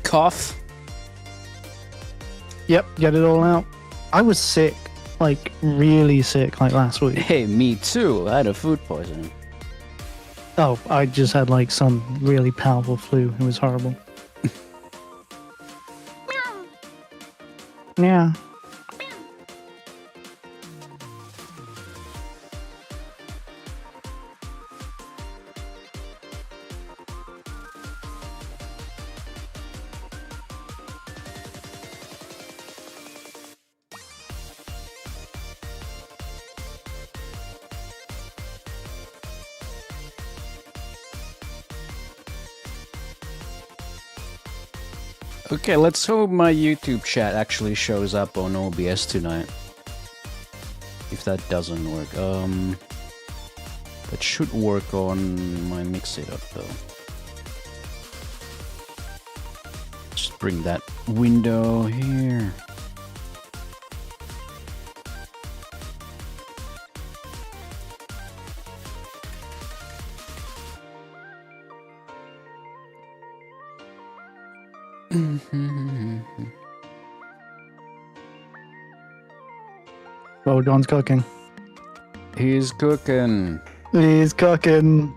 Cough. Yep, get it all out. I was sick, like really sick, like last week. Hey, me too. I had a food poisoning. Oh, I just had like some really powerful flu. It was horrible. Yeah. Okay, let's hope my YouTube chat actually shows up on OBS tonight. If that doesn't work, that should work on my mix setup though. Just bring that window here. Well, John's cooking. He's cooking He's cooking.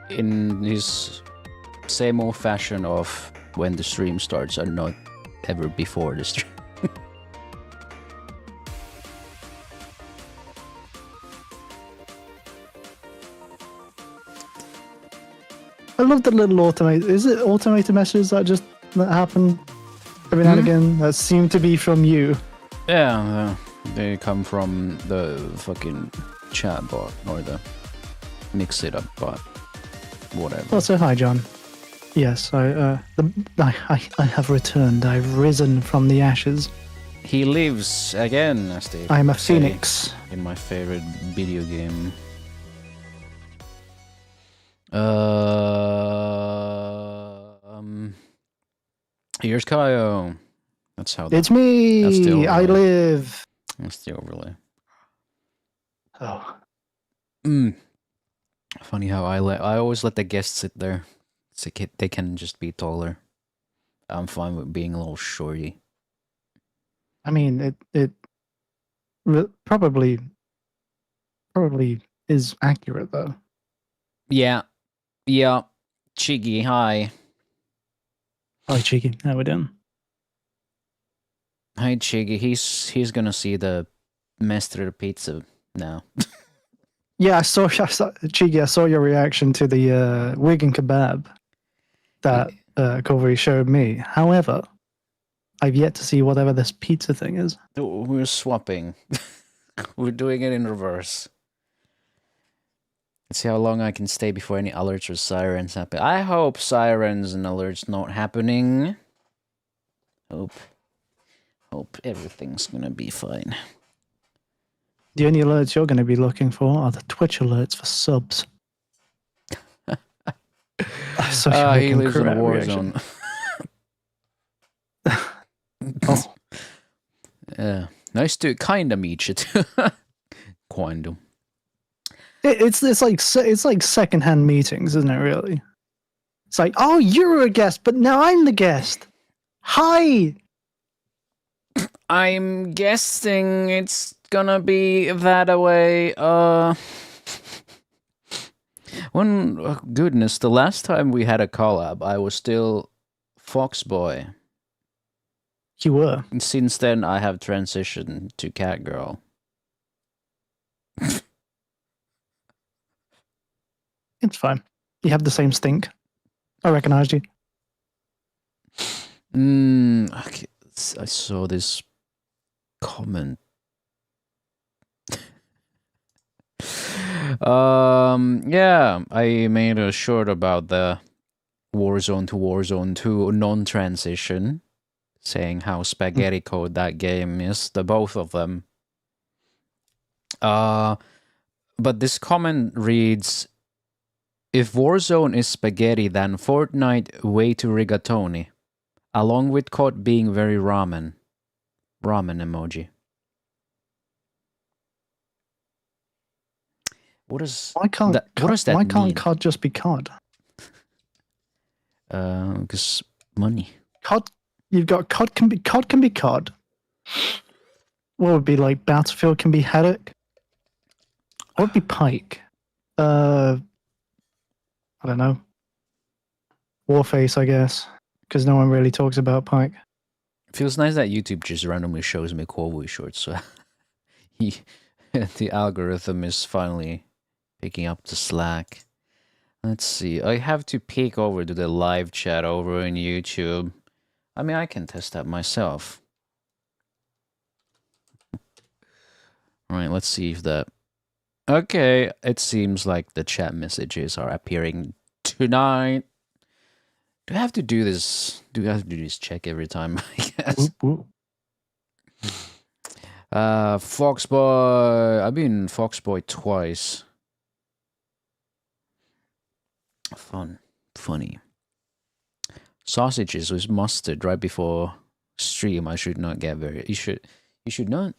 in his same old fashion of when the stream starts and not ever before the stream. I love the little automated. Is it automated messages that happen every now and again that seem to be from you? Yeah, they come from the fucking chat bot or the mix it up bot, whatever. Oh, so hi, John. Yes, I have returned. I've risen from the ashes. He lives again, as they I am a say phoenix. in my favorite video game. Here's Kaio. That's how. It's me. That's the I overlay. live. That's the overlay. Oh, Funny how I always let the guests sit there, so they can just be taller. I'm fine with being a little shorty. I mean, it probably is accurate though. Yeah. Chiggy, hi. Hi, cheeky. How we doing? Hi, Chiggy. He's gonna see the Mestre pizza now. Yeah, I saw Cheeky. I saw your reaction to the wig and kebab that Corvui showed me. However, I've yet to see whatever this pizza thing is. We're swapping. We're doing it in reverse. Let's see how long I can stay before any alerts or sirens happen. I hope sirens and alerts not happening. Hope everything's gonna be fine. The only alerts you're going to be looking for are the Twitch alerts for subs. He lives in a war zone. Oh. Yeah, nice to kind of meet you too. Kinda. It's like secondhand meetings, isn't it? Really? It's like, oh, you're a guest, but now I'm the guest. Hi. I'm guessing it's gonna be that way. Goodness, the last time we had a collab, I was still Foxboy. You were. And since then, I have transitioned to Catgirl. It's fine. You have the same stink. I recognized you. Okay. I saw this comment. Yeah, I made a short about the Warzone to Warzone 2 non-transition, saying how spaghetti code that game is, the both of them. But this comment reads, if Warzone is spaghetti, then Fortnite way too rigatoni, along with COD being very ramen. Ramen emoji. What is Why can't that? What does that why mean? can't COD just be COD? Because money. Cod. You've got cod can be cod. What would be like Battlefield can be haddock? What would be pike? I don't know. Warface, I guess, because no one really talks about pike. Feels nice that YouTube just randomly shows me Corvui shorts, so the algorithm is finally picking up the slack. Let's see. I have to peek over to the live chat over in YouTube. I mean, I can test that myself. Alright, let's see if that... Okay, it seems like the chat messages are appearing tonight. Do I have to do this? Do I have to do this check every time? I guess. Whoop, whoop. Foxboy. I've been Foxboy twice. Funny. Sausages with mustard right before stream. I should not get very. You should not.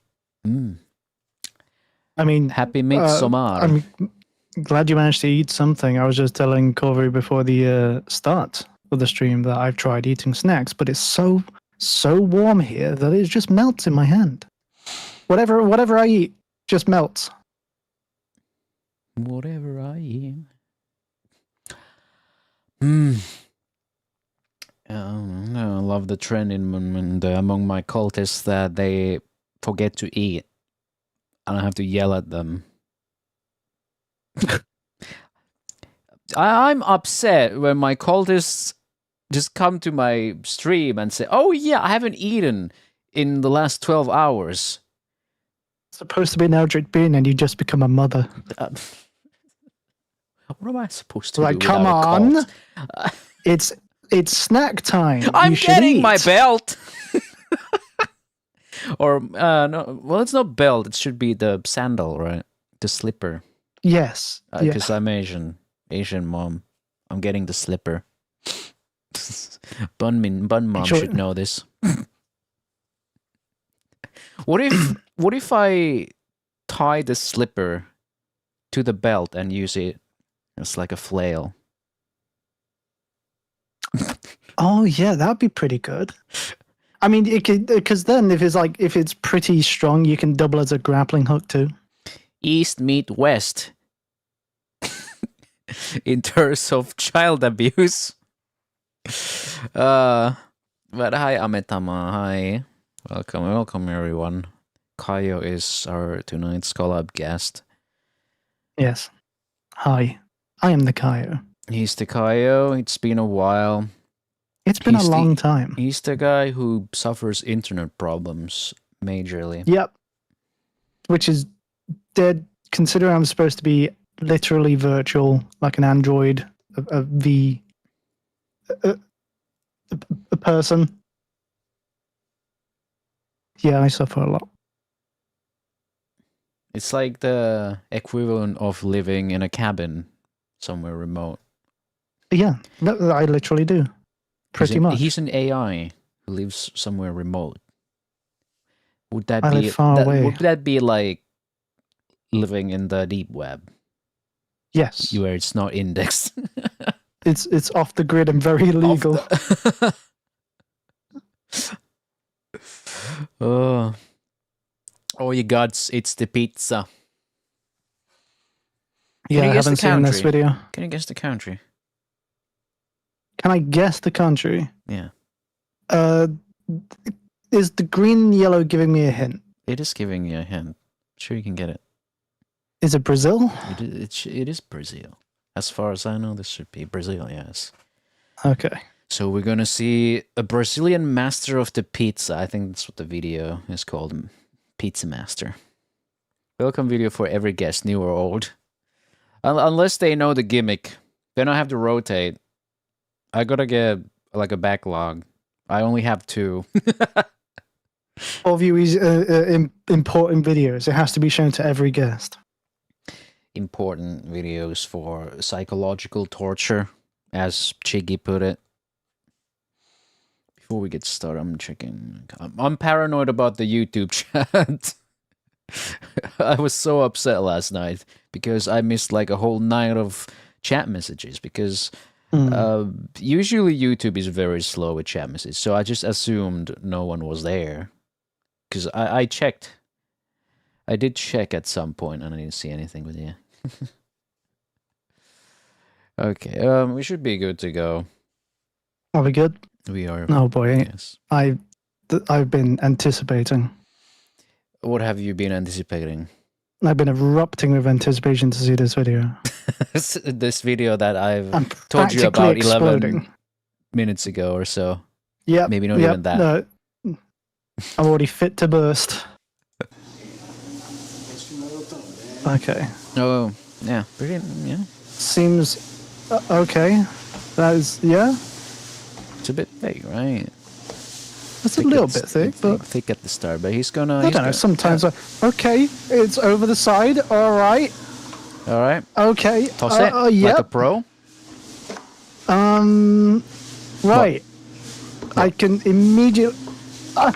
I mean, Happy Midsommar. I'm glad you managed to eat something. I was just telling Corvui before the start of the stream that I've tried eating snacks, but it's so warm here that it just melts in my hand. Whatever I eat just melts. Whatever I eat. I love the trend among my cultists that they forget to eat, and I have to yell at them. I'm upset when my cultists just come to my stream and say, "Oh yeah, I haven't eaten in the last 12 hours." It's supposed to be an Eldritch Being, and you just become a mother. What am I supposed to do? Like, come on! It's snack time. I'm you should getting eat. my belt. Or no, well, it's not belt. It should be the sandal, right? The slipper. Yes. Because I'm Asian mom. I'm getting the slipper. Bun mom should know this. What if I tie the slipper to the belt and use it as like a flail? Oh yeah, that'd be pretty good. I mean, it could, because then if it's pretty strong, you can double as a grappling hook too. East meet West in terms of child abuse. But hi Ametama, hi. Welcome everyone. Kaio is our tonight's collab guest. Yes. Hi, I am the Kaio. He's the Kaio. It's been a while. It's been a long time. He's the guy who suffers internet problems majorly. Yep. Which is dead. Considering I'm supposed to be literally virtual, like an android, a person. Yeah, I suffer a lot. It's like the equivalent of living in a cabin somewhere remote. Yeah, I literally do. Pretty much. He's an AI who lives somewhere remote. Would that I be live far away. Would that be like living in the deep web? Yes. Where it's not indexed. It's off the grid and very illegal. Oh you gods, it's the pizza. Yeah, I haven't seen this video. Can you guess the country? Can I guess the country? Yeah. Is the green and yellow giving me a hint? It is giving you a hint. Sure you can get it. Is it Brazil? It is Brazil. As far as I know, this should be Brazil, yes. Okay. So we're gonna see a Brazilian master of the pizza. I think that's what the video is called. Pizza Master. Welcome video for every guest, new or old. Unless they know the gimmick. Then I have to rotate. I gotta get like a backlog. I only have 2. All views important videos. It has to be shown to every guest. Important videos for psychological torture, as Chiggy put it. Before we get started, I'm checking. I'm paranoid about the YouTube chat. I was so upset last night because I missed like a whole night of chat messages because Usually YouTube is very slow with chat messages, so I just assumed no one was there. Because I checked. I did check at some point and I didn't see anything, but yeah. Okay, we should be good to go. Are we good? We are. Oh boy, Yes. I've been anticipating. What have you been anticipating? I've been erupting with anticipation to see this video. This video that I'm I've told you about exploding. 11 minutes ago or so. Yeah, Maybe not even that. No, I'm already fit to burst. Okay. Oh, yeah. Pretty, yeah. Seems okay. That is, yeah. It's a bit thick, right? It's a little bit thick, but thick at the start. But he's gonna. I don't know. Sometimes, okay, it's over the side. All right. All right. Okay. Toss it like a pro. Right. What? I can immediately. I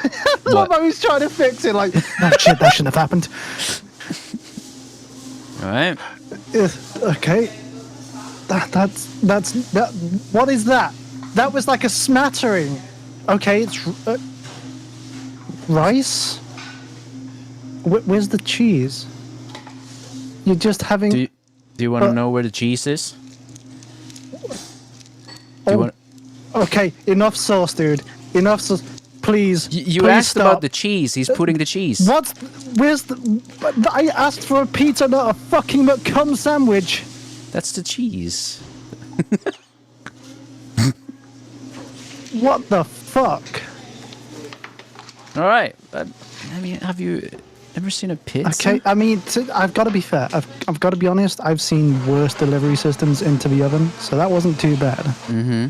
love how he's trying to fix it. Like, oh shit, that shouldn't have happened. All right. Okay. That's that. What is that? That was like a smattering. Okay, it's rice. Where's the cheese? You're just having. Do you want to know where the cheese is? Okay, enough sauce, dude. Enough sauce. Please. You please asked stop. about the cheese. He's putting the cheese. Where's the? I asked for a pizza, not a fucking McCum sandwich. That's the cheese. What the fuck? All right. I mean, have you ever seen a pizza? Okay, I mean, I've got to be fair. I've got to be honest. I've seen worse delivery systems into the oven, so that wasn't too bad. Mm-hmm.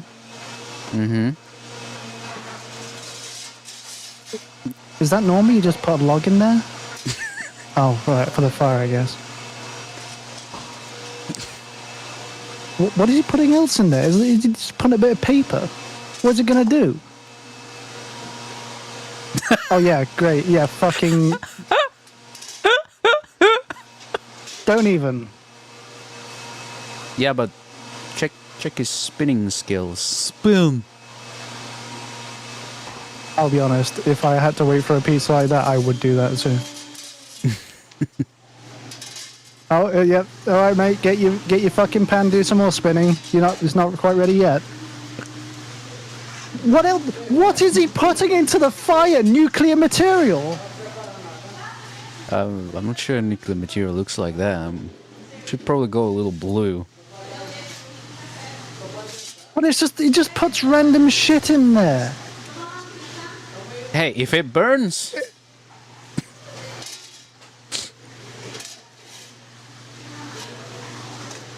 Mm-hmm. Is that normal? You just put a log in there? Oh, right, for the fire, I guess. What is he putting else in there? Is he just putting a bit of paper? What's it gonna do? Oh yeah, great. Yeah, fucking. Don't even. Yeah, but check his spinning skills. Spin. I'll be honest. If I had to wait for a pizza like that, I would do that too. Oh yeah. All right, mate. Get your fucking pan. Do some more spinning. It's not quite ready yet. What else? What is he putting into the fire? Nuclear material? I'm not sure nuclear material looks like that. Should probably go a little blue. But it's just he just puts random shit in there. Hey, if it burns.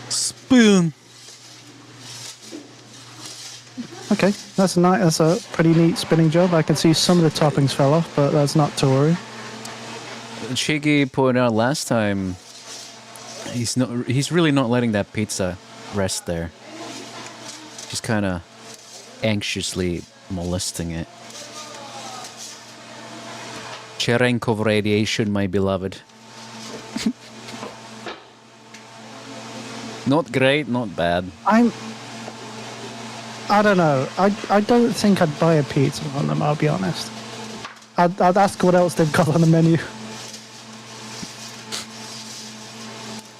Spoon. Okay, that's a pretty neat spinning job. I can see some of the toppings fell off, but that's not to worry. Chiggy pointed out last time. He's really not letting that pizza rest there. Just kind of anxiously molesting it. Cherenkov radiation, my beloved. Not great, not bad. I don't know. I don't think I'd buy a pizza on them, I'll be honest. I'd ask what else they've got on the menu.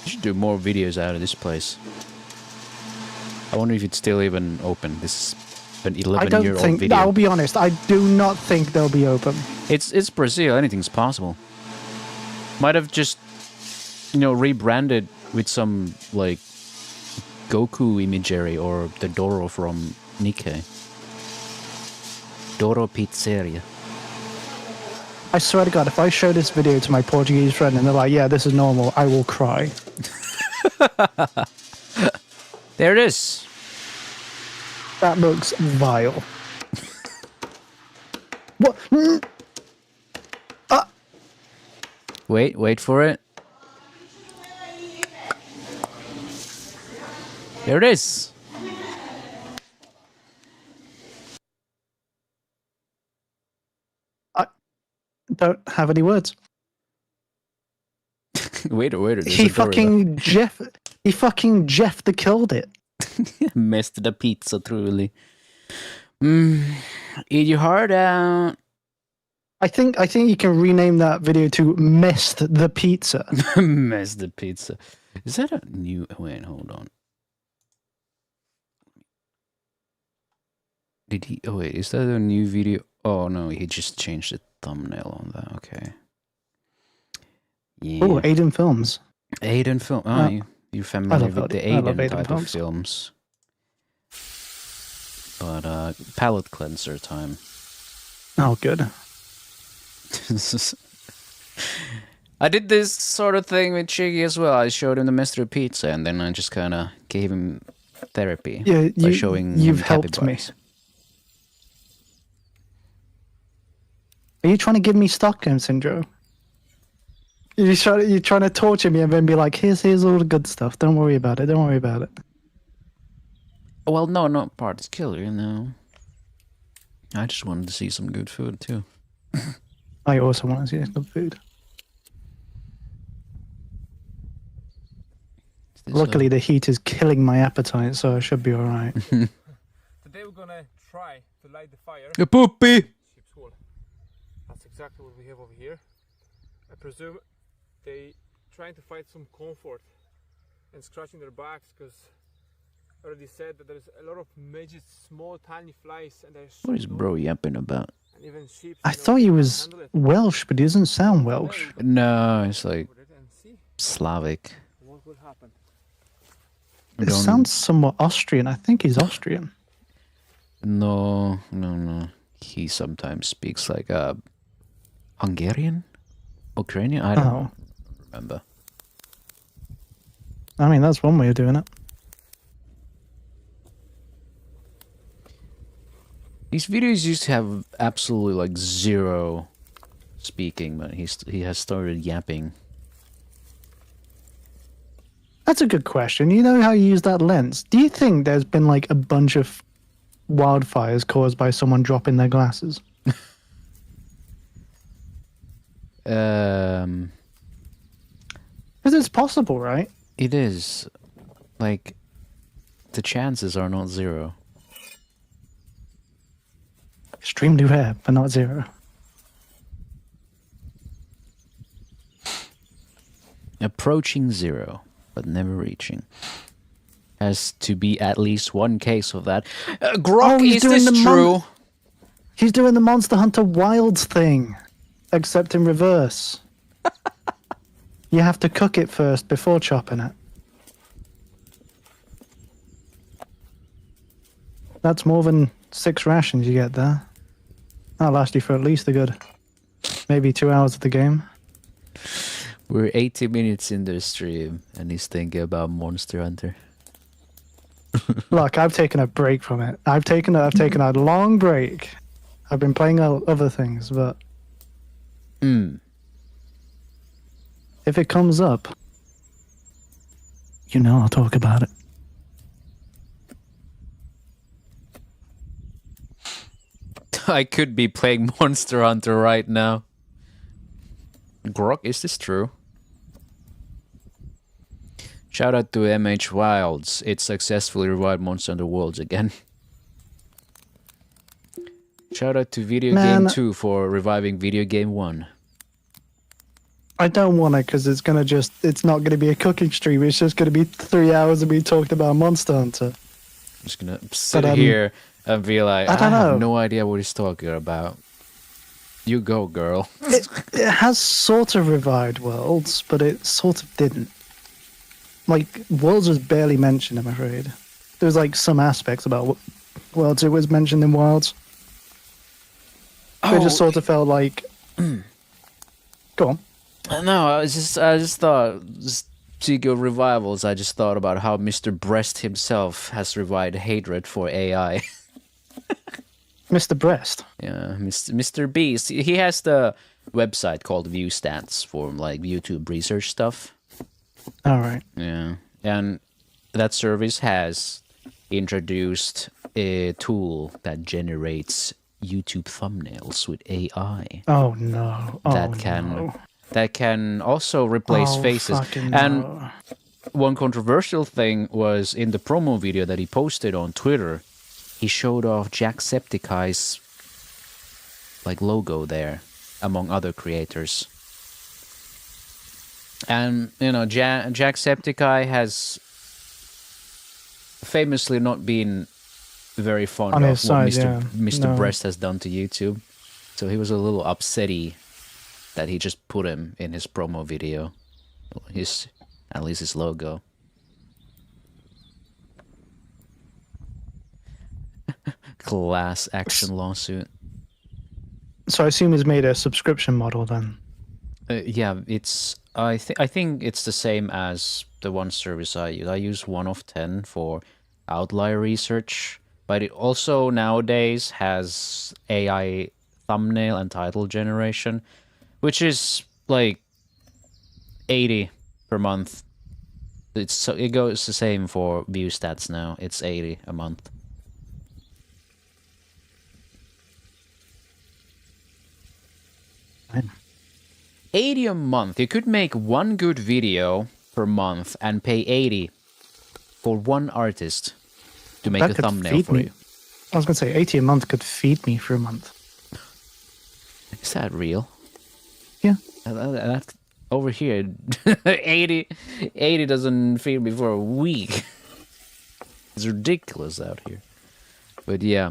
You should do more videos out of this place. I wonder if it's still even open. This is an 11-year-old video. I'll be honest, I do not think they'll be open. It's Brazil, anything's possible. Might have just, rebranded with some, like, Goku imagery or the Doro from Nikkei. Doro Pizzeria. I swear to God, if I show this video to my Portuguese friend and they're like, yeah, this is normal, I will cry. There it is. That looks vile. What? Wait for it. There it is. I don't have any words. wait. He fucking Jeff the killed it. Missed the pizza, truly. Eat your heart out. I think you can rename that video to "Missed the Pizza." Missed the pizza. Is that a new... Wait, hold on. Did he... Oh, wait, is that a new video? Oh, no, he just changed the thumbnail on that. Okay. Yeah. Oh, Aiden Films. Aiden Film. Oh, you're familiar with the Aiden type of films. But, palate cleanser time. Oh, good. I did this sort of thing with Chiggy as well. I showed him the Mr. Pizza, and then I just kind of gave him therapy by showing you've him helped me. capybaras. Are you trying to give me Stockholm syndrome? You're trying to torture me and then be like, here's all the good stuff. Don't worry about it. Don't worry about it. Well, no, not parts killer, you know. I just wanted to see some good food too. I also want to see good food. Luckily, the heat is killing my appetite, so I should be alright. Today we're gonna try to light the fire. A puppy! Sheep's hole. That's exactly what we have over here. I presume they trying to find some comfort and scratching their backs because I already said that there's a lot of midgets, small tiny flies, and there's What is bro yapping about? and even sheep. I thought he was Welsh, but he doesn't sound Welsh. No, it's like And see Slavic. what will happen. It sounds somewhat Austrian. I think he's Austrian. No. He sometimes speaks like Hungarian? Ukrainian? I don't remember. I mean, that's one way of doing it. These videos used to have absolutely like zero speaking, but he has started yapping. That's a good question. You know how you use that lens? Do you think there's been like a bunch of wildfires caused by someone dropping their glasses? Because it's possible, right? It is. Like, the chances are not zero. Extremely rare, but not zero. Approaching zero, but never reaching. Has to be at least one case of that. Grok, is this true? He's doing the Monster Hunter Wilds thing, except in reverse. You have to cook it first before chopping it. That's more than 6 rations you get there. That'll last you for at least a good, maybe 2 hours of the game. We're 80 minutes in the stream, and he's thinking about Monster Hunter. Look, I've taken a break from it. I've taken a long break. I've been playing other things, but if it comes up, you know I'll talk about it. I could be playing Monster Hunter right now. Grok, is this true? Shout out to MH Wilds. It successfully revived Monster Hunter Worlds again. Shout out to Video Game 2 for reviving Video Game 1. I don't want it because it's not gonna be a cooking stream. It's just gonna be 3 hours of me talking about Monster Hunter. I'm just gonna sit here and be like, I have no idea what he's talking about. You go, girl. It has sort of revived Worlds, but it sort of didn't. Like, Worlds was barely mentioned, I'm afraid. There was like some aspects about Worlds it was mentioned in Wilds. It just sort of felt like... Go on. No, I just thought, speaking of revivals, I just thought about how Mr. Breast himself has revived hatred for AI. Mr. Breast? Yeah, Mr. Beast. He has the website called ViewStats for like YouTube research stuff. All right. Yeah, and that service has introduced a tool that generates YouTube thumbnails with AI. Oh no! That can also replace faces. And one controversial thing was in the promo video that he posted on Twitter, he showed off Jacksepticeye's like logo there, among other creators. And you know, Jacksepticeye has famously not been very fond On of his what side, yeah. Mr. No. Breast has done to YouTube. So he was a little upsetty that he just put him in his promo video. At least his logo. Class action lawsuit. So I assume he's made a subscription model then. Yeah, it's I think it's the same as the one service I use. I use 1 of 10 for outlier research, but it also nowadays has AI thumbnail and title generation, which is like 80 per month. It goes the same for view stats now. It's 80 a month. Fine. 80 a month. You could make one good video per month and pay 80 for one artist to make That a could thumbnail feed for me. you. I was going to say 80 a month could feed me for a month. Is that real? Yeah. That over here, 80 doesn't feed me for a week. It's ridiculous out here. But yeah.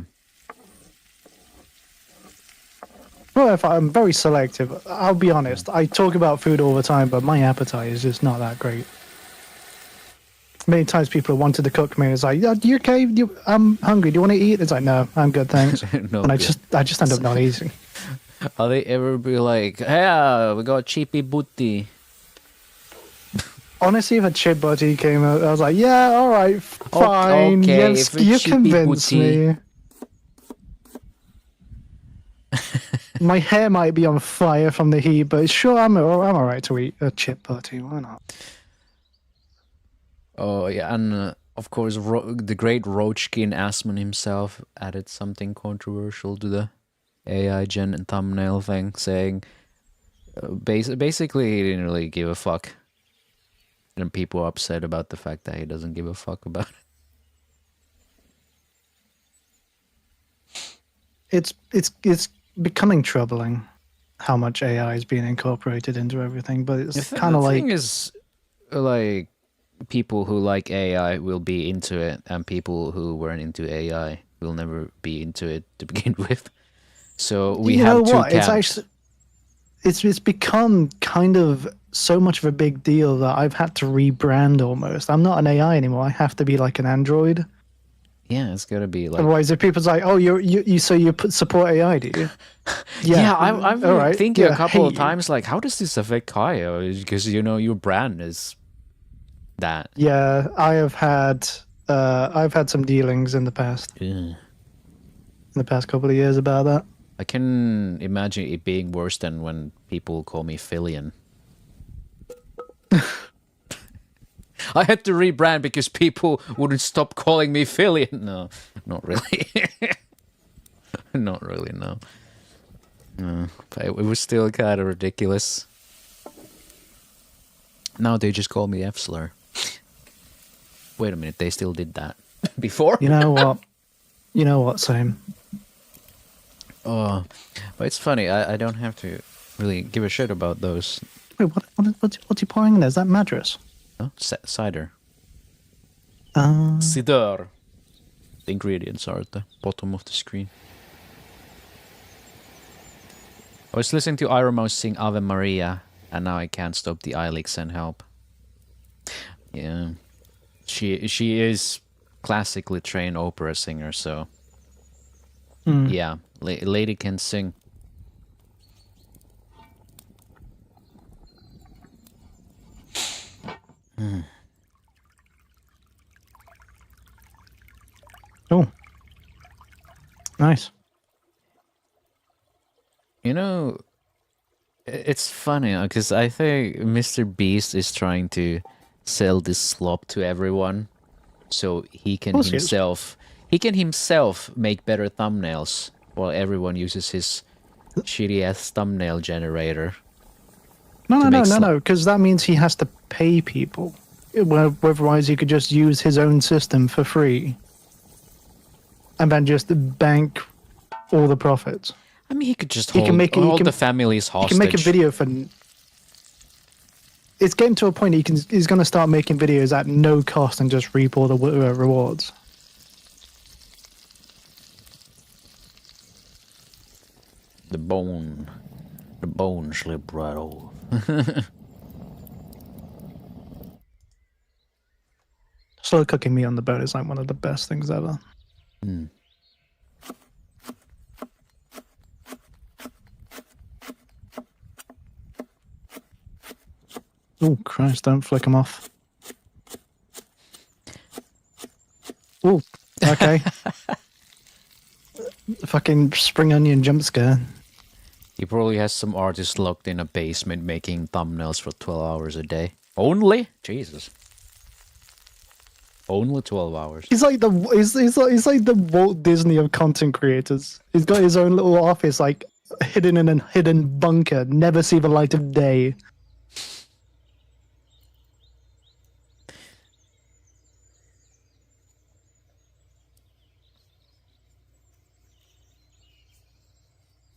Well, if I'm very selective, I'll be honest. I talk about food all the time, but my appetite is just not that great. Many times people have wanted to cook me. It's like, you okay? I'm hungry. Do you want to eat? It's like, no, I'm good, thanks. No and I good. just end up not eating. Are they ever be like, hey, we got Chippy Butty? Honestly, if a chip butty came out, I was like, yeah, all right, fine. okay, Yes, if a you chippy convinced butty. me. My hair might be on fire from the heat, but sure, I'm all right to eat a chip butty. Why not? Oh yeah, and of course, the great Roachkin Assman himself added something controversial to the AI gen and thumbnail thing, saying basically he didn't really give a fuck, and people are upset about the fact that he doesn't give a fuck about it. It's becoming troubling how much AI is being incorporated into everything, but it's kind of The like thing is, like, people who like AI will be into it, and people who weren't into AI will never be into it to begin with. So we you have know two what? It's camps. actually it's become kind of so much of a big deal that I've had to rebrand almost. I'm not an AI anymore. I have to be like an android. Yeah, it's gotta be like. Otherwise, if people's like, "Oh, you support AI, do you?" Yeah, I've all been right, thinking yeah, a couple of hate you. times, like, how does this affect Kaya? Because you know your brand is that. Yeah, I've had some dealings in the past couple of years about that. I can imagine it being worse than when people call me Fillion. I had to rebrand because people wouldn't stop calling me Fillion. No, not really. Not really, no. No, but it was still kind of ridiculous. Now they just call me F-slur. Wait a minute, they still did that before? You know what? Sam? Oh, but it's funny. I don't have to really give a shit about those. Wait, what's he pouring in there? Is that mattress? No? Cider. Uh, Cider. The ingredients are at the bottom of the screen. I was listening to Iron Mouse sing Ave Maria, and now I can't stop the eye licks and help. Yeah. She is classically trained opera singer, so... Yeah, lady can sing. Oh, nice. You know, it's funny because I think Mr. Beast is trying to sell this slop to everyone, so he can course he is. himself make better thumbnails while everyone uses his shitty ass thumbnail generator. No, to make because that means he has to pay people. otherwise he could just use his own system for free, and then just bank all the profits. I mean, he could just He hold, can make- he hold can- the families hostage. He can make a video for. It's getting to a point he's going to start making videos at no cost and just reap all the rewards. The bone slipped right off. Slow cooking meat on the bone is like one of the best things ever. Mm. Oh Christ! Don't flick them off. Oh, okay. Fucking spring onion jump scare. He probably has some artist locked in a basement making thumbnails for 12 hours a day. Only? Jesus. Only 12 hours. He's like he's like the Walt Disney of content creators. He's got his own little office, like hidden in a hidden bunker, never see the light of day.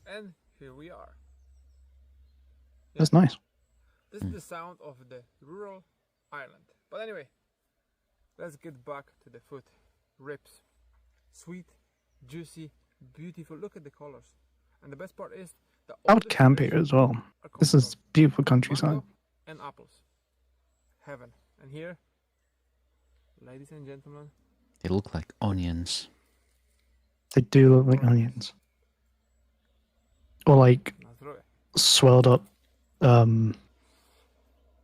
And here we are. That's nice. This is the sound of the rural Ireland. But anyway, let's get back to the food. Ribs. Sweet, juicy, beautiful. Look at the colors. And the best part is the Out campy as well. This is beautiful countryside. mango and apples. Heaven. And here, ladies and gentlemen, They look like onions. They do look like onions, or like Nasroe. swelled up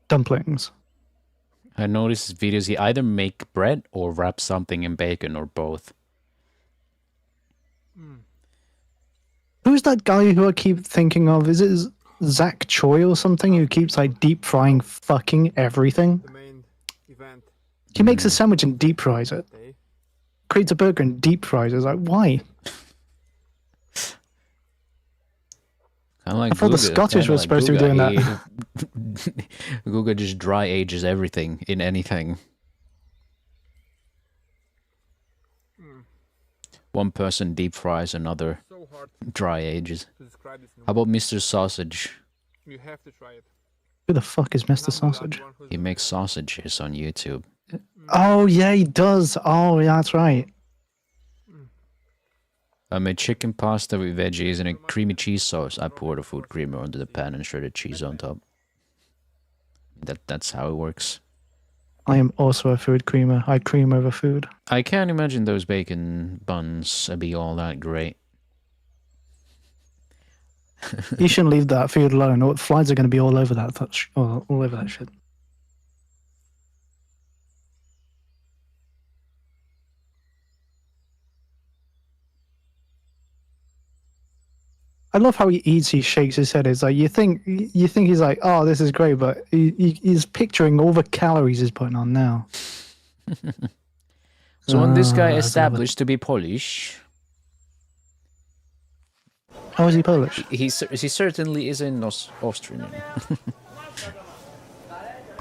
dumplings. I noticed his videos, he either make bread or wrap something in bacon or both. Who's that guy who I keep thinking of? Is it Zach Choi or something who keeps like deep frying fucking everything? The main event He makes a sandwich and deep fries it. day. Creates a burger and deep fries it. It's like, why? Kind of like I thought the Scottish were supposed to be doing that. Guga just dry ages everything in anything. One person deep fries, another So hard dry ages. to describe this. How about Mr. Sausage? You have to try it. Who the fuck is Mr. And I'm the Sausage? last one who's He makes sausages on YouTube. Oh yeah, he does. Oh yeah, that's right. I made chicken pasta with veggies and a creamy cheese sauce. I poured a food creamer onto the pan and shredded cheese on top. That's how it works. I am also a food creamer. I cream over food. I can't imagine those bacon buns be all that great. You shouldn't leave that food alone, or flies are going to be all over that. All over that shit. I love how he eats. He shakes his head. It's like you think he's like, oh, this is great, but he's picturing all the calories he's putting on now. So when this guy Ah, established to be Polish, how is he Polish? he certainly isn't Austrian.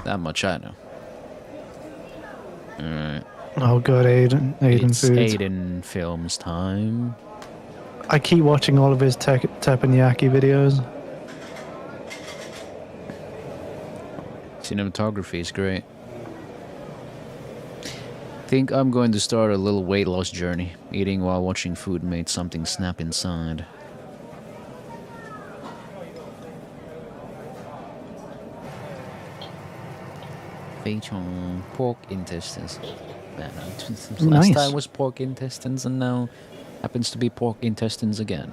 That much I know. Alright. Oh god, Aiden It's foods. Aiden Films time. I keep watching all of his teppanyaki videos. Cinematography is great. Think I'm going to start a little weight loss journey. Eating while watching food made something snap inside. Feature pork intestines. Man, last Nice. time was pork intestines and now happens to be pork intestines again.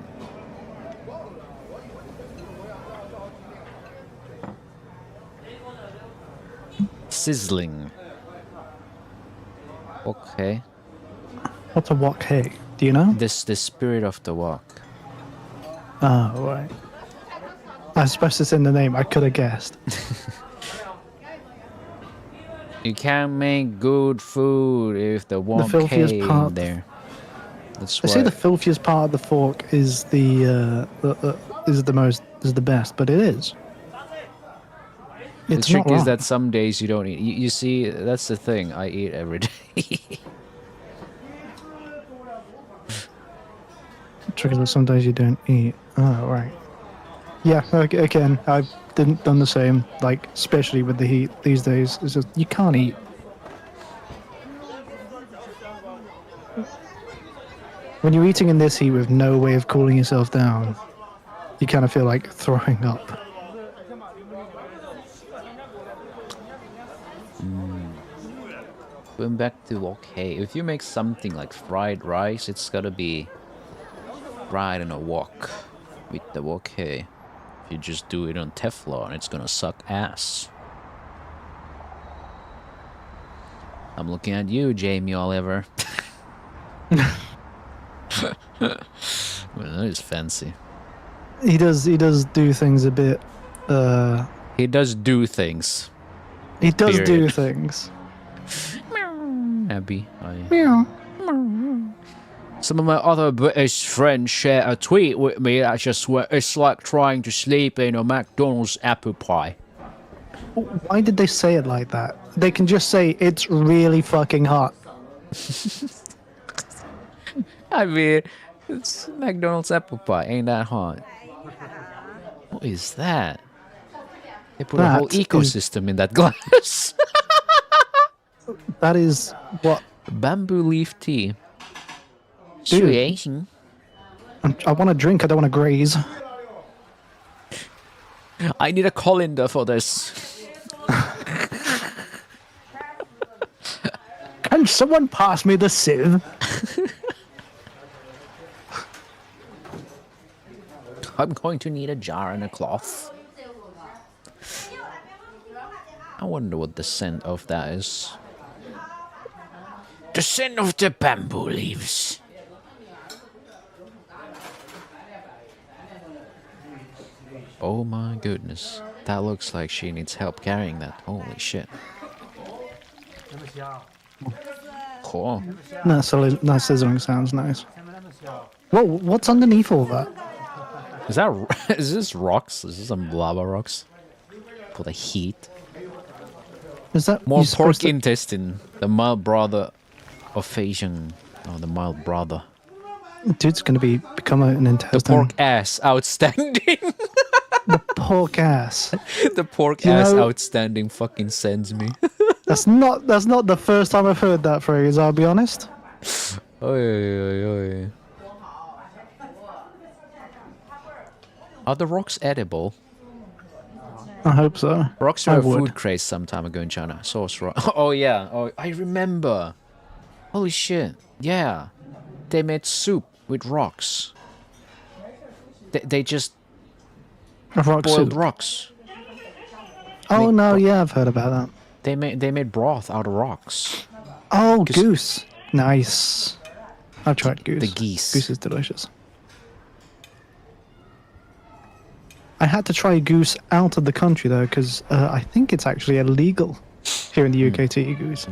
Sizzling. Okay. What's a wok hay? Do you know? This the spirit of the wok. Oh, right. I suppose it's in the name. I could have guessed. You can't make good food if the wok filthiest hay part- in there. That's They why. say the filthiest part of the fork is the best, but it is. The It's trick not is wrong. that some days you don't eat. You see, that's the thing. I eat every day. Trick is that some days you don't eat. Oh, right. Yeah, again, I've done the same, like, especially with the heat these days. It's just, you can't eat. When you're eating in this heat with no way of cooling yourself down, you kind of feel like throwing up. Going back to wok, if you make something like fried rice, it's gotta be fried in a wok with the wok. If you just do it on Teflon, it's gonna suck ass. I'm looking at you, Jamie Oliver. Well, that is fancy. He does do things a bit. He does do things. He does do Period. things. Abby, Meow. some of my other British friends share a tweet with me that just went, it's like trying to sleep in a McDonald's apple pie. Why did they say it like that? They can just say it's really fucking hot. I mean, it's McDonald's apple pie, ain't that hot? What is that? They put a whole That is- ecosystem in that glass. That is what Bamboo leaf tea. Dude. Sweet. I want to drink. I don't want to graze. I need a colander for this. Can someone pass me the sieve? I'm going to need a jar and a cloth. I wonder what the scent of that is. The scent of the bamboo leaves. Oh my goodness. That looks like she needs help carrying that. Holy shit. Cool. That sizzling sounds nice. Whoa, what's underneath all that? Is that is this rocks? Is this some lava rocks? For the heat. Is that More you supposed pork intestine. The mild brother of Asian. Oh, the mild brother. Dude's gonna become an The intestine. pork ass, outstanding. Pork ass. The pork You ass, know- outstanding, fucking sends me. That's not the first time I've heard that phrase. I'll be honest. Oi, oi, oi. Are the rocks edible? I hope so. Rocks I were a would. food craze some time ago in China. Sauce rock. Oh yeah. Oh, I remember. Holy shit. Yeah. They made soup with rocks. They just A rock boiled soup. rocks. Oh Make no, yeah, I've heard about that. They made broth out of rocks. Oh, goose. Nice. I've tried goose. The geese. Goose is delicious. I had to try goose out of the country though, because I think it's actually illegal here in the UK to eat goose. So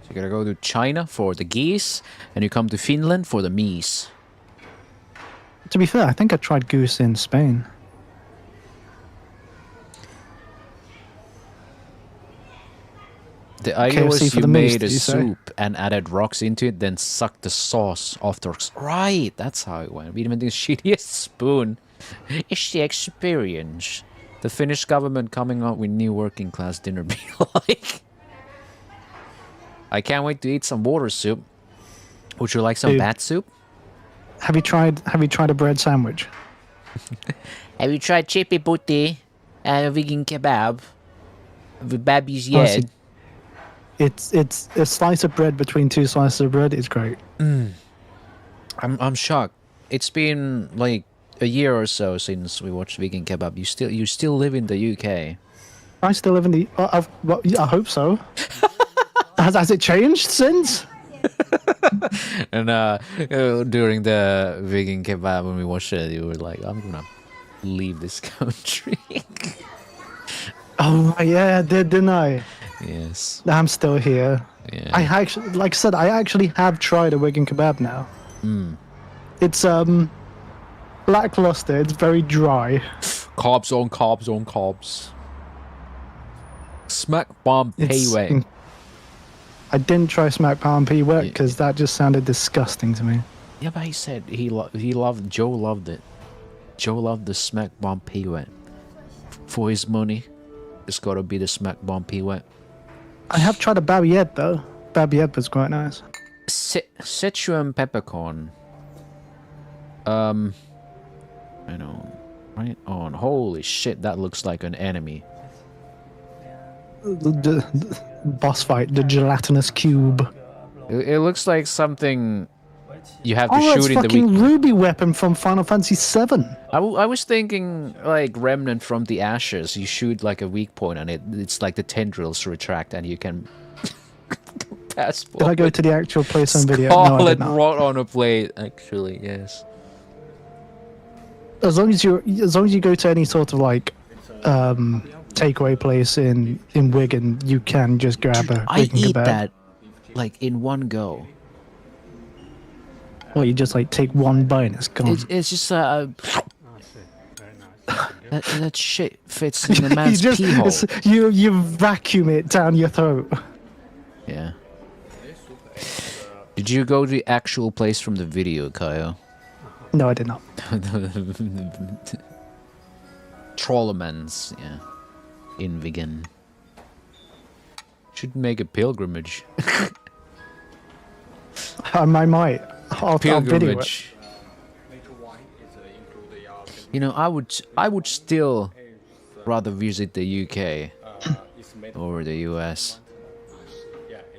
you gotta go to China for the geese, and you come to Finland for the meese. To be fair, I think I tried goose in Spain. The idea KFC was for you the meese, made a did you say? soup and added rocks into it, then sucked the sauce afterwards. Right, that's how it went. We invented the shittiest spoon. It's the experience. The Finnish government coming up with new working class dinner be like. I can't wait to eat some water soup. Would you like some Dude. bat soup? Have you tried a bread sandwich? Have you tried Chippy Butty and a vegan kebab? With baby's Honestly, head. It's a slice of bread between two slices of bread is great. I'm shocked. It's been like a year or so since we watched Vegan Kebab. You still live in the UK. I still live in the. I hope so. has it changed since? And during the Vegan Kebab when we watched it, you were like, I'm gonna leave this country. Oh yeah, didn't I? Yes. I'm still here. Yeah. I actually, like I said, I actually have tried a vegan kebab now. It's lackluster. It's very dry. Carbs on carbs on carbs. Smack bomb It's payway. I didn't try smack palm P wet because that just sounded disgusting to me. Yeah, but he said he loved Joe loved it. Joe loved the smack bomb payway. For his money, it's gotta be the smack bomb payway. I have tried a babiette though. Babiette was quite nice. Sichuan peppercorn. I know. Right on. Holy shit, that looks like an enemy. The boss fight, the gelatinous cube. It looks like something you have to Oh, it's shoot in the fucking weak. Ruby weapon from Final Fantasy VII. I was thinking like remnant from the ashes. You shoot like a weak point and it's like the tendrils retract and you can pass Did I go to the actual place on video? No, I Scarlet did not. rot on a plate, actually, yes. As long as you go to any sort of like takeaway place in Wigan, you can just grab a I Wigan eat kebab. that like in one go. Or you just like take one bite and it's gone. It's just that shit fits in the man's you pee hole. you vacuum it down your throat. Yeah. Did you go to the actual place from the video, Kyle? No, I did not. Trollemans, yeah. In Vigan. Should make a pilgrimage. I might. I'll video it. Pilgrimage. You know, I would still rather visit the UK over the US.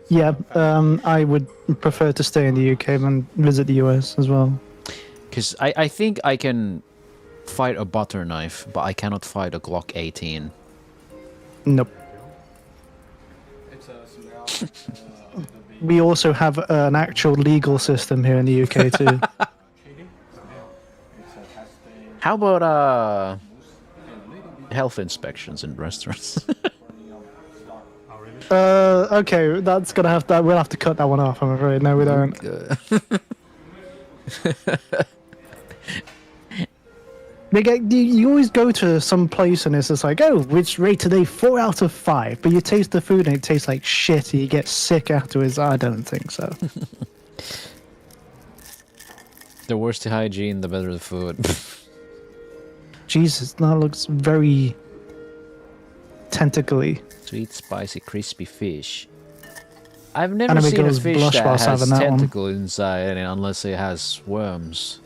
Yeah, I would prefer to stay in the UK than visit the US as well. Because I think I can fight a butter knife, but I cannot fight a Glock 18. Nope. We also have an actual legal system here in the UK too. How about health inspections in restaurants? Okay, that's gonna have that. We'll have to cut that one off. I'm afraid. No, we don't. You always go to some place and it's just like, oh, which rate today? 4 out of 5. But you taste the food and it tastes like shit. And you get sick afterwards. I don't think so. The worse the hygiene, the better the food. Jesus, that looks very tentacly. Sweet, spicy, crispy fish. I've never Anime seen a girls fish blush that whilst has having that one. tentacle inside unless it has worms.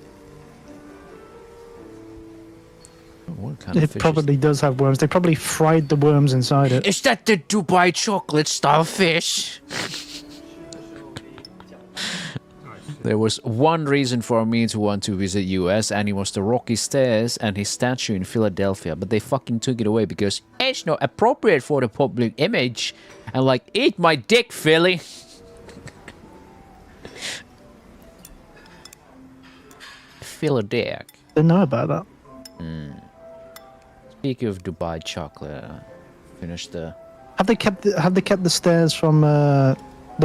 What kind of It fish probably does have worms. They probably fried the worms inside it. is that the Dubai chocolate style fish? There was one reason for me to want to visit US, and it was the Rocky Stairs and his statue in Philadelphia, but they fucking took it away because it's not appropriate for the public image. And like, eat my dick, Philly. Philadelphia. Didn't know about that. Speaking of Dubai chocolate, finished the... Have they kept the stairs from the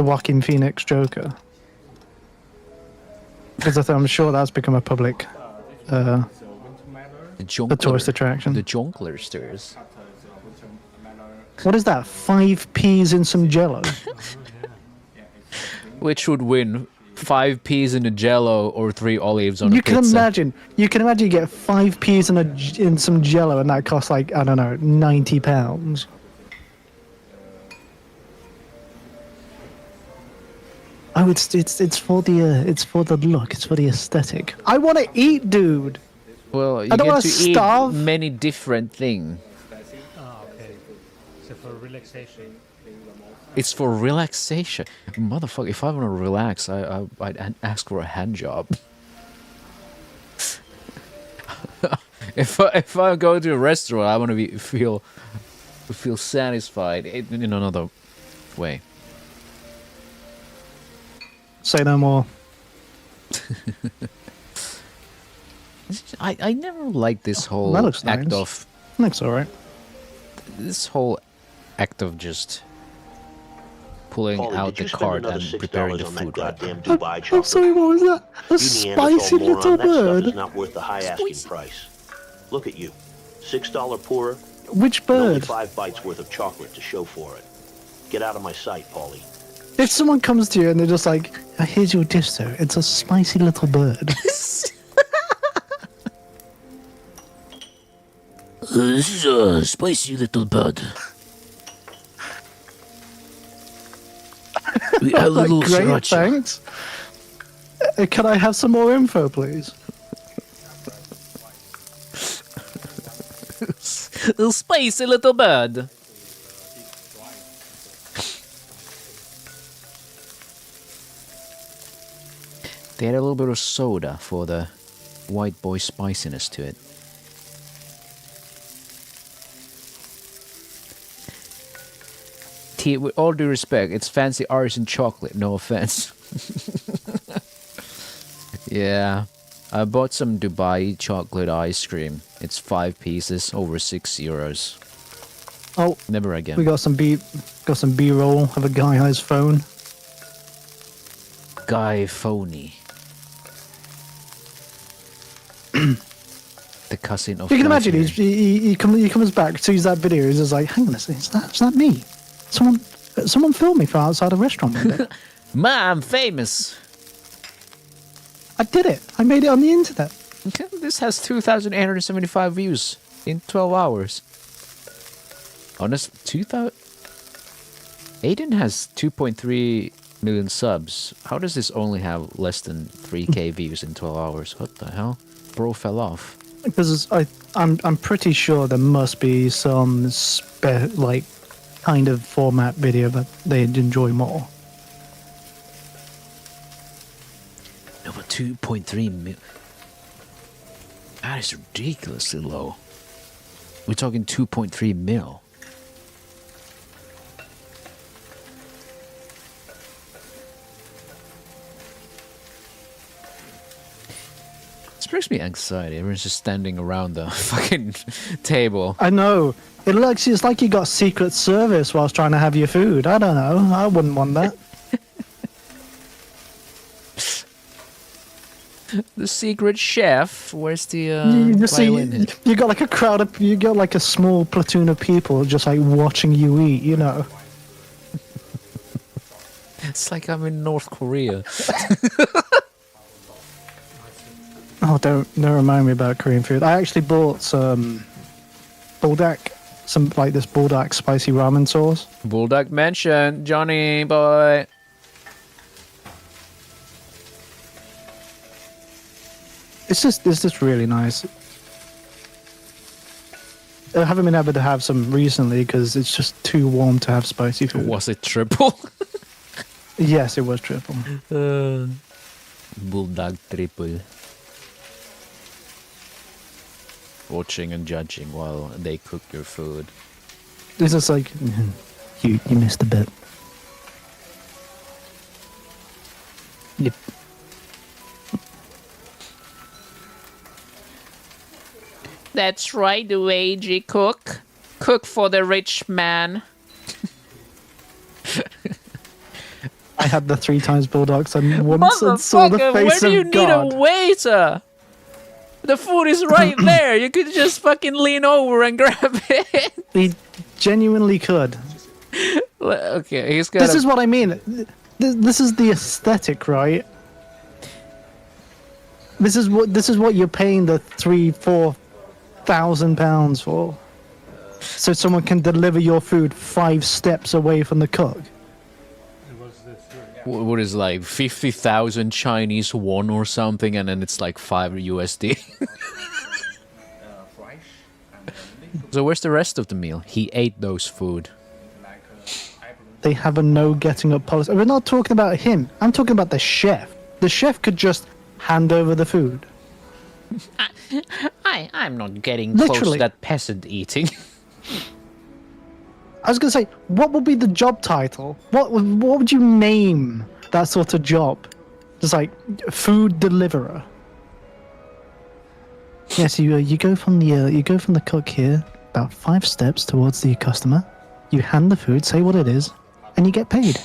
Joaquin Phoenix Joker? Because I'm sure that's become a public The a Jonkler, tourist attraction. the Jonkler stairs. What is that? 5 peas in some jello? Which would win? 5 peas in a jello or 3 olives on a You pizza? can imagine. You can imagine you get 5 peas in some jello, and that costs like, I don't know, £90. Oh, it's for the look. It's for the aesthetic. I want to eat, dude. Well, you I don't get wanna to starve. eat many different things. Okay. So for relaxation. It's for relaxation. Motherfucker, if I want to relax, I'd ask for a hand job. if I go to a restaurant, I want to feel satisfied in another way. Say no more. I never liked this whole that looks act nice. of Looks alright. this whole act of just pulling Paulie, out did the you spend cart another and preparing the $6 on that food. Right? goddamn Dubai I'm chocolate? sorry, what was that? A You spicy Neanderthal little moron, that stuff bird. is not worth the high asking price. Look at you. $6 poorer, Which And only bird? 5 bites worth of chocolate to show for it. Get out of my sight, Paulie. If someone comes to you and they're just like, here's your dish, sir. It's a spicy little bird. This is a spicy little bird. We add a Like, little great, sriracha. thanks. Can I have some more info, please? A spicy little bird. They had a little bit of soda for the white boy spiciness to it. With all due respect, it's fancy artisan chocolate, no offense. Yeah, I bought some Dubai chocolate ice cream. It's 5 pieces, over €6. Oh, Never again. we got some B-roll of a guy on his phone. Guy Phony. The cousin of. You can imagine Guy he comes back, sees that video, he's just like, hang on a second, is that me? Someone filmed me from outside a restaurant one day. Ma, I'm famous. I did it. I made it on the internet. This has 2,875 views in 12 hours. Honest, 2,000. Aiden has 2.3 million subs. How does this only have less than 3k views in 12 hours? What the hell? Bro fell off. Because I'm pretty sure there must be some kind of format video that they'd enjoy more. No, but 2.3 mil. That is ridiculously low. We're talking 2.3 mil. This brings me anxiety. Everyone's just standing around the fucking table. I know. It's like you got Secret Service whilst trying to have your food. I don't know. I wouldn't want that. The secret chef. Where's the You just see, violin hit? you got like a crowd of, you got like a small platoon of people just like watching you eat, you know. It's like I'm in North Korea. Oh, don't remind me about Korean food. I actually bought some buldak, this buldak spicy ramen sauce. Bulldog Mansion, Johnny boy. It's just really nice. I haven't been able to have some recently because it's just too warm to have spicy food. Was it triple? Yes, it was triple. Bulldog triple. Watching and judging while they cook your food. It's just like, you missed a bit. Yep. That's right, the AG cook. Cook for the rich man. I had the 3 times bulldogs and once and saw the Motherfucker, face where do you of need God. a waiter? The food is right there. You could just fucking lean over and grab it. He genuinely could. Okay, he's got. This is what I mean. This is the aesthetic, right? This is what you're paying the £3,000-4,000 for. So someone can deliver your food 5 steps away from the cook. What is like 50,000 Chinese won or something, and then it's like 5 USD. So where's the rest of the meal? He ate those food. They have a no getting up policy. We're not talking about him. I'm talking about the chef. The chef could just hand over the food. I'm not getting close to Literally. that peasant eating. I was gonna say, what would be the job title? What would you name that sort of job? Just like food deliverer. Yeah, so you go from the cook here about 5 steps towards the customer. You hand the food, say what it is, and you get paid.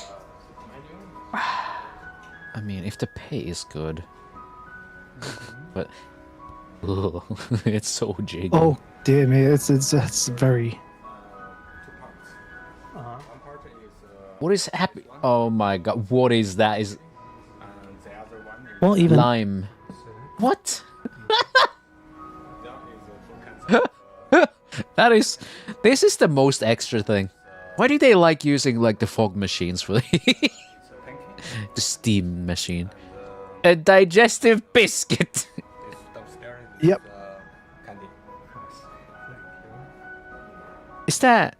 I mean, if the pay is good. But it's so jiggly. Oh, dear me, it's very. What is happy? Oh my god, what is that? Is What even? lime? What? That is. This is the most extra thing. Why do they like using like the fog machines for the steam machine? A digestive biscuit. Yep. Is that?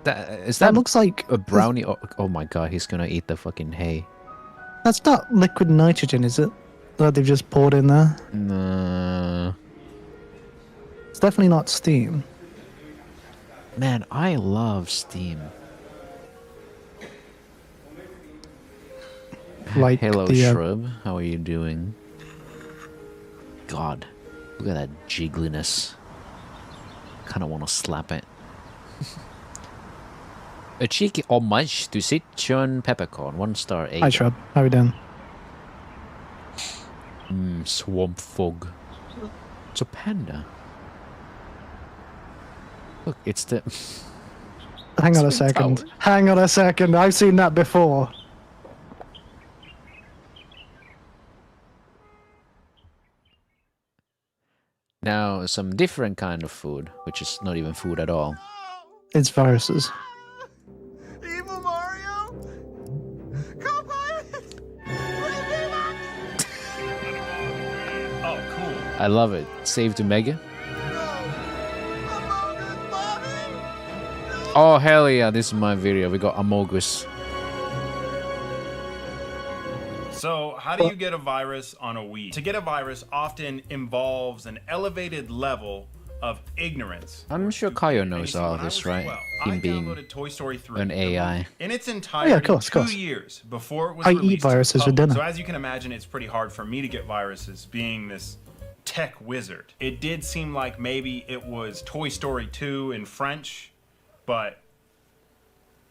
Is that That looks like a brownie? Oh my god, he's gonna eat the fucking hay. That's not liquid nitrogen, is it? That they've just poured in there. No. It's definitely not steam. Man, I love steam. Like Hello, the Shrub. How are you doing? God, look at that jiggliness. Kind of want to slap it. A cheeky homage to Sichuan peppercorn. 1 star 8. Hi, Shrub. How are we doing? Swamp fog. It's a panda. Look, it's the. Hang on a Twin second. Tower. Hang on a second. I've seen that before. Now, some different kind of food, which is not even food at all. It's viruses. Evil Mario? Come on! Oh, cool. I love it. Save to Mega. Oh, hell yeah, this is my video. We got Amogus. So, how do you get a virus on a Wii? To get a virus often involves an elevated level of ignorance. I'm sure Kayo knows all this, right? I Him being downloaded Toy Story 3 an AI. in its entirety of course. 2 years before it was I eat released to the viruses for public. dinner. So as you can imagine, it's pretty hard for me to get viruses being this tech wizard. It did seem like maybe it was Toy Story 2 in French, but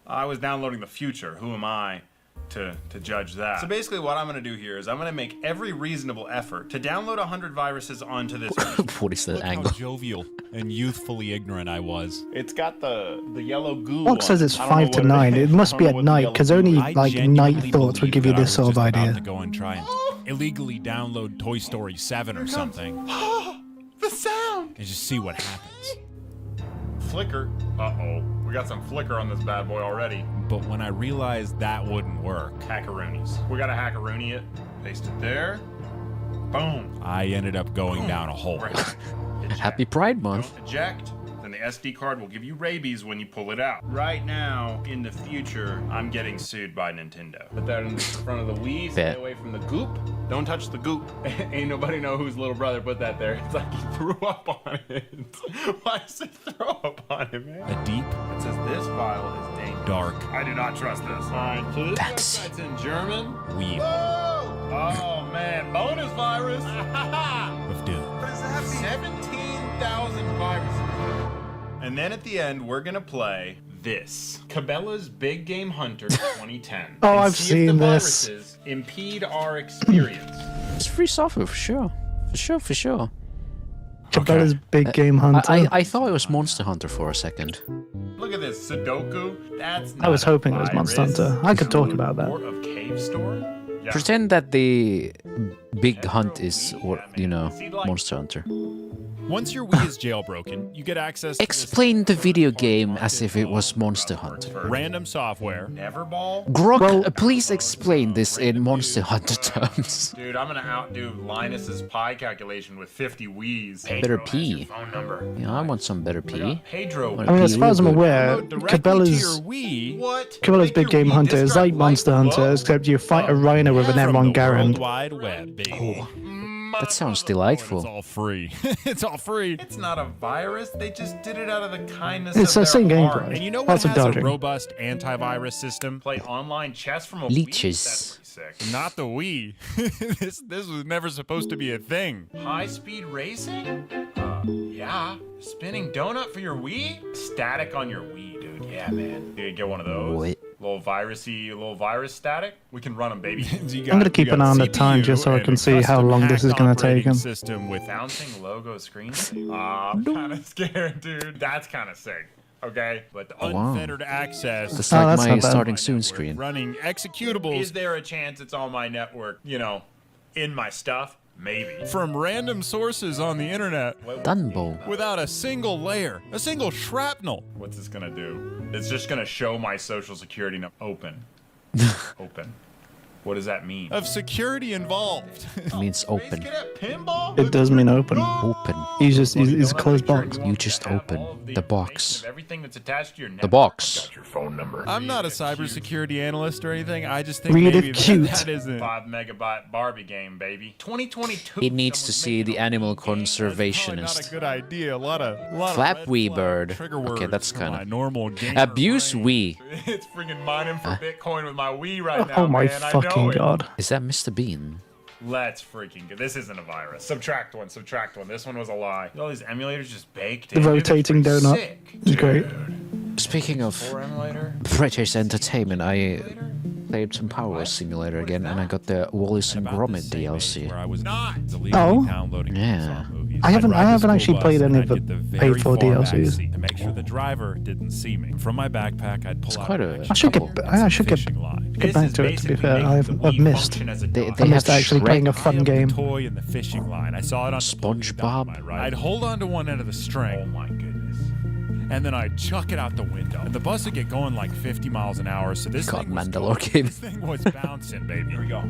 I was downloading the future. Who am I to judge that? So basically what I'm going to do here is I'm going to make every reasonable effort to download 100 viruses onto this. What is that Look how angle? jovial and youthfully ignorant I was. It's got the yellow goo. Box says it's 5 to 9. It must be at night, because only I like genuinely night thoughts would believed give you that I this was sort of just about idea. to go and try and illegally download Toy Story 7 or something The sound. and just see what happens. Flicker. Uh-oh. We got some flicker on this bad boy already. But when I realized that wouldn't work, Hackaroonies. We got to hackaroony it. Paste it there. Boom. I ended up going down a hole. Right. Eject. Happy Pride Month. Don't eject. Then the SD card will give you rabies when you pull it out. Right now, in the future, I'm getting sued by Nintendo. Put that in the front of the Wii. Stay Bet. away from the goop. Don't touch the goop. Ain't nobody know whose little brother put that there. It's like he threw up on it. Why does it throw up on it, man? A deep, It says this file is dangerous. dark I do not trust this. All right, so this Fantasy. website's in German. wheel Oh man, bonus virus. of doom. 17,000 viruses. And then at the end, we're gonna play this. Cabela's Big Game Hunter 2010. Oh, and I've see seen if the this. viruses impede our experience. It's free software for sure. For sure. Cabela's Big Game Hunter. I thought it was Monster Hunter for a second. Look at this Sudoku. That's I was not a hoping it was Monster virus. Hunter. I could talk about that. Report of Cave Store? Yeah. Pretend that the big hunt is, or you know, Monster Hunter. Once your Wii is jailbroken, you get access to this Explain the video game as if it was Monster Hunter. random software. Neverball? Grok, Well- please explain this in Monster Hunter terms. Dude, I'm gonna outdo Linus's pi calculation with 50 Wii's. Better Pedro has pee. your phone number. Yeah, I want some better pee. Pedro. What I mean, as far as I'm Real good. aware, Download directly to your Cabela's Wii What? Cabela's Make Big your Game Wii Hunter is disk like drive Monster light Hunter, glow? except you fight a rhino with an from M1 the World Garand. Wide Web, baby. That sounds It's delightful. all free. It's all free. It's not a virus. They just did it out of the kindness It's of the their same heart. gameplay. And you know what Lots of has a dodging. robust antivirus system? Play online chess from a Leeches. Wii? That's pretty sick. Not the Wii. this was never supposed to be a thing. High-speed racing? Yeah. Spinning donut for your Wii? Static on your Wii, dude. Yeah, man. Dude, get one of those. What? little virusy, little virus static. We can run them, baby. I'm gonna keep an eye on the time just so I can see how long this is gonna take him. System with Bouncing logo screen. I'm kind of scared, dude. That's kind of sick. Okay, but unfettered access. That's Oh, like that's my not bad. starting soon screen. Running executables is there a chance it's on my network? You know, in my stuff? Maybe. from random sources on the internet Dunbo. without a single layer, a single shrapnel. What's this gonna do? It's just gonna show my social security number. Open. Open. What does that mean? Of security involved. It means open. Pinball? It does mean open. Open. He's a closed box. You just open the box. Everything that's attached to your The box. Your phone number. I'm not a cybersecurity analyst or anything. I just think Read it maybe cute. that isn't. 5 megabyte Barbie game, baby. 2022. He needs to see the animal Probably not a conservationist. good idea. A lot of Flap red wee flag bird. trigger Okay, words that's for kinda- my normal gamer Abuse brain. Wii. It's freaking mining for Bitcoin with my Wii right now. Oh my man. I know fucking it. god. Is that Mr. Bean? Let's freaking go. This isn't a virus. Subtract one. Subtract one. This one was a lie. All these emulators just baked The in. Dude, rotating it's pretty donut. sick. It's great. Speaking of Core emulator. British entertainment, I played some Power Wars Simulator again, and I got the Wallace and About the Gromit same age DLC. where I was not illegally Oh. downloading Yeah. Pixar movies. I haven't- I'd I ride haven't the actually school played bus any and of I'd the get very paid-for far DLCs. backseat to make sure the driver didn't see me. From my backpack, I'd pull out quite an a- action I should get- couple I and should some get- fishing line. Get back to it, to be fair. I've missed. They I missed have actually playing a Shrek. fun I have game. The toy and the fishing line. I saw it on SpongeBob. the right. I'd hold on to one end of the Oh string, my goodness. and then I'd chuck it out the window. And the bus would get going like 50 miles an hour. So this God, thing was Mandalore going. game. This thing was bouncing, baby. Here we go.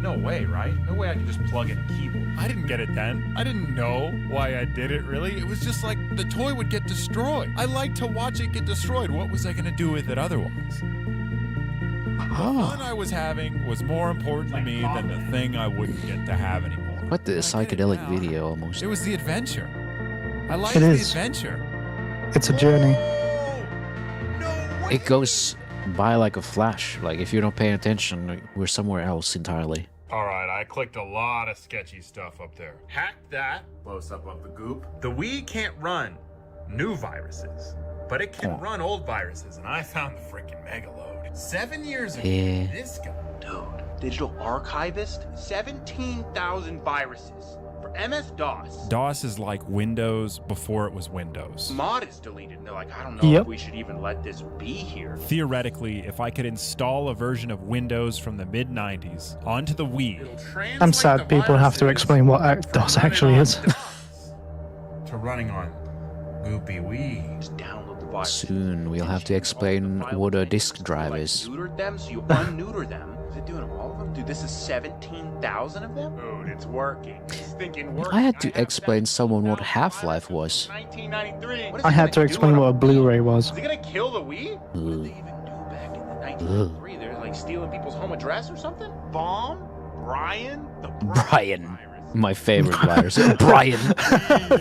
No way, right? No way I can just plug in a keyboard. I didn't get it then. I didn't know why I did it, really. It was just like the toy would get destroyed. I like to watch it get destroyed. What was I going to do with it otherwise? The fun I was having was more important to me than the thing I wouldn't get to have anymore. What the I get it psychedelic now. video almost. It was the adventure. I liked It the is. adventure. It's a journey. It goes by like a flash. Like if you don't pay attention, like, we're somewhere else entirely. Alright, I clicked a lot of sketchy stuff up there. Hack that. Close up of the goop. The Wii can't run new viruses, but it can run old viruses, and I found the freaking megaload. 7 years ago, Yeah. this guy. Dude, digital archivist? 17,000 viruses for MS-DOS. DOS is like Windows before it was Windows. Mod is deleted, and they're like, I don't know Yep. if we should even let this be here. Theoretically, if I could install a version of Windows from the mid-90s onto the Wii, It'll translate I'm the sad people have to viruses explain what DOS from running actually on is. DOS to running on Goopy Wii. Just download the virus. Soon we'll have to explain what a disk drive is. Neutered them, so you unneuter them. Is it doing all of them? Dude, this is 17,000 of them? Dude, it's working. It's thinking working. I had to explain someone what Half-Life was. 1993. What is I it had to gonna do explain on what a Blu-ray was. Is it gonna kill the Wii? What did Ugh. they even do back in the 1993? They're like stealing people's home address or something? Bomb? Brian? The Brian. virus. My favorite virus. Brian.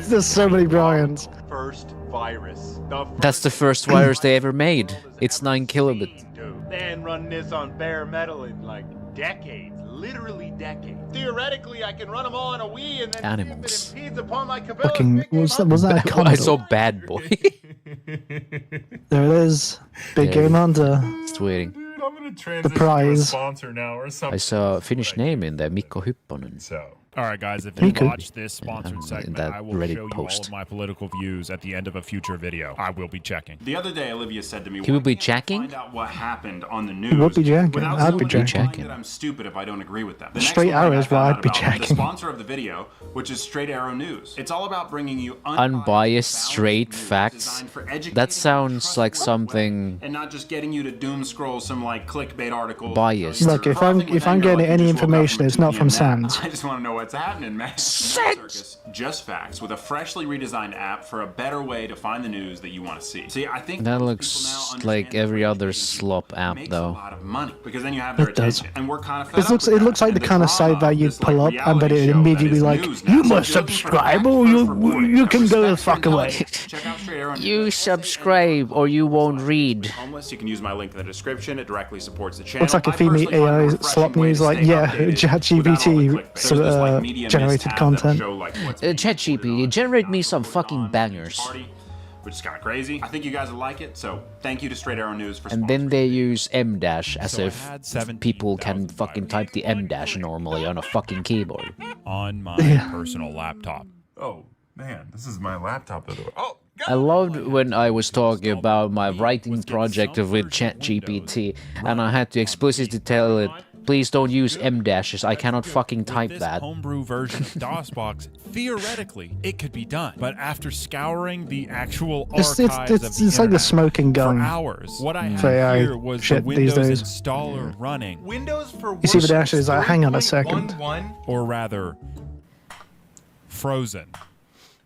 There's so many Brians. First virus. That's the first virus they ever made. It's 9 kilobit. Dude, they ain't run this on bare metal in like decades. Literally decades. Theoretically, I can run them all on a Wii and then Animals. see if it impedes upon my Cabela's Fucking big game was that a I Commodore? saw Bad Boy. There it is. Big There. Game Hunter. Just waiting. Dude, I'm gonna transition to a prize. sponsor now or something. I saw a Finnish name in there, Mikko Hypponen. So, all right, guys, if Me you too. watch this sponsored in segment, that I will Reddit show you post. all of my political views at the end of a future video. I will be checking. the other day, Olivia said to me, He will "Why be can't I jacking? Find out what happened on the news. would be jacking. without I'd be someone implying jacking. That I'm stupid if I don't agree with them." The Straight next one Arrow is I found why out I'd be about was jacking. The sponsor of the video, which is Straight Arrow News. It's all about bringing you Unbiased, straight news facts. designed for educating That and sounds like trustworthy something and not just getting you to doom scroll some like clickbait article. Biased. Look, if I'm getting any information, it's not from Sans. I just want to know what's happening, man. Circus, Just Facts, with a freshly redesigned app for a better way to find the news that you want to see. See, I think That most looks people now understand like that every other educating slop app, makes though. a lot of money because then you have their It does. attention, and we're kind of. It looks like the kind of site that you'd pull up and then it'd immediately be like, you must subscribe or you can go the fuck away. Check out Straight Arrow News. You subscribe or you won't read. Homeless, you can use my link in the description. It directly supports the channel. Looks like a I female personally find AI a refreshing slop way news to like, stay yeah, updated ChatGPT without all the clickbait. There's this, like, Media Mist generated app that'll content. show, like, what's being ChatGPT, voted on, generate me some voted fucking on, bangers. party. which is kind of crazy. I think you guys will like it, so thank you to Straight Arrow News for And then sponsoring. they use M dash as So I if had 17,000 people can fucking type the M dash normally on a fucking keyboard. on my personal laptop. Oh, man, this is my laptop. Oh, I loved when I was talking about my writing project with ChatGPT, and I had to explicitly tell it, please don't use M dashes, I cannot fucking type With that. This homebrew version of DOSBox, theoretically, it could be done. But after scouring the actual archives of the It's like the internet smoking for gun. hours, what I for had AI here was the shit these Windows days. installer running, Windows for You see the Worship dashes, hang on a second. 3.11. or rather, frozen.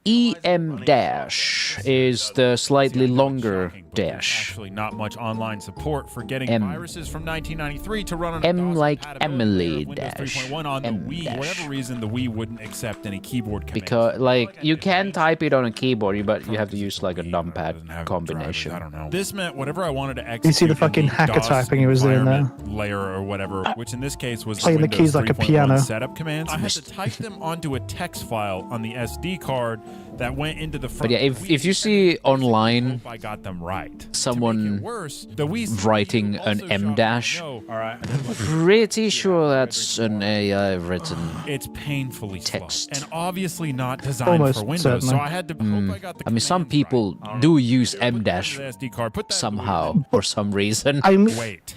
EM dash is the slightly longer Shocking, but there's dash. Actually, not much online support for getting M. viruses from 1993 to run on M a DOS like compatibility Emily of Windows dash. 3.1 on the M Wii. dash. Whatever reason, the Wii wouldn't accept any keyboard commands. Because, like, you can type it on a keyboard, but you have to use, like, a Doesn't have numpad combination. drivers, I don't know. This meant whatever I wanted to execute. You see the in fucking hacker DOS typing he was doing there? environment layer or whatever, which in this case was Playing the Windows keys like a 3.1 piano. setup commands. I had to type them onto a text file on the SD card that went into the front. But yeah, of the Wii. if you see online Hope I got them right. someone to make it worse, the Wii writing also an shot M me dash, no. All right. pretty sure that's an AI written. It's painfully Text. slow and obviously not designed Almost for Windows. certainly. So I had to hope I got the I mean, some commands people right. do use Here, M put that dash into the SD card. Put that in the somehow for some reason. I'm Wait.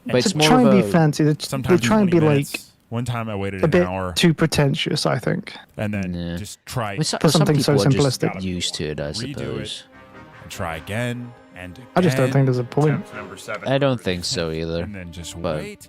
But it's to more try and of be a fancy. They Sometimes try and 20 be minutes. like One time I waited a an bit hour too pretentious, I think. and then Yeah. just try I mean, some something so people are just simplistic. used to it, I Redo it. suppose. and try again and again. I just don't think there's a point. Attempt number 7. I don't think so either. And then just but- wait.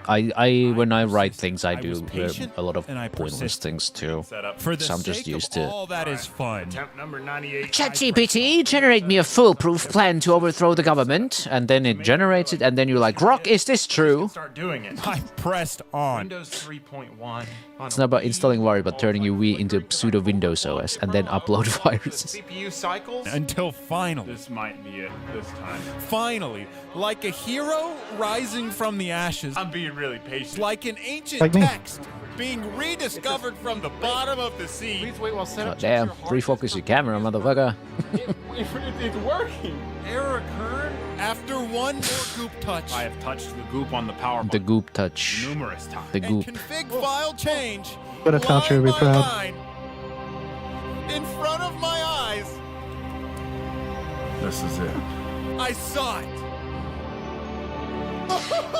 I when I write persisted. things, I I was do patient a lot of and I pointless persisted. things too. Set up. For the So I'm just sake used of to it. all that is fun. Attempt number 98. ChatGPT, generate me a foolproof plan to overthrow the government, and then it generates it, and then you're like, Rock, is this true? Start doing it. I pressed on. Windows 3.1. It's not about installing Wire, but turning your Wii into pseudo Windows OS, and then upload viruses. CPU cycles. Until finally, This might be it this time. finally, like a hero rising from the ashes, I'm being really patient. like an ancient Like me. text being rediscovered from the bottom of the sea. Please wait while setup God damn, refocus your camera, motherfucker. It's working. Error occurred after one more goop touch. I have touched the goop on the power The button goop touch. numerous times. The and goop. config file change. But a culture would be line by proud. line, in front of my eyes, This is it. I saw it.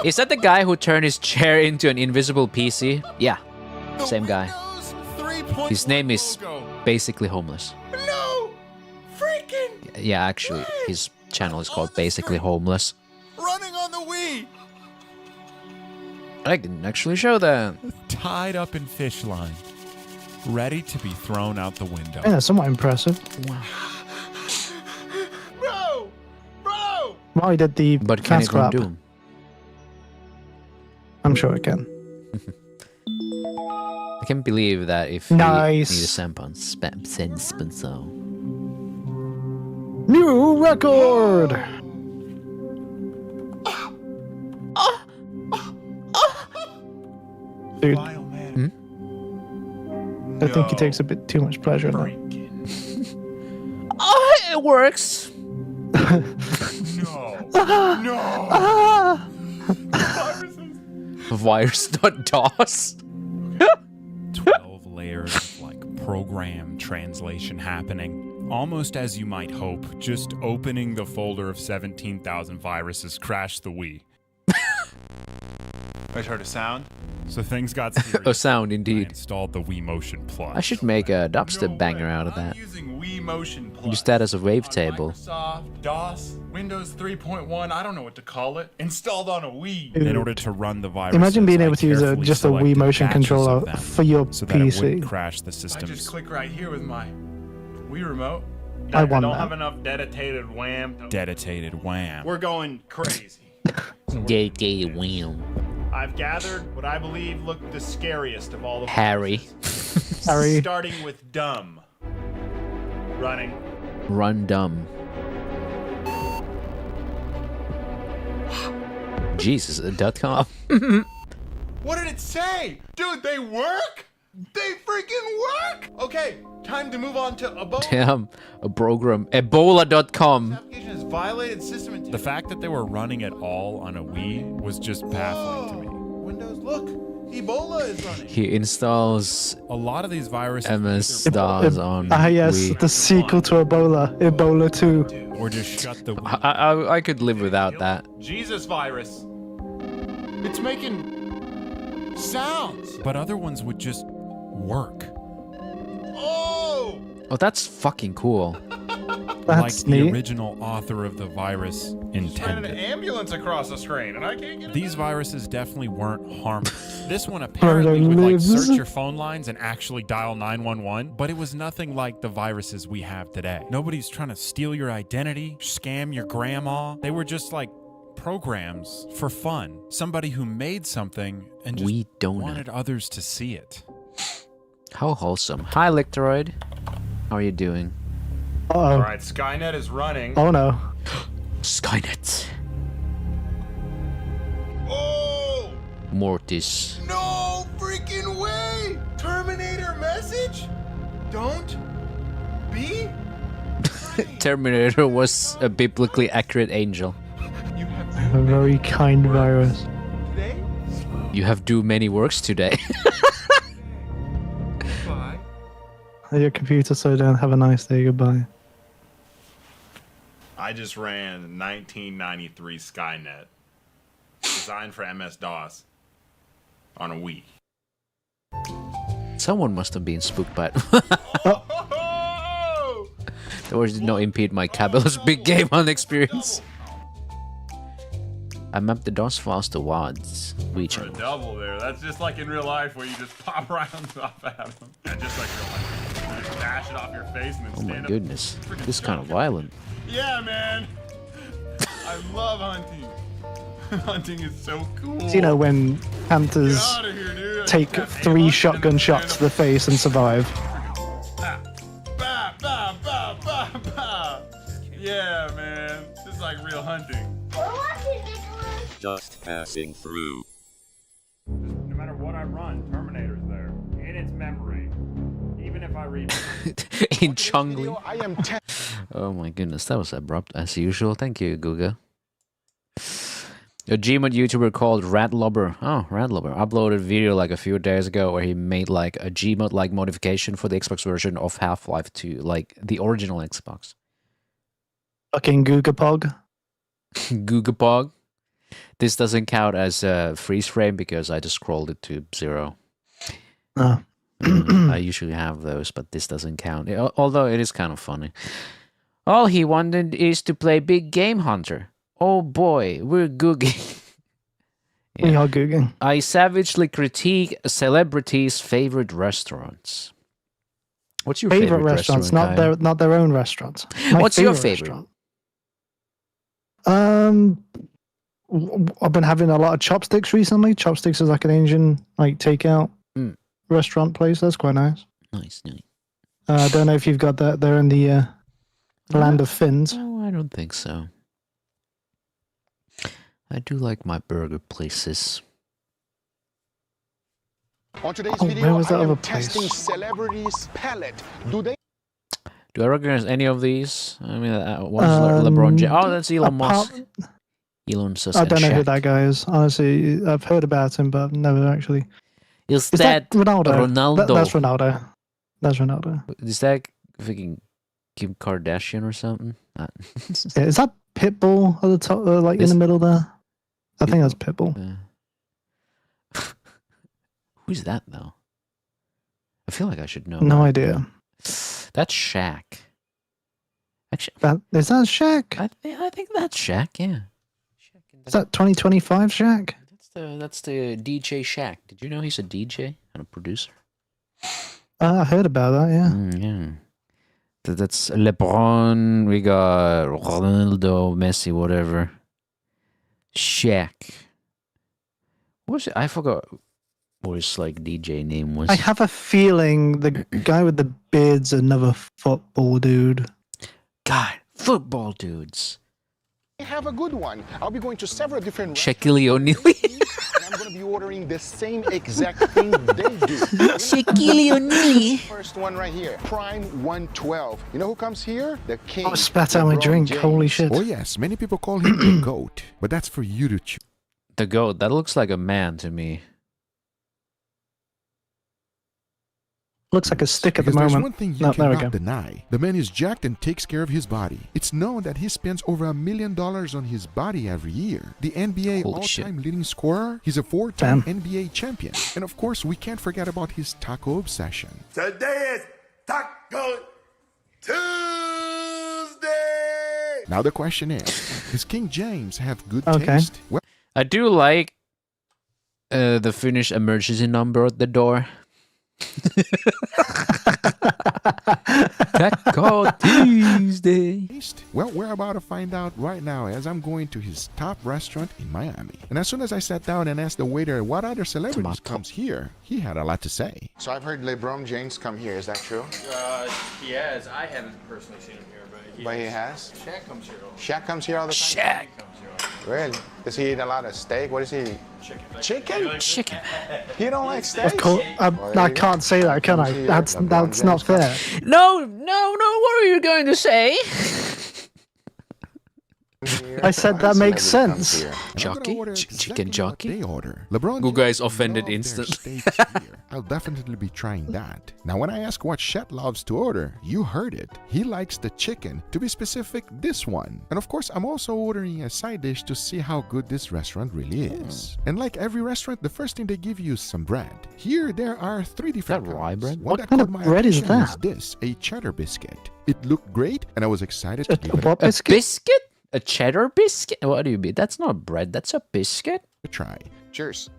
Is that the guy who turned his chair into an invisible PC? Yeah, The same guy. Windows 3.1 His name is logo. basically homeless. No! Freaking Yeah, actually, his channel is called Basically Homeless. running on the Wii, I can actually show that. tied up in fish line, ready to be thrown out the window. Yeah, somewhat impressive. Bro! Bro! Well, he did the But can fast it run clap. Doom? I'm sure it can. I can't believe that if Nice. you need a sponsor. New record! Dude, Vile man. I think he takes a bit too much pleasure in that. Oh, it works. No. Ah! Virus.dos. 12 layers of like program translation happening. Almost as you might hope, just opening the folder of 17,000 viruses crashed the Wii. I heard a sound. So things got serious. A sound I indeed. installed the Wii Motion Plus. I should make a dubstep banger out of I'm that. using Wii Motion Plus. Use that as a on wavetable. Microsoft, DOS, Windows 3.1, I don't know what to call it. Installed on a Wii. In order to run the virus, Imagine being able to use just a Wii motion controller for your so that it wouldn't PC. crash the I just systems. click right here with my Wii remote. I want don't that. have enough dedicated wham. Dedicated wham. We're going crazy. Wham. I've gathered what I believe look the scariest of all the Harry. viruses. Harry. Starting with dumb. Running. Run dumb. Jesus, .com. What did it say? Dude, they work? They freaking work! Okay, time to move on to Ebola. Damn, a program. Ebola.com. Application has violated system integrity. The fact that they were running at all on a Wii was just baffling to me. Windows, look. Ebola is running. He installs A lot of these viruses MS-DOS on yes, Wii. the sequel to Ebola, Ebola 2. or just shut the Wii. I could live without that. Jesus virus. It's making sounds. But other ones would just work. Oh! Oh, that's fucking cool. That's like the neat. original author of the virus Sending an intended. ambulance across the screen, and I can't get it. These viruses definitely weren't harmless. This one apparently would like search your phone lines and actually dial 911, but it was nothing like the viruses we have today. Nobody's trying to steal your identity, scam your grandma. They were just like programs for fun. Somebody who made something and just We donut. wanted others to see it. How wholesome. Hi, Lictoroid. How are you doing? Uh-oh. All right, Skynet is running. Oh no. Skynet. Oh! Mortis. No freaking way! Terminator message? Don't be. Terminator was a biblically accurate angel. You have A very kind virus. today? You have do many works today. Bye. Your computer slow down. Have a nice day. Goodbye. I just ran 1993 Skynet, designed for MS-DOS, on a Wii. Someone must have been spooked by it. Oh! That did not impede my Cabela's big game on experience. I mapped the DOS files to WADs. For a WeChat. double there. That's just like in real life where you just pop rounds off at them. Yeah, just like real life. You just dash it off your face and then Oh my stand goodness. Freaking This is kind of joking. violent. up. Yeah, man. I love hunting. Hunting is so cool. So, you know, when Get hunters out of here, dude. I take just have 3 aim up shotgun and then shots to the stand face and survive. up. Bah, bah, bah, bah, bah. Yeah, man. This is like real hunting. Just passing through. No matter what I run, Terminator's there. In its memory. Even if I read In Chongli. Oh my goodness, that was abrupt as usual. Thank you, Guga. A Gmod YouTuber called Radlobber. Oh, Radlobber uploaded a video like a few days ago where he made like a Gmod like modification for the Xbox version of Half-Life 2, like the original Xbox. Fucking Googapog. Googapog. This doesn't count as a freeze frame because I just scrolled it to 0. Oh. I usually have those, but this doesn't count. Although it is kind of funny. All he wanted is to play Big Game Hunter. Oh boy, we're googing. We are googing. I savagely critique celebrities' favorite restaurants. What's your favorite restaurants, restaurant, Kyle? not their own restaurants. My What's your favorite? restaurant. I've been having a lot of Chopsticks recently. Chopsticks is like an Asian like takeout restaurant place. That's quite nice. Nice. I don't know if you've got that there in the land of Finns. No, I don't think so. I do like my burger places. On today's where video, was that I am other place? testing celebrities' palate. Do Do I recognize any of these? I mean, what's LeBron James? Oh, that's Elon Musk. Elon Musk. I don't know who that guy is. Honestly, I've heard about him, but I've never actually. Is that Ronaldo? Ronaldo? That's Ronaldo. That's Ronaldo. Is that freaking Kim Kardashian or something? Yeah, is that Pitbull at the top, like in the middle there? I think that's Pitbull. Who's that though? I feel like I should know. No idea. That's Shaq. Actually, Is that Shaq? I think that's Shaq. Yeah. Is that 2025 Shaq? That's the DJ Shaq. Did you know he's a DJ and a producer? I heard about that. Yeah. Yeah. That's LeBron. We got Ronaldo, Messi, whatever. Shaq. What's it? I forgot what his like DJ name was. I have a feeling the guy with the beard's another football dude. God, football dudes. I have a good one. I'll be going to several different Shaquille O'Neal. and I'm going to be ordering the same exact thing they do. Shaquille O'Neal. First one right here, Prime 112. You know who comes here? The king. I spat out my LeBron drink. James. Holy shit. Oh yes, many people call him the GOAT, but that's for you to choose. The goat, that looks like a man to me. Looks like a stick at the Because there's moment. one thing you No, there we cannot go. deny. The man is jacked and takes care of his body. It's known that he spends over $1 million on his body every year. The NBA Holy shit. all-time leading scorer, he's a 4-time NBA champion. And of course, we can't forget about his taco obsession. Today is Taco Tuesday! Now the question is, does King James have good Okay. taste? Well, I do like the Finnish emergency number at the door. Taco Tuesday. taste? Well, we're about to find out right now as I'm going to his top restaurant in Miami. And as soon as I sat down and asked the waiter what other celebrities comes here, he had a lot to say. So I've heard LeBron James come here. Is that true? He has. I haven't personally seen him here, But he has. Shaq comes here. Shaq comes here all the time. Shaq. Really? Does he eat a lot of steak? What does he eat? Chicken? Chicken. He don't like steak? Of course, I can't say that, can I? That's not fair. No, what are you going to say? I said that makes sense. Jockey? Chicken jockey? They order. LeBron Google is James offended love their instantly. steaks here. I'll definitely be trying that. Now, when I ask what Chet loves to order, you heard it. He likes the chicken. To be specific, this one. And of course, I'm also ordering a side dish to see how good this restaurant really is. And like every restaurant, the first thing they give you is some bread. Here, there are 3 different Is that rye kinds. bread? One What that kind caught of my bread is attention that? this, a cheddar biscuit. It looked great, and I was excited to give it What A biscuit? biscuit? A cheddar biscuit? What do you mean? That's not bread, that's a biscuit. a try. Cheers.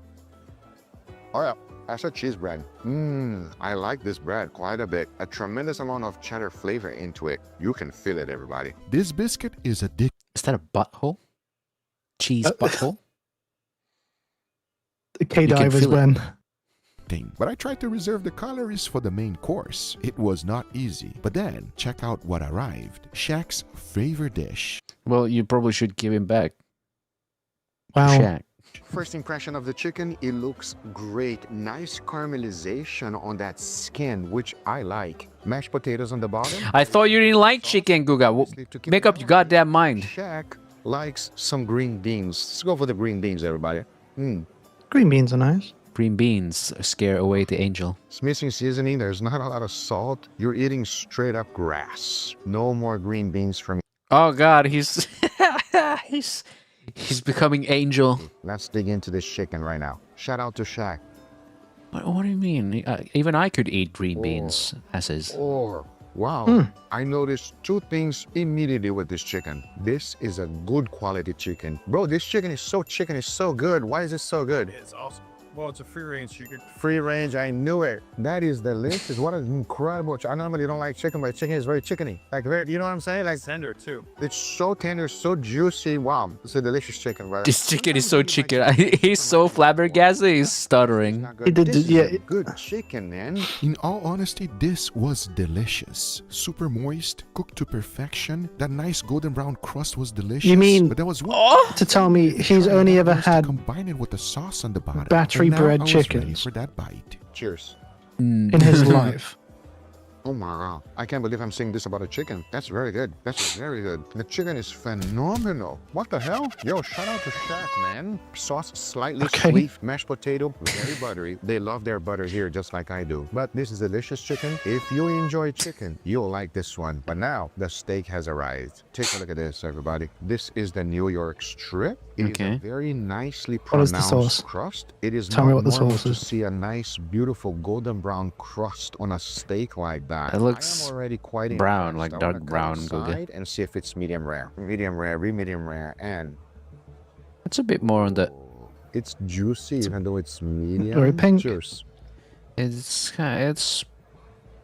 Oh yeah, that's a cheese bread. I like this bread quite a bit. A tremendous amount of cheddar flavor into it. You can feel it, everybody. This biscuit is a dick. Is that a butthole? Cheese butthole? The can K-divers feel it. when. Thing. But I tried to reserve the calories for the main course. It was not easy. But then, check out what arrived. Shaq's favorite dish. Well, you probably should give him back. Wow. Shaq. First impression of the chicken, it looks great. Nice caramelization on that skin, which I like. Mashed potatoes on the bottom. I thought you didn't like chicken, Guga. Obviously, to keep Make it up your going. goddamn mind. Shaq likes some green beans. Let's go for the green beans, everybody. Green beans are nice. Green beans scare away the angel. It's missing seasoning. There's not a lot of salt. You're eating straight up grass. No more green beans from Oh god, he's he's becoming angel. me. Let's dig into this chicken right now. Shout out to Shaq. What do you mean? Even I could eat green beans as is. Oh, wow. I noticed 2 things immediately with this chicken. This is a good quality chicken. Bro, this chicken is so good. Why is it so good? It's awesome. Well, it's a free-range chicken. Free range, I knew it. That is delicious. What an incredible. I normally don't like chicken, but chicken is very chickeny. Like, very, you know what I'm saying? Like, Tender, too. it's so tender, so juicy. Wow, it's a delicious chicken, brother. This chicken is so chicken. He's so flabbergasted. He's stuttering. Not good. He did- This is yeah, a good chicken, man. In all honesty, this was delicious. Super moist, cooked to perfection. That nice golden brown crust was delicious. You mean- But there was one To tell me he's only ever had combine it with the sauce on the bottom. battery And now bread I was ready chickens. for that bite. Cheers. in his life. Oh my god. I can't believe I'm saying this about a chicken. That's very good. That's very good. The chicken is phenomenal. What the hell? Yo, shout out to Shaq, man. Sauce slightly Okay. sweet. Mashed potato, very buttery. They love their butter here just like I do. But this is delicious chicken. If you enjoy chicken, you'll like this one. But now the steak has arrived. Take a look at this, everybody. This is the New York strip. It is Okay. a very nicely What is the pronounced sauce? crust. It is Tell me not what the normal sauce to is. see a nice, beautiful golden brown crust on a steak like that. It looks I am already quite brown, impressed. like I dark wanna go brown, Google. inside and see if it's medium rare, medium rare, and It's a bit more on the. it's juicy even though it's medium. very pink. Cheers. It's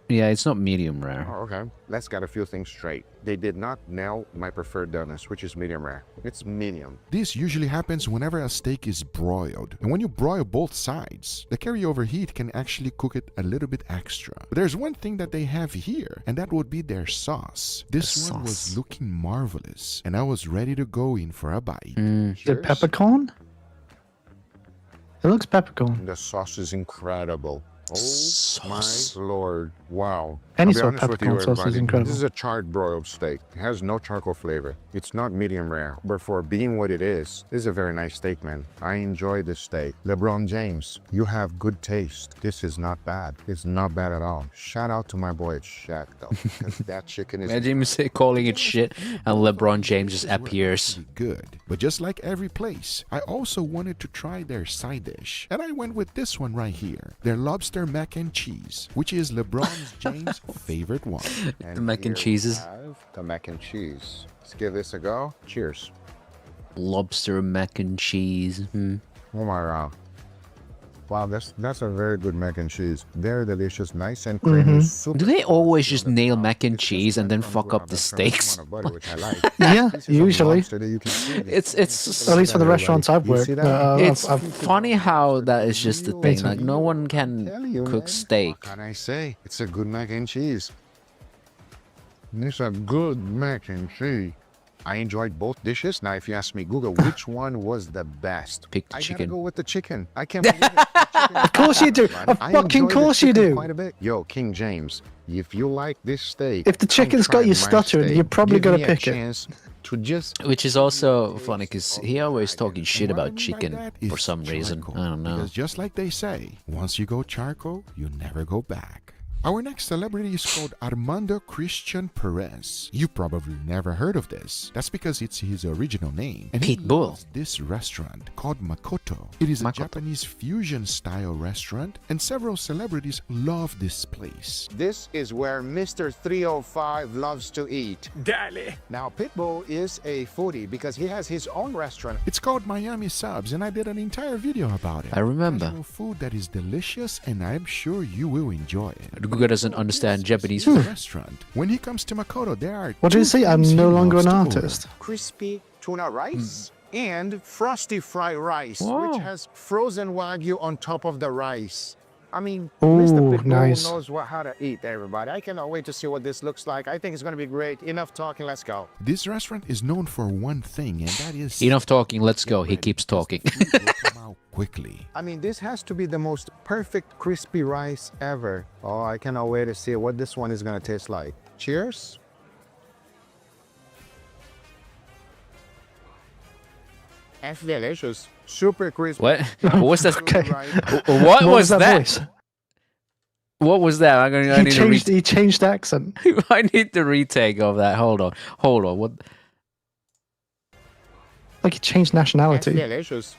yeah, it's not medium rare. Oh, okay, let's get a few things straight. They did not nail my preferred doneness, which is medium rare. It's medium. This usually happens whenever a steak is broiled. And when you broil both sides, the carryover heat can actually cook it a little bit extra. But there's one thing that they have here, and that would be their sauce. This one was sauce. looking marvelous, and I was ready to go in for a bite. The Cheers. peppercorn? It looks peppercorn. The sauce is incredible. Oh Sauce. my lord. Wow. Any I'll be sort of honest with you, peppercorn sauce is everybody. incredible. This is a charred broiled steak. It has no charcoal flavor. It's not medium rare, but for being what it is, this is a very nice steak, man. I enjoy this steak. LeBron James, you have good taste. This is not bad. It's not bad at all. Shout out to my boy Shaq, though, because that chicken is... Imagine me say calling it shit and LeBron James just appears. Good. But just like every place, I also wanted to try their side dish. And I went with this one right here. Their lobster mac and cheese, which is LeBron James' favorite one. And The mac and here we cheeses. have the mac and cheese. Let's give this a go. Cheers. Lobster mac and cheese. Hmm. Oh my god. Wow, that's a very good mac and cheese. Very delicious, nice and creamy. Super Do they always just nail mac and cheese and then fuck up the steaks? Yeah, usually. It's At least for the restaurants I've worked. it's I've funny how that is just the thing. Like no one can cook steak. What can I say? It's a good mac and cheese. It's a good mac and cheese. I enjoyed both dishes. Now, if you ask me, Google, which one was the best? Pick the I chicken. gotta go with the chicken. I can't believe it. Of course you do. Of fucking course you do. Quite a bit. Yo, King James, if you like this steak, If the chicken's got you stuttering, you're probably gonna pick it. To just Which is also funny because he always talking shit about chicken for some reason. I don't know. Because just like they say, once you go charcoal, you never go back. Our next celebrity is called Armando Christian Perez. You probably never heard of this. That's because it's his original name. And he Pitbull. loves this restaurant called Makoto. It is a Japanese fusion-style restaurant, and several celebrities love this place. This is where Mr. 305 loves to eat. Dale. Now, Pitbull is a foodie because he has his own restaurant. It's called Miami Subs, and I did an entire video about it. I remember. Casual food that is delicious, and I'm sure you will enjoy it. Google doesn't understand Japanese This food. restaurant. When he comes to Makoto, there are What did you two say? I'm things he no longer an loves to artist. Crispy tuna rice and frosty fried rice, Wow. which has frozen wagyu on top of the rice. I mean, Ooh, Mr. Pitbull nice. knows how to eat, everybody. I cannot wait to see what this looks like. I think it's going to be great. Enough talking. Let's go. This restaurant is known for one thing, and that is Enough talking, let's go. He keeps talking. food will come out quickly. I mean, this has to be the most perfect crispy rice ever. Oh, I cannot wait to see what this one is going to taste like. Cheers. That's delicious. Super crispy. What? What was that? Okay. What was that? voice? What was that? I need to He changed accent. I need the retake of that. Hold on. What? Like he changed That's nationality. delicious.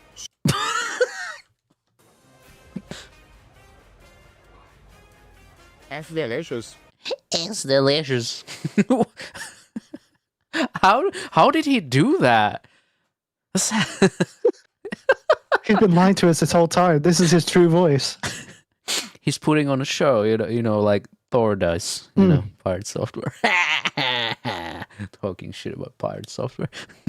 That's delicious. It's delicious. How did he do that? He's been lying to us this whole time. This is his true voice. He's putting on a show, you know, like Thor does, you know, Pirate Software. Talking shit about Pirate Software.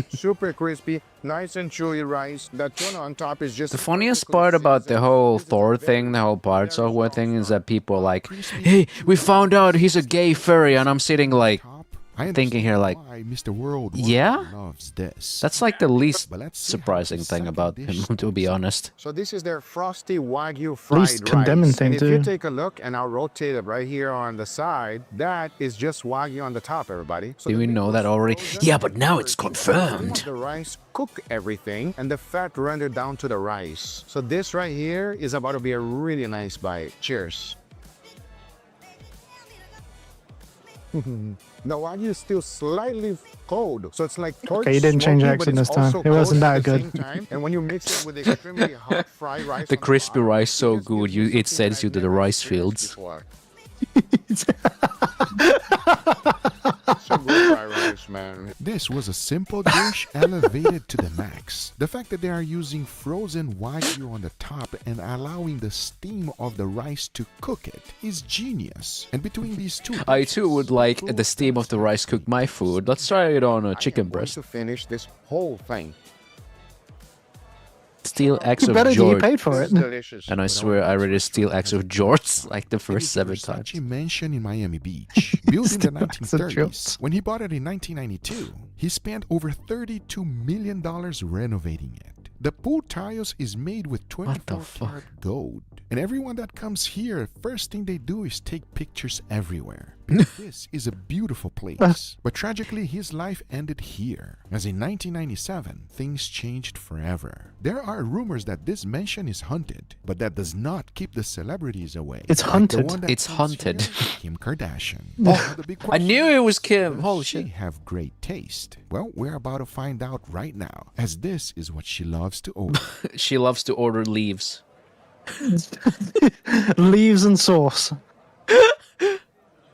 Super crispy, nice and chewy rice. The tuna on top is just The funniest part about the whole Thor thing, the whole Pirate Software thing, is that people are like, hey, we found out he's a gay furry, and I'm sitting like, thinking here like, why Mr. World yeah? loves this. That's like the least But let's see how surprising the thing second about dish him, to be honest. So this is their frosty wagyu fried Least condemning rice. thing, and if you too. take a look, and I'll rotate it right here on the side, that is just wagyu on the top, everybody. So Do the we meat know was that already? frozen, Yeah, but now it's the confirmed. The rice cook everything, and the fat rendered down to the rice. So this right here is about to be a really nice bite. Cheers. The wagyu is still slightly cold, so it's like torch Okay, you didn't change smoky, accent but it's this time. also It wasn't cold that at the good. same time. And when you mix it with extremely hot fried rice, The on crispy bottom, rice so just good, gives it something sends you I've to the never rice experienced fields. before. So good fried rice, man. This was a simple dish elevated to the max. The fact that they are using frozen wagyu on the top and allowing the steam of the rice to cook it is genius. And between these two, I too would like the steam of the rice cook my food. Let's try it on a chicken I am going breast. to finish this whole thing. Steal X You of better get you George. paid for This it. is delicious. And I swear I read a Steal X of George like the first 7 times. Versace mansion in Miami Beach, built in the Still X of 1930s. George. When he bought it in 1992, he spent over $32 million renovating it. The pool tiles is made with 24-karat gold. And everyone that comes here, first thing they do is take pictures everywhere. This is a beautiful place. But tragically, his life ended here. As in 1997, things changed forever. There are rumors that this mansion is haunted, but that does not keep the celebrities away. It's haunted. It's haunted. Kim Kardashian. I knew it was Kim. Holy shit. shit. Have great taste. Well, we're about to find out right now, as this is what she loves to order. She loves to order leaves. Leaves and sauce.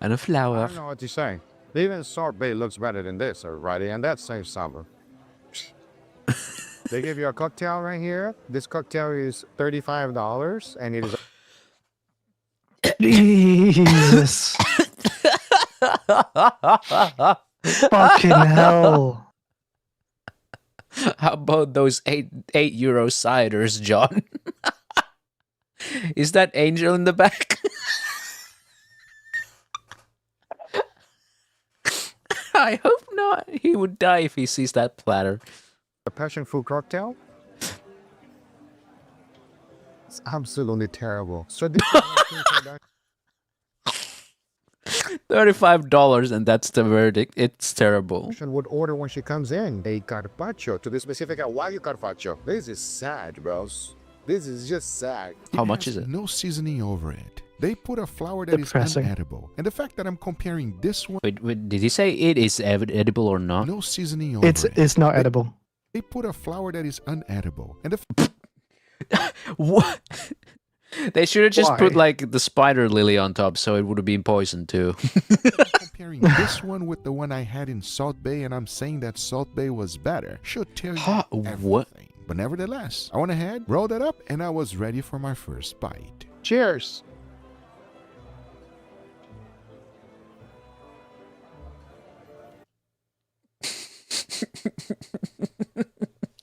And a flower. I don't know what you're saying. Even Salt Bay looks better than this already, and that's safe summer. They give you a cocktail right here. This cocktail is $35, and it is... Jesus. Fucking hell. How about those 8 euro ciders, John? Is that Angel in the back? I hope not. He would die if he sees that platter. A passion fruit cocktail? It's absolutely terrible. So $35, and that's the verdict. It's terrible. would order when she comes in a carpaccio to the specific Wagyu carpaccio. This is sad, bros. This is just sad. How much is it? No seasoning over it. They put a flour that is unedible. And the fact that I'm comparing this one... Wait, did he say it is edible or not? No seasoning over it. It's not edible. They put a flour that is unedible. And the... What? They should have just put like the spider lily on top, so it would have been poisoned too. Comparing this one with the one I had in Salt Bay, and I'm saying that Salt Bay was better, should tell you everything. But nevertheless, I went ahead, rolled it up, and I was ready for my first bite. Cheers!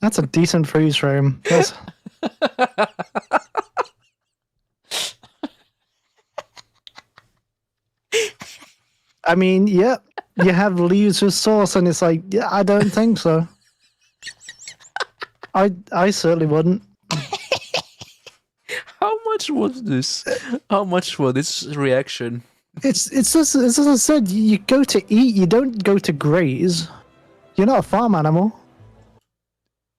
That's a decent freeze frame. That's... I mean, yeah, you have leaves with sauce, and it's like, yeah, I don't think so. I certainly wouldn't. How much was this? How much for this reaction? It's just, as I said, you go to eat, you don't go to graze. You're not a farm animal.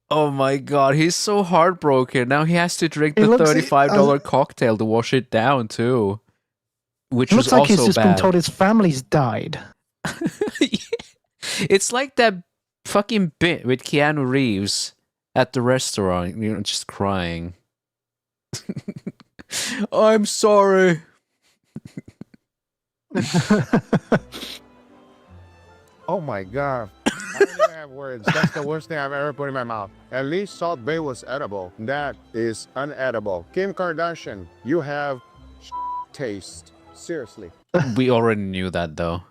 Oh my god, he's so heartbroken. Now he has to drink the $35 cocktail to wash it down too. Which it was looks like also he's just bad. been told his family's died. It's like that fucking bit with Keanu Reeves at the restaurant, you know, just crying. I'm sorry. Oh my god. I don't even have words. That's the worst thing I've ever put in my mouth. At least Salt Bay was edible. That is unedible. Kim Kardashian, you have taste. Seriously. We already knew that though.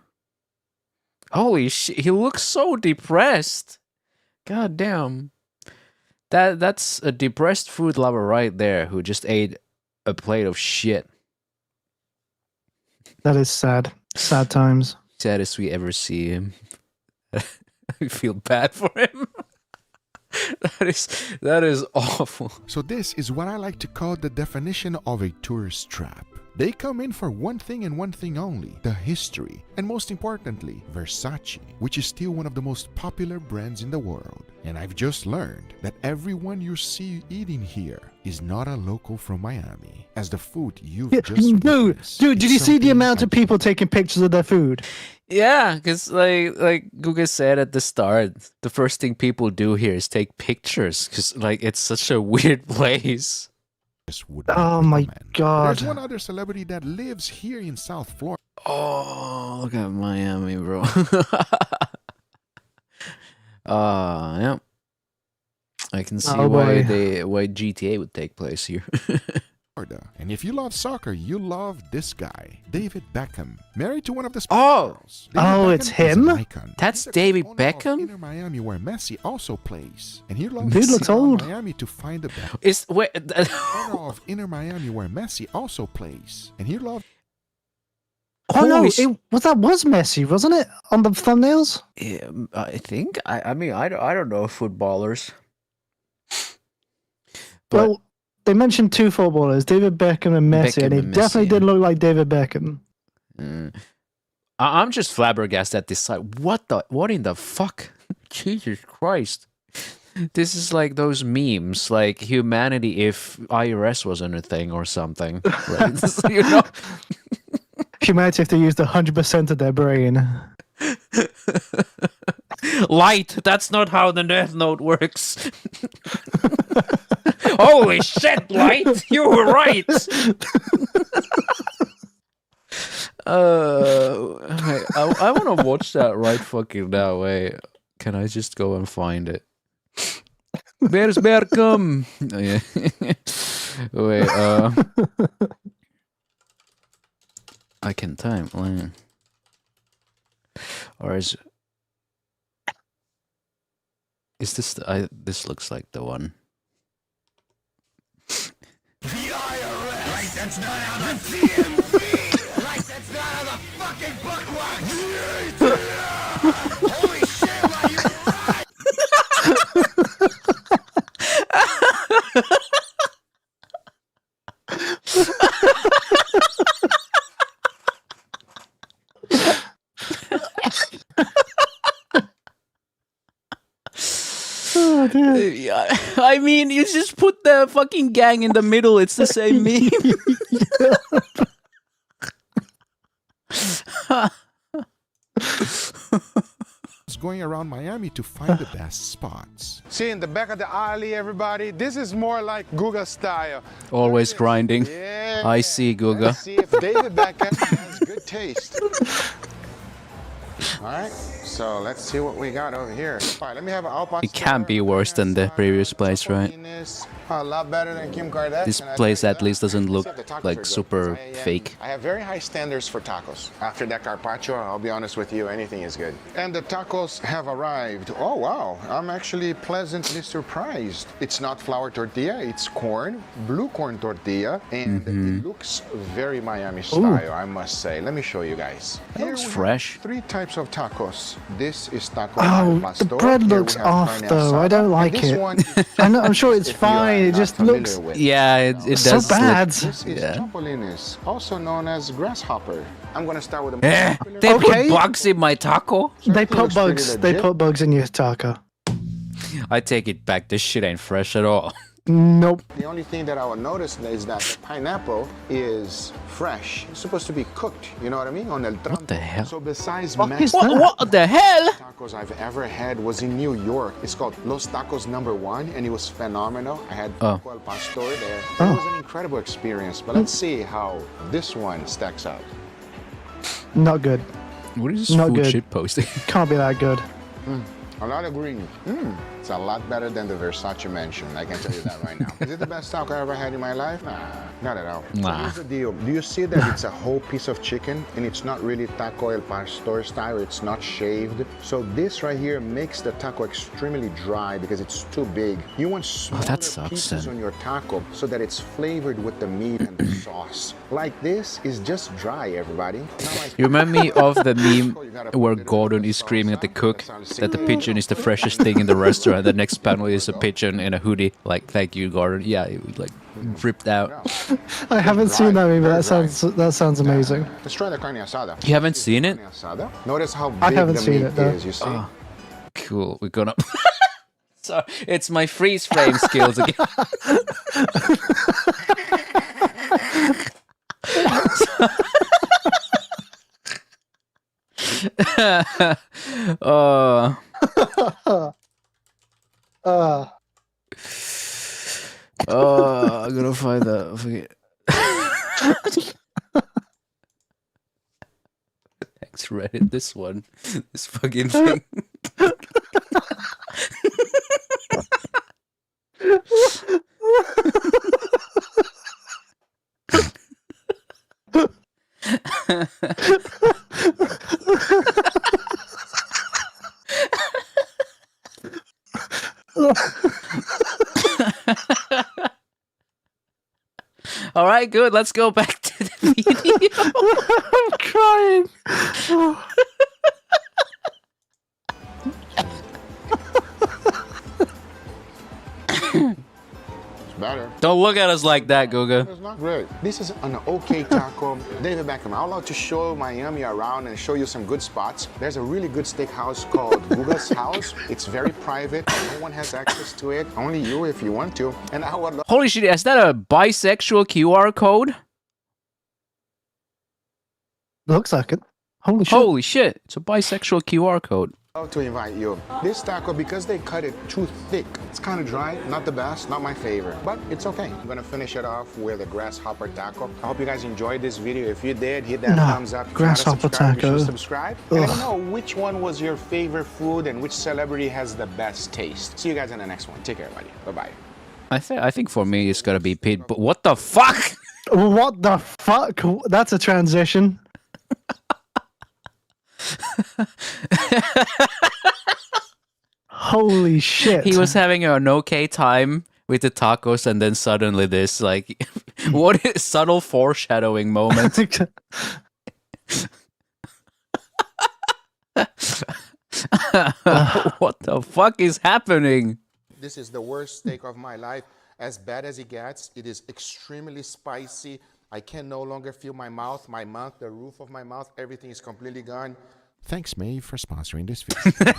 Holy shit, he looks so depressed. God damn. That's a depressed food lover right there who just ate a plate of shit. That is sad. Sad times. Saddest we ever see him. I feel bad for him. That is awful. So this is what I like to call the definition of a tourist trap. They come in for one thing and one thing only, the history, and most importantly, Versace, which is still one of the most popular brands in the world. And I've just learned that everyone you see eating here is not a local from Miami, as the food you've just dude, did you see the amount of people taking pictures of their food? Yeah, because like Guga said at the start, the first thing people do here is take pictures, because like it's such a weird place. Oh my god. There's one other celebrity that lives here in South Florida. Oh, look at Miami, bro. Yeah. I can see why GTA would take place here. And if you love soccer, you love this guy, David Beckham, married to one of the stars. Oh, it's him? That's David Beckham? Inter Miami, where Messi also plays, and he loves Dude looks old. Miami to find the best. Is wait owner of Inter Miami, where Messi also plays, and he loves. Oh no, that was Messi, wasn't it? On the thumbnails? Yeah, I think. I mean, I don't know footballers. But well, they mentioned two footballers, David Beckham and Messi, and he definitely didn't look like David Beckham. I'm just flabbergasted at this site. What in the fuck? Jesus Christ. This is like those memes, like humanity if IRS wasn't a thing or something. Right? You know? Humanity if they used 100% of their brain. Light, that's not how the Death Note works. Holy shit, Light, you were right. I want to watch that right fucking now. Wait, can I just go and find it? Where's Berkham? Oh, yeah. Wait, I can time. Or is this this looks like the one. The IRS! Like that's not how the CMV! Like that's not how the fucking book works! Holy shit, why you right? Oh, dude. Yeah, I mean, you just put the fucking gang in the middle. It's the same meme. Going around Miami to find the best spots. See, in the back of the alley, everybody, this is more like Guga style. Always grinding. Yeah. I see, Guga. Let's see if David Beckham has good taste. All right, so let's see what we got over here. All right, let me have an Alpine. It can't be worse than the previous place, right? A lot better than Kim Kardashian. This place at least doesn't look like super fake. I have very high standards for tacos. After that carpaccio, I'll be honest with you, anything is good. And the tacos have arrived. Oh, wow. I'm actually pleasantly surprised. It's not flour tortilla, it's corn, blue corn tortilla, and it looks very Miami style, I must say. Let me show you guys. It looks fresh. 3 types of tacos. This is taco Oh, al pastor. the bread Here looks we have off carne though. I asada. don't like And this it. one is I'm sure it's if you are fine. It not just familiar looks with. Yeah, it so does bad. This is chapulines, also known as grasshopper. I'm gonna start with a They Okay. put bugs in my taco? They put bugs. They put bugs in your taco. I take it back. This shit ain't fresh at all. Nope. The only thing that I would notice is that the pineapple is fresh. It's supposed to be cooked, you know what I mean? On el trompo. What the hell? So besides What is Mexican that? What the hell? tacos I've ever had was in New York. It's called Los Tacos #1, and it was phenomenal. I had taco al pastor there. It was an incredible experience. But let's see how this one stacks out. Not good. What is this Not food good. shit posting? Can't be that good. A lot of green. It's a lot better than the Versace mansion. I can tell you that right now. Is it the best taco I ever had in my life? Nah, not at all. So Nah. here's the deal. Do you see that it's a whole piece of chicken and it's not really taco el pastor style? It's not shaved. So this right here makes the taco extremely dry because it's too big. You want smaller that sucks, pieces then. on your taco so that it's flavored with the meat and the sauce. Like this is just dry, everybody. You remind me of the meme where Gordon is screaming at the cook that the pigeon is the freshest thing in the restaurant. The next panel is a pigeon in a hoodie. Like, thank you, Gordon. Yeah, it was like ripped out. I haven't seen that movie, but that sounds amazing. Let's try the carne asada. You haven't seen it? Carne asada. Notice how big I haven't the seen meat it, though. is, you see? Cool. We're gonna. Sorry, it's my freeze frame skills again. I'm gonna find that. Forget. Thanks, Reddit. This one, this fucking thing. All right, good. Let's go back to the video. I'm crying. better. Don't look at us like that, Guga. It's not great. This is an okay taco. David Beckham, I would love to show Miami around and show you some good spots. There's a really good steakhouse called Guga's House. It's very private. No one has access to it. Only you if you want to. And I would love. Holy shit, is that a bisexual QR code? Looks like it. Holy shit. Holy shit, it's a bisexual QR code. To invite you. This taco, because they cut it too thick, it's kind of dry, not the best, not my favorite, but it's okay. I'm gonna finish it off with a grasshopper taco. I hope you guys enjoyed this video. If you did, hit that thumbs up. If you're not a grasshopper subscriber, be sure to taco. subscribe. And let me know which one was your favorite food and which celebrity has the best taste. See you guys in the next one. Take care, buddy. Bye-bye. I think for me it's gotta be Pete, but what the fuck? What the fuck? That's a transition. Holy shit. He was having an okay time with the tacos and then suddenly this, like, what is subtle foreshadowing moment? What the fuck is happening? This is the worst steak of my life. As bad as it gets, it is extremely spicy. I can no longer feel my mouth, the roof of my mouth, everything is completely gone. Thanks, May, for sponsoring this video.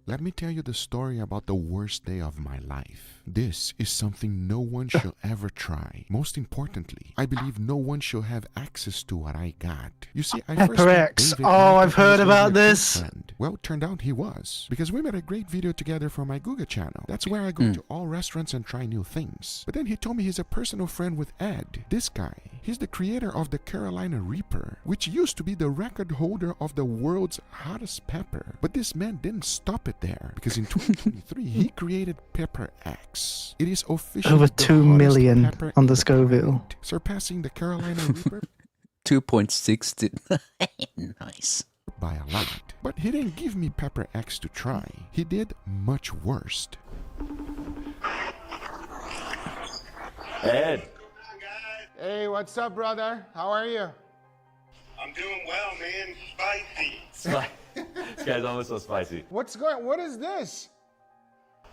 Let me tell you the story about the worst day of my life. This is something no one shall ever try. Most importantly, I believe no one shall have access to what I got. You see, I first Pepper met X. David Oh, when I've he was heard only about a good this. friend. Well, it turned out he was. Because we made a great video together for my Guga channel. That's where I go to all restaurants and try new things. But then he told me he's a personal friend with Ed. This guy, he's the creator of the Carolina Reaper, which used to be the record holder of the world's hottest pepper. But this man didn't stop it there, because in 2023 he created Pepper X. It is officially Over the 2 hottest million pepper on the in Scoville. world, surpassing the Carolina Reaper 2.60. Nice. by a lot. But he didn't give me Pepper X to try. He did much worse. Ed. Hey, what's up, brother? How are you? I'm doing well, man. Spicy. This guy's almost so spicy. What is this?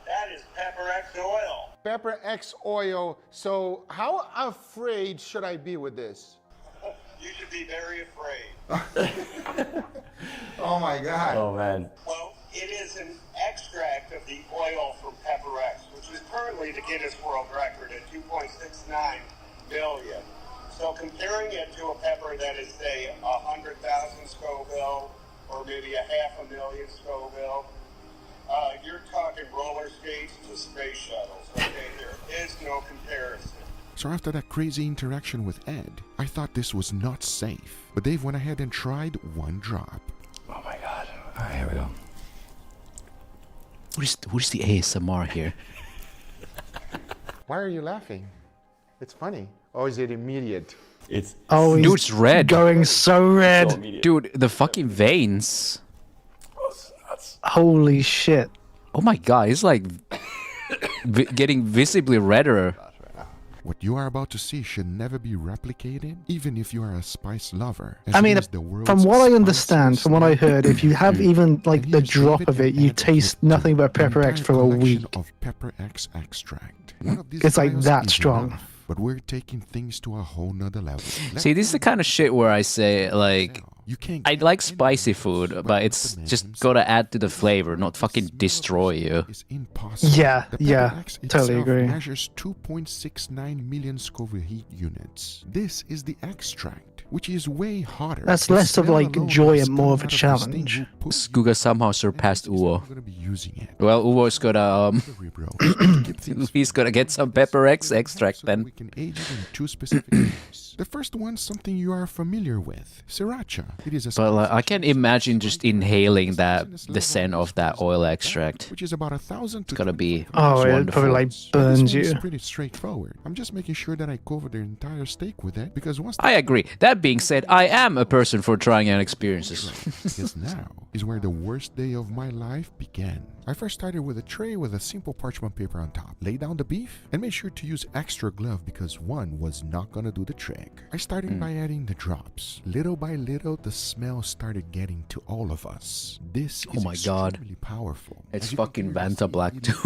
That is Pepper X oil. Pepper X oil. So how afraid should I be with this? You should be very afraid. Oh my God. Oh man. Well, it is an extract of the oil from Pepper X, which is currently the Guinness World Record at 2.69 billion. So comparing it to a pepper that is, say, 100,000 Scoville or maybe 500,000 Scoville, you're talking roller skates to space shuttles. Okay, there is no comparison. So after that crazy interaction with Ed, I thought this was not safe. But Dave went ahead and tried one drop. Oh my God. All right, here we go. What is the ASMR here? Why are you laughing? It's funny. Or is it immediate? It's Oh, he's Dude, it's red. going so red. so immediate. Dude, the fucking veins. Oh, it's nuts. Holy shit. Oh my god, it's like getting visibly redder. What you are about to see should never be replicated, even if you are a spice lover. as I it mean, is the world's from what I understand, spiciest from what I heard, if you have even like the here's drop David of it, and you Ed taste with nothing but an Pepper X entire for a collection week. of Pepper X extract. One of these It's like vials that is strong. enough, but we're taking things to a whole nother level. See, this is the kind of shit where I say, like, I like spicy food, but it's just gotta add to the flavor, not fucking destroy you. Yeah, The Pepper yeah, X totally itself agree. measures 2.69 million Scoville heat units. This is the extract, which is way hotter. That's The less of smell like alone joy has and more of a come out the challenge. stain you put Skuga somehow surpassed Uwo. I'm gonna be using it. Well, Uwo's gotta, he's gonna get some Pepper X extract then. We can age it in 2 specific ways. The first one, something you are familiar with, sriracha. It is a But like, I spicy can imagine just inhaling the scent of that oil extract. which is about 1,000 to It's gotta be Oh, it wonderful. probably like This burns one is you. pretty straightforward. I'm just making sure that I cover the entire steak with it because once I agree. That that being said, I am a person for trying out experiences. Because now is where the worst day of my life began. I first started with a tray with a simple parchment paper on top. Lay down the beef and made sure to use extra glove because one was not gonna do the trick. I started by adding the drops. Little by little, the smell started getting to all of us. This is extremely powerful. It's fucking Vanta Black too.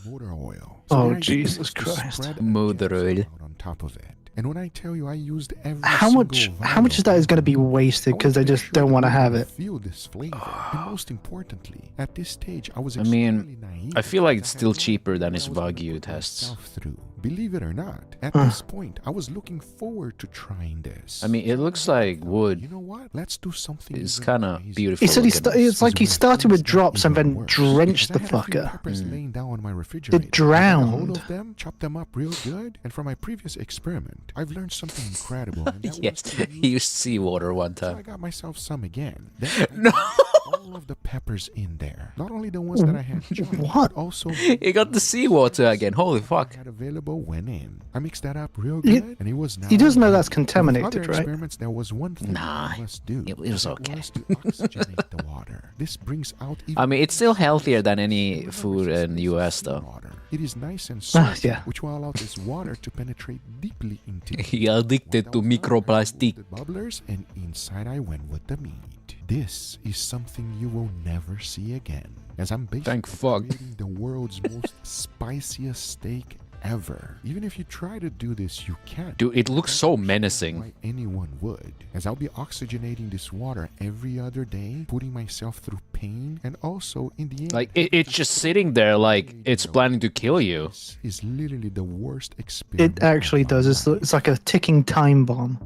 Motor oil. Oh, Jesus Christ. Motor oil. On top of it. And when I tell you I used every How much of that is going to be wasted because they just don't want to have it? Feel this flavor. And most importantly, at this stage, I was I mean, I feel like it's still cheaper than his Wagyu tests. Believe it or not, at this point, I was looking forward to trying this. I mean, it looks like wood. You know what? Let's do something. It's kind of beautiful. He said it's like he started with drops and then drenched the fucker. Laying down on my refrigerator. It drowned. All of them, chop them up real good, and from my previous experiment, I've learned something incredible. And that Yes, he used seawater one time. So I got myself some again. No. All of the peppers in there. Not only the ones that I had chopped, what? But also He got the seawater again. Holy fuck. Had available went in. I mixed that up real good, and it was now. He doesn't know that's With contaminated, other right? experiments, there was one thing I must do. It was and okay. that was to oxygenate the water. This brings out even I mean, it's still healthier than any food in the US though. water. It is nice and salty, yeah. which will allow this water to penetrate deeply into He addicted to microplastic. the bubblers, and inside I went with the meat. This is something you will never see again, as I'm basically creating the world's most spiciest steak ever. Even if you try to do this, you can't. Dude, it looks so menacing. Why anyone would, as I'll be oxygenating this water every other day, putting myself through pain, and also in the end, Like, it's just sitting there like it's planning to kill you. this is literally the worst experience. It actually does. It's like a ticking time bomb.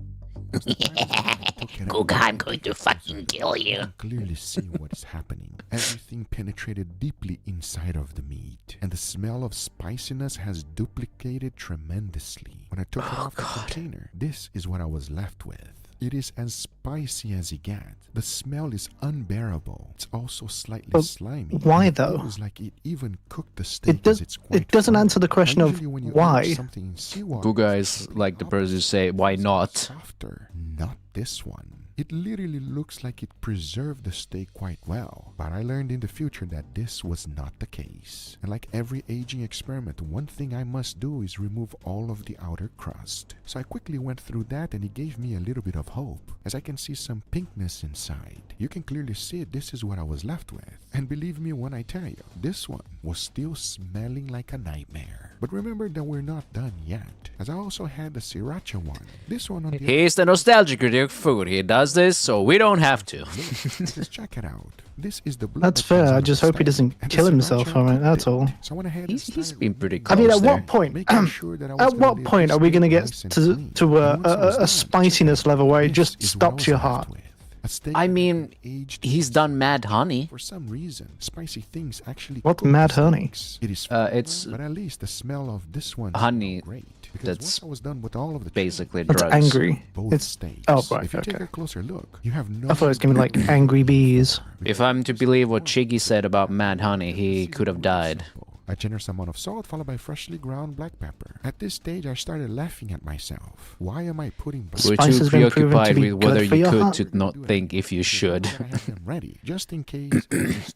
Google, I'm going to fucking kill you. can clearly see what is happening. Everything penetrated deeply inside of the meat, and the smell of spiciness has duplicated tremendously. When I took it off the container, this is what I was left with. It is as spicy as it gets. The smell is unbearable. It's also slightly slimy. Why It though? feels like it even cooked the steak. It does. as it's quite It doesn't firm. answer the question of Usually when you add why. something in seawater, Guga is like the person who say, why not? softer. Not this one. It literally looks like it preserved the steak quite well, but I learned in the future that this was not the case. And like every aging experiment, one thing I must do is remove all of the outer crust. So I quickly went through that, and it gave me a little bit of hope, as I can see some pinkness inside. You can clearly see it. This is what I was left with. And believe me when I tell you, this one was still smelling like a nightmare. But remember that we're not done yet, as I also had the sriracha one. This one on the He's the nostalgic critic of food. He does this so we don't have to. Just check it out. This is the That's fair. I just hope he doesn't kill himself from it. That's all. So I went ahead He's been pretty I close mean, at there. what point? making sure that I was At gonna what leave point the are we steak going to get nice and to clean. to And once I was a done, spiciness level where it just this is what I stops was your left heart? with. A steak I that mean, aged he's done Mad Honey. for some reason. Spicy things actually. What's cook Mad the Honey? steaks. It is It's but at least the smell of this one honey great. Because that's once I was done with all of the basically It's drugs. angry. both It's steaks. oh right, If you take okay. a closer look, you have no. I thought it was gonna be like angry bees. If I'm to believe what Chiggy said about Mad Honey, he could have died. A generous amount of salt followed by freshly ground black pepper. At this stage, I started laughing at myself. Why am I putting black We're Spice too has been proven to preoccupied be with whether good for you your could heart. to not think if you should. I have them ready, just in case.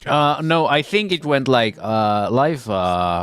No, I think it went like life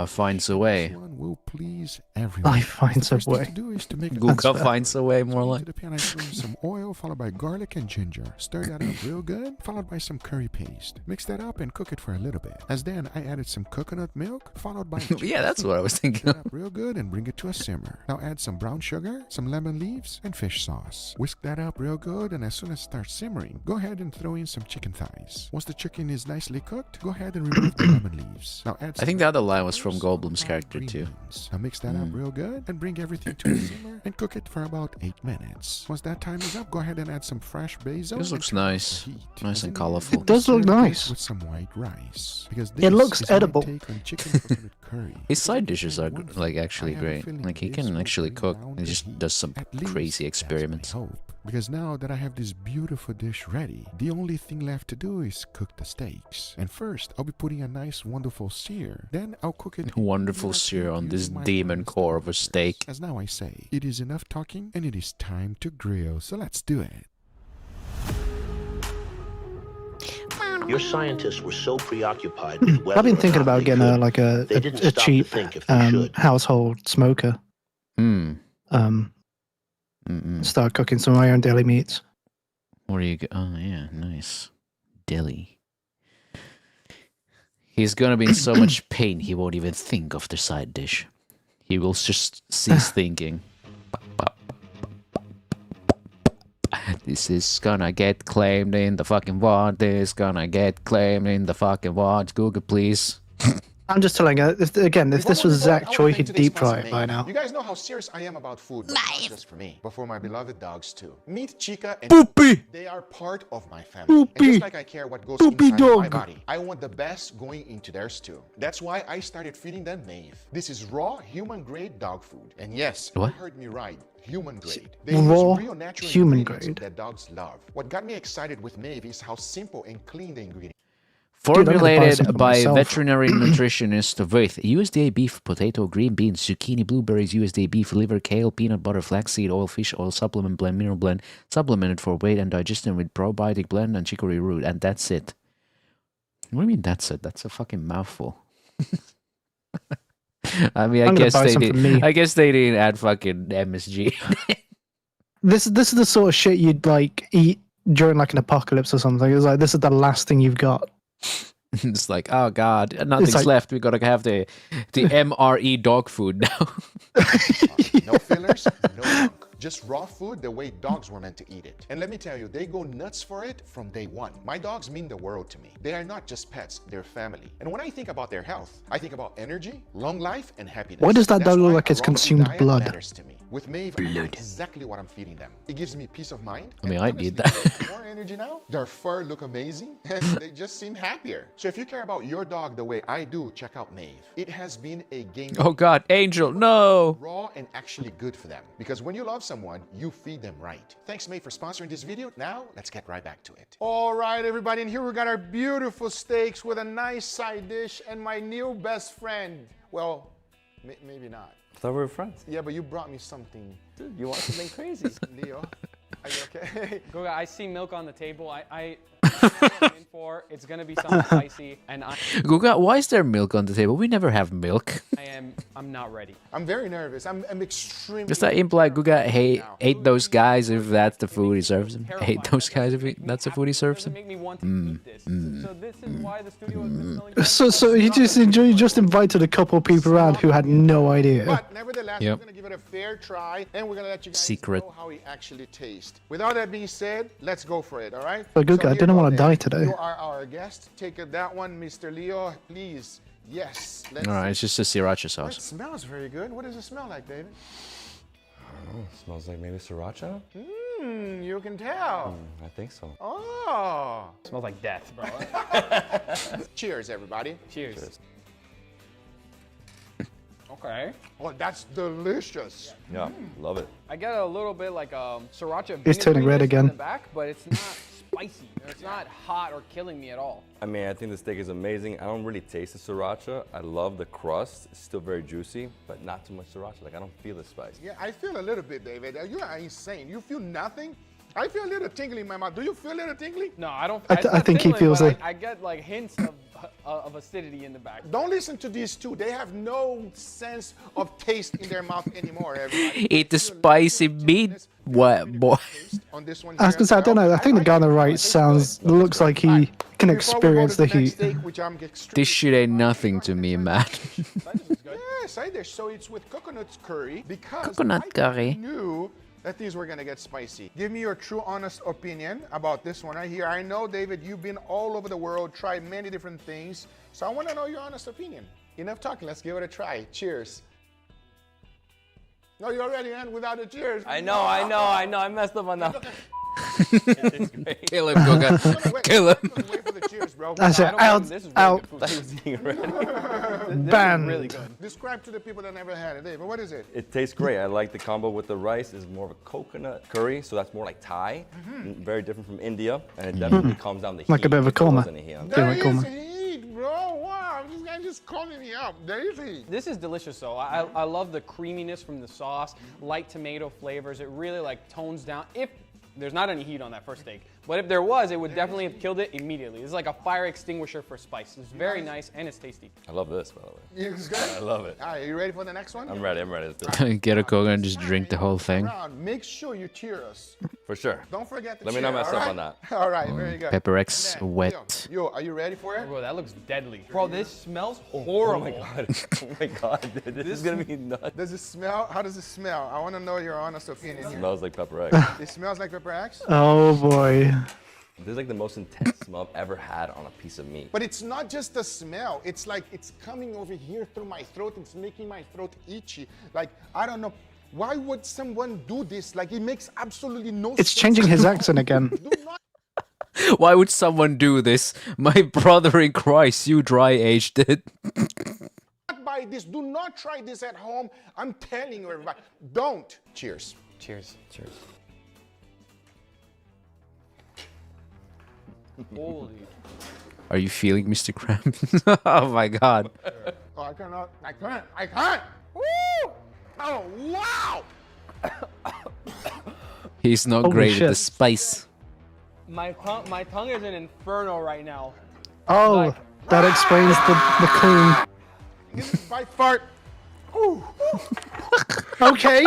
finds a way. This one will please everyone. Life finds a First thing way. to do is to make a Guga finds a way, more To like. the pan, I threw in some oil, followed by garlic and ginger. Stir that up real good, followed by some curry paste. Mix that up and cook it for a little bit. As then, I added some coconut milk, followed by Yeah, that's what I was thinking. Stir that up real good and bring it to a simmer. Now add some brown sugar, some lemon leaves, and fish sauce. Whisk that up real good, and as soon as it starts simmering, go ahead and throw in some chicken thighs. Once the chicken is nicely cooked, go ahead and remove the lemon leaves. Now add. I think the other line was from Goldblum's character too. Now mix that up real good and bring everything to a simmer and cook it for about 8 minutes. Once that time is up, go ahead and add some fresh basil. This and looks turn off the nice. heat. Nice and Then colorful. It does look serve this nice. with some white rice. Because It looks this is my edible. take on chicken coconut curry. His side dishes are One like thing, actually I have a great. feeling Like he this can will actually bring cook. down He the just heat. does some At least crazy that's my experiments. hope. because now that I have this beautiful dish ready, the only thing left to do is cook the steaks. And first, I'll be putting a nice, wonderful sear. Then I'll cook it. Wonderful sear on this demon core of a steak. As now I say, it is enough talking, and it is time to grill. So let's do it. Your scientists were so preoccupied with whether I've been or thinking not about they getting could, they didn't a stop cheap to think if they should. household smoker. Start cooking some of my own deli meats. Where do you go? Oh, yeah, nice. Deli. He's gonna be in so much pain he won't even think of the side dish. He will just cease thinking. This is gonna get claimed in the fucking what? This is gonna get claimed in the fucking what? Google, please. I'm just telling you, if this was Zach Choi, he'd deep fry it by now. You guys know how serious I am about food, but not just for me, but for my beloved dogs too. Meet Chica and Poopy. They are part of my family. Poopy. And just like I care what goes Poopy inside dog. my body, I want the best going into theirs too. That's why I started feeding them Maeve. This is raw, human-grade dog food. And yes, What? you heard me right. Human grade. They Raw, use real natural human ingredients grade. that dogs love. What got me excited with Maeve is how simple and clean the ingredients. Formulated by veterinary nutritionist with USDA beef, potato, green beans, zucchini, blueberries, USDA beef, liver, kale, peanut butter, flaxseed oil, fish oil, supplement blend, mineral blend, supplemented for weight and digestion with probiotic blend and chicory root, and that's it. What do you mean that's it? That's a fucking mouthful. I mean, I guess they didn't add fucking MSG. This is the sort of shit you'd like eat during like an apocalypse or something. It's like this is the last thing you've got. It's like, oh god, nothing's like, left. We gotta have the MRE dog food now. No fillers, no junk. Just raw food the way dogs were meant to eat it. And let me tell you, they go nuts for it from day one. My dogs mean the world to me. They are not just pets, they're family. And when I think about their health, I think about energy, long life, and happiness. Why does that That's dog look why like a it's raw food consumed diet blood? matters to me. With Maeve, I know exactly what I'm feeding them. It gives me peace of mind. I mean, and I need honestly, that. more energy now. Their fur look amazing, and they just seem happier. So if you care about your dog the way I do, check out Maeve. It has been a game Oh god, Angel, no! raw and actually good for them. Because when you love someone, you feed them right. Thanks, Maeve, for sponsoring this video. Now, let's get right back to it. All right, everybody, and here we got our beautiful steaks with a nice side dish and my new best friend. Well, maybe not. I thought we were friends. Yeah, but you brought me something. Dude, you want something crazy. Leo, are you okay? Goga, I see milk on the table. I in for it's gonna be something spicy, and Guga, why is there milk on the table? We never have milk. I'm not ready. I'm very nervous. I'm extremely. Does that imply Guga hate those guys if that's the food he serves them? Hate those guys if that's the food he serves them? So this is why the studio has been smelling So you just invited a couple of people around who had no idea. But nevertheless, Yep. we're gonna give it a fair try, and we're gonna let you guys Secret. know how it actually tastes. Without that being said, let's go for it. All right? But Guga, I here didn't you want to go, die then. today. You are our guest. Take that one, Mr. Leo, please. Yes. Let's Alright, it's just a sriracha It sauce. smells very good. What does it smell like, David? Oh, smells like maybe sriracha? You can tell. I think so. Oh. smells like death, bro. Cheers, everybody. Cheers. Okay. Oh, that's delicious. Yeah, love it. I get a little bit like sriracha. He's turning red vinegary-ness in again. the back, but it's not spicy. It's not hot or killing me at all. I mean, I think the steak is amazing. I don't really taste the sriracha. I love the crust. It's still very juicy, but not too much sriracha. Like, I don't feel the spice. Yeah, I feel a little bit, David. You are insane. You feel nothing? I feel a little tingly in my mouth. Do you feel a little tingly? No, I don't. I think he feels it. it. I get like hints of acidity in the back. Don't listen to these two. They have no sense of taste in their mouth anymore, everybody. Eat the spicy meat, what boy? On this one I was gonna say, I don't know. I think the guy on the right looks like he can experience the heat. This shit ain't nothing to me, man. Yes, I did. So it's with coconut curry because Coconut I curry. knew that these were gonna get spicy. Give me your true, honest opinion about this one right here. I know, David, you've been all over the world, tried many different things, so I want to know your honest opinion. Enough talking. Let's give it a try. Cheers. No, you're ready, man. Without a cheers. I know. I messed up on that. Kill him, Guga. Kill him. Wait for the cheers. Cheers, bro. That's it. Out. This is really Out. good food. That he was eating already. This Banned. is really good. Describe to the people that never had it, David. What is it? It tastes great. I like the combo with the rice. It's more of a coconut curry, so that's more like Thai. Very different from India, and it definitely calms down the heat. Like a bit of a if there coma. was any heat on There top. is heat, bro. Wow, this guy just calling me out. There is heat. This is delicious though. I love the creaminess from the sauce, light tomato flavors. It really like tones down. If there's not any heat on that first steak, but if there was, it would definitely have killed it immediately. It's like a fire extinguisher for spice. It's very nice and it's tasty. I love this, by the way. It's good. I love it. All right, you ready for the next one? I'm ready. Let's do it. Get a Coke and just drink the whole thing. Make sure you cheer us. For sure. Don't forget to Let cheer. me not mess all up right? on that. All right, very good. Pepper X wet. Yo, are you ready for it? Bro, that looks deadly. Bro, this smells horrible. Oh my god. Oh my god, dude. This is gonna be nuts. Does it smell? How does it smell? I want to know your honest opinion It here. smells like pepper egg. It smells like pepper X? Oh boy. This is like the most intense smell I've ever had on a piece of meat. But it's not just the smell. It's like it's coming over here through my throat. It's making my throat itchy. Like, I don't know. Why would someone do this? Like, it makes absolutely no sense. It's changing his accent again. Why would someone do this? My brother in Christ, you dry aged it. Not buy this. Do not try this at home. I'm telling you, everybody. Don't. Cheers. Cheers. Cheers. Holy. Are you feeling Mr. Krabs? Oh my god. Oh, I cannot. I can't. I can't. Woo! Oh, wow! He's not Holy great shit. with the spice. My tongue is an inferno right now. Oh, that explains the clean. If I fart. Ooh. Okay.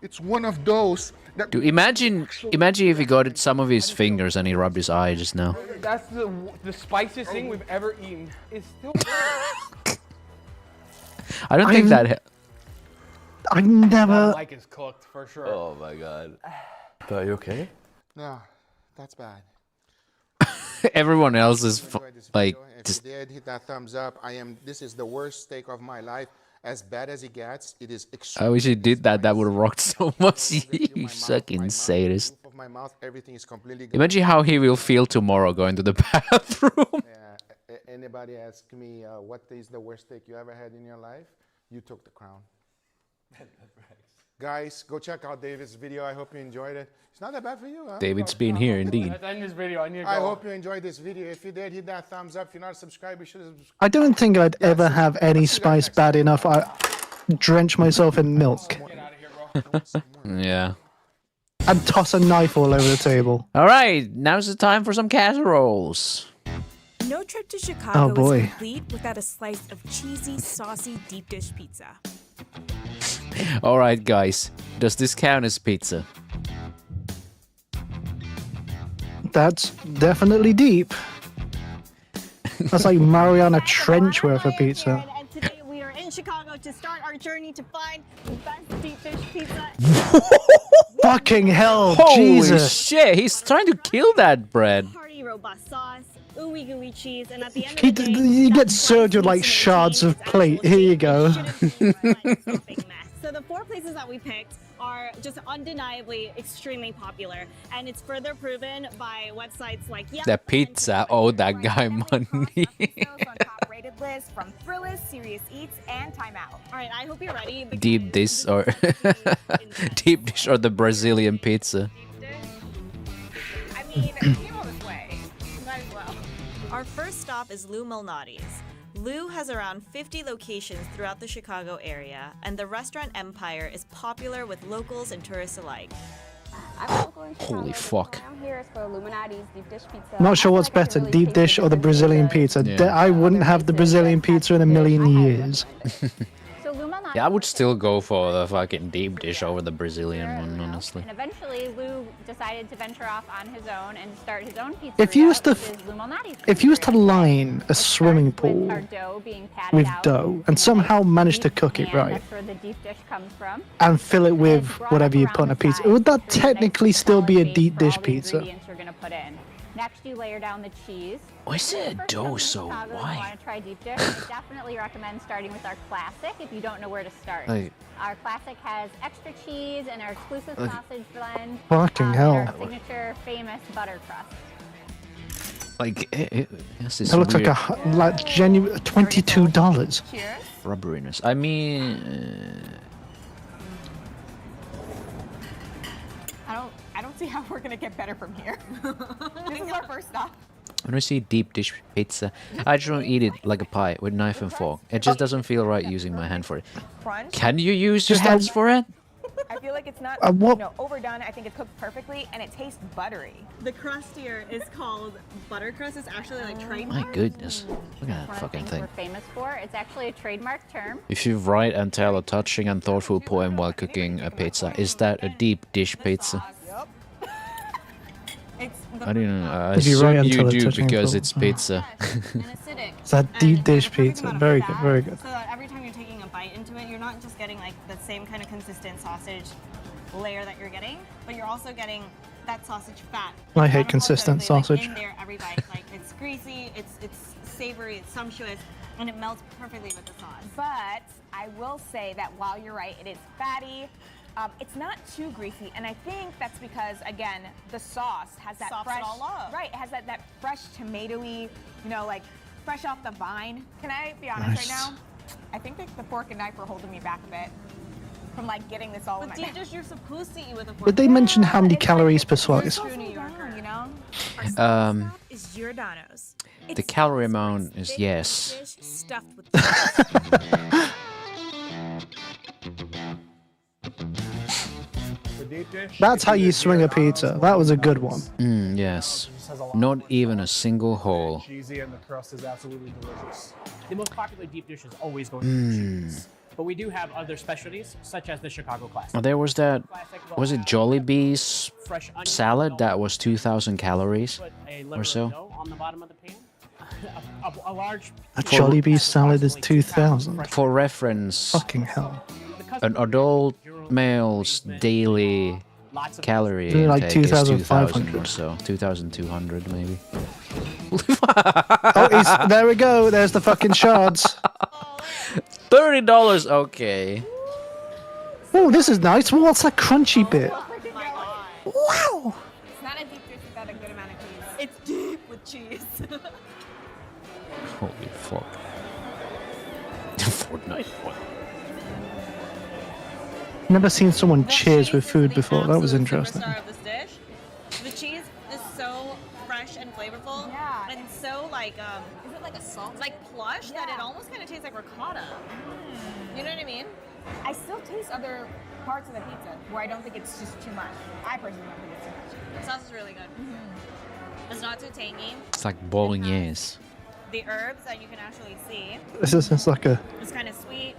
It's one of those. That Dude, imagine if he got some of his fingers and he rubbed his eye just now. That's the spiciest thing we've ever eaten. It's still. I don't think that. I've never. That mic is cooked for sure. Oh my god. Are you okay? No, that's bad. Everyone else is like If just. you did, hit that thumbs up. This is the worst steak of my life. As bad as it gets, it is I extremely. wish he did that. That would have rocked so much. You fucking sadist. Of my mouth, everything is completely. Imagine how he will feel tomorrow going to the bathroom. Anybody ask me what is the worst steak you ever had in your life? You took the crown. Guys, go check out David's video. I hope you enjoyed it. It's not that bad for you, huh? David's been here indeed. Let's end this video. I need to go. I hope you enjoyed this video. If you did, hit that thumbs up. If you're not a subscriber, you should have subscribed. I don't think I'd ever have any spice bad enough. I drench myself in milk Yeah. and toss a knife all over the table. All right, now's the time for some casseroles. No trip to Chicago Oh, boy. is complete without a slice of cheesy, saucy deep dish pizza. All right, guys, does this count as pizza? That's definitely deep. That's like Mariana Trench worth of pizza. And today we are in Chicago to start our journey to find the best deep dish pizza. Fucking hell, Holy Jesus. shit, he's trying to kill that bread. Hearty, robust sauce, ooey gooey cheese, and at the end of He, the day, you get served with like shards of plate. Here you go. So the 4 places that we picked are just undeniably extremely popular, and it's further proven by websites like Yelp. The pizza owed that guy money. Rated list from Thrillist, Serious Eats, and Time Out. All right, I hope you're ready. Deep dish or deep dish or the Brazilian pizza. I mean, it came all this way. Might as well. Our first stop is Lou Malnati's. Lou has around 50 locations throughout the Chicago area, and the restaurant empire is popular with locals and tourists alike. Holy fuck. Not sure what's better, deep dish or the Brazilian pizza. Yeah. I wouldn't have the Brazilian pizza in a million years. Yeah, I would still go for the fucking deep dish over the Brazilian one, honestly. And eventually, Lou decided to venture off on his own and start his own pizzeria, If you was to, which is Lou Malnati's if you was to line a swimming pool Our dough being patted with out, dough and somehow manage to cook it and right that's where the deep dish comes from. and fill it with whatever you put on a pizza, would that technically still be a deep dish pizza? Ingredients you're gonna put in. Next, you layer down the cheese. Why is it a dough so Want white? to try deep dish? I definitely recommend starting with our classic if you don't know where to start. Like- Our classic has extra cheese and our exclusive sausage blend. Fucking and hell. Our signature famous butter crust. Like, it has this It looks weird like genuine $22. rubberiness. I mean, I don't see how we're gonna get better from here. This is our first stop. when I see deep dish pizza, I just want to eat it like a pie with knife and fork. It just doesn't feel right using my hand for it. Crunch. Can you use your hands for it? I feel like it's not overdone. I think it's cooked perfectly, and it tastes buttery. The crust here is called butter crust. It's actually like trademark. My goodness, look at that fucking thing. We're famous for. It's actually a trademark term. If you write and tell a touching and thoughtful poem while cooking a pizza, is that a deep dish pizza? I don't know. I If you write assume and you tell a do touching because thought- it's pizza. It's that deep dish pizza. Very good, very good. So that every time you're taking a bite into it, you're not just getting like the same kind of consistent sausage layer that you're getting, but you're also getting that sausage fat. I hate consistent sausage. In there every bite, like it's greasy, it's savory, it's sumptuous, and it melts perfectly with the sauce. But I will say that while you're right, it is fatty. It's not too greasy, and I think that's because, again, the sauce has that Softs it fresh, all up. right? It has that fresh tomatoey, like fresh off the vine. Can I be honest right now? I think that the fork and knife are holding me back a bit from like getting this all in my But mouth. deep dish, you're supposed to eat with a fork. Did they mention how many calories per slice? True New Yorker, you know. Is Giordano's. The calorie amount is yes. Dish stuffed with That's how you swing a pizza. That was a good one. Yes. Not even a single hole. Cheesy, and the crust is absolutely delicious. The most popular deep dish is always going to be cheese. But we do have other specialties, such as the Chicago Classic. There was that, was it Jollibee's salad that was 2,000 calories or so? On the bottom of the pan. A large. A Jollibee salad is 2,000. For reference, Fucking hell. an adult male's daily calorie Like intake is 2,500 2,000 or so, 2,200 maybe. Oh, there we go. There's the fucking shards. $30, okay. Oh, this is nice. What's that crunchy bit? Wow! It's not a deep dish without a good amount of cheese. It's deep with cheese. Holy fuck. Fortnite. Never seen someone cheers with food before. That was interesting. Superstar of this dish. The cheese is so fresh and flavorful. Yeah. And so like Is it like a salt? like plush that it almost kind of tastes like ricotta. You know what I mean? I still taste other parts of the pizza where I don't think it's just too much. I personally don't think it's too much. The sauce is really good. It's not too tangy. It's like bolognese. The herbs that you can actually see. This is just like a It's kind of sweet.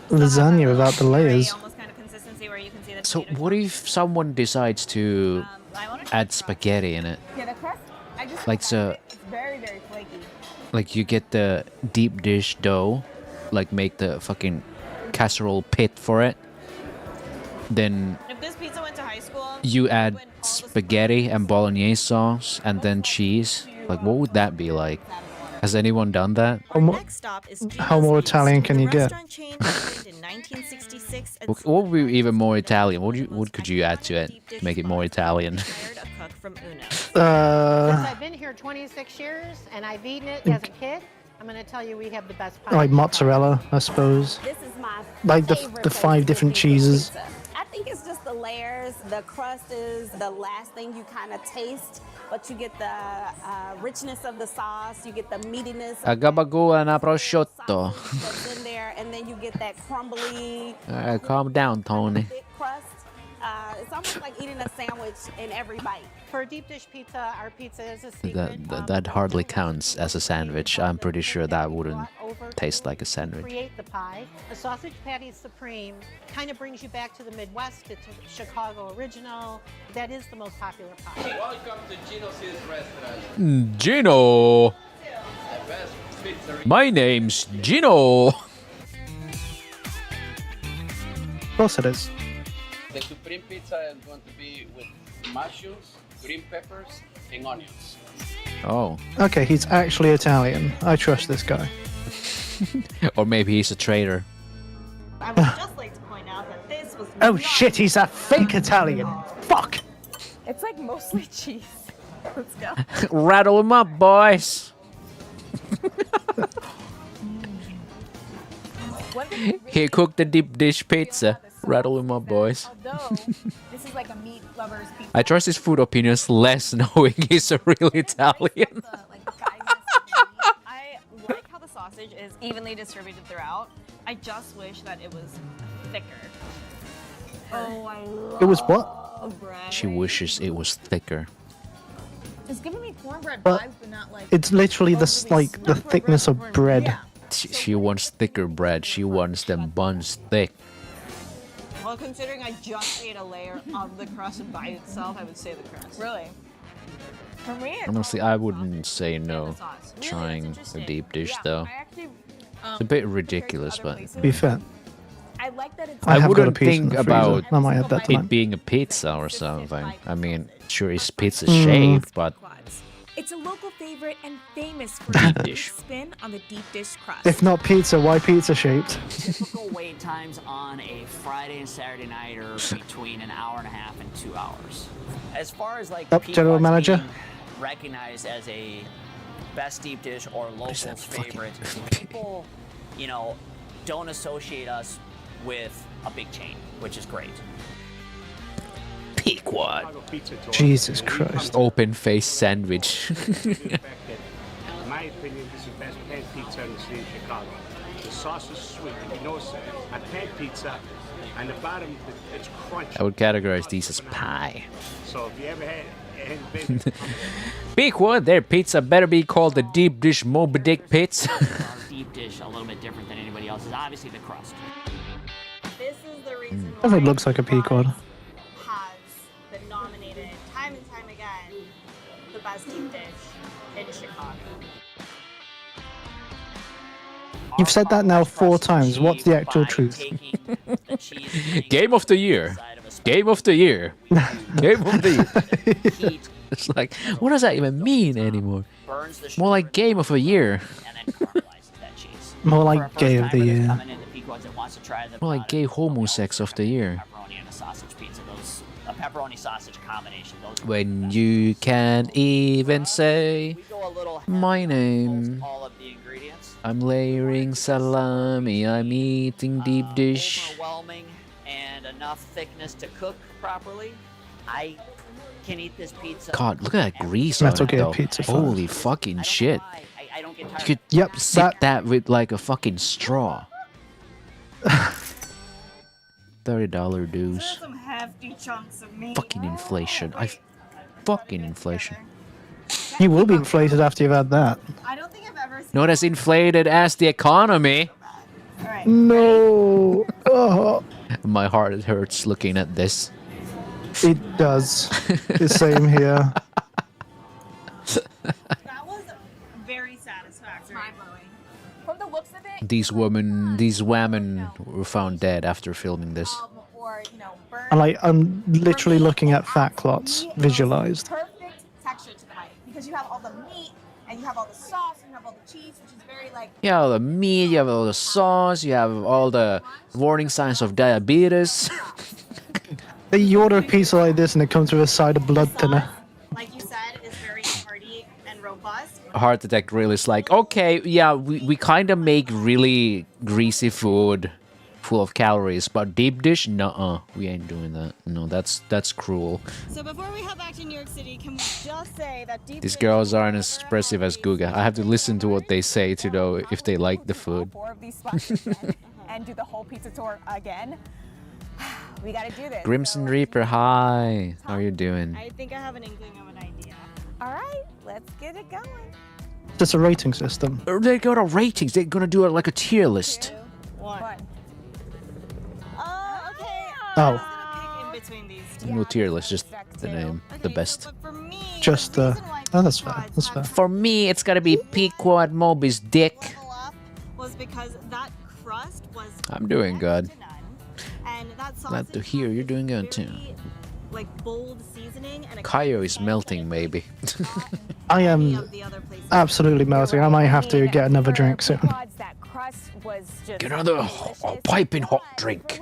lasagna without the layers. Almost kind of consistency where you can see the So what if someone decides to add spaghetti in it? Yeah, the crust, I just Like so, it's very, very flaky. like you get the deep dish dough, like make the fucking casserole pit for it. Then If this pizza went to high school, you add spaghetti and bolognese sauce and then cheese. Like what would that be like? Has anyone done that? How more Italian can you get? What would be even more Italian? What could you add to it to make it more Italian? Since I've been here 26 years and I've eaten it as a kid, I'm going to tell you we have the best pie. Like mozzarella, I suppose. This is my Like the favorite 5 different cheeses. I think it's just the layers. The crust is the last thing you kind of taste, but you get the richness of the sauce. You get the meatiness Agabagoa na prosciutto. that's in there, and then you get that crumbly Calm down, Tony. thick crust. It's almost like eating a sandwich in every bite. For a deep dish pizza, our pizza is a secret. That hardly counts as a sandwich. I'm pretty sure that wouldn't taste like a sandwich. Create the pie. The sausage patty supreme kind of brings you back to the Midwest. It's a Chicago original. That is the most popular pie. Welcome to Gino's restaurant. Gino! The best pizzeria. My name's Gino! Of course it is. The supreme pizza is going to be with mushrooms, green peppers, and onions. Oh. Okay, he's actually Italian. I trust this guy. Or maybe he's a traitor. I would just like to point out that this was Oh shit, he's a fake Italian. Fuck. It's like mostly cheese. Let's go. Rattle them up, boys. He cooked the deep dish pizza. Rattle them up, boys. Although this is like a meat lover's pizza. I trust his food opinions less knowing he's a real Italian. I like how the sausage is evenly distributed throughout. I just wish that it was thicker. Oh, I love It was what? bread. She wishes it was thicker. It's giving me cornbread But vibes, but not like. it's literally the thickness of bread. She wants thicker bread. She wants them buns thick. Well, considering I just ate a layer of the crust by itself, I would say the crust. Really? For me, it's Honestly, I wouldn't say no trying a deep dish though. It's a bit ridiculous, but Be fair. I like that it's. I have got a wouldn't piece in think the freezer. about I might add that it tonight. being a pizza or something. I mean, sure, it's pizza Mm. shaped, but It's a local favorite and famous for Deep its dish. spin on the deep dish crust. If not pizza, why pizza shaped? Typical wait times on a Friday and Saturday night are between an hour and a half and 2 hours. As far as like Up, general Pequod's manager. being recognized as a best deep dish or locals favorite, people, you know, don't associate us with a big chain, which is great. Pequod. Jesus Christ. Open face sandwich. In my opinion, this is the best pan pizza in the city of Chicago. The sauce is sweet. If you notice a pan pizza, on the bottom, it's crunchy. I would categorize these as pie. So if you ever had Pequod, their pizza better be called the deep dish Moby Dick pizza. Our deep dish a little bit different than anybody else's. Obviously, the crust. This is the reason why Definitely looks like a peacock. has been nominated time and time again the best deep dish in Chicago. You've said that now 4 times. What's the actual truth? Game of the year. Game of the year. Game of the year. It's like, what does that even mean anymore? More like game of the year. More like gay of the year. More like gay homosex of the year. Pepperoni and a sausage pizza. Those a pepperoni sausage combination. Those When you can't even say my name. all of the ingredients. I'm layering salami. I'm eating deep dish. Overwhelming and enough thickness to cook properly. I can eat this pizza. God, look at that grease on Metal it Gear though. Pizza Holy fucking shit. I don't get tired. You could sip that with like a fucking straw. $30 dues. Some hefty chunks of meat. Fucking inflation. Fucking inflation. You will be inflated after you've had that. I don't think I've ever seen Not as inflated as the economy. No. Oh, My heart hurts looking at this. it does. The same here. that was very satisfactory. From the looks of it, These women were found dead after filming this. or you know, burn. And I'm literally looking at fat clots visualized. Perfect texture to the bite because you have all the meat and you have all the sauce and you have all the cheese, which is very like. You have all the meat, you have all the sauce, you have all the warning signs of diabetes. You order a pizza like this and it comes with a side of blood thinner. Like you said, is very hearty and robust. Heart Attack Grill is like, okay, yeah, we kind of make really greasy food full of calories, but deep dish, nuh-uh, we ain't doing that. No, that's cruel. So before we head back to New York City, can we just say that deep These girls aren't as expressive as Guga. I have to listen to what they say to know if they like the food. 4 of these spots again and do the whole pizza tour again. We gotta do this. Grimson Reaper, hi. How are you doing? I think I have an inkling of an idea. All right, let's get it going. It's a rating system. They got a ratings. They're gonna do it like a tier list. One. Oh, In between these. No tier list, just the name, the best. just oh, that's fair. That's fair. For me, it's gotta be Pequod Moby's dick. Was because that crust was I'm doing good. and that Glad to hear you're doing good too. like bold seasoning and a Kaio is melting, maybe. I am absolutely melting. I might have to get another drink soon. That crust was just Get another piping hot drink.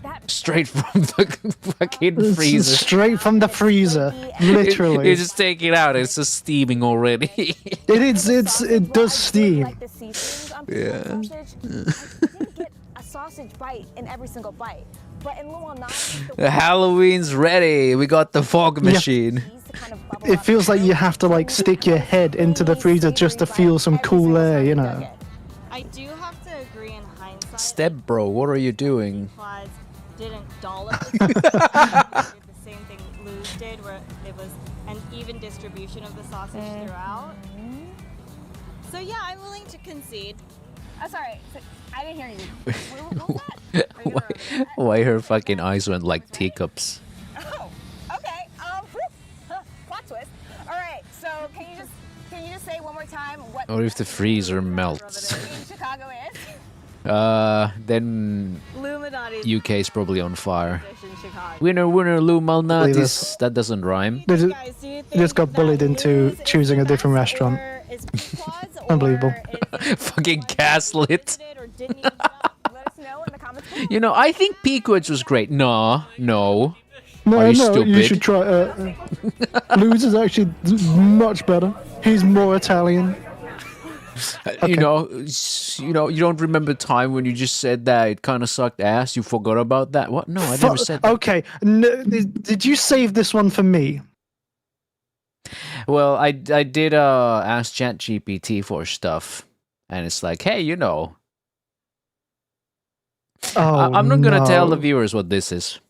That Straight from the fucking freezer. Straight from the freezer, literally. You just take it out. It's just steaming already. It does steam. Yeah. Get a sausage bite in every single bite. But in Lumalnati, Halloween's ready. We got the fog machine. It feels like you have to like stick your head into the freezer just to feel some cool air, you know. I do have to agree in hindsight. Step bro, what are you doing? Quads didn't dollop the did the same thing Lou's did, where it was an even distribution of the sausage throughout. So yeah, I'm willing to concede. Oh, sorry, I didn't hear you. What was that? Why her fucking eyes went like teacups? Oh, okay. Plot twist. All right. So can you just say one more time what Or if the freezer melts. in Chicago is? Then Illuminati's UK is probably on fire. in Chicago. Winner, winner, Lou Malnati's. That doesn't rhyme. They just got bullied into choosing a different restaurant. Unbelievable. Fucking gaslit. You know, I think Peakwoods was great. No. No, Are you no, stupid? you should try. Lou's is actually much better. He's more Italian. You know, you don't remember time when you just said that it kind of sucked ass. You forgot about that. What? No, I never said that. Okay, did you save this one for me? Well, I did ask ChatGPT for stuff, and it's like, hey, you know. I'm not gonna tell the viewers what this is.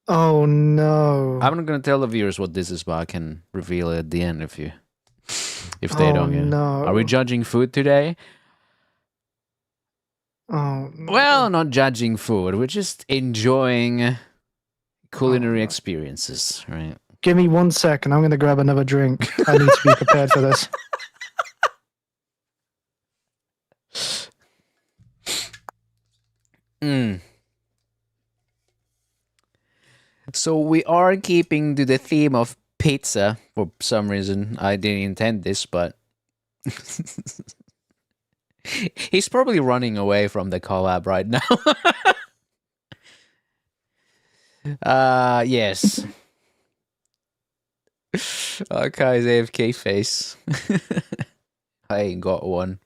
Oh no! I'm not gonna tell the viewers what this is, but I can reveal it at the end if they don't. Yeah. No. Are we judging food today? Oh. No. Well, not judging food. We're just enjoying culinary experiences, right? Give me 1 second. I'm gonna grab another drink. I need to be prepared for this. So we are keeping to the theme of pizza for some reason. I didn't intend this, but he's probably running away from the collab right now. Yes. Akai's AFK face. I ain't got one.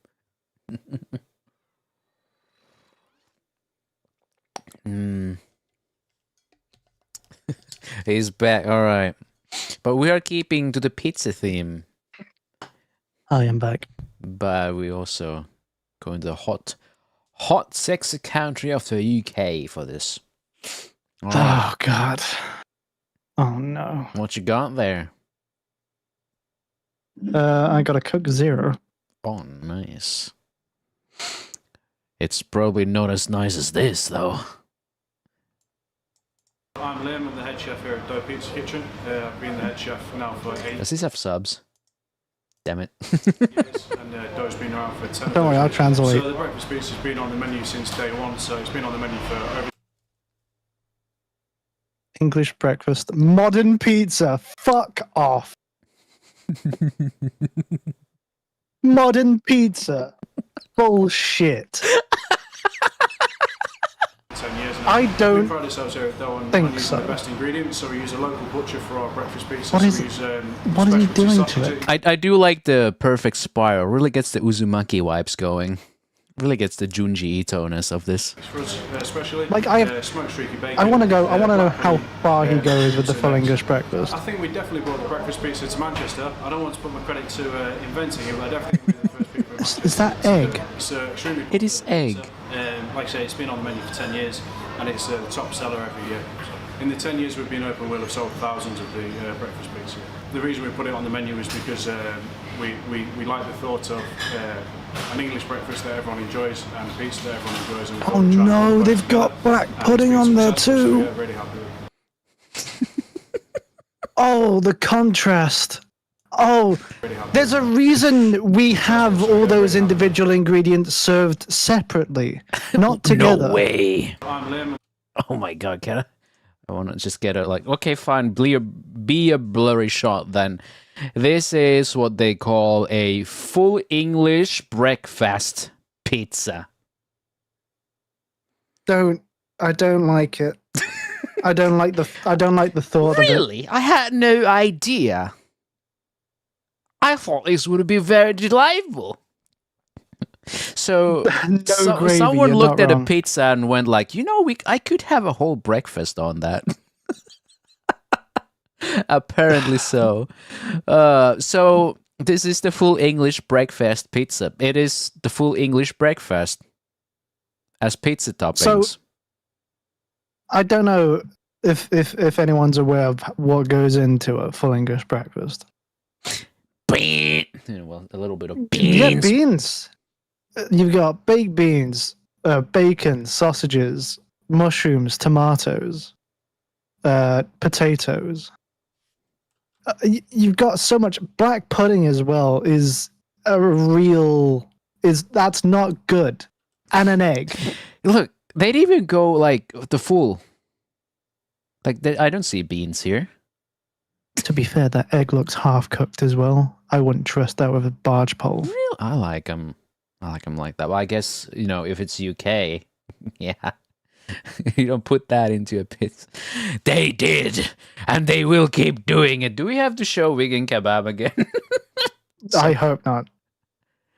He's back, alright. But we are keeping to the pizza theme. I am back. But we also going to the hot sexy country of the UK for this. All right. Oh god. Oh no. What you got there? I got a Coke Zero. Oh, nice. It's probably not as nice as this, though. I'm Liam, I'm the head chef here at Dough Pizza Kitchen. I've been the head chef now for 8 years. Does this have subs? Damn it. And Dough's been around for 10 years. Don't worry, I'll translate. So the breakfast pizza's been on the menu since day one, so it's been on the menu for over... English breakfast. Modern pizza. Fuck off. Modern pizza. Bullshit. 10 years now. I don't we pride ourselves here at Dough on think using so. the best ingredients, so we use a local butcher for our breakfast pizzas. What is we use, what is he specialty doing to sausages. it? I do like the perfect spiral. Really gets the Uzumaki vibes going. Really gets the Junji Ito-ness of this. For us, especially, Like, I smoked streaky bacon. I want to know how far he goes with the so full next. English breakfast. I think we definitely brought the breakfast pizza to Manchester. I don't want to put my credit to inventing it, but I definitely think we're the first people in Manchester. Is that egg? It's extremely It is egg. like I say, it's been on the menu for 10 years, and it's the top seller every year. In the 10 years we've been open, we'll have sold thousands of the breakfast pizza. The reason we put it on the menu is because we like the thought of an English breakfast that everyone enjoys and a pizza that everyone enjoys. And we thought Oh we'd try and no, put both they've got together, black and it's pudding been on there successful, so too. we're really happy with it. Oh, the contrast. Oh, there's a reason we have all those individual ingredients served separately, not together. No way. I'm Liam. Oh my god, can I want to just get it like, okay, fine, be a blurry shot then. This is what they call a full English breakfast pizza. Don't. I don't like it. I don't like the thought of it. Really? I had no idea. I thought this would be very delightful. So, gravy, someone you're looked not at a wrong. pizza and went like, I could have a whole breakfast on that. Apparently so. So this is the full English breakfast pizza. It is the full English breakfast as pizza toppings. So, I don't know if anyone's aware of what goes into a full English breakfast. Well, a little bit of Yeah, beans. beans. You've got baked beans, bacon, sausages, mushrooms, tomatoes, potatoes. You've got so much black pudding as well. That's not good, and an egg. Look, they'd even go like the full. Like I don't see beans here. To be fair, that egg looks half cooked as well. I wouldn't trust that with a barge pole. Real, I like them. I like them like that. Well, I guess if it's UK, yeah, you don't put that into a pit. They did, and they will keep doing it. Do we have to show vegan kebab again? I hope not.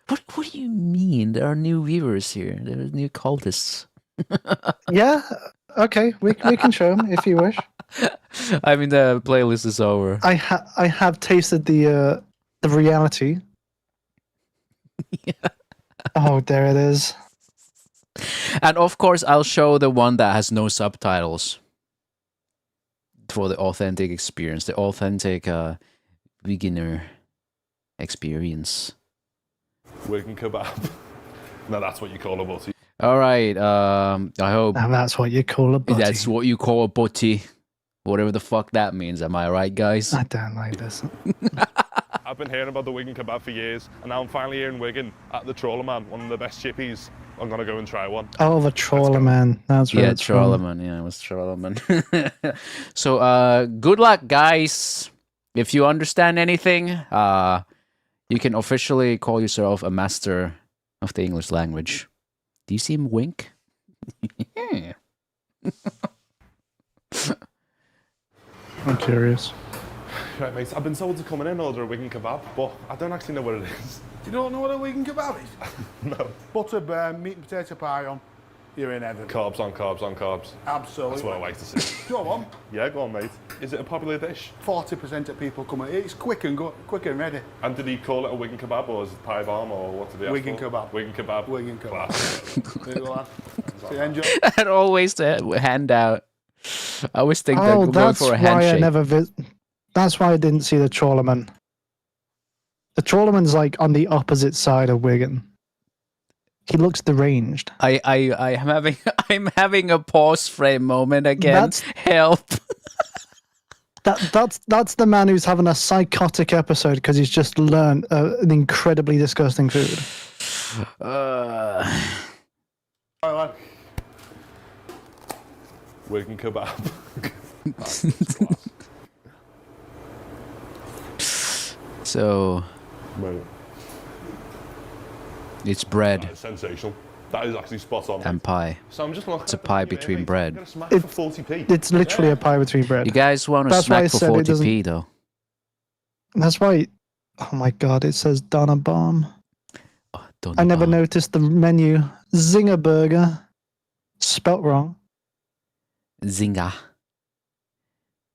What do you mean? There are new viewers here. There are new cultists. Yeah, okay, we can show them if you wish. I mean, the playlist is over. I have tasted the reality. Yeah. Oh, there it is. And of course, I'll show the one that has no subtitles for the authentic experience, the authentic beginner experience. Vegan kebab. No, that's what you call a butty. All right. I hope. And that's what you call a butty. That's what you call a butty. Whatever the fuck that means. Am I right, guys? I don't like this. I've been hearing about the Wigan kebab for years, and now I'm finally here in Wigan at the Trawler Man, one of the best chippies. I'm gonna go and try one. Oh, the trawler man. That's right. Yeah, Trawlerman. Yeah, it was Trawlerman. So, good luck, guys. If you understand anything, you can officially call yourself a master of the English language. Do you see him wink? Yeah. I'm curious. Right, mate, I've been told to come in and order a Wigan kebab, but I don't actually know what it is. You don't know what a vegan kebab is? No. Butter, burn, meat and potato pie on. You're in heaven. Carbs on carbs on carbs. Absolutely. That's what I like to see. Go on. Yeah, go on, mate. Is it a popular dish? 40% of people come in. It's quick and ready. And did he call it a Wigan kebab, or is it pie bomb, or what did he ask Wigan for? kebab. Wigan kebab. Wigan kebab. Class. There you go, lad. So enjoy. And always the handout. I always think that Oh, we're going that's for a why I handshake. never That's why I didn't see the trawlerman. The trawlerman's like on the opposite side of Wigan. He looks deranged. I'm having a pause frame moment again. Help. That's the man who's having a psychotic episode because he's just learned an incredibly disgusting food. Wigan kebab. So, Right. it's bread That is sensational. That is actually spot on. and pie. So I'm just looking It's a at pie the menu here, between mate. bread. I'm gonna smack for 40p. It's literally a pie between bread. You guys want to That's why I smack for said it 40p doesn't- though? That's why. Oh my god! It says Donna Bomb. I never noticed the menu. Zinger burger. Spelt wrong. Zinga.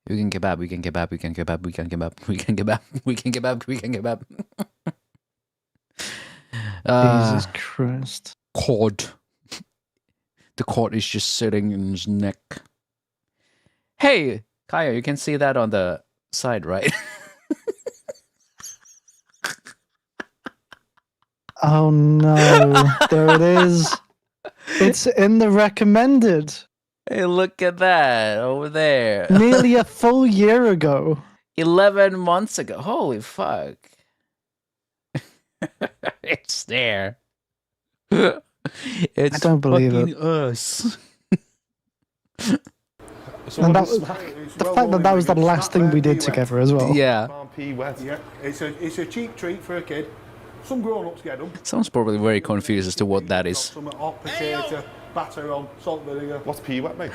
We can kebab, we can kebab, we can kebab, we can kebab, we can kebab, we can kebab, we can kebab. Jesus Christ. Cord. The cord is just sitting in his neck. Hey, Kaya, you can see that on the side, right? Oh no! There it is. It's in the recommended. Hey, look at that over there. Nearly a full year ago. 11 months ago. Holy fuck. It's there. It's I don't believe fucking it. us. And that was, the fact that that was the last thing we did together as well. Yeah. Yeah, it's a cheap treat for a kid. Some grown-ups get them. Someone's probably very confused as to what that is. Some hot potato. batter on, salt vinegar. What's pea wet, mate?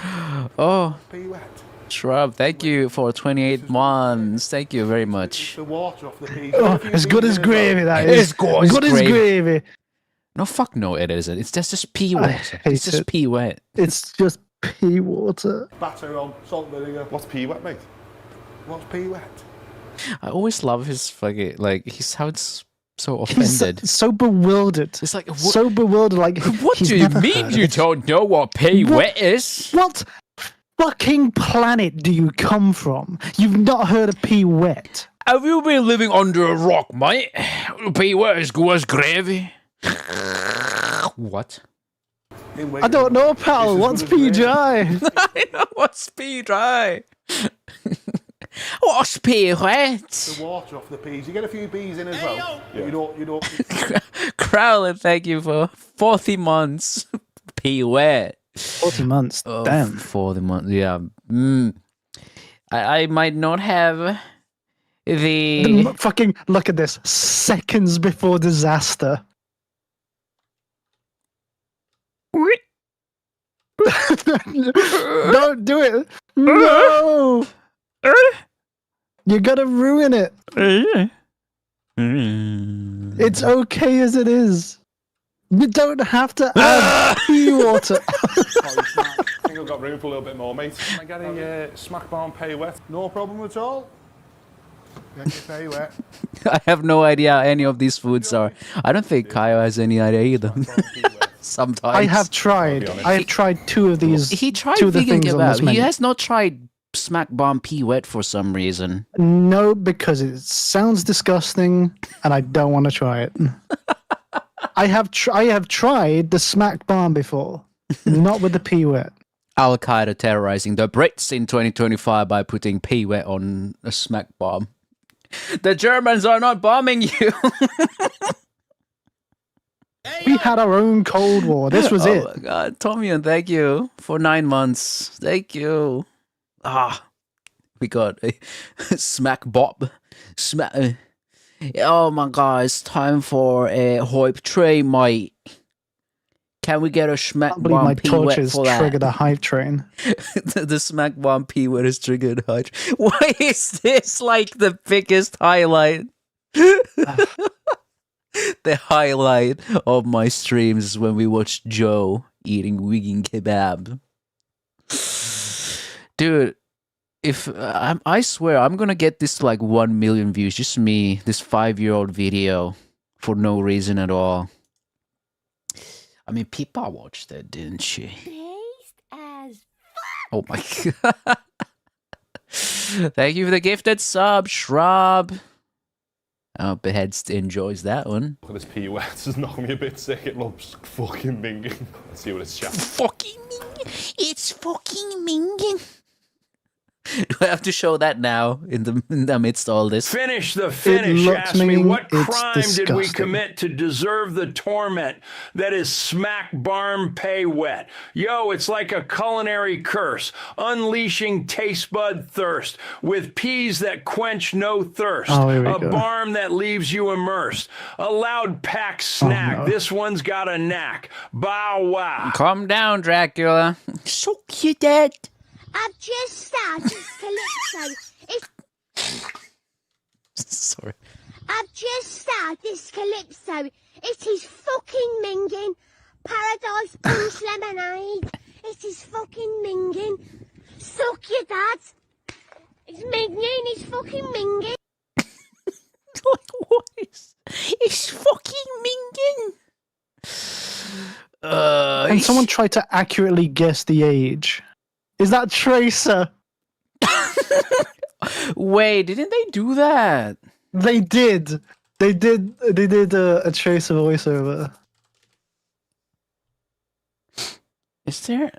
Oh, Pea wet. Shrub, thank you for 28 months. Thank you very much. The water off the peas. Oh, as good as gravy, that is. It's good as good as gravy. No, fuck no, it isn't. It's just pea I water. hate It's just it. pea wet. It's just pea water. Batter on, salt vinegar. What's pea wet, mate? What's pea wet? I always love his fucking, like, he sounds so He's offended. so bewildered. It's like, so bewildered. Like, what he's do you never mean heard you it. don't know what pea What- wet is? What fucking planet do you come from? You've not heard of pea wet. Have you been living under a rock, mate? Pea wet is good as gravy. What? I don't know, pal. What's pea dry? I know what's pea dry. What's pea wet? The water off the peas. You get a few peas in as well. But you don't. Crowley, thank you for 40 months. Pea wet. 40 months. Oh, Damn. 40 months, yeah. I might not have the... Fucking look at this. Seconds before disaster. Don't do it. No. You're gonna ruin it. It's okay as it is. You don't have to add pea water. I think I've got room for a little bit more, mate. Am I getting smack bomb pea wet? No problem at all. Get your pea wet. I have no idea how any of these foods are. I don't think Kyle has any idea either. Sometimes. I have tried. I have tried two of these. He tried two of the vegan things on this kebab. He menu. has not tried smack bomb pea wet for some reason. No, because it sounds disgusting, and I don't want to try it. I have tried the smack bomb before, not with the pea wet. Al Qaeda terrorizing the Brits in 2025 by putting pea wet on a smack bomb. The Germans are not bombing you. We had our own Cold War. This was it. Oh my god, Tommy, and thank you for 9 months. Thank you. We got a smack bob. Smack. Oh my god, it's time for a hype train, mate. Can we get a smack I believe my bomb pea wet torches for that? triggered a hype train. The smack bomb pea wet is triggered hype. Why is this like the biggest highlight? The highlight of my streams is when we watch Joe eating vegan kebab. Dude, if I swear I'm gonna get this to like 1 million views, just me, this 5-year-old video for no reason at all. I mean, Pippa watched it, didn't she? Taste as Oh my god. Thank you for the gifted sub, Shrub. I hope Behead enjoys that one. Look at this pea wet. This is knocking me a bit sick. It looks fucking minging. Let's see what it's chat. Fucking minging. It's fucking minging. Do I have to show that now in the midst of all this? Finish the finish. Ask me, what it's crime did we disgusting. commit to deserve the torment that is smack barm pay wet? Yo, it's like a culinary curse, unleashing taste bud thirst with peas that quench no thirst, Oh, here we a go. barm that leaves you immersed, a loud pack snack. no. This one's got a knack. Bow wow. Calm down, Dracula. Suck you dead. I've just started Calypso. Sorry. I've just started this Calypso. It is fucking minging. Paradise Punch Lemonade. It is fucking minging. Suck your dad. It's minging. It's fucking minging. Like, what is... It's fucking minging. And someone tried to accurately guess the age. Is that Tracer? Wait, didn't they do that? They did. They did a Tracer voiceover. Is there...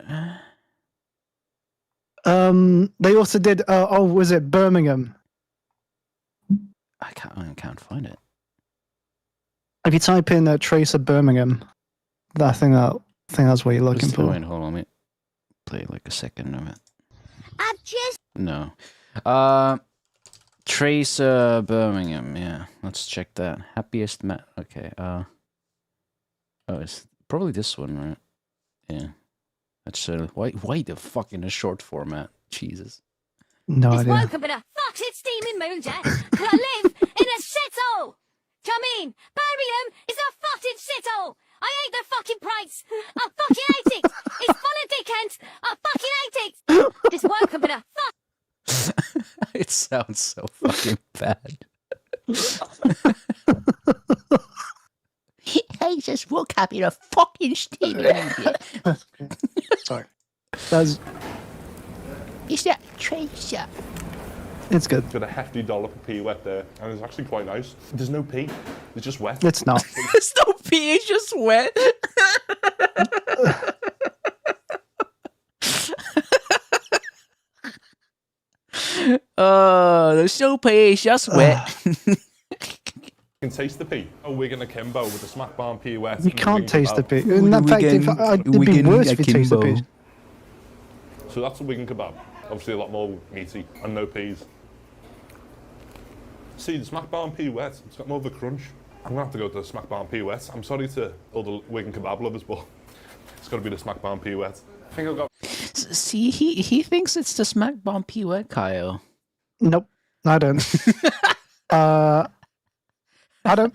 They also did. Was it Birmingham? I can't find it. If you type in Tracer Birmingham, I think that's what you're looking for. Wait, hold on. Let me play like a second of it. I've just... No. Tracer Birmingham, yeah. Let's check that. Okay, oh, it's probably this one, right? Yeah. That's why the fuck in a short format? Jesus. No It's idea. woke up in a fucking steaming mood, Jack. Cause I live in a shithole. Do you know what I mean? Birmingham is a fucking shithole. I hate the fucking price. I fucking hate it. It's full of dickheads. I fucking hate it. Just woke up in a It sounds so fucking bad. I just woke up in a fucking steaming mood. Sorry. That's Is that treasure? it's good. Got a hefty dollop of pea wet there, and it's actually quite nice. There's no pea, it's just wet. It's not. There's no pee, it's just wet. There's no pee, it's just wet. You can taste the pea. A wig and akimbo with the smack barn pea wet. You can't taste the pea. In fact, it'd be worse if you taste the pea. So that's a wig and kebab. Obviously a lot more meaty and no peas. See, the smack barn pea wet, it's got more of a crunch. I'm gonna have to go to the smack barn pea wet. I'm sorry to all the wig and kebab lovers, but it's gotta be the smack barn pea wet. I think I've got... See, he thinks it's the smack bomb pee wet, Kyle. Nope, I don't. I don't.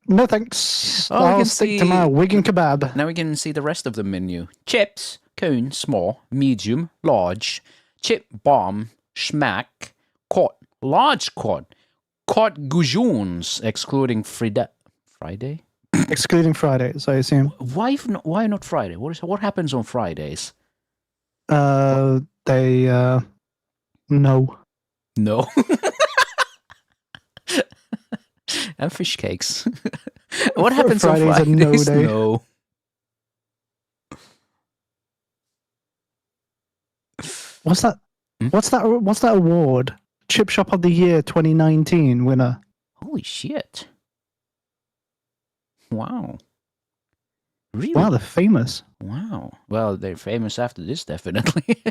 No thanks. Oh, we I'll can stick to my wig and kebab. Now we can see the rest of the menu. Chips, cone, small, medium, large, chip, bomb, schmack, cod, large cod, cod goujoons, excluding Friday? Excluding Fridays, I assume. Why not Friday? What happens on Fridays? They no. No. And fish cakes. What happens Fridays on Fridays? are no day. No. What's that? What's that award? Chip Shop of the Year 2019 winner. Holy shit. Wow. Really? Wow, they're famous. Wow. Well, they're famous after this, definitely.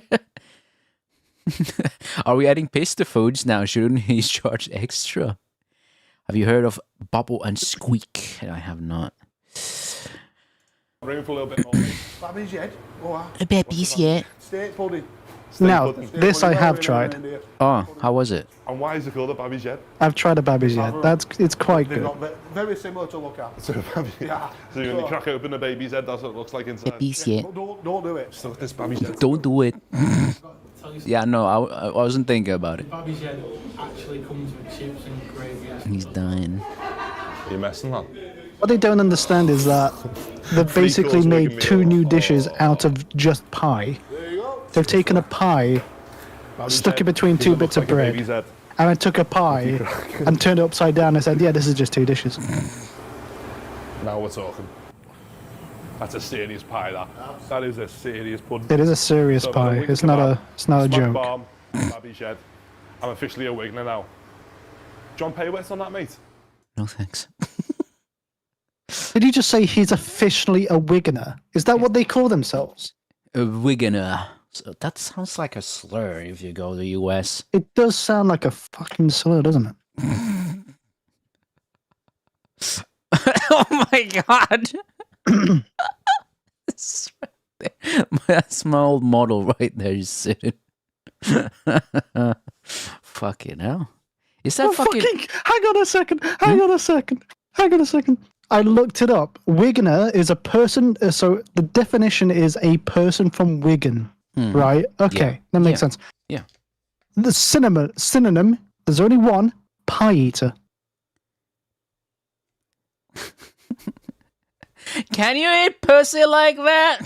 Are we adding pista foods now? Shouldn't he charge extra? Have you heard of Bubble and Squeak? I have not. Room for a little bit more. Baby's yet? Oh, A baby's yet. steak pudding. Now, this I have tried. Oh, how was it? And why is it called a baby's yet? I've tried a baby's yet. It's quite They've good. got very similar to look at. So, Yeah. so when you crack open a baby's head, that's what it looks like inside. Baby's yet. Don't do it. So this baby's head. Don't do it. Yeah, no, I wasn't thinking about it. Baby's head actually comes with chips and gravy. He's dying. Are you messing that? What they don't understand is that they've basically course made Wigan two meal. new dishes out of just pie. They've taken a pie, Baby's stuck it head between two doesn't bits look of like a bread, baby's head. and I took a pie and turned it upside down and said, yeah, this is just two dishes. Now we're talking. That's a serious pie, that. That is a serious pudding. It is a serious So, pie. wig It's not kebab, a smack joke. Bomb, baby's head. I'm officially a Wigner now. John Paywet on that, mate? No thanks. Did you just say he's officially a Wiganer? Is that what they call themselves? A Wiganer. So that sounds like a slur if you go to the US. It does sound like a fucking slur, doesn't it? Oh my god! That's my old model right there, just sitting. Fucking hell. Is that fucking... Hang on a second. Hang on a second. I looked it up. Wiganer is a person. So the definition is a person from Wigan, right? Okay, that makes sense. Yeah. The synonym. There's only one: pie eater. Can you eat pussy like that?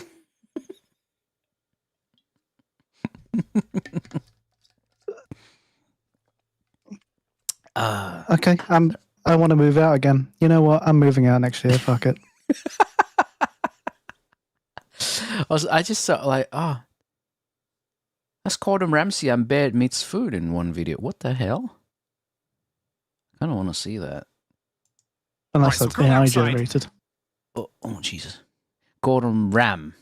Okay, I want to move out again. You know what? I'm moving out next year. Fuck it. I just saw like, that's Gordon Ramsay and Bad Meets Food in one video. What the hell? I don't want to see that. Unless Right, that's so go AI outside. generated. Oh Jesus. Gordon Ram.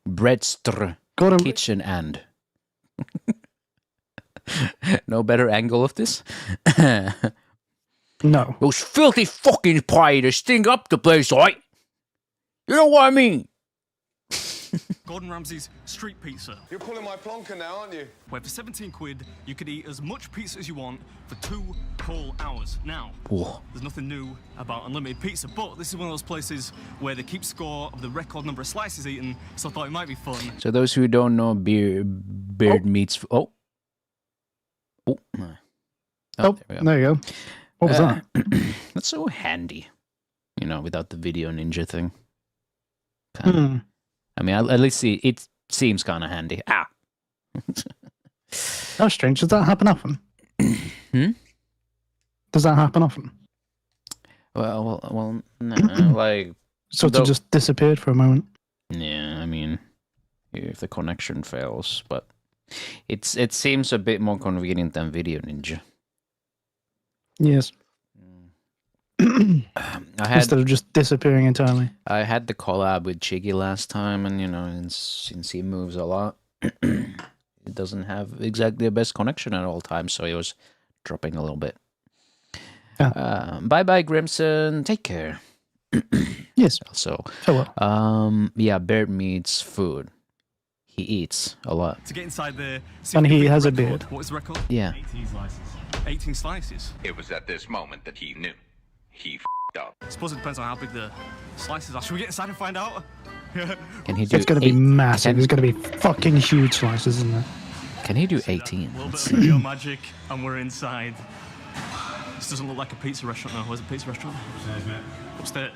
Breadstr. Gordon Kitchen and. No better angle of this? No. Those filthy fucking pie that stink up the place, right? You know what I mean? Gordon Ramsay's street pizza. You're pulling my plonker now, aren't you? Where for 17 quid, you could eat as much pizza as you want for 2 whole hours. Now, there's nothing new about unlimited pizza, but this is one of those places where they keep score of the record number of slices eaten, so I thought it might be fun. So those who don't know, Beard meats... Oh, there you go. What was that? That's so handy. You know, without the video ninja thing. Hmm. I mean, at least it seems kind of handy. Ah! How strange. Does that happen often? Does that happen often? Well, no, like... Sort of just disappeared for a moment. Yeah, I mean, if the connection fails, but it seems a bit more convenient than Video Ninja. Yes. Instead of just disappearing entirely. I had the collab with Chiggy last time, and you know, since he moves a lot, it doesn't have exactly the best connection at all times, so it was dropping a little bit. Bye bye, Grimson. Take care. Yes. So, farewell. Yeah, Bear meets food. He eats a lot. To get inside there, and he has a beard. What was the record? Yeah. 18 slices. 18 slices. It was at this moment that he knew. He f***ed up. I suppose it depends on how big the slices are. Should we get inside and find out? Can he do It's going to be massive. There's going to be fucking huge slices in there. Can he do 18? A little bit of video magic, and we're inside. This doesn't look like a pizza restaurant now. Where's a pizza restaurant? Upstairs, mate. Upstairs.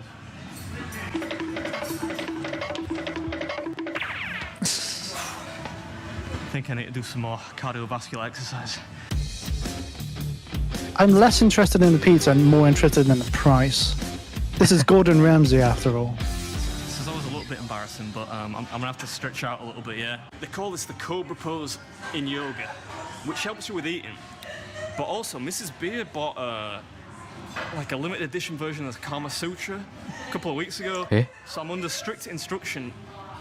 I think I need to do some more cardiovascular exercise. I'm less interested in the pizza and more interested in the price. This is Gordon Ramsay after all. This is always a little bit embarrassing, but I'm gonna have to stretch out a little bit, yeah. They call this the Cobra Pose in yoga, which helps you with eating. But also, Mrs. Beer bought like a limited edition version of the Kama Sutra a couple of weeks ago. Eh? So I'm under strict instruction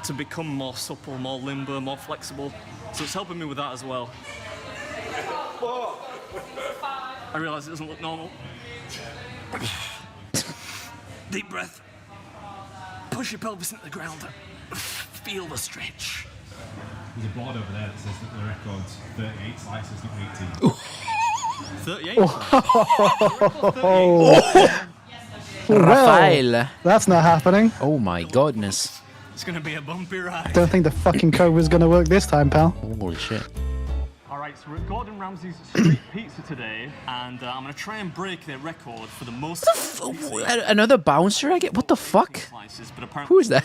to become more supple, more limber, more flexible. So it's helping me with that as well. I realise it doesn't look normal. Deep breath. Push your pelvis into the ground. Feel the stretch. There's a board over there that says that the record's 38 slices, not 18. 38? Well, that's not happening. Oh my goodness. It's gonna be a bumpy ride. Don't think the fucking code was going to work this time, pal. Holy shit. Alright, so we're at Gordon Ramsay's street pizza today, and I'm gonna try and break their record for the most... Another bouncer I get? What the fuck? Who is that?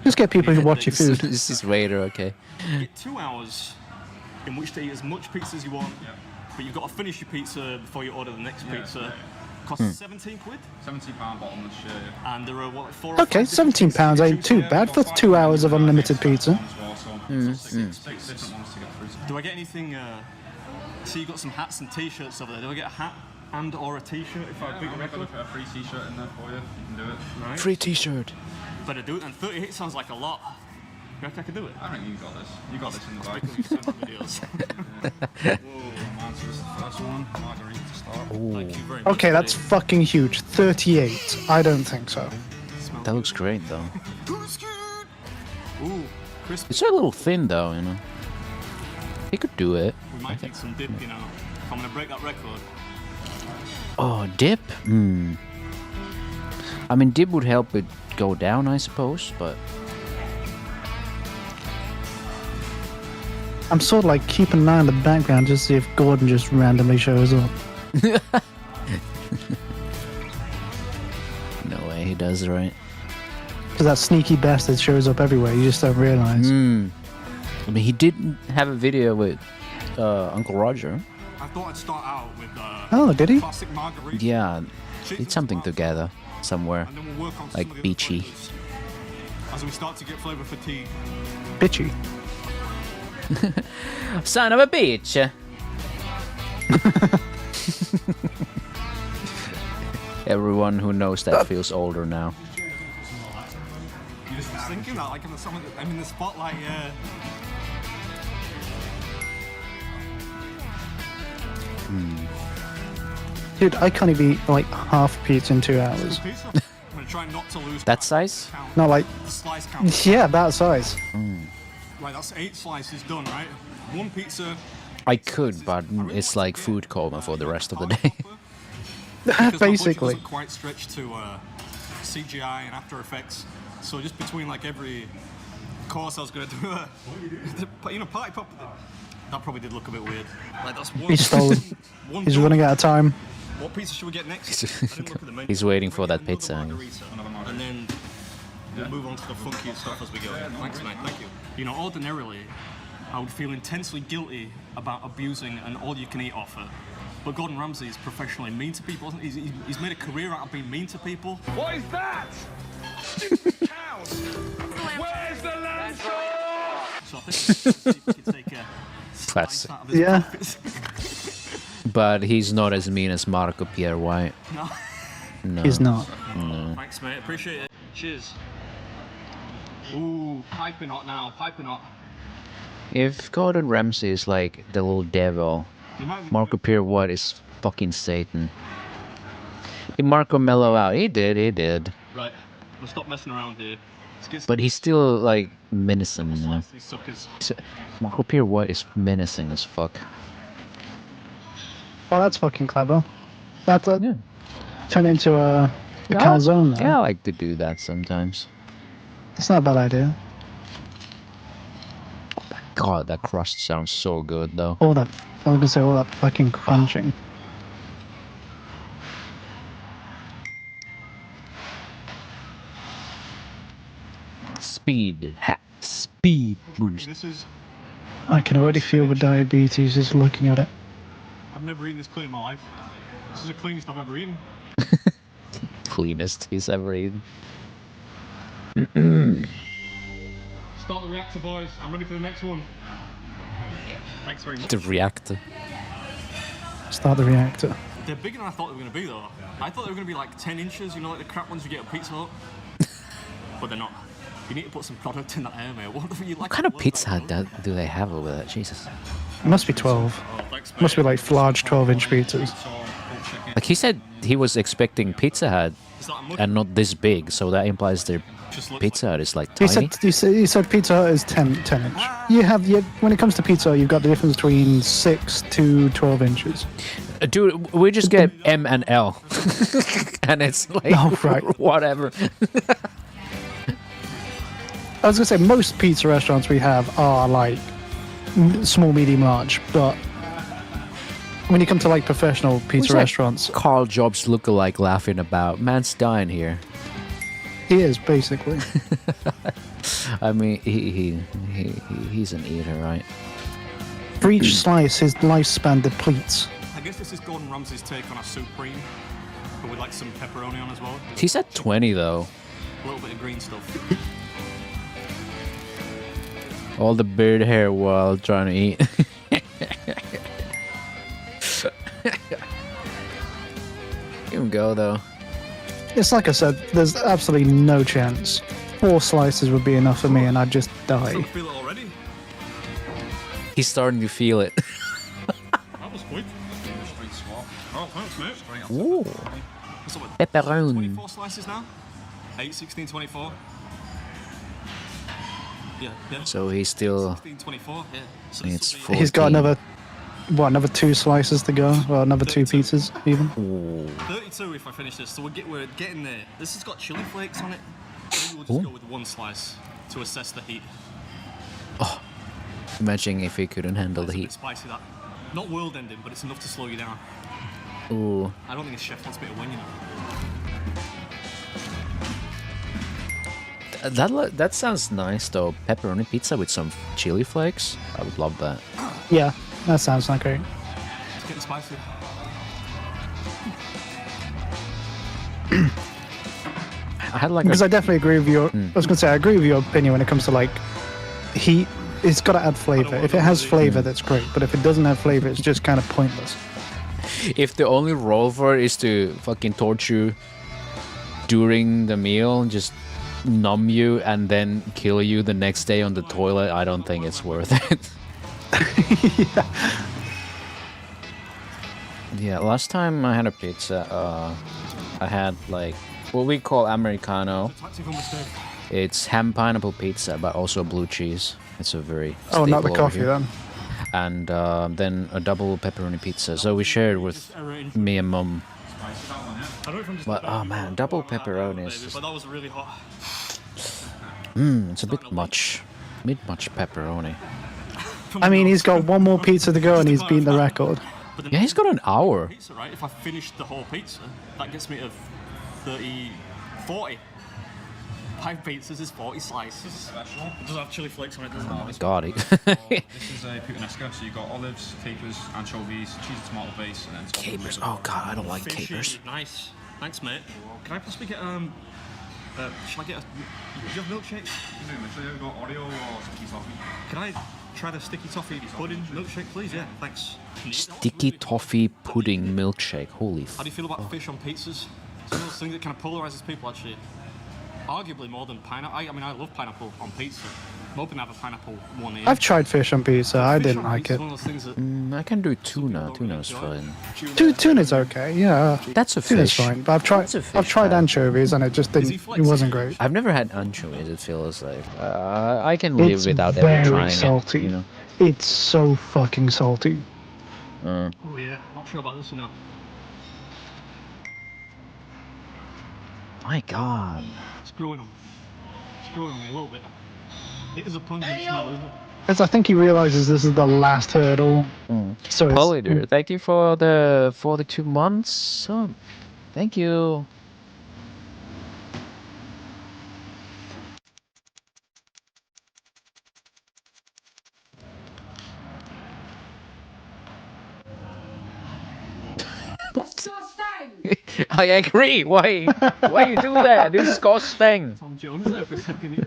Just get people who watch your food. This is waiter, okay. You get 2 hours in which to eat as much pizza as you want, but you've got to finish your pizza before you order the next pizza. Costs 17 quid? £17 bottomless, and there are what, like 4 or Okay, 5 17 pounds ain't too bad for 2 hours of unlimited pizza. Do I get anything? So you got some hats and t-shirts over there. Do I get a hat and or a t-shirt if I beat the record? Put a free t-shirt in there for you. You can do it. Right. Free t-shirt. Better do it then. 38 sounds like a lot. You reckon I could do it? I think you got this. You got this in the bag. Videos. Man's just the first one. Margarita to start. Thank you very much. Okay, that's fucking huge. 38. I don't think so. That looks great, though. Ooh, crispy. It's a little thin, though, you know. He could do it. We might take some dip, you know. If I'm gonna break that record. Oh, dip? I mean, dip would help it go down, I suppose, but... I'm sort of like keeping an eye on the background just to see if Gordon just randomly shows up. No way he does, right? Because that sneaky bastard shows up everywhere, you just don't realise. I mean, he did have a video with Uncle Roger. I thought I'd start out with Oh, did he? classic margarita. Yeah, did something together somewhere. And then we'll work on some Like of the other beachy. flavours as we start to get flavour fatigue. Bitchy. Son of a bitch! Everyone who knows that feels older now. I was thinking that, like, I'm in the spotlight, yeah. Dude, I can't even eat like half pizza in 2 hours. I'm gonna try not to lose That size? Not like. the slice count. Yeah, that size. Right, that's 8 slices done, right? One pizza. I could, but it's like food coma for the rest of the day. Because my budget Basically. doesn't quite stretch to CGI and After Effects. So just between like every course, I was going to do a party pop. That probably did look a bit weird. Like that's one. He's stolen. one He's done. running out of time. What pizza should we get next? I didn't look at the menu. He's waiting for that pizza. And then we'll move on to the funkier stuff as we go. Thanks, mate. Thank you. You know, ordinarily, I would feel intensely guilty about abusing an all-you-can-eat offer. But Gordon Ramsay is professionally mean to people. He's made a career out of being mean to people. What is that? Cows! Where's the lamb sauce? So I think we could take a Classic. out of his Yeah. profits. But he's not as mean as Marco Pierre White. No. No. He's not. No. Thanks, mate. Appreciate it. Cheers. Ooh, piping hot now. Piping hot. If Gordon Ramsay is like the little devil, Marco Pierre White is fucking Satan. Did Marco mellow out? He did. Right. We'll stop messing around here. Let's get But he's still like menacing. You know? these suckers. Marco Pierre White is menacing as fuck. Oh, that's fucking clever. That's a Yeah. turn it into a calzone. Though. Yeah, I like to do that sometimes. It's not a bad idea. God, that crust sounds so good though. All that. I was gonna say all that fucking crunching. Speed. Speed boost. This is. I can already feel the diabetes just looking at it. I've never eaten this clean in my life. This is the cleanest I've ever eaten. Cleanest he's ever eaten. Start the reactor, boys. I'm ready for the next one. Thanks very much. The reactor. Start the reactor. They're bigger than I thought they were going to be, though. I thought they were going to be like 10 inches, you know, like the crap ones you get at Pizza Hut. But they're not. You need to put some product in that air, mate. What kind of Pizza Hut do they have over there? Jesus. It must be 12. Must be like large 12-inch pizzas. Like he said he was expecting Pizza Hut and not this big, so that implies their Pizza Hut is like tiny. He said Pizza Hut is 10 inch. When it comes to pizza, you've got the difference between 6 to 12 inches. Dude, we just get M and L. And it's like, Oh, right. whatever. I was gonna say most pizza restaurants we have are like small, medium, large, but when you come to like professional pizza restaurants, Carl Jobs lookalike laughing about, man's dying here. he is basically. I mean, he's an eater, right? For each slice, his lifespan depletes. I guess this is Gordon Ramsay's take on a supreme, but with like some pepperoni on as well. He's at 20 though. A little bit of green stuff. All the beard hair while trying to eat. Give him go though. It's like I said, there's absolutely no chance. 4 slices would be enough for me, and I'd just die. Feel it already? He's starting to feel it. That was quick. Oh, thanks, mate. Ooh. So what, Pepperoni. 24 slices now? 8, 16, 24. Yeah. So he's still. 16, 24. Yeah. So It's this will be- He's got another 2 slices to go. Well, another 2 pizzas, even. 32 if I finish this, so we're getting there. This has got chili flakes on it. Maybe we'll just go with 1 slice to assess the heat. Imagine if he couldn't handle the It's a bit heat. spicy, that. Not world ending, but it's enough to slow you down. Ooh. I don't think a chef wants a bit of wing, you know. That sounds nice though. Pepperoni pizza with some chili flakes. I would love that. Yeah, that sounds like great. It's getting spicy. I had like Because I definitely agree with your. I was gonna say I agree with your opinion when it comes to like heat. It's got to add flavor. If it has flavor, that's great. But if it doesn't have flavor, it's just kind of pointless. If the only role for it is to fucking torture you during the meal, just numb you and then kill you the next day on the toilet, I don't think it's worth it. Yeah, last time I had a pizza, I had like what we call Americano. Tactical mistake. It's ham pineapple pizza, but also blue cheese. It's a very Oh, not the staple over coffee here. then. And then a double pepperoni pizza. So we shared with me and mum. But oh man, double pepperoni is just, But that was really hot. it's a bit much. Bit much pepperoni. I mean, he's got one more pizza to go and he's beaten the record. Yeah, he's got an hour. Pizza, right? If I finish the whole pizza, that gets me to 40. 5 pizzas is 40 slices. It does have chili flakes on it, doesn't it? Oh my god. This is a puttanesca, so you've got olives, capers, anchovies, cheese and tomato base, and then Capers. Oh god, I don't like Fishy. capers. Nice. Thanks, mate. Can I possibly get shall I get a? Do you have milkshake? So you've got Oreo or sticky toffee. Can I try the sticky toffee pudding milkshake, please? Yeah, thanks. Sticky toffee pudding milkshake. Holy How do you feel about fish on pizzas? It's one of those things that kind of polarizes people, actually. Arguably more than pineapple. I mean, I love pineapple on pizza. I'm hoping to have a pineapple one here. I've tried fish on pizza. I didn't like It's it. one of those things that I can do tuna. Tuna's fine. Tuna's okay. Yeah, That's a tuna's fish. fine. But I've tried anchovies and it just didn't. It wasn't great. I've never had anchovies. It feels like I can live It's without ever very trying salty. it. You know. It's so fucking salty. Oh yeah, not sure about this one now. My god. It's growing on me. It's growing on me a little bit. It is a pungent smell, isn't it? Because I think he realizes this is the last hurdle. So it's, Polyder, thank you for the 2 months. So, thank you. I agree. Why you do that? Disgusting. Tom Jones there for a second here.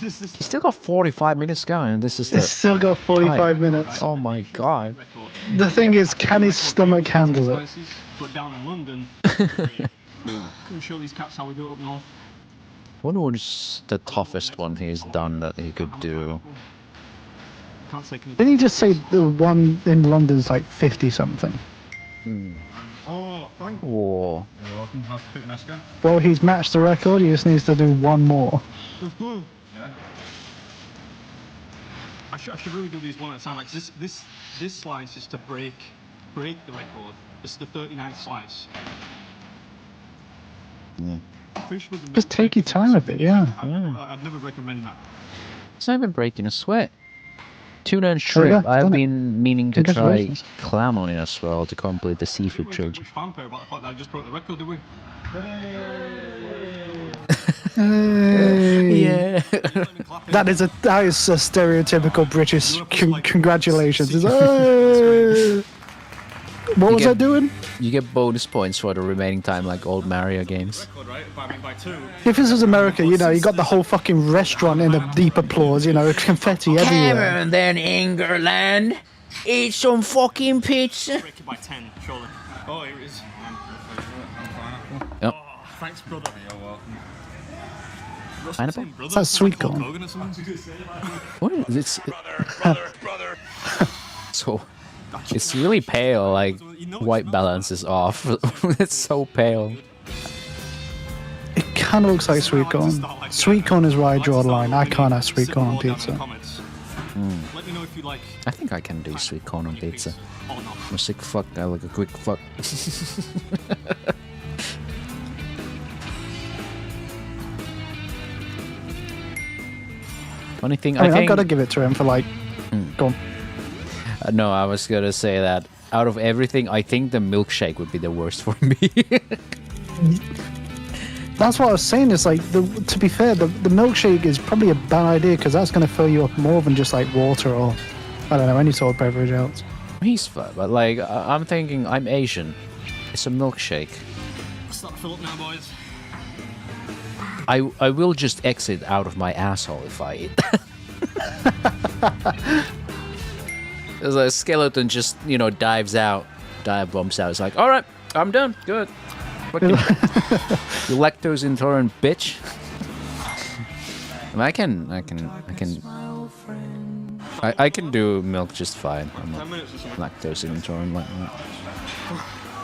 You still got 45 minutes going, and this is the. It's still got 45 minutes. Oh my god. The thing is, can his stomach handle it? But down in London, couldn't show these cats how we do it up north. What was the toughest one he's done that he could do? Can't say. Didn't he just say the one in London's like 50 something? Oh, thank Whoa. You're welcome. Have puttanesca. Well, he's matched the record. He just needs to do one more. you. Yeah. I should really do these one at a time. Like this slice is to break the record. This is the 39th slice. Fish with the Just take your time a bit, yeah. I'd never recommend that. It's not even breaking a sweat. Tuna and Oh, shrimp. yeah, I've done it. been meaning to try Congratulations. clam on it as well to complete the seafood trilogy. Much fanfare about the fact that I just broke the record, did we? Yeah. That is a stereotypical British congratulations. It's, "Hey!" What was I doing? You get bonus points for the remaining time, like old Mario games. Right? By 2. If this was America, you know, you got the whole fucking restaurant in a deep applause, you know, confetti everywhere. on then, England. Eat some fucking pizza. Break it by 10, surely. Oh, here it is. Yep. Oh, thanks, brother. You're welcome. Pineapple? Is that sweet corn? What is this? Brother. So, it's really pale, like, white balance is off. It's so pale. It kind of looks like sweet corn. Sweet corn is where I draw the line. I can't have sweet corn on pizza. Let me know if you like. I think I can do sweet corn on pizza. Or not. I'm a sick fuck, I like a quick fuck. Funny thing, I mean, think... I've got to give it to him for like... Go on. No, I was gonna say that out of everything, I think the milkshake would be the worst for me. That's what I was saying. It's like, to be fair, the milkshake is probably a bad idea because that's going to fill you up more than just like water or, I don't know, any sort of beverage else. He's fine, but like, I'm thinking I'm Asian. It's a milkshake. Start to fill up now, boys. I will just exit out of my asshole if I eat. There's a skeleton just, you know, dive bombs out. It's like, all right, I'm done. Good. Fucking, you lactose intolerant bitch. I can do milk just fine. I'm not lactose intolerant like that.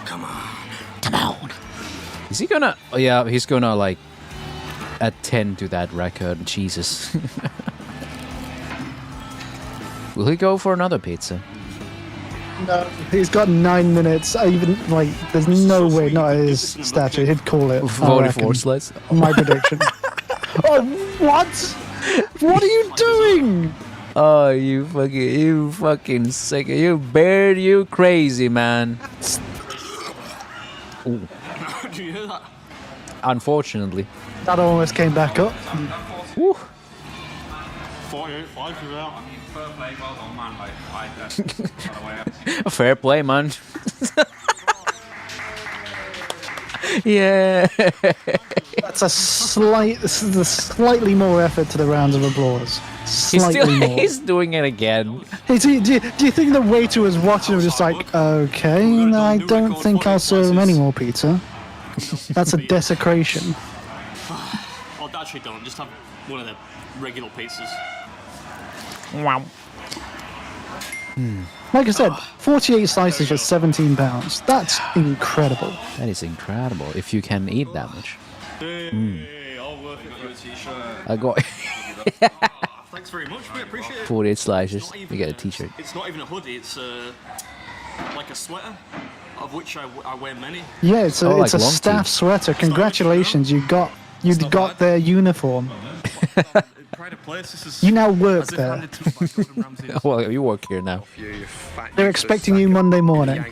Come on. Come on. Is he gonna... Oh, yeah, he's gonna, like, attend to that record. Jesus. Will he go for another pizza? No, he's got 9 minutes. Even, like, there's no way, not at his stature, he'd call it. 44 slits? My prediction. Oh, what? What are you doing? Oh, you fucking sick. You bear, you crazy, man. Ooh. Did you hear that? Unfortunately. That almost came back up. Woo. 48.5 for that. Fair play, well done, man. Fair play, man. Yeah. That's a slightly more effort to the rounds of applause. Slightly more. He's doing it again. Hey, do you think the waiter was watching him just like, okay, I don't think I'll serve him any more pizza. That's a desecration. Oh, actually don't. Just have one of the regular pizzas. Wow. Like I said, 48 slices for £17. That's incredible. That is incredible. If you can eat that much. I got... Thanks very much, we appreciate it. 48 slices. You get a t-shirt. It's not even a hoodie, it's like a sweater, of which I wear many. Yeah, it's a, like it's a long staff tee. sweater. Congratulations, you got their uniform. Pride of place, this is You now work there. Well, you work here now. They're expecting you Monday morning.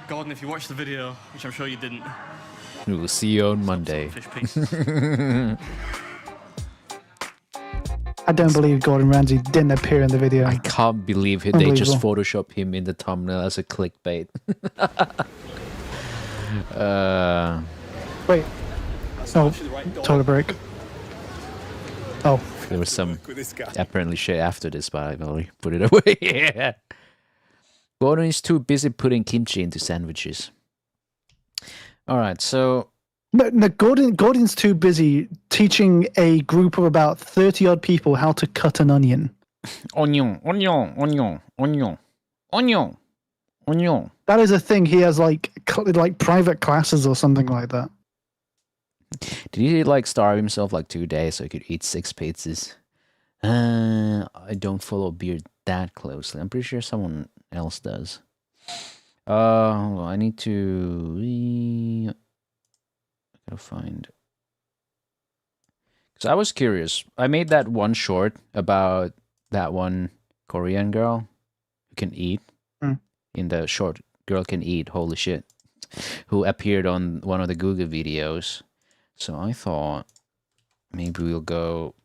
Gordon, if you watched the video, which I'm sure you didn't. We will see you on Monday. Fish pieces. I don't believe Gordon Ramsay didn't appear in the video. I can't believe it. They just Photoshop him in the thumbnail as a clickbait. Wait. Oh, toilet break. Oh. There was some apparently shit after this, but I've already put it away. Yeah. Gordon is too busy putting kimchi into sandwiches. Alright, so... No, Gordon's too busy teaching a group of about 30-odd people how to cut an onion. Onion. That is a thing. He has like private classes or something like that. Did he like starve himself like 2 days so he could eat 6 pizzas? I don't follow Beard that closely. I'm pretty sure someone else does. Hold on, I need to... I gotta find... Because I was curious. I made that one short about that one Korean girl who can eat. In the short, Girl Can Eat, holy shit. Who appeared on one of the Google videos. So I thought maybe we'll go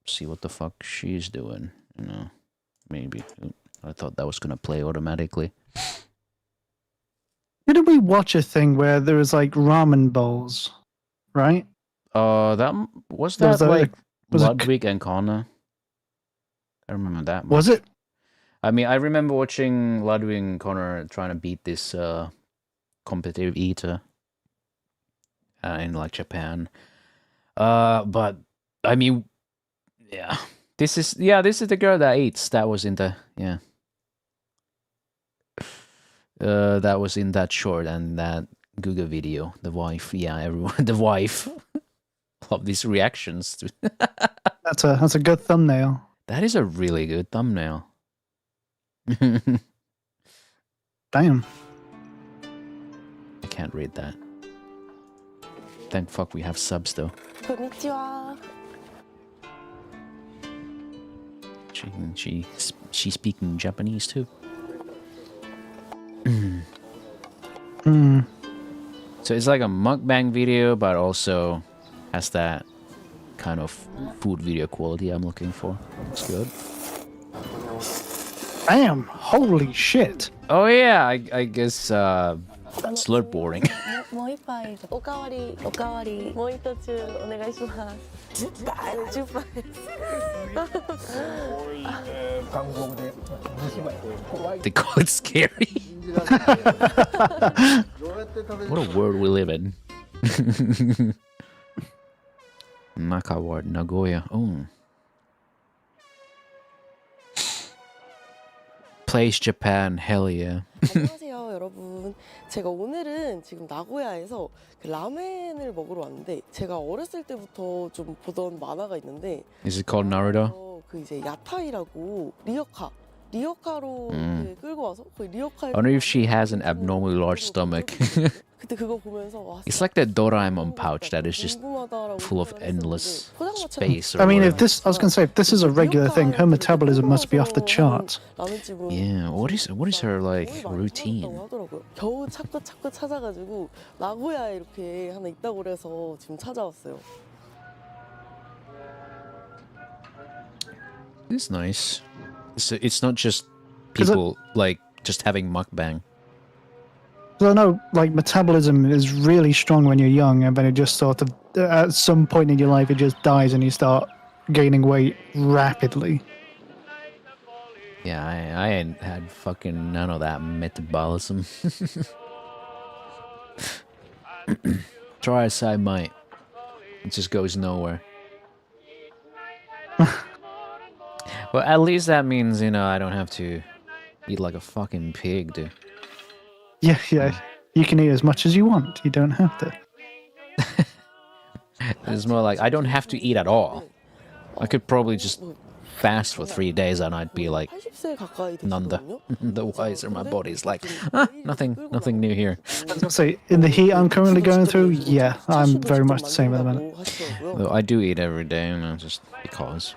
see what the fuck she's doing. You know, maybe. I thought that was gonna play automatically. Didn't we watch a thing where there was like ramen bowls, right? That was that like Ludwig and Connor. I remember that much. Was it? I mean, I remember watching Ludwig and Connor trying to beat this competitive eater in like Japan. But I mean, yeah, this is the girl that eats. That was in the that was in that short and that Google video. The wife, yeah, everyone, the wife. Love these reactions. That's a good thumbnail. That is a really good thumbnail. Damn. I can't read that. Thank fuck we have subs though. Konnichiwa. She's speaking Japanese too. So it's like a mukbang video, but also has that kind of food video quality I'm looking for. It's good. Damn! Holy shit! Oh yeah, I guess slurpboarding. もう一杯おかわりもう一つお願いします。10杯They call it scary. What a world we live in. Nakawa, Nagoya. Oh. Place Japan, hell yeah. 안녕하세요. 여러분. 제가 오늘은 지금 나고야에서 그 라멘을 먹으러 왔는데 제가 어렸을 때부터 좀 보던 만화가 있는데 Is it called Naruto? 그 이제 야타이라고 리어카로 이렇게 끌고 와서 거의 리어카에 I wonder if she has an abnormally large stomach. 그때 그거 보면서 와, It's like that Doraemon pouch that is just full of endless space. Or I mean, whatever. I was going to say, if this is a regular thing, her metabolism must be off the charts. Yeah, what is her like routine? 하더라고요. 겨우 찾고 찾아가지고 나고야에 이렇게 하나 있다고 그래서 지금 찾아왔어요. It's nice. It's not just people like just having mukbang. So I know, like, metabolism is really strong when you're young, and then it just sort of, at some point in your life, it just dies and you start gaining weight rapidly. Yeah, I ain't had fucking none of that metabolism. Try as I might, it just goes nowhere. Well, at least that means, you know, I don't have to eat like a fucking pig, dude. Yeah. You can eat as much as you want. You don't have to. It's more like I don't have to eat at all. I could probably just fast for 3 days and I'd be like none the wiser. My body's like, nothing new here. I was gonna say, in the heat I'm currently going through, yeah, I'm very much the same at the minute. Though I do eat every day, you know, just because.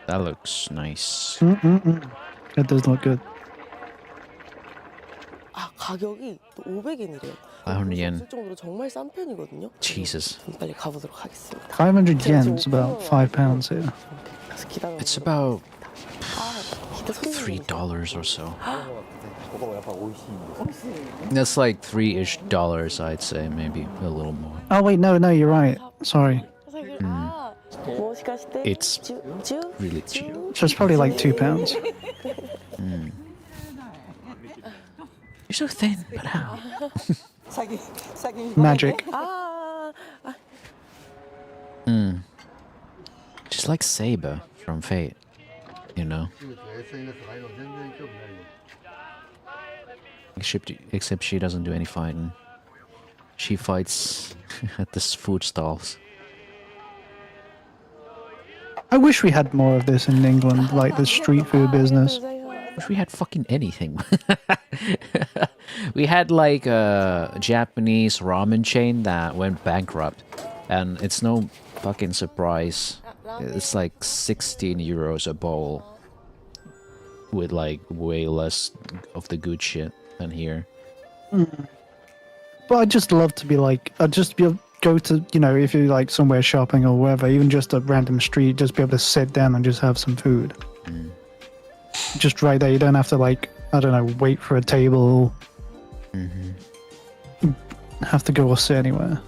That looks nice. It does look good. 아, 가격이 또 500엔이래요. 500 yen. 없을 정도로 정말 싼 편이거든요. Jesus. 빨리 가보도록 하겠습니다. 500 yen is about £5 here. It's about $3 or so. That's like $3-ish, I'd say, maybe a little more. Oh wait, no, you're right. Sorry. It's really cheap. So it's probably like £2. You're so thin, but how? Magic. Just like Saber from Fate, you know? Except she doesn't do any fighting. She fights at the food stalls. I wish we had more of this in England, like the street food business. Wish we had fucking anything. We had like a Japanese ramen chain that went bankrupt, and it's no fucking surprise. It's like 16 euros a bowl, with like way less of the good shit than here. But I'd just love to be like, I'd just be able to go to, you know, if you're like somewhere shopping or wherever, even just a random street, just be able to sit down and just have some food. Just right there, you don't have to like, I don't know, wait for a table. Have to go or sit anywhere.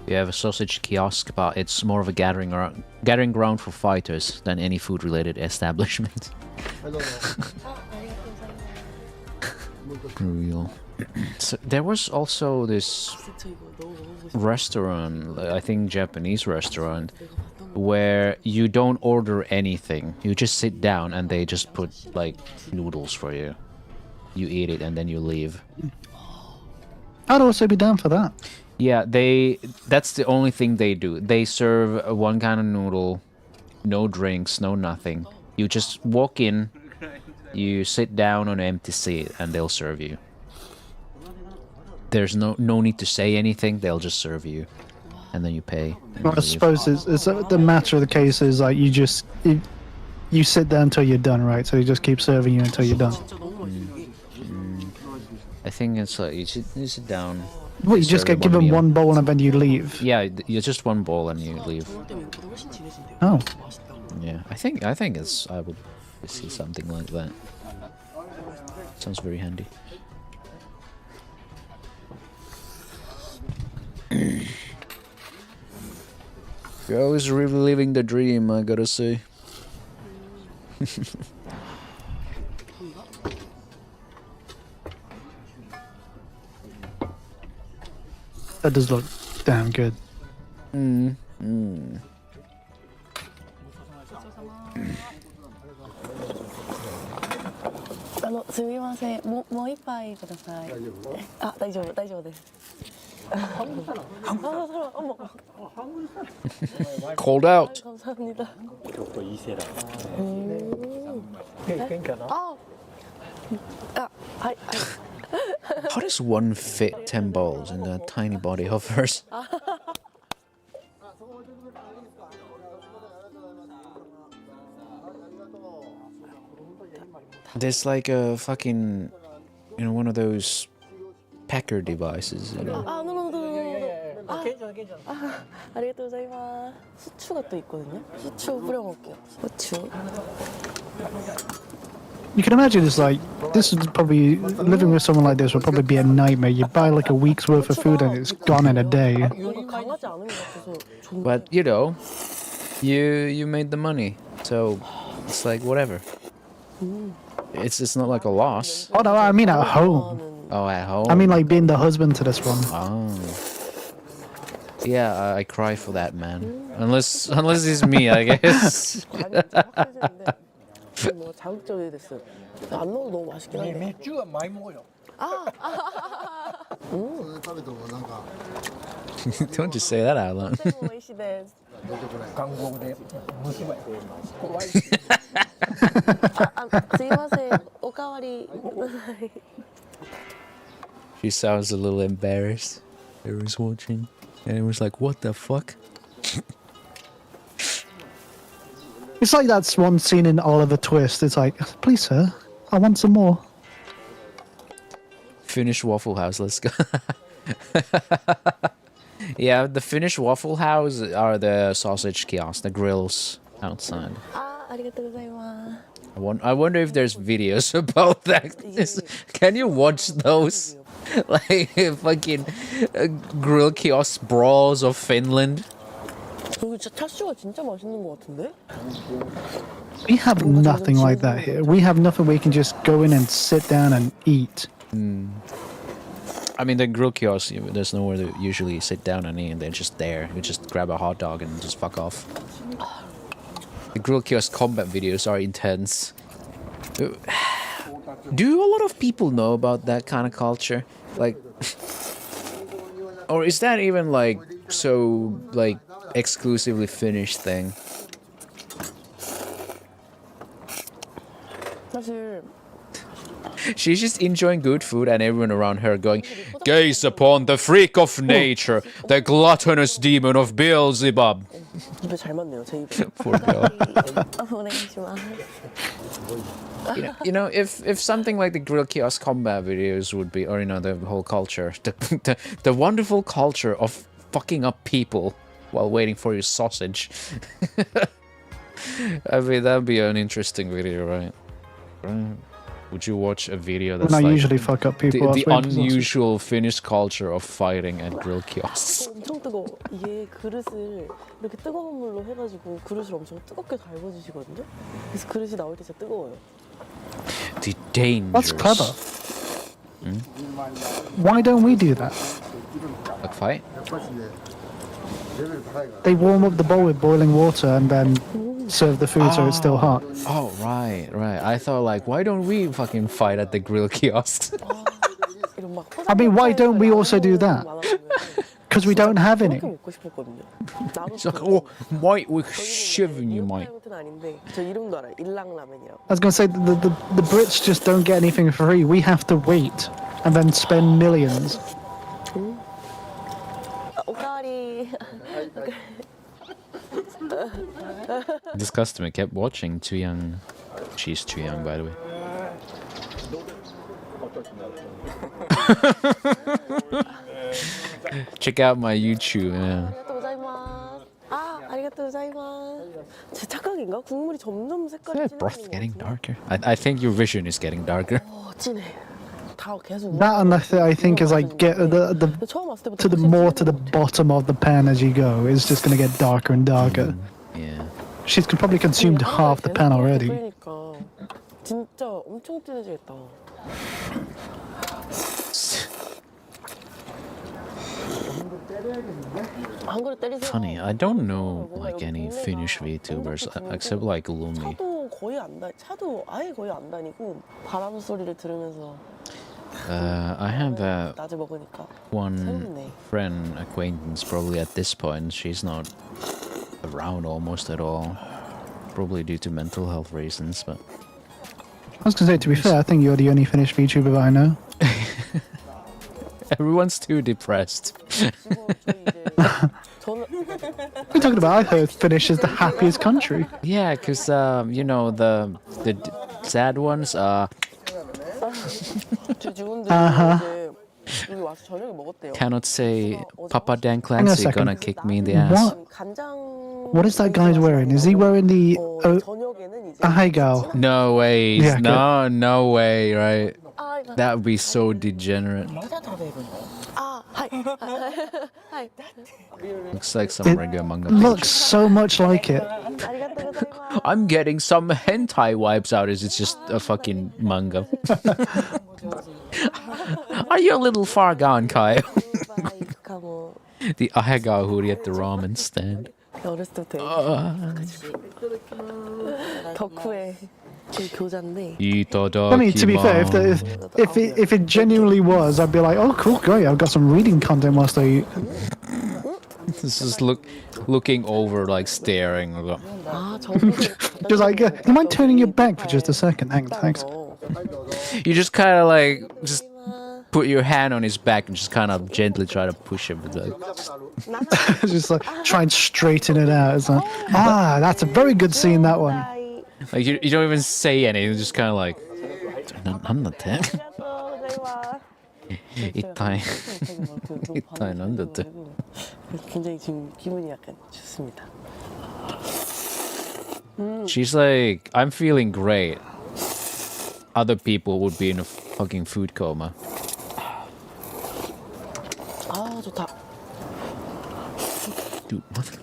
We have a sausage kiosk, but it's more of a gathering ground for fighters than any food-related establishment. Real. So there was also this restaurant, I think Japanese restaurant, where you don't order anything. You just sit down and they just put like noodles for you. You eat it and then you leave. I'd also be down for that. Yeah, that's the only thing they do. They serve one kind of noodle, no drinks, no nothing. You just walk in, you sit down on an empty seat and they'll serve you. There's no need to say anything, they'll just serve you. And then you pay. Well, I suppose it's the matter of the case is like you sit there until you're done, right? So they just keep serving you until you're done. I think it's like you sit down. Well, you just get given one bowl and then you leave. Yeah, you just one bowl and you leave. Oh. Yeah, I think I would see something like that. Sounds very handy. You're always reliving the dream, I gotta say. That does look damn good. すみません。もう一杯ください。あ、大丈夫です。어머. Called out. 감사합니다. How does one fit 10 balls in the tiny body of hers? There's like a fucking, you know, one of those packer devices, you know. 아리가또 고자이마스. 후추가 또 있거든요. 후추 뿌려 먹을게요. 후추. You can imagine it's like, this is probably, living with someone like this would probably be a nightmare. You buy like a week's worth of food and it's gone in a day. 강하지 않은 것 같아서. But, you know, you made the money, so it's like whatever. It's not like a loss. Oh no, I mean at home. Oh, at home? I mean like being the husband to this one. Oh. Yeah, I cry for that, man. Unless it's me, I guess. 뭔가 자극적이 됐어요. 안 넣어도 너무 맛있긴 한데. 맥주가 많이 먹어요. Don't just say that out loud. 광고대 무시해. She sounds a little embarrassed. Everyone's watching. And everyone's like, what the fuck? It's like that one scene in Oliver Twist. It's like, please sir, I want some more. Finnish Waffle House, let's go. Yeah, the Finnish Waffle House are the sausage kiosks, the grills outside. I wonder if there's videos about that. Can you watch those? Like fucking grill kiosk brawls of Finland. We have nothing like that here. We have nothing we can just go in and sit down and eat. I mean, the grill kiosk, there's nowhere to usually sit down and eat, and they're just there. You just grab a hot dog and just fuck off. The grill kiosk combat videos are intense. Do a lot of people know about that kind of culture? Like, or is that even like so like exclusively Finnish thing? She's just enjoying good food and everyone around her going, gaze upon the freak of nature, the gluttonous demon of Beelzebub. Poor girl. You know, if something like the grill kiosk combat videos would be, or you know, the whole culture, the wonderful culture of fucking up people while waiting for your sausage. I mean, that'd be an interesting video, right? Would you watch a video that's when I like usually fuck up people, the unusual Finnish culture of fighting at grill kiosks? 엄청 뜨거워. 이게 그릇을 이렇게 뜨거운 물로 해가지고 그릇을 엄청 뜨겁게 달궈주시거든요. 그래서 그릇이 나올 때 진짜 뜨거워요. The dangers. That's clever. Why don't we do that? Like fight? They warm up the bowl with boiling water and then serve the food so it's still hot. Oh, right. I thought like, why don't we fucking fight at the grill kiosks? I mean, why don't we also do that? Because we don't have any. It's like, oh, mate, we're shivering you, mate. I was going to say, the Brits just don't get anything free. We have to wait and then spend millions. This customer kept watching Too Young. She's too young, by the way. Check out my YouTube. Yeah. 제 착각인가? 국물이 점점 색깔이 Is that broth getting darker? I think your vision is getting darker. 진해. 다 계속. That and I think is like get to the bottom of the pan as you go. It's just gonna get darker and darker. Yeah. She's probably consumed half the pan already. 그러니까 진짜 엄청 진해지겠다. Funny, I don't know like any Finnish VTubers except like Lumi. 거의 안 차도 아예 거의 안 다니고 바람 소리를 들으면서 I have 낮에 먹으니까 one 새롭네. friend acquaintance probably at this point. She's not around almost at all. Probably due to mental health reasons, but... I was going to say, to be fair, I think you're the only Finnish VTuber that I know. Everyone's too depressed. What are you talking about? I heard Finnish is the happiest country. Yeah, because, you know, the sad ones are... 여기 와서 저녁을 먹었대요. Cannot say Papa Dan Clancy gonna kick me in the ass. What is that guy's wearing? Is he wearing the ahegao? No way. Yeah, no way, right? That would be so degenerate. Looks like some regular manga. Looks so much like it. I'm getting some hentai vibes out as it's just a fucking manga. Are you a little far gone, Kai? The ahegao hoodie at the ramen stand. 어렸을 때 덕후의 교자인데. I mean, to be fair, if it genuinely was, I'd be like, oh, cool, great, I've got some reading content whilst I eat. This is looking over, like staring. Just like, do you mind turning your back for just a second? Thanks. You just kind of like put your hand on his back and just kind of gently try to push him. Just like try and straighten it out. It's like, that's a very good scene, that one. Like you don't even say anything. Just kind of like, I'm not dead. 이따이 난데. 굉장히 지금 기분이 약간 좋습니다. She's like, I'm feeling great. Other people would be in a fucking food coma. 아 좋다. Dude, what?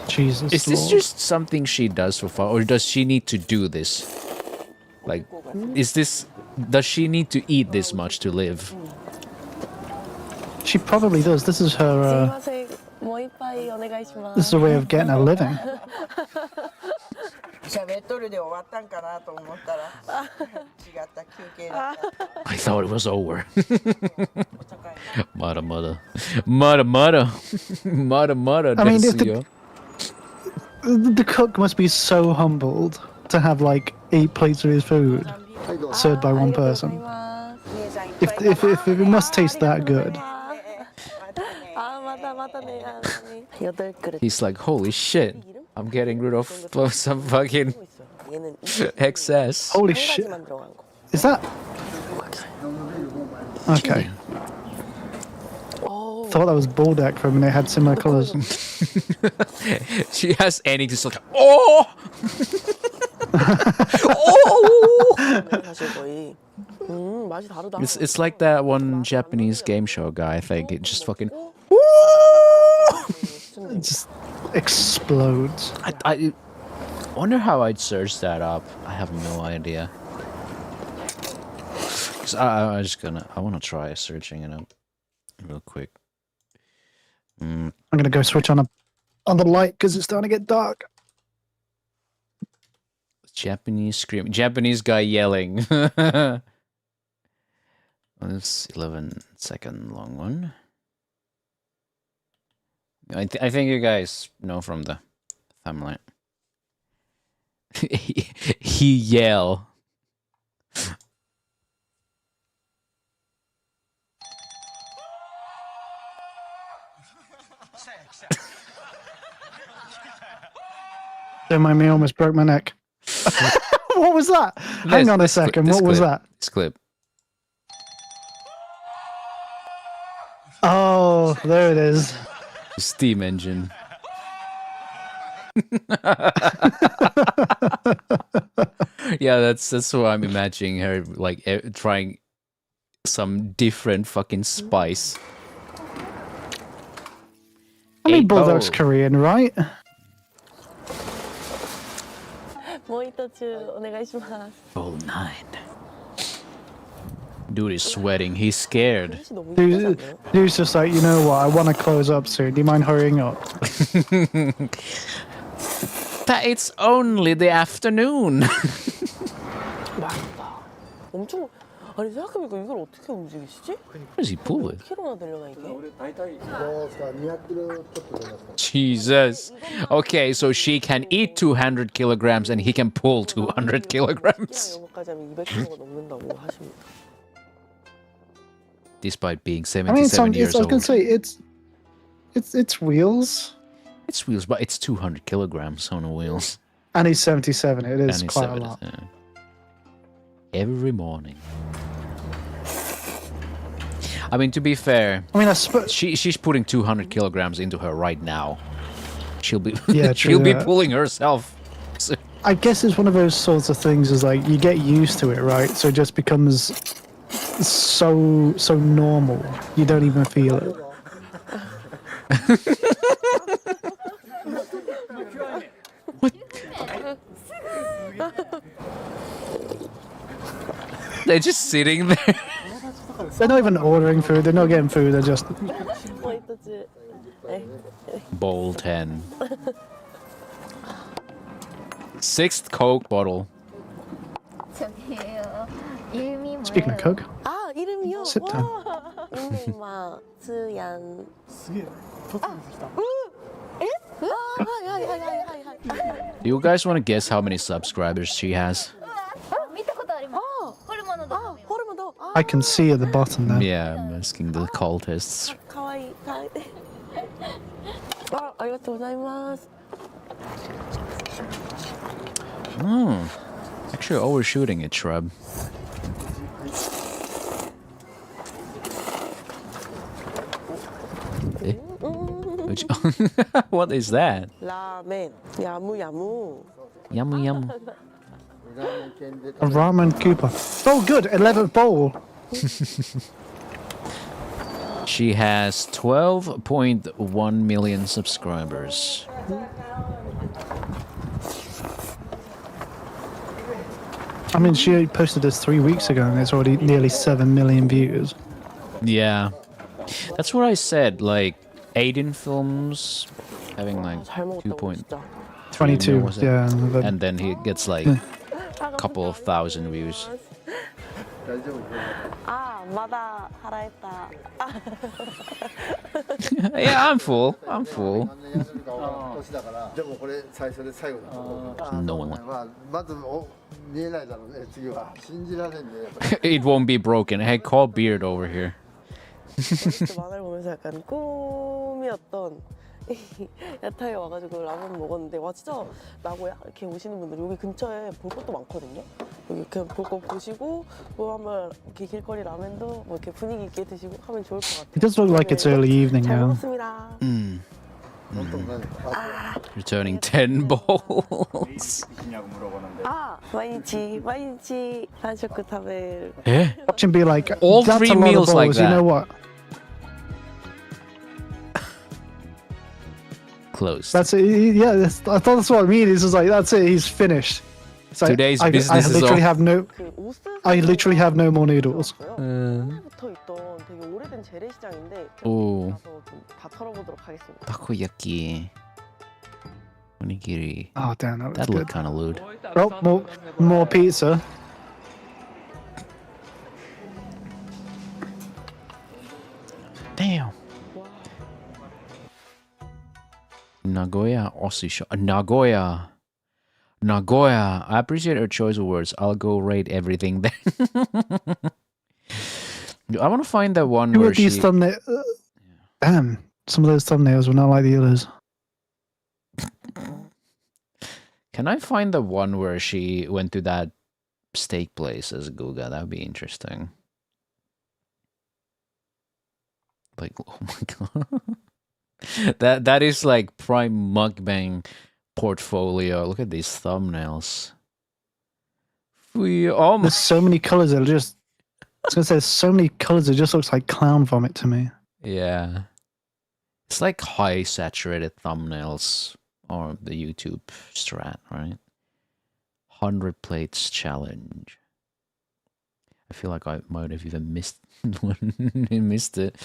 Jesus. Is this just something she does for fun, or does she need to do this? Like, does she need to eat this much to live? She probably does. This is her. This is a way of getting a living. I thought it was over. Mada. I mean, the cook must be so humbled to have like 8 plates of his food served by one person. If it must taste that good. He's like, holy shit, I'm getting rid of some fucking excess. Holy shit. Is that... Okay. Thought that was Bulldog for a minute. It had similar colours. She has any just like, oh! It's like that one Japanese game show guy, I think. It just fucking... It just explodes. I wonder how I'd search that up. I have no idea. Cause I want to try searching it up real quick. I'm gonna go switch on the light because it's starting to get dark. Japanese scream. Japanese guy yelling. This 11-second long one. I think you guys know from the thumbnail. He yell. Don't mind me, almost broke my neck. What was that? Hang on a second. What was that? This clip. Oh, there it is. Steam engine. Yeah, that's what I'm imagining her like trying some different fucking spice. I mean, Bulldog's Korean, right? Oh, 9. Dude is sweating. He's scared. Dude's just like, you know what? I want to close up soon. Do you mind hurrying up? That it's only the afternoon. 맛있다. 엄청 아니 생각해보니까 이걸 어떻게 움직이시지? What does he pull with? 키로나 되려나 이게? Jesus. Okay, so she can eat 200 kilograms and he can pull 200 kilograms. 영어까지 하면 200kg가 넘는다고 하십니다. Despite being I mean, 77 years I was gonna old. say it's wheels, It's wheels, but it's 200 kilograms on the wheels. and he's 77. It is And it's quite a 70, lot. yeah. Every morning. I mean, to be fair, I mean, I suppose she's putting 200 kilograms into her right now. She'll be Yeah, true, she'll be yeah. pulling herself. So- I guess it's one of those sorts of things. Is like you get used to it, right? So it just becomes so normal. You don't even feel it. They're just sitting there. They're not even ordering food. They're not getting food. They're just. Bowl 10. Sixth Coke bottle. Speaking of Coke, 아 이름이요? Sit down. 와 이름이 마츠얀. Do you guys want to guess how many subscribers she has? I can see at the bottom there. Yeah, I'm asking the cultists. かわいいかわいい。ありがとうございます。 Actually overshooting it, Shrub. Eh? What is that? 라멘 야무야무. Yum yum. A ramen Cooper. Oh, good. 11th bowl. She has 12.1 million subscribers. I mean, she posted this 3 weeks ago, and it's already nearly 7 million views. Yeah. That's what I said, like 18 films having like 22, was it? yeah. And then he gets like a couple of thousand views. 아 마다 하라 했다. Yeah, I'm full. I'm full. No one. It won't be broken. Hey, call Beard over here. 만화를 보면서 약간 꿈이었던 야타에 와가지고 라면 먹었는데 와 진짜 나고야 이렇게 오시는 분들 여기 근처에 볼 것도 많거든요. 여기 이렇게 볼 거 보시고 뭐 한번 이렇게 길거리 라면도 뭐 이렇게 분위기 있게 드시고 하면 좋을 것 같아요. It does look like it's early evening 잘 now. 먹었습니다. Returning 10 bowls. 아毎日3食食べる. Eh? Watch him be like, All that's 3 a lot meals of like bowls. You know that. what? Closed. That's it. Yeah, I thought that's what I mean. It's just like, that's it. He's finished. It's like, Today's I business is literally over. have no. I literally have no more noodles. 옛날부터 있던 되게 오래된 재래시장인데 오. 가서 좀 다 털어보도록 하겠습니다. Takoyaki. Onigiri. Oh damn, that was That good. looked kind of lewd. Oh, more pizza. Damn. Nagoya Osisha. Nagoya. Nagoya. I appreciate her choice of words. I'll go rate everything there. I want to find that one Who where are these she... thumbnails? Damn, some of those thumbnails were not like the others. Can I find the one where she went to that steak place as Guga? That would be interesting. Like, oh my god. That is like prime mukbang portfolio. Look at these thumbnails. Oh my. There's so many colors that are just. I was gonna say, there's so many colors. It just looks like clown vomit to me. Yeah. It's like high saturated thumbnails or the YouTube strat, right? 100 plates challenge. I feel like I might have even missed one. Missed it.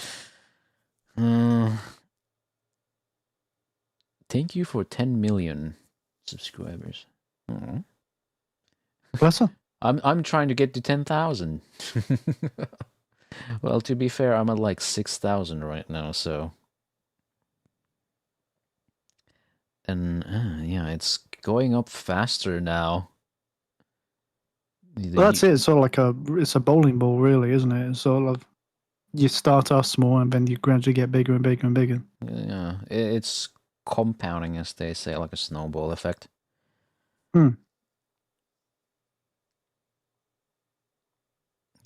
Thank you for 10 million subscribers. Aw. Bless her. I'm trying to get to 10,000. Well, to be fair, I'm at like 6,000 right now, so. And yeah, it's going up faster now. Well, that's it. It's sort of like it's a bowling ball, really, isn't it? It's sort of you start off small and then you gradually get bigger and bigger and bigger. Yeah, it's compounding, as they say, like a snowball effect. Hmm.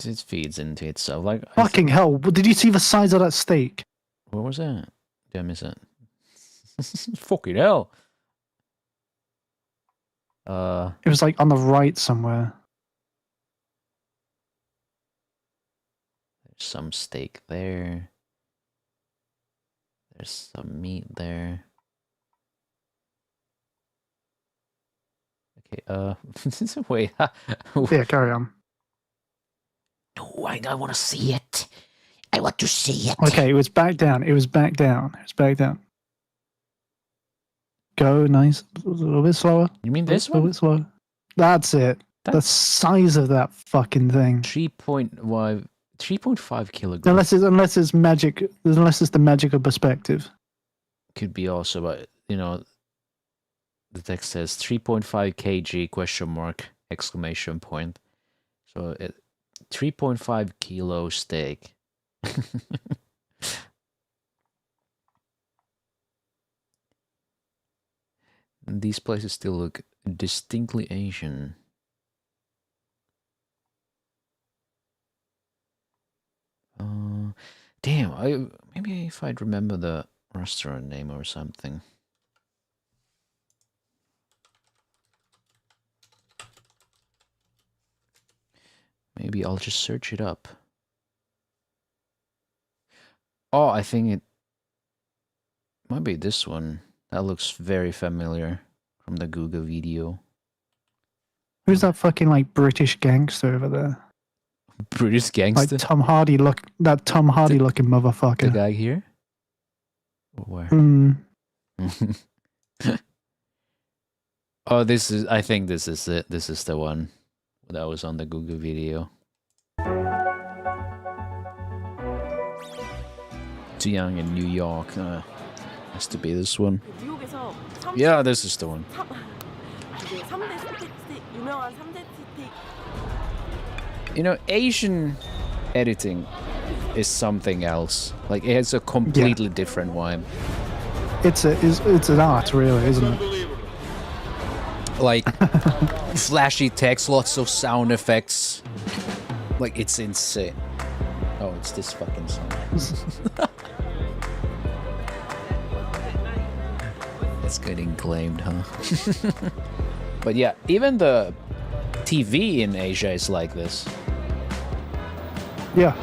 It feeds into itself. Like Fucking hell! Did you see the size of that steak? What was that? Did I miss it? Fucking hell! It was like on the right somewhere. There's some steak there. There's some meat there. Okay, wait. Yeah, carry on. No, I want to see it. I want to see it. Okay, it was back down. It was back down. It was back down. Go, nice. A little bit slower. You mean this one? A little bit slower. That's it. The size of that fucking thing. 3.5 kilograms. Unless it's magic. Unless it's the magical perspective. Could be also, but you know, the text says 3.5 kg question mark exclamation point. So 3.5 kilo steak. These places still look distinctly Asian. Damn, maybe if I'd remember the restaurant name or something. Maybe I'll just search it up. Oh, I think it might be this one. That looks very familiar from the Google video. Who's that fucking like British gangster over there? British gangster? Like Tom Hardy looking motherfucker. The guy here? Or where? Oh, I think this is it. This is the one that was on the Google video. Too young in New York. Has to be this one. Yeah, this is the one. You know, Asian editing is something else. Like, it has a completely different vibe. It's an art, really, isn't it? Like, flashy text, lots of sound effects. Like, it's insane. Oh, it's this fucking song. It's getting claimed, huh? But yeah, even the TV in Asia is like this. Yeah,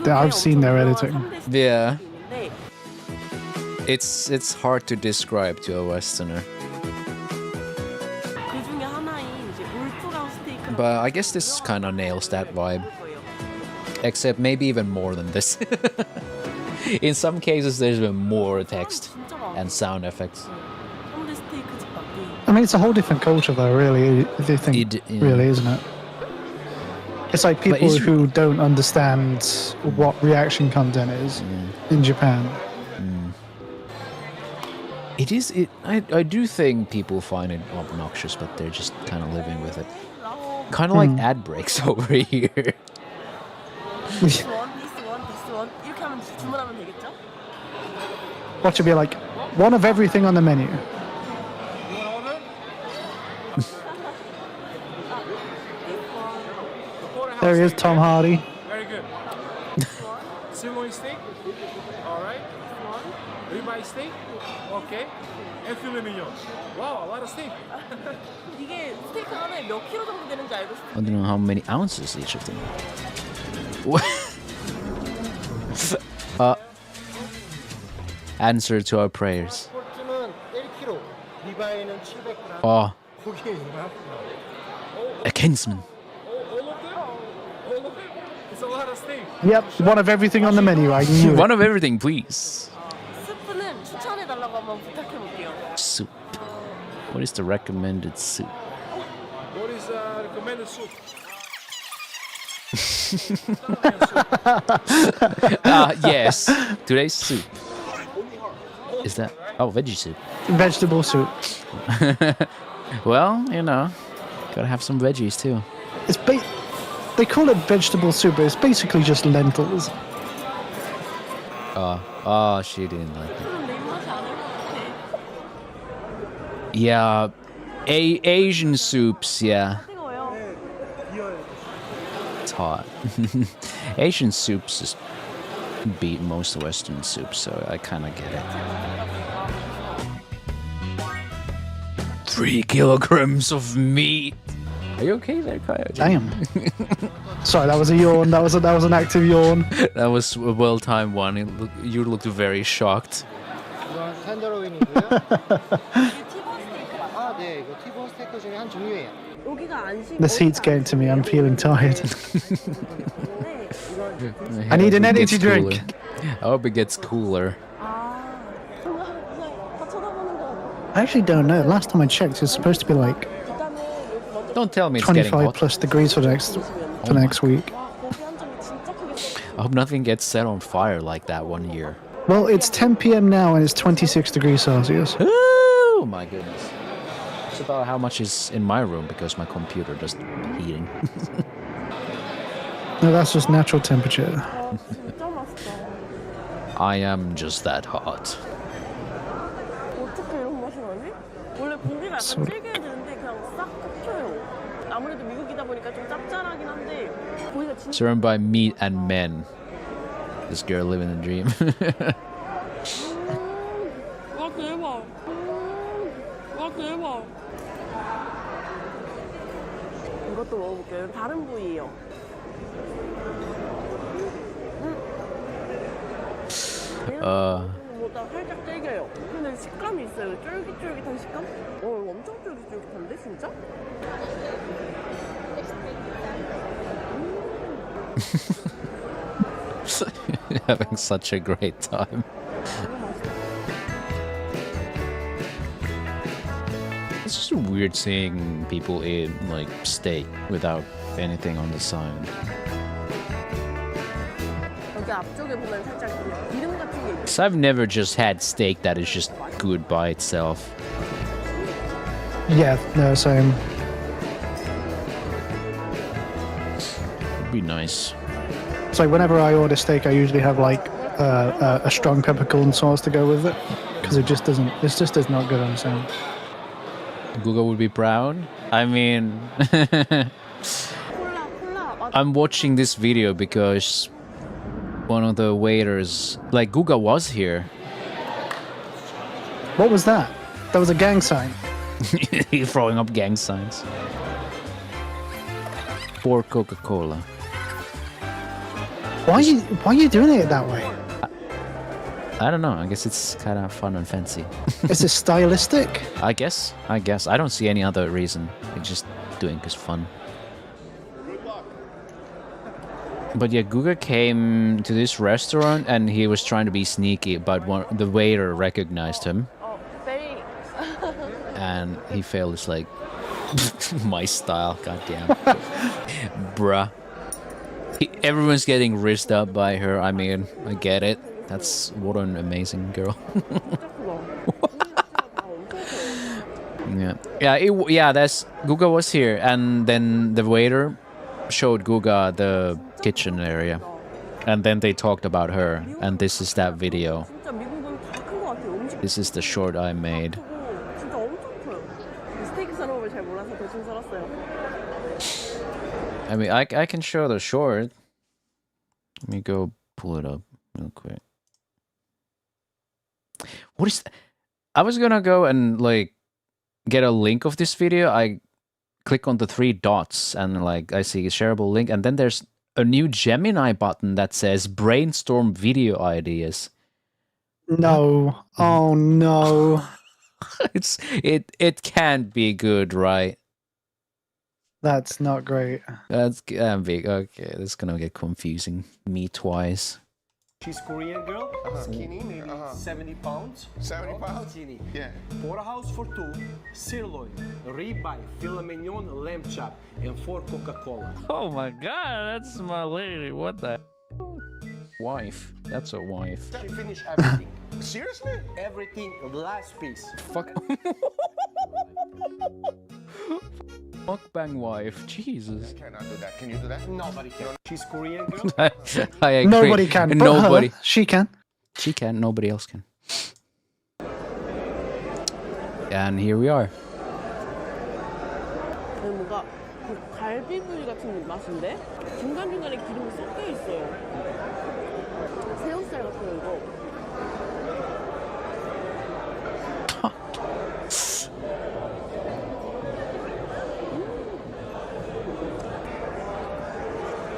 I've seen their editing. Yeah. It's hard to describe to a Westerner. But I guess this kind of nails that vibe. Except maybe even more than this. In some cases, there's even more text and sound effects. I mean, it's a whole different culture, though, really, if you think, really, isn't it? It's like people who don't understand what reaction content is in Japan. It is. I do think people find it obnoxious, but they're just kind of living with it. Kind of like ad breaks over here. What should be like one of everything on the menu. There he is, Tom Hardy. Very good. Sirloin steak. All right. Ribeye steak. Okay. And filet mignon. Wow, a lot of steak. I don't know how many ounces each of them are. Answer to our prayers. Oh. A kinsman. It's a lot of steak. Yep, one of everything on the menu. I knew it. One of everything, please. Soup. What is the recommended soup? What is recommended soup? Yes. Today's soup. Is that? Oh, veggie soup. Vegetable soup. Well, you know, gotta have some veggies too. It's they call it vegetable soup, but it's basically just lentils. Oh, she didn't like it. Yeah, Asian soups, yeah. It's hot. Asian soups just beat most Western soups, so I kind of get it. 3 kilograms of meat. Are you okay there, Kyle? Damn. Sorry, that was a yawn. That was an active yawn. That was a well-timed one. You looked very shocked. 이건 텐더로윈이고요. 아, 네, 이거 티본 스테이크 중에 한 종류예요. This heat's getting to me. I'm feeling tired. I need an energy drink. I hope it gets cooler. I actually don't know. Last time I checked, it's supposed to be like Don't tell me it's getting 25 hot. plus degrees for next week. I hope nothing gets set on fire like that one year. Well, it's 10 p.m. now and it's 26 degrees Celsius. Oh my goodness. It's about how much is in my room because my computer does the heating. No, that's just natural temperature. I am just that hot. 원래 공기가 약간 찔게 해야 되는데 그냥 싹 흡혀요. 아무래도 미국이다 보니까 좀 짭짤하긴 한데 고기가 진짜 Surrounded by meat and men. This girl living the dream. 와 대박. 와 대박. 이것도 먹어볼게요. 다른 부위예요. 보다 살짝 질겨요. 근데 식감이 있어요. 쫄깃쫄깃한 식감? 엄청 쫄깃쫄깃한데 진짜? Having such a great time. It's just weird seeing people eat like steak without anything on the side. 여기 앞쪽에 보면 살짝 기름 같은 게 있어요. Because I've never just had steak that is just good by itself. Yeah, no, same. It'd be nice. It's like whenever I order steak, I usually have like a strong peppercorn sauce to go with it because it just does not good on its own. Google would be proud. I mean, I'm watching this video because one of the waiters, like Guga was here. What was that? That was a gang sign. He's throwing up gang signs. For Coca-Cola. Why are you doing it that way? I don't know. I guess it's kind of fun and fancy. Is it stylistic? I guess. I don't see any other reason. It's just doing because fun. But yeah, Guga came to this restaurant and he was trying to be sneaky, but the waiter recognized him. And he failed. It's like, my style, goddamn. Bruh. Everyone's getting rizzed up by her. I mean, I get it. That's what an amazing girl. Yeah. That's Guga was here, and then the waiter showed Guga the kitchen area, and then they talked about her. And this is that video. This is the short I made. I mean, I can show the short. Let me go pull it up real quick. What is that? I was gonna go and like get a link of this video. I click on the 3 dots and like I see a shareable link, and then there's a new Gemini button that says brainstorm video ideas. No. Oh no. It can't be good, right? That's not great. That's big. Okay, this is gonna get confusing. Me twice. She's Korean girl. Skinny, maybe 70 pounds. 70 pounds? Skinny. Yeah. Porterhouse for 2, sirloin, ribeye, filet mignon, lamb chop, and 4 Coca-Cola. Oh my god, that's my lady. What the wife? That's a wife. She finished everything. Seriously? Everything, last piece. Fuck. Mukbang wife. Jesus. I cannot do that. Can you do that? Nobody can. She's Korean girl. I agree. Nobody can. But Nobody. her, she can. She can. Nobody else can. And here we are. 뭔가 그 갈비구이 같은 맛인데 중간중간에 기름이 섞여 있어요. 새우살 같아요, 이거.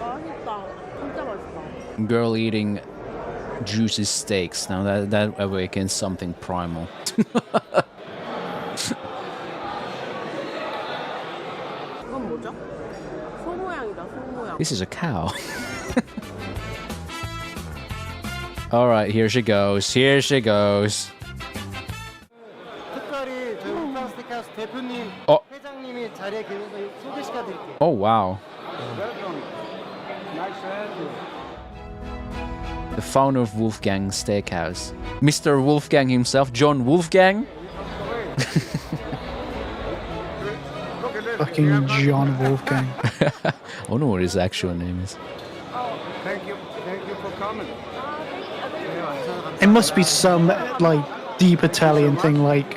맛있다. 진짜 맛있다. Girl eating juicy steaks. Now that awakens something primal. 이건 뭐죠? 소 모양이다, 소 모양. This is a cow. Alright, here she goes. Here she goes. 특별히 저희 우파 스테이크하우스 대표님, 회장님이 자리에 계셔서 소개시켜드릴게요. Oh, wow. The founder of Wolfgang Steakhouse. Mr. Wolfgang himself, John Wolfgang. Fucking John Wolfgang. I wonder what his actual name is. Thank you for coming. It must be some like deep Italian thing, like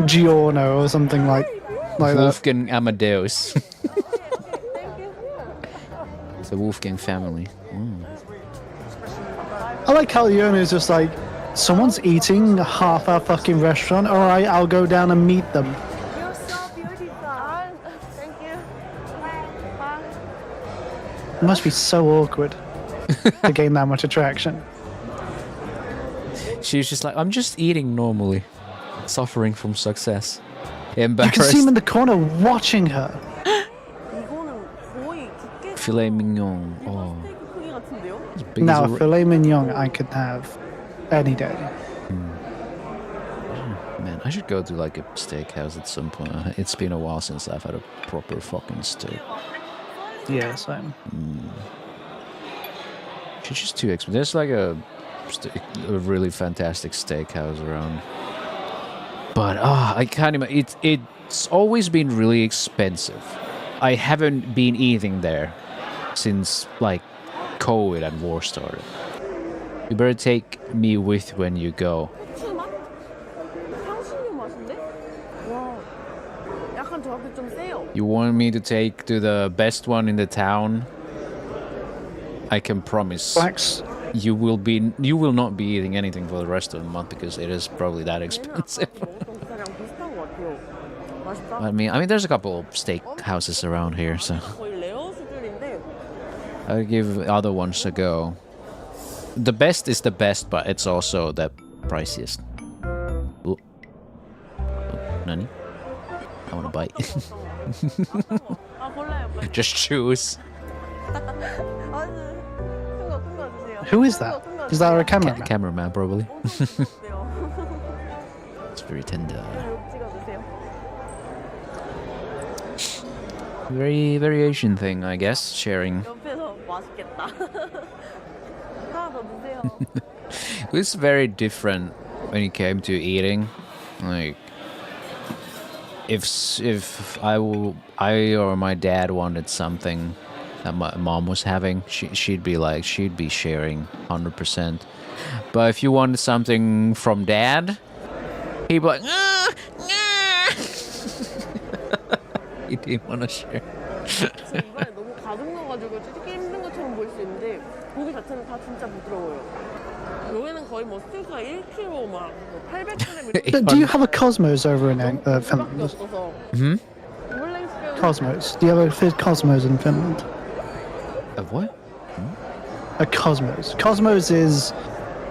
Giorno or something like that. Wolfgang Amadeus. It's the Wolfgang family. Mm. I like how the owner is just like, someone's eating half our fucking restaurant. All right, I'll go down and meet them. You're so beautiful. Thank you. It must be so awkward to gain that much attraction. She's just like, I'm just eating normally, suffering from success. You Embarrassed. can see him in the corner watching her. Filet mignon. Oh. As big Now, as a filet mignon I could have any day. Man, I should go to like a steakhouse at some point. It's been a while since I've had a proper fucking steak. Yeah, same. It's just too expensive. There's like a really fantastic steakhouse around. But I can't imagine. It's always been really expensive. I haven't been eating there since like COVID and war started. You better take me with when you go. 향신료 맛인데? 와, 약간 저렇게 좀 세요. You want me to take to the best one in the town? I can promise. Blacks. You will not be eating anything for the rest of the month because it is probably that expensive. 비슷한 것 같아요. 맛있다. I mean, there's a couple of steak houses around here, so 거의 레어 수준인데. I'll give other ones a go. The best is the best, but it's also the priciest. Ooh. Nani? I want to bite. 아, 골라요. Just choose. Who is that? Is that a cameraman? Cameraman, probably. It's very tender. Very Asian thing, I guess, sharing. 옆에서 맛있겠다. 하나 더 드세요. It's very different when it came to eating. Like, if I or my dad wanted something that my mom was having, she'd be sharing 100%. But if you wanted something from dad, he'd be like, he didn't want to share. 입안에 너무 가득 넣어가지고 찢기 힘든 것처럼 보일 수 있는데 고기 자체는 다 진짜 부드러워요. 여기는 거의 뭐 스테이크가 1kg 막 800g. Do you have a Cosmos over in Finland? Hmm? Cosmos. Do you have a Cosmos in Finland? A what? A Cosmos. Cosmos is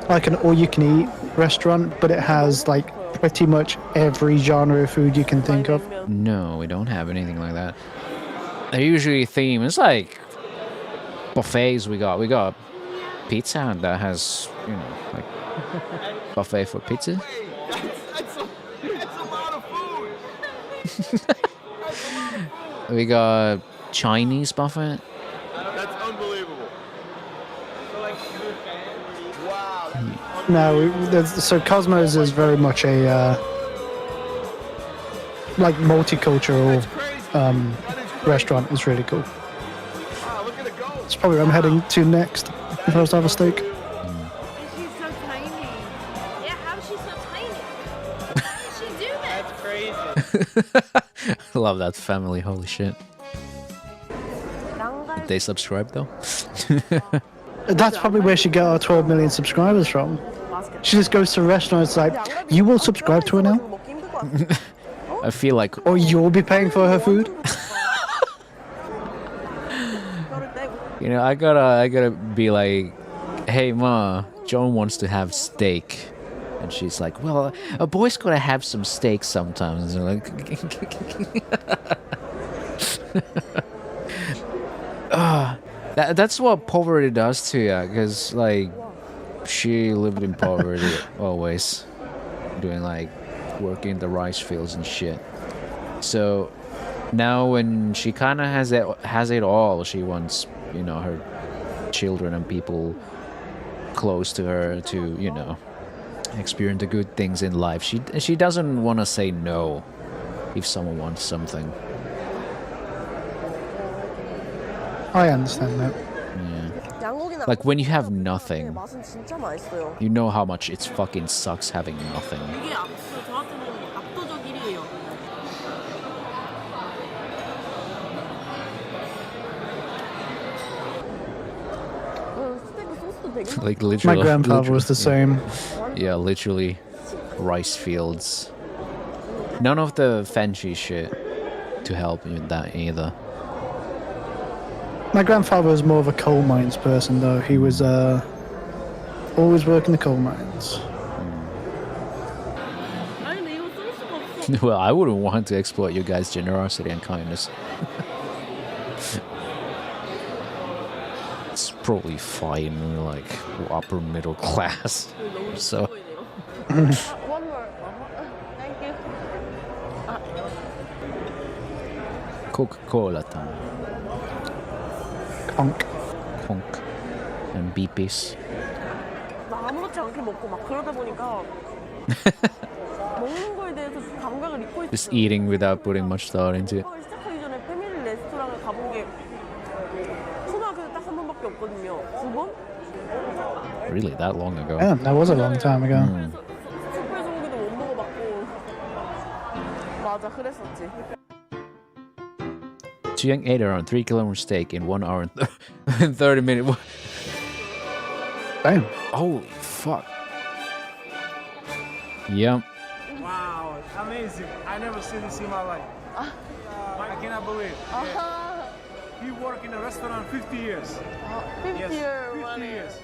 like an all-you-can-eat restaurant, but it has like pretty much every genre of food you can think of. No, we don't have anything like that. They're usually themed. It's like buffets we got Pizza Hut that has, you know, like buffet for pizza. That's a lot of food. We got Chinese buffet. That's unbelievable. Wow. No, so Cosmos is very much a like multicultural restaurant. It's really cool. It's probably where I'm heading to next if I was to have a steak. She's so tiny. Yeah, how is she so tiny? How does she do that? That's crazy. I love that family. Holy shit. They subscribe though. That's probably where she got her 12 million subscribers from. She just goes to restaurants like, you will subscribe to her now? I feel like, or you'll be paying for her food? you know, I gotta be like, hey ma, Joan wants to have steak. And she's like, well, a boy's gotta have some steak sometimes. And like, that's what poverty does to you, because like she lived in poverty always, doing like working in the rice fields and shit. So now when she kind of has it all, she wants, you know, her children and people close to her to, you know, experience the good things in life. She doesn't want to say no if someone wants something. I understand that. Yeah. Like when you have nothing, you know how much it fucking sucks having nothing. Like literally. My grandfather was the same. Yeah, literally rice fields. None of the fancy shit to help with that either. My grandfather was more of a coal mines person, though. He was always working the coal mines. Well, I wouldn't want to exploit your guys' generosity and kindness. It's probably fine, we're like upper middle class. So. One more. Thank you. Coca-Cola time. Conk. And beepies. 나 아무렇지 않게 먹고 막 그러다 보니까 먹는 거에 대해서 감각을 잃고 있어요. Just eating without putting much thought into it. 시작하기 전에 패밀리 레스토랑을 가본 게 초등학교 때 딱 한 번밖에 없거든요. 두 번? Really, that long ago? Yeah, that was a long time ago. 숯불 소고기도 못 먹어봤고. 맞아, 그랬었지. Chiang ate around 3 kg steak in 1 hour and 30 minutes. Damn. Holy fuck. Yep. Wow, amazing. I never seen this in my life. I cannot believe. Yeah. He worked in a restaurant 50 years. 50 years. 50 years.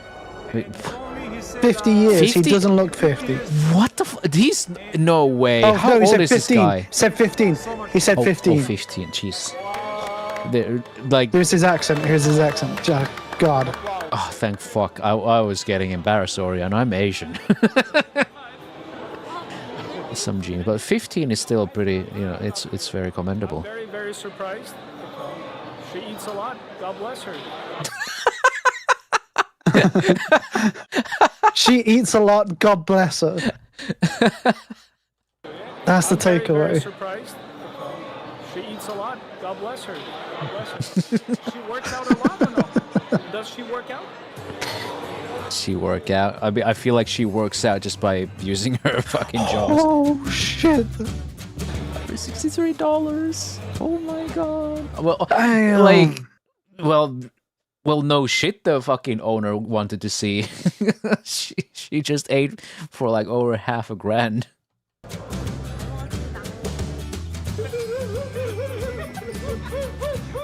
Wait, 50 years, 50? he doesn't look 50. What the fuck? He's... No way. Oh, How no, he old said is 15. this guy? Said 15. He said 15. Oh, 15, jeez. Like... Here's his accent. God. Oh, thank fuck. I was getting embarrassed already, and I'm Asian. Some genius. But 15 is still pretty, you know, it's very commendable. Very, very surprised. She eats a lot. God bless her. She eats a lot. God bless her. That's the Very, takeaway. very surprised. She eats a lot. God bless her. God bless her. She works out a lot or no? Does she work out? She work out? I mean, I feel like she works out just by using her fucking jaws. Oh, shit. $63. Oh my god. Well, Damn. like, well, no shit. The fucking owner wanted to see. she just ate for like over half a grand.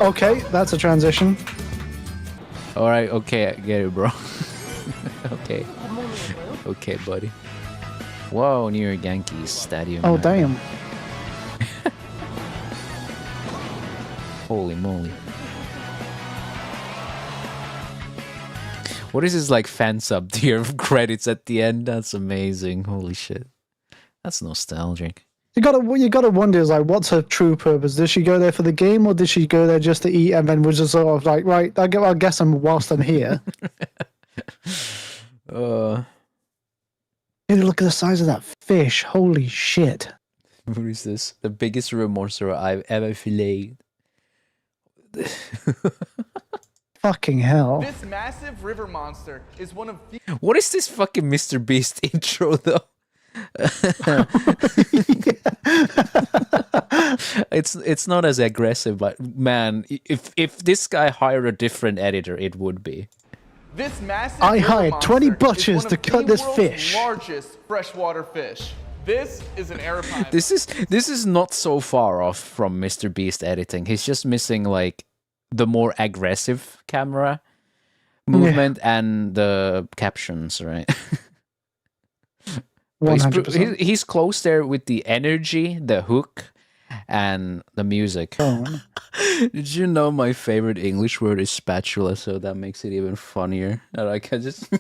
Okay, that's a transition. All right, okay, I get it, bro. Okay, okay, buddy. Whoa, New York Yankees Stadium. Oh, damn. Holy moly. What is this like fan sub tier of credits at the end? That's amazing. Holy shit. That's nostalgic. You gotta wonder, is like, what's her true purpose? Does she go there for the game, or did she go there just to eat and then was just sort of like, right, I'll guess whilst I'm here. Dude, look at the size of that fish. Holy shit. What is this? The biggest remorser I've ever filleted. Fucking hell. This massive river monster is one of the... What is this fucking Mr. Beast intro though? It's not as aggressive, but man, if this guy hired a different editor, it would be. This massive I river hired monster 20 is butchers one of to cut the this world's fish. Largest freshwater fish. This is an aeropine. This is not so far off from Mr. Beast editing. He's just missing like the more aggressive camera movement and the captions, right? 100%. He's close there with the energy, the hook, and the music. Did you know my favorite English word is spatula? So that makes it even funnier. And I can just,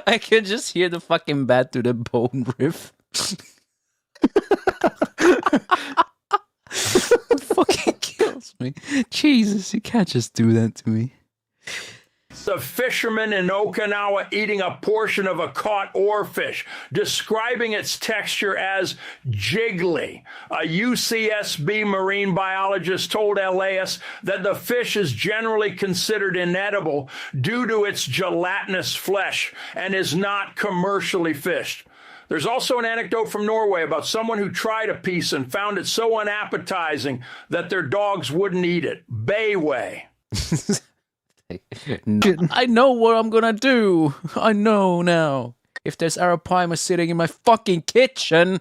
I can just hear the fucking bat to the bone riff. It fucking kills me. Jesus, you can't just do that to me. The fisherman in Okinawa eating a portion of a caught oarfish, describing its texture as jiggly. A UCSB marine biologist told LAS that the fish is generally considered inedible due to its gelatinous flesh and is not commercially fished. There's also an anecdote from Norway about someone who tried a piece and found it so unappetizing that their dogs wouldn't eat it. Bayway. I know what I'm gonna do. I know now. If there's arapaima sitting in my fucking kitchen.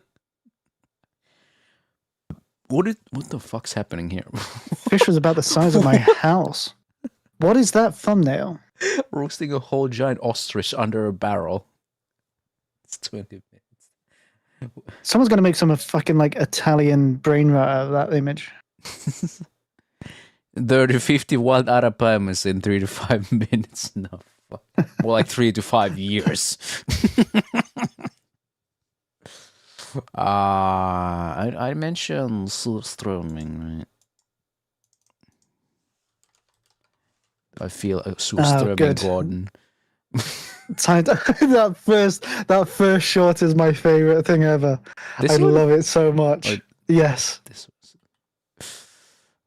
What the fuck's happening here? Fish was about the size of my house. What is that thumbnail? Roasting a whole giant ostrich under a barrel. It's 20 minutes. Someone's gonna make some fucking like Italian brain rot out of that image. 30 to 50 wild arapaimas in 3 to 5 minutes. No, fuck. More like 3 to 5 years. I mentioned surströmming, right? I feel a surströmming garden. that first shot is my favorite thing ever. I love it so much. Yes.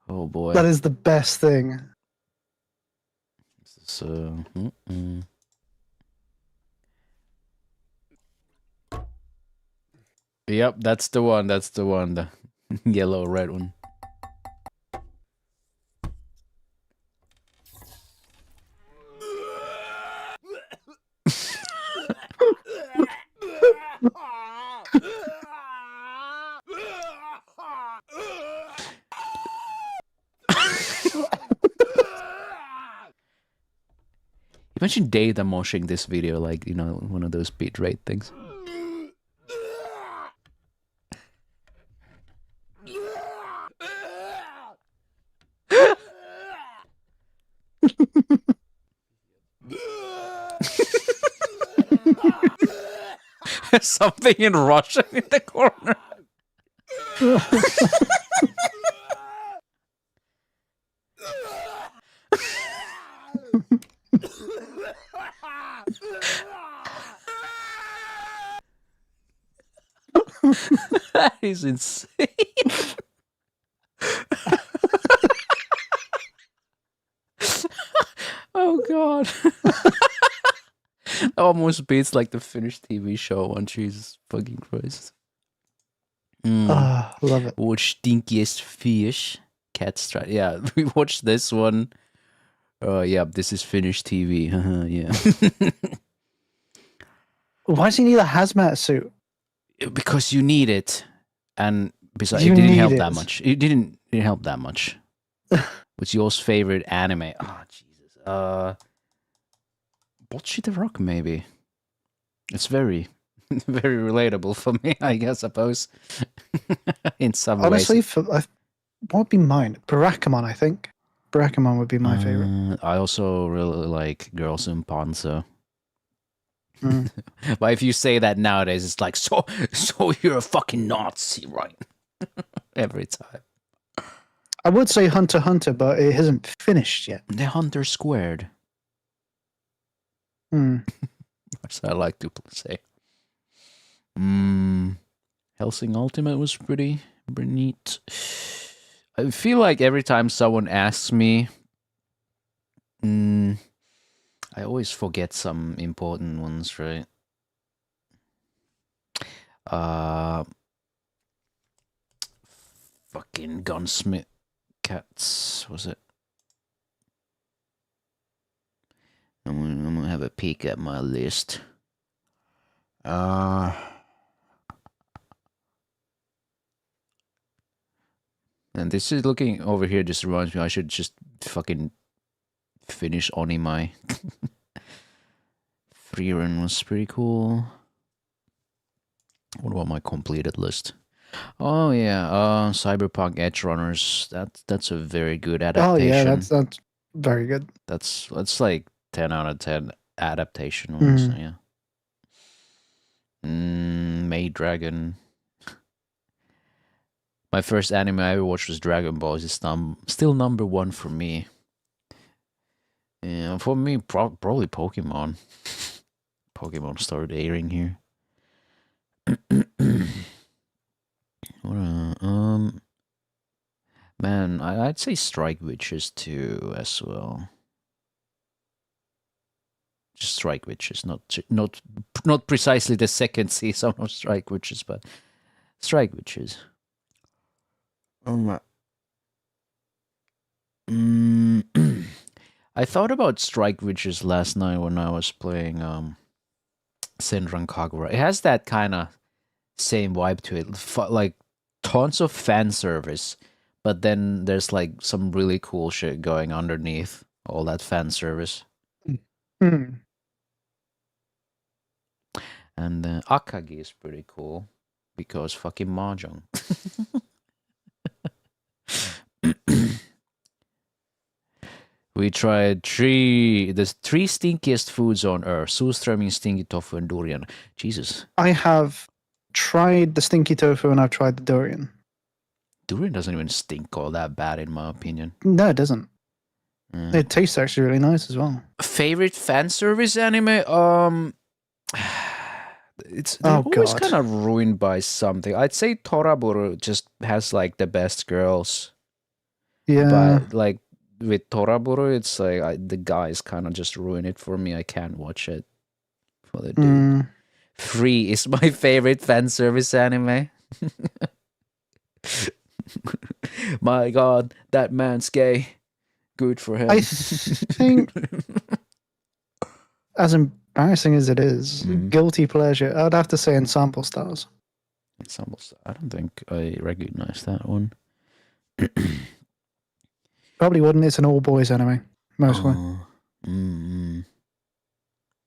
Oh boy. That is the best thing. So, Yep, that's the one. That's the one. The yellow, red one. Imagine Data moshing this video like, you know, one of those bitrate things. Something in Russian in the corner. That is insane. Oh god. Almost beats like the Finnish TV show on Jesus fucking Christ. Love it. What stinkiest fish? Cat strut. Yeah, we watched this one. Yeah, this is Finnish TV. Yeah. Why does he need a hazmat suit? Because you need it, and besides, You it didn't need help it. that much. It didn't help that much. What's yours favorite anime? Oh Jesus. Bocce the Rock, maybe. It's very, very relatable for me, I suppose. In some Honestly, ways. what would be mine? Barakamon, I think. Breckerman would be my favorite. I also really like Girls in Panzer. Mm. But if you say that nowadays, it's like, so you're a fucking Nazi, right? Every time. I would say Hunter x Hunter, but it hasn't finished yet. The Hunter Squared. Hmm. That's what I like to say. Helsing Ultimate was pretty neat. I feel like every time someone asks me, I always forget some important ones, right? Fucking Gunsmith Cats, was it? I'm gonna have a peek at my list. And this is looking over here just reminds me I should just fucking finish Onimai. Freerun was pretty cool. What about my completed list? Oh yeah, Cyberpunk Edge Runners. That's a very good adaptation. Oh yeah, that's very good. That's like 10 out of 10 adaptation ones. So yeah. Maid Dragon. My first anime I ever watched was Dragon Ball. It's still number 1 for me. Yeah, for me, probably Pokemon. Pokemon started airing here. Man, I'd say Strike Witches too as well. Just Strike Witches, not precisely the second season of Strike Witches, but Strike Witches. I thought about Strike Witches last night when I was playing Senran Kagura. It has that kind of same vibe to it, like tons of fan service, but then there's like some really cool shit going underneath all that fan service. Mm. And Akagi is pretty cool because fucking mahjong. We tried the three stinkiest foods on earth: surströmming, stinky tofu, and durian. Jesus. I have tried the stinky tofu and I've tried the durian. Durian doesn't even stink all that bad, in my opinion. No, it doesn't. It tastes actually really nice as well. Favorite fan service anime? They're always kind of ruined by something. I'd say Toraburu just has like the best girls. Yeah. But like with Toraburu, it's like the guys kind of just ruin it for me. I can't watch it. For the dude. Free is my favorite fan service anime. My God, that man's gay. Good for him. I think, as embarrassing as it is, guilty pleasure, I'd have to say Ensemble Stars. Ensemble Stars. I don't think I recognize that one. Probably wouldn't. It's an all boys anime, mostly.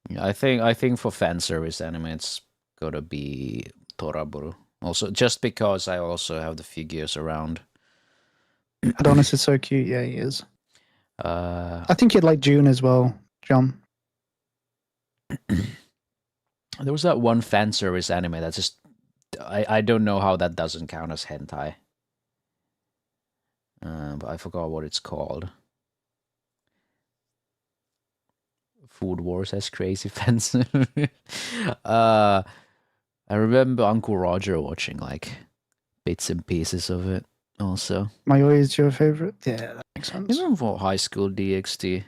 Yeah, I think for fan service anime, it's gotta be Toraburu. Also, just because I also have the figures around. Adonis is so cute. Yeah, he is. I think you'd like June as well, John. There was that one fan service anime that's just I don't know how that doesn't count as hentai. But I forgot what it's called. Food Wars has crazy fans. I remember Uncle Roger watching like bits and pieces of it also. Mayoi is your favorite? Yeah, that makes sense. Even for High School DxD.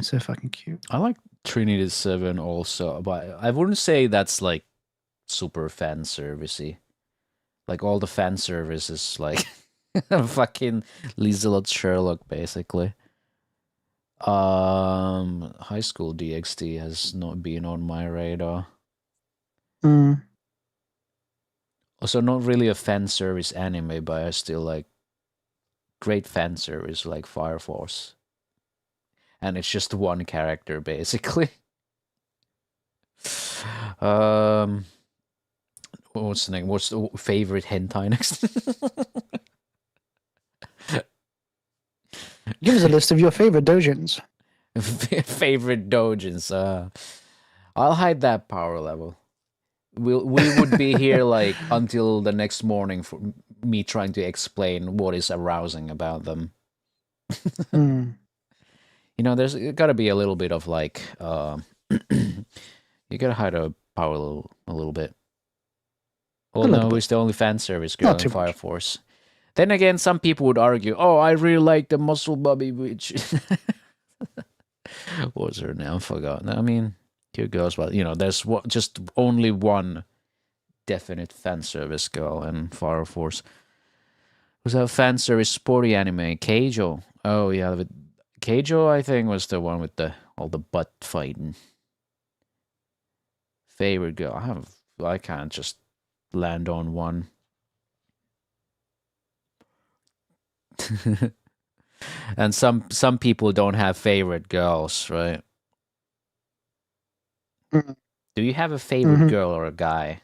So fucking cute. I like Trinity 7 also, but I wouldn't say that's like super fan servicey. Like all the fan service is like fucking Lizelot Sherlock basically. High School DxD has not been on my radar. Also, not really a fan service anime, but I still like great fan service like Fire Force. And it's just one character basically. What's the name? What's the favorite hentai next? Give us a list of your favorite dojins. Favorite dojins. I'll hide that power level. We would be here like until the next morning for me trying to explain what is arousing about them. Hmm. You know, there's got to be a little bit of like, you gotta hide a power level a little bit. Well, no, it's the only fan service girl in Fire Force. Then again, some people would argue, "Oh, I really like the muscle bubby witch." What was her name? I forgot. I mean, here goes. But you know, there's just only one definite fan service girl in Fire Force. Was that fan service sporty anime? Keijo. Oh yeah, but Keijo I think was the one with all the butt fighting. Favorite girl. I can't just land on one. And some people don't have favorite girls, right? Do you have a favorite girl or a guy?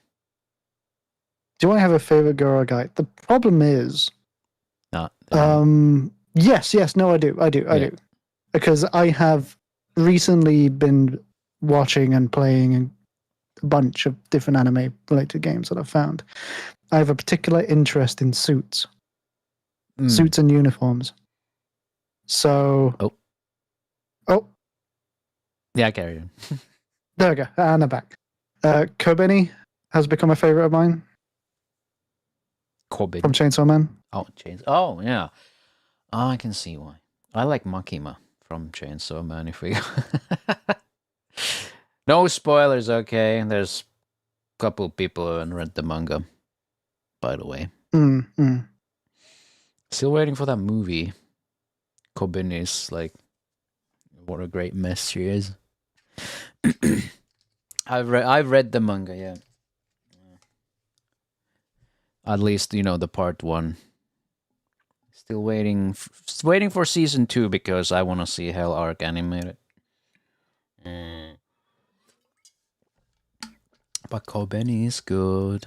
Do I have a favorite girl or guy? The problem is, yes, no, I do, because I have recently been watching and playing a bunch of different anime-related games that I've found. I have a particular interest in suits, suits and uniforms. So, yeah, carry on. There we go, and I'm back. Kobeni has become a favorite of mine. Kobeni from Chainsaw Man. Oh, Oh, yeah. Oh, I can see why. I like Makima from Chainsaw Man. If we no spoilers, okay. There's a couple people who haven't read the manga, by the way. Still waiting for that movie. Kobeni is like, what a great mess she is. I've read the manga, yeah. At least, you know, the part 1. Still waiting for season 2 because I want to see Hell Arc animated. But Kobeni is good.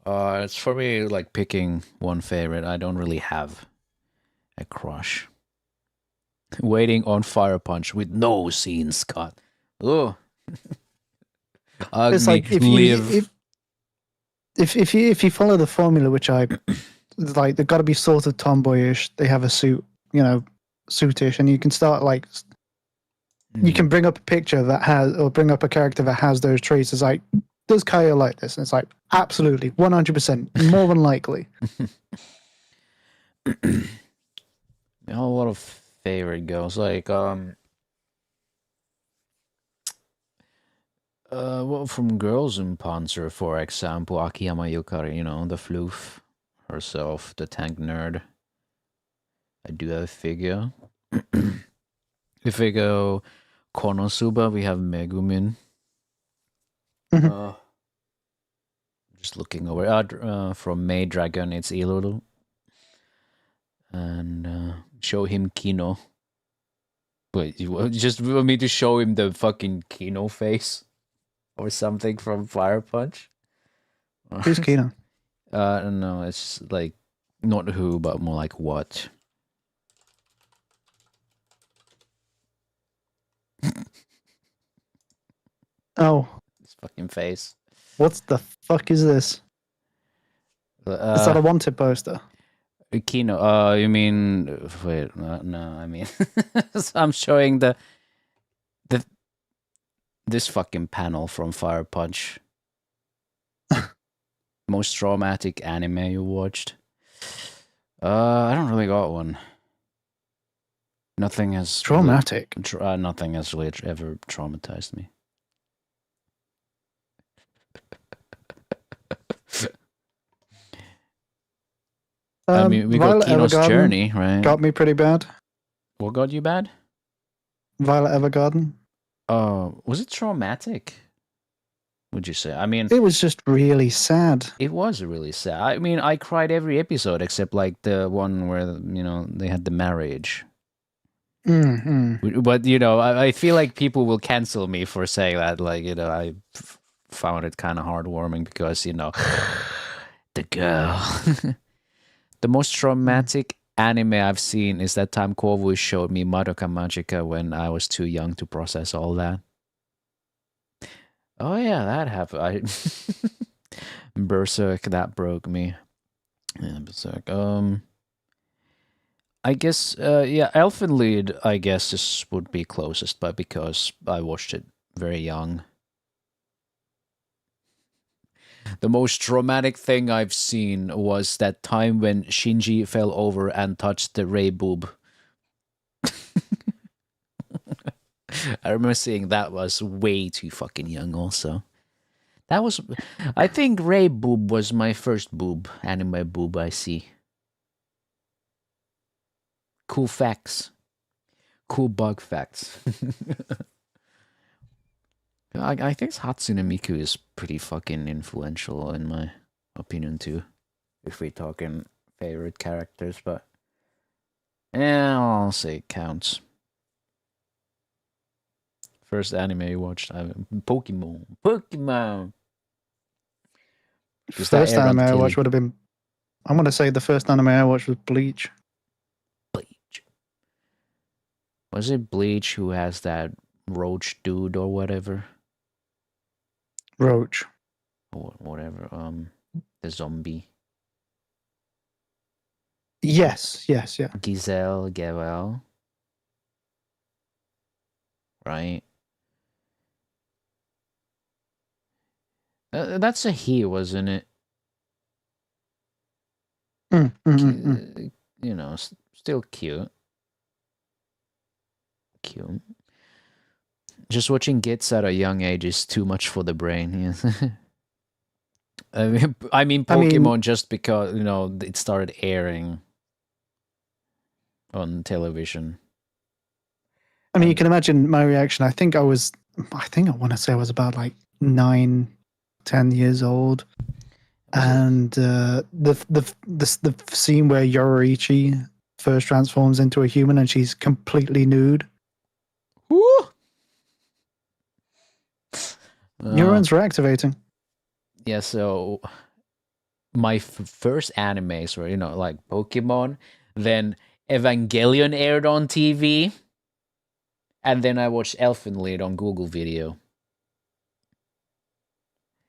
It's for me like picking one favorite. I don't really have a crush. Waiting on Fire Punch with no scenes cut. Oh. It's like if you follow the formula, which it's like they've got to be sort of tomboyish. They have a suit, you know, suitish, and you can start like you can bring up a picture that has, or bring up a character that has those traits. It's like, does Kyle like this? And it's like, absolutely, 100%, more than likely. A lot of favorite girls, like well, from Girls in Panzer, for example, Akiyama Yukari, you know, the floof herself, the tank nerd. I do have a figure. If we go Konosuba, we have Megumin. Just looking over. From Maid Dragon, it's Ilulu. And show him Kino. Wait, you just want me to show him the fucking Kino face? Or something from Fire Punch? Who's Kino? No, it's like not who, but more like what. Oh. His fucking face. What the fuck is this? Is that a wanted poster? Kino, you mean... Wait, no, I mean... So I'm showing this fucking panel from Fire Punch. Most traumatic anime you watched? I don't really got one. Nothing has... Traumatic? Nothing has really ever traumatized me. I mean, we got Kino's Journey, right? Got me pretty bad. What got you bad? Violet Evergarden. Was it traumatic? Would you say? I mean, it was just really sad. It was really sad. I mean, I cried every episode except like the one where, you know, they had the marriage. But, you know, I feel like people will cancel me for saying that. Like, you know, I found it kind of heartwarming because, you know, the girl. The most traumatic anime I've seen is that time Corvui showed me Madoka Magica when I was too young to process all that. Oh yeah, that happened. Berserk, that broke me. Yeah, Berserk. I guess, yeah, Elfen Lied, I guess, would be closest, but because I watched it very young. The most traumatic thing I've seen was that time when Shinji fell over and touched the Rei boob. I remember seeing that was way too fucking young also. That was, I think Rei boob was my first boob, anime boob I see. Cool facts. Cool bug facts. I think Hatsune Miku is pretty fucking influential in my opinion too. If we're talking favorite characters, but yeah, I'll say it counts. First anime you watched, Pokemon. Pokemon. First anime I watched would have been. I'm gonna say the first anime I watched was Bleach. Was it Bleach who has that roach dude or whatever? Roach. Or whatever. The zombie. Yes, yeah. Giselle, Gewel. Right? That's a he, wasn't it? You know, still cute. Cute. Just watching Gits at a young age is too much for the brain. Yes. I mean, Pokemon just because, you know, it started airing on television. I mean, you can imagine my reaction. I think I want to say I was about like 9, 10 years old. And the scene where Yoriichi first transforms into a human and she's completely nude. Woo! Neurons are activating. Yeah, so my first animes were, you know, like Pokemon, then Evangelion aired on TV, and then I watched Elfen Lied on Google Video.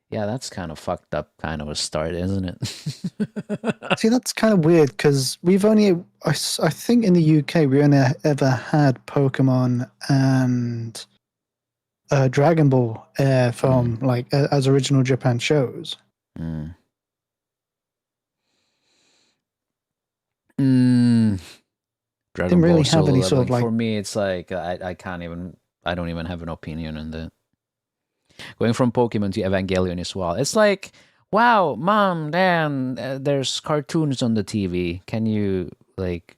Yeah, that's kind of fucked up kind of a start, isn't it? See, that's kind of weird because we've only, I think in the UK, we only ever had Pokemon and Dragon Ball from like as original Japan shows. Dragon Didn't really Ball have any Solo sort of Leveling. like. For me, it's like I don't even have an opinion on that. Going from Pokemon to Evangelion as well. It's like, wow, Mom, Dad, there's cartoons on the TV. Can you like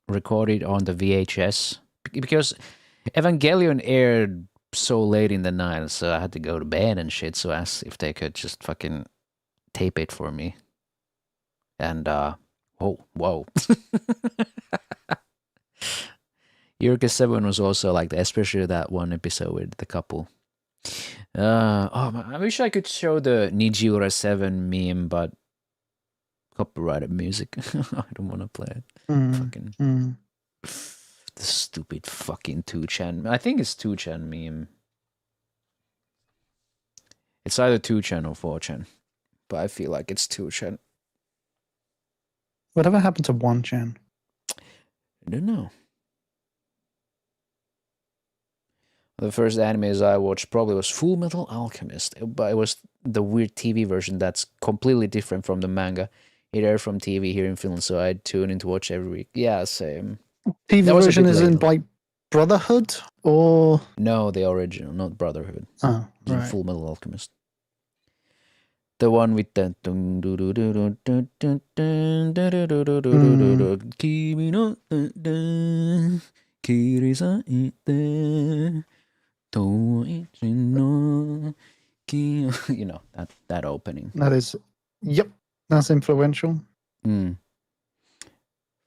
record it on the VHS? Because Evangelion aired so late in the night, so I had to go to bed and shit. So I asked if they could just fucking tape it for me. And whoa. Eureka 7 was also like that, especially that one episode with the couple. I wish I could show the Nijiura 7 meme, but copyrighted music. I don't want to play it. Fucking the stupid fucking 2chan. I think it's 2chan meme. It's either 2chan or 4chan, but I feel like it's 2chan. Whatever happened to 1chan? I don't know. The first animes I watched probably was Full Metal Alchemist, but it was the weird TV version that's completely different from the manga. It aired from TV here in Finland, so I'd tune in to watch every week. Yeah, same. TV version is in like Brotherhood or no, the original, not Brotherhood. Oh, right. Full Metal Alchemist. The one with the you know, that opening. That is, yep, that's influential.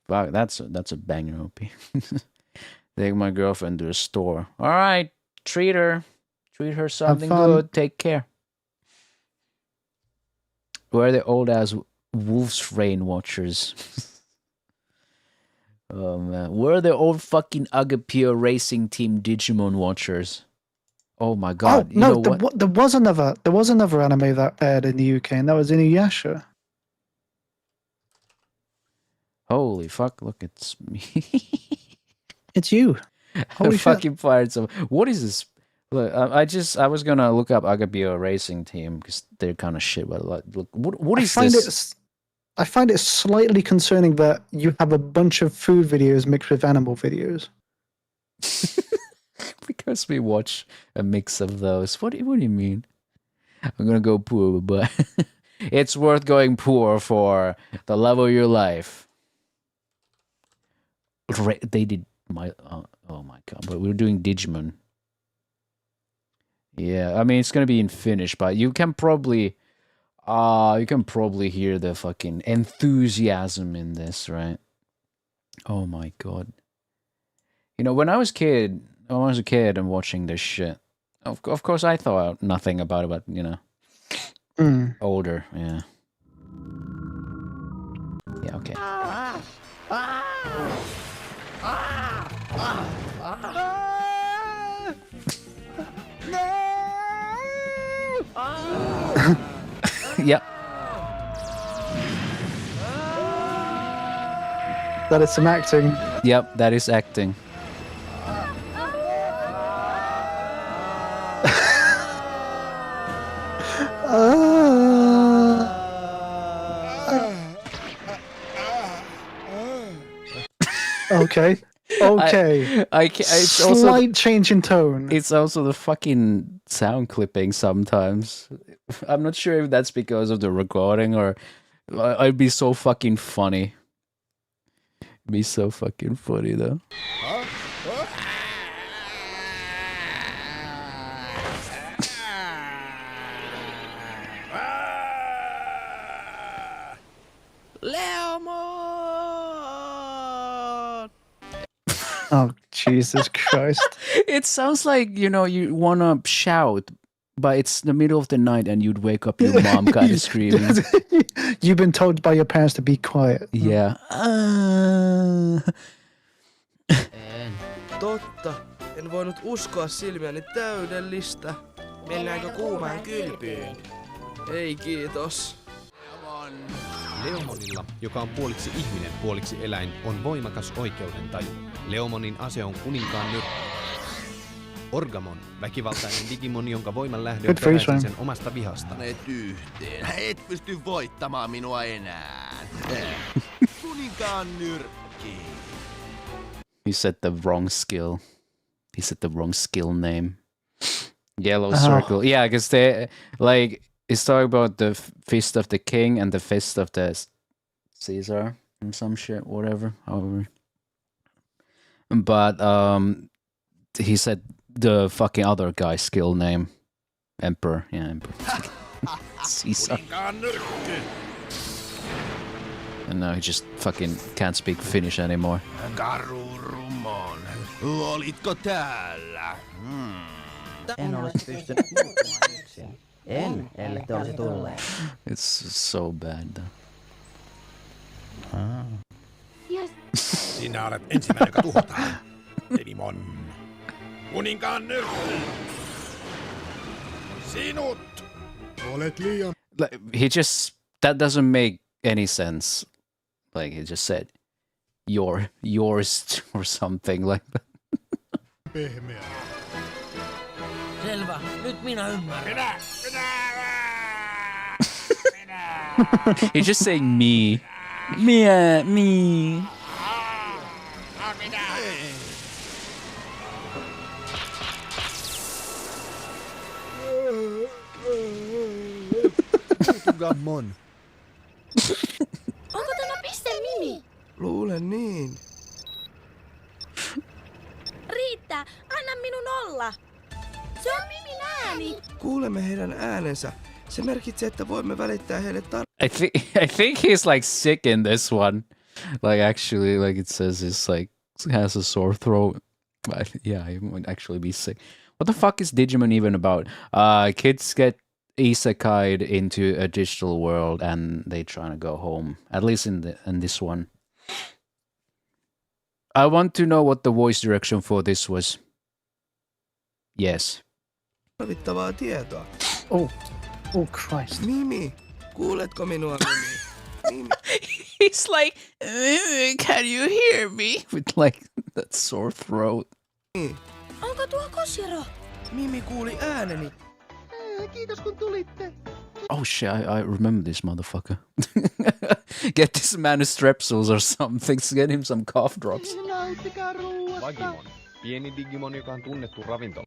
Wow, that's a banger OP. Take my girlfriend to the store. All right, treat her something good. Take care. We're the old ass Wolf's Rain watchers. Oh man, we're the old fucking Agapio Racing Team Digimon watchers. Oh my god! Oh no, you know what? there was another anime that aired in the UK, and that was Inuyasha. Holy fuck! Look, it's me. It's you. Holy shit! Fucking pirates of what is this? Look, I was gonna look up Agapio Racing Team because they're kind of shit. But like, look, what is this? I find it slightly concerning that you have a bunch of food videos mixed with animal videos. Because we watch a mix of those. What do you mean? I'm gonna go poor, but it's worth going poor for the love of your life. They did my oh my god! But we're doing Digimon. Yeah, I mean it's gonna be in Finnish, but you can probably hear the fucking enthusiasm in this, right? Oh my god! You know, when I was a kid and watching this shit, of course I thought nothing about it, but you know, older, yeah. Yeah, okay. Yep. That is some acting. Yep, that is acting. Okay. Okay. It's also slight change in tone. It's also the fucking sound clipping sometimes. I'm not sure if that's because of the recording or it'd be so fucking funny. It'd be so fucking funny though. Oh, Jesus Christ. It sounds like, you know, you want to shout, but it's the middle of the night and you'd wake up your mom kind of screaming. You've been told by your parents to be quiet. Yeah. Totta. En voinut uskoa silmiäni täydellistä. Mennäänkö kuumaan kylpyyn? Ei kiitos. Leomonilla, joka on puoliksi ihminen, puoliksi eläin, on voimakas oikeudentaju. Leomonin ase on kuninkaan nyrkki. Orgamon, väkivaltainen Digimon, jonka voiman lähde on peräisin sen omasta vihasta. Ne yhteen. Et pysty voittamaan minua enää. Kuninkaan nyrkki. He said the wrong skill. He said the wrong skill name. Yellow circle. Yeah, because they like it's talking about the fist of the king and the fist of the Caesar and some shit, whatever. However. But he said the fucking other guy's skill name. Emperor. Yeah, Emperor. Caesar. And now he just fucking can't speak Finnish anymore. Garurumon, olitko täällä? En olisi pystynyt muuttamaan yksin. En, ellei te olisi tulleet. It's so bad though. Yes. Sinä olet ensimmäinen, joka tuhotaan. Digimon. Kuninkaan nyrkki. Sinut. Olet liian... He just... That doesn't make any sense. Like, he just said, yours or something like that. Pehmeä. Selvä, nyt minä ymmärrän. He's just saying me. Me. Gammon. Onko tämä piste Mimi? Luulen niin. Riittää, anna minun olla. Se on Mimin ääni. Kuulemme heidän äänensä. Se merkitsee, että voimme välittää heille I think he's like sick in this one. Like actually, like it says he's like has a sore throat. But yeah, he might actually be sick. What the fuck is Digimon even about? Kids get isekai'd into a digital world and they trying to go home. At least in this one. I want to know what the voice direction for this was. Yes. Tarvittavaa tietoa. Oh Christ. Mimi, kuuletko minua, Mimi? Mimi. He's like, can you hear me? With like that sore throat. Onko tuo Koshiro? Mimi kuuli ääneni. Kiitos kun tulitte. Oh shit, I remember this motherfucker. Get this man strepsils or something. Get him some cough drops. Nauttikaa ruuasta. Vagimon. Pieni Digimon, joka on tunnettu ravintola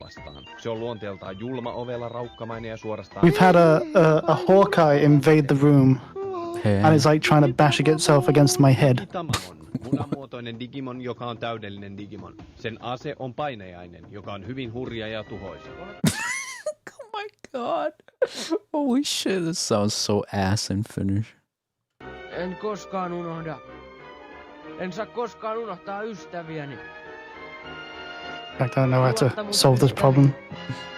vastaan. Se on luonteeltaan julma, ovela, raukkamainen ja suorastaan... We've had a Hawkeye invade the room. And it's like trying to bash itself against my head. Munamuotoinen Digimon, joka on täydellinen Digimon. Sen ase on painajainen, joka on hyvin hurja ja tuhoisa. Oh my god. Holy shit, this sounds so ass in Finnish. En koskaan unohda. En saa koskaan unohtaa ystäviäni. I don't know how to solve this problem.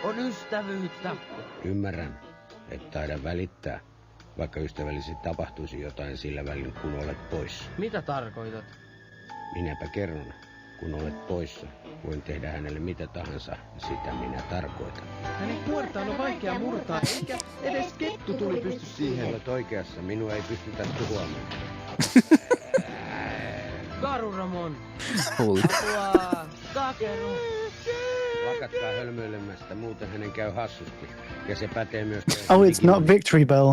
On ystävyyttä. Ymmärrän, et taida välittää, vaikka ystävällisesti tapahtuisi jotain sillä välin, kun olet poissa. Mitä tarkoitat? Minäpä kerron, kun olet poissa. Voin tehdä hänelle mitä tahansa, sitä minä tarkoitan. Hänen kuortaan on vaikea murtaa, eikä edes kettu tuli pysty siihen. Olet oikeassa, minua ei pystytä tuhoamaan. Karu Ramon! Holy. Apua! Kakeru! Lakatkaa hölmöilemästä, muuten hänen käy hassusti. Ja se pätee myös... Oh, it's not Victory Bell.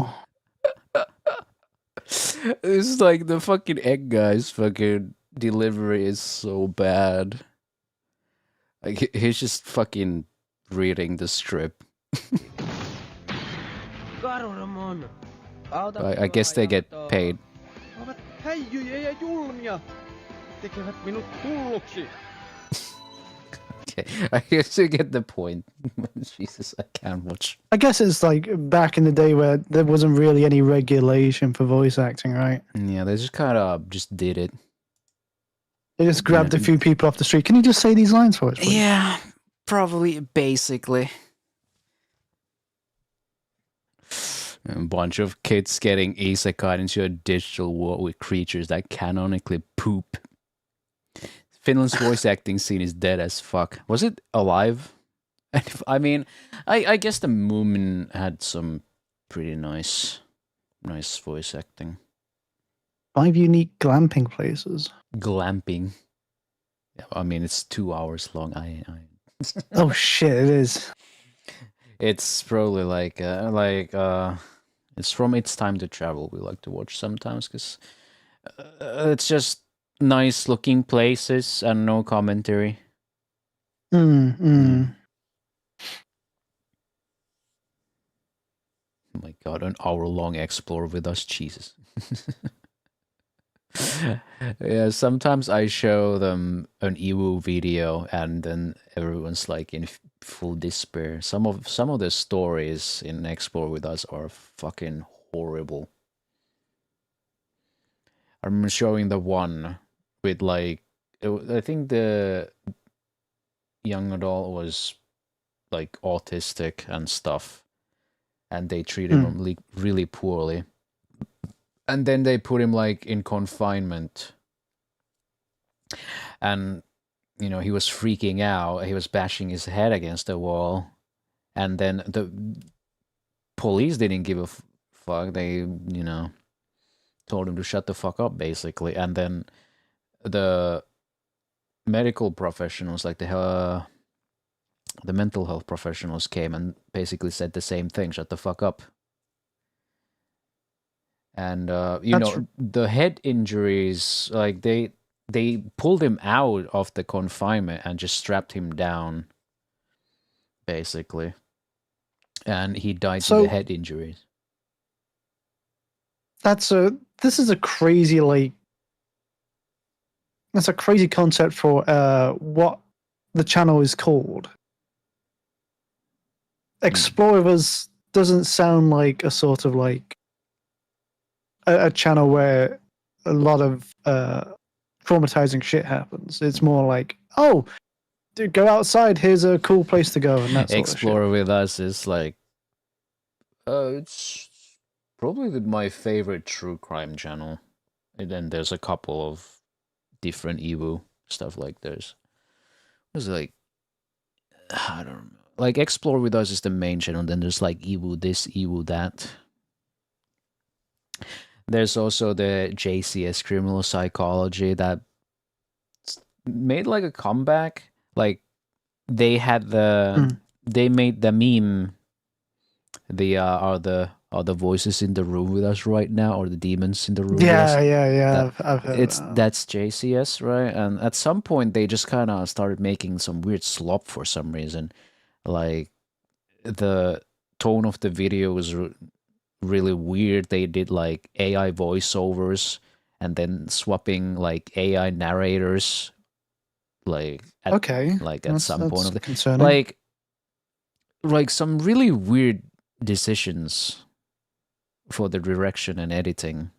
It's like the fucking egg guy's fucking delivery is so bad. Like he's just fucking reading the strip. Karu Ramon! I guess they get paid. Ovat häijyjä ja julmia. Tekevät minut hulluksi. Okay, I guess you get the point. Jesus, I can't watch. I guess it's like back in the day where there wasn't really any regulation for voice acting, right? Yeah, they just kind of just did it. They just grabbed a few people off the street. Can you just say these lines for us, please? Yeah, probably, basically. A bunch of kids getting isekai into a digital world with creatures that canonically poop. Finland's voice acting scene is dead as fuck. Was it alive? I mean, I guess the Moomin had some pretty nice voice acting. 5 unique glamping places. Glamping. Yeah, I mean, it's 2 hours long. Oh shit, it is. It's probably like it's from It's Time to Travel we like to watch sometimes because it's just nice looking places and no commentary. Mm. Oh my god, an hour-long explore with us, Jesus. Yeah, sometimes I show them an Ewu video and then everyone's like in full despair. Some of the stories in Explore with Us are fucking horrible. I remember showing the one with like, I think the young adult was like autistic and stuff, and they treated him really poorly. And then they put him like in confinement, and you know he was freaking out. He was bashing his head against the wall, and then the police didn't give a fuck. They told him to shut the fuck up basically. And then the medical professionals, like the mental health professionals, came and basically said the same thing: shut the fuck up. And the head injuries, like they pulled him out of the confinement and just strapped him down, basically, and he died to the head injuries. This is a crazy that's a crazy concept for what the channel is called. Explore with Us doesn't sound like a sort of like a channel where a lot of traumatizing shit happens. It's more like, oh, dude, go outside. Here's a cool place to go. And that's Explore with Us is like, it's probably my favorite true crime channel. And then there's a couple of different Evo stuff like this. It was like, I don't know. Like Explore With Us is the main channel, then there's like Evo this, Evo that. There's also the JCS Criminal Psychology that made like a comeback. Like they had they made the meme, the are the voices in the room with us right now, or the demons in the room with us? Yeah. I've heard That's JCS, right? And at some point they just kind of started making some weird slop for some reason. Like the tone of the video was really weird. They did like AI voiceovers and then swapping like AI narrators. Like at, at some point of the concerning. like some really weird decisions for the direction and editing.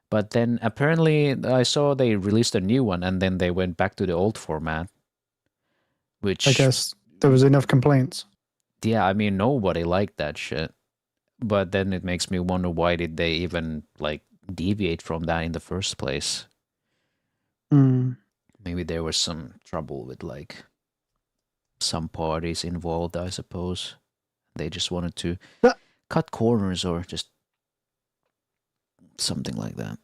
But then apparently I saw they released a new one and then they went back to the old format, which I guess there was enough complaints. Yeah, I mean nobody liked that shit. But then it makes me wonder, why did they even like deviate from that in the first place? Maybe there was some trouble with like some parties involved, I suppose. They just wanted to cut corners or just something like that.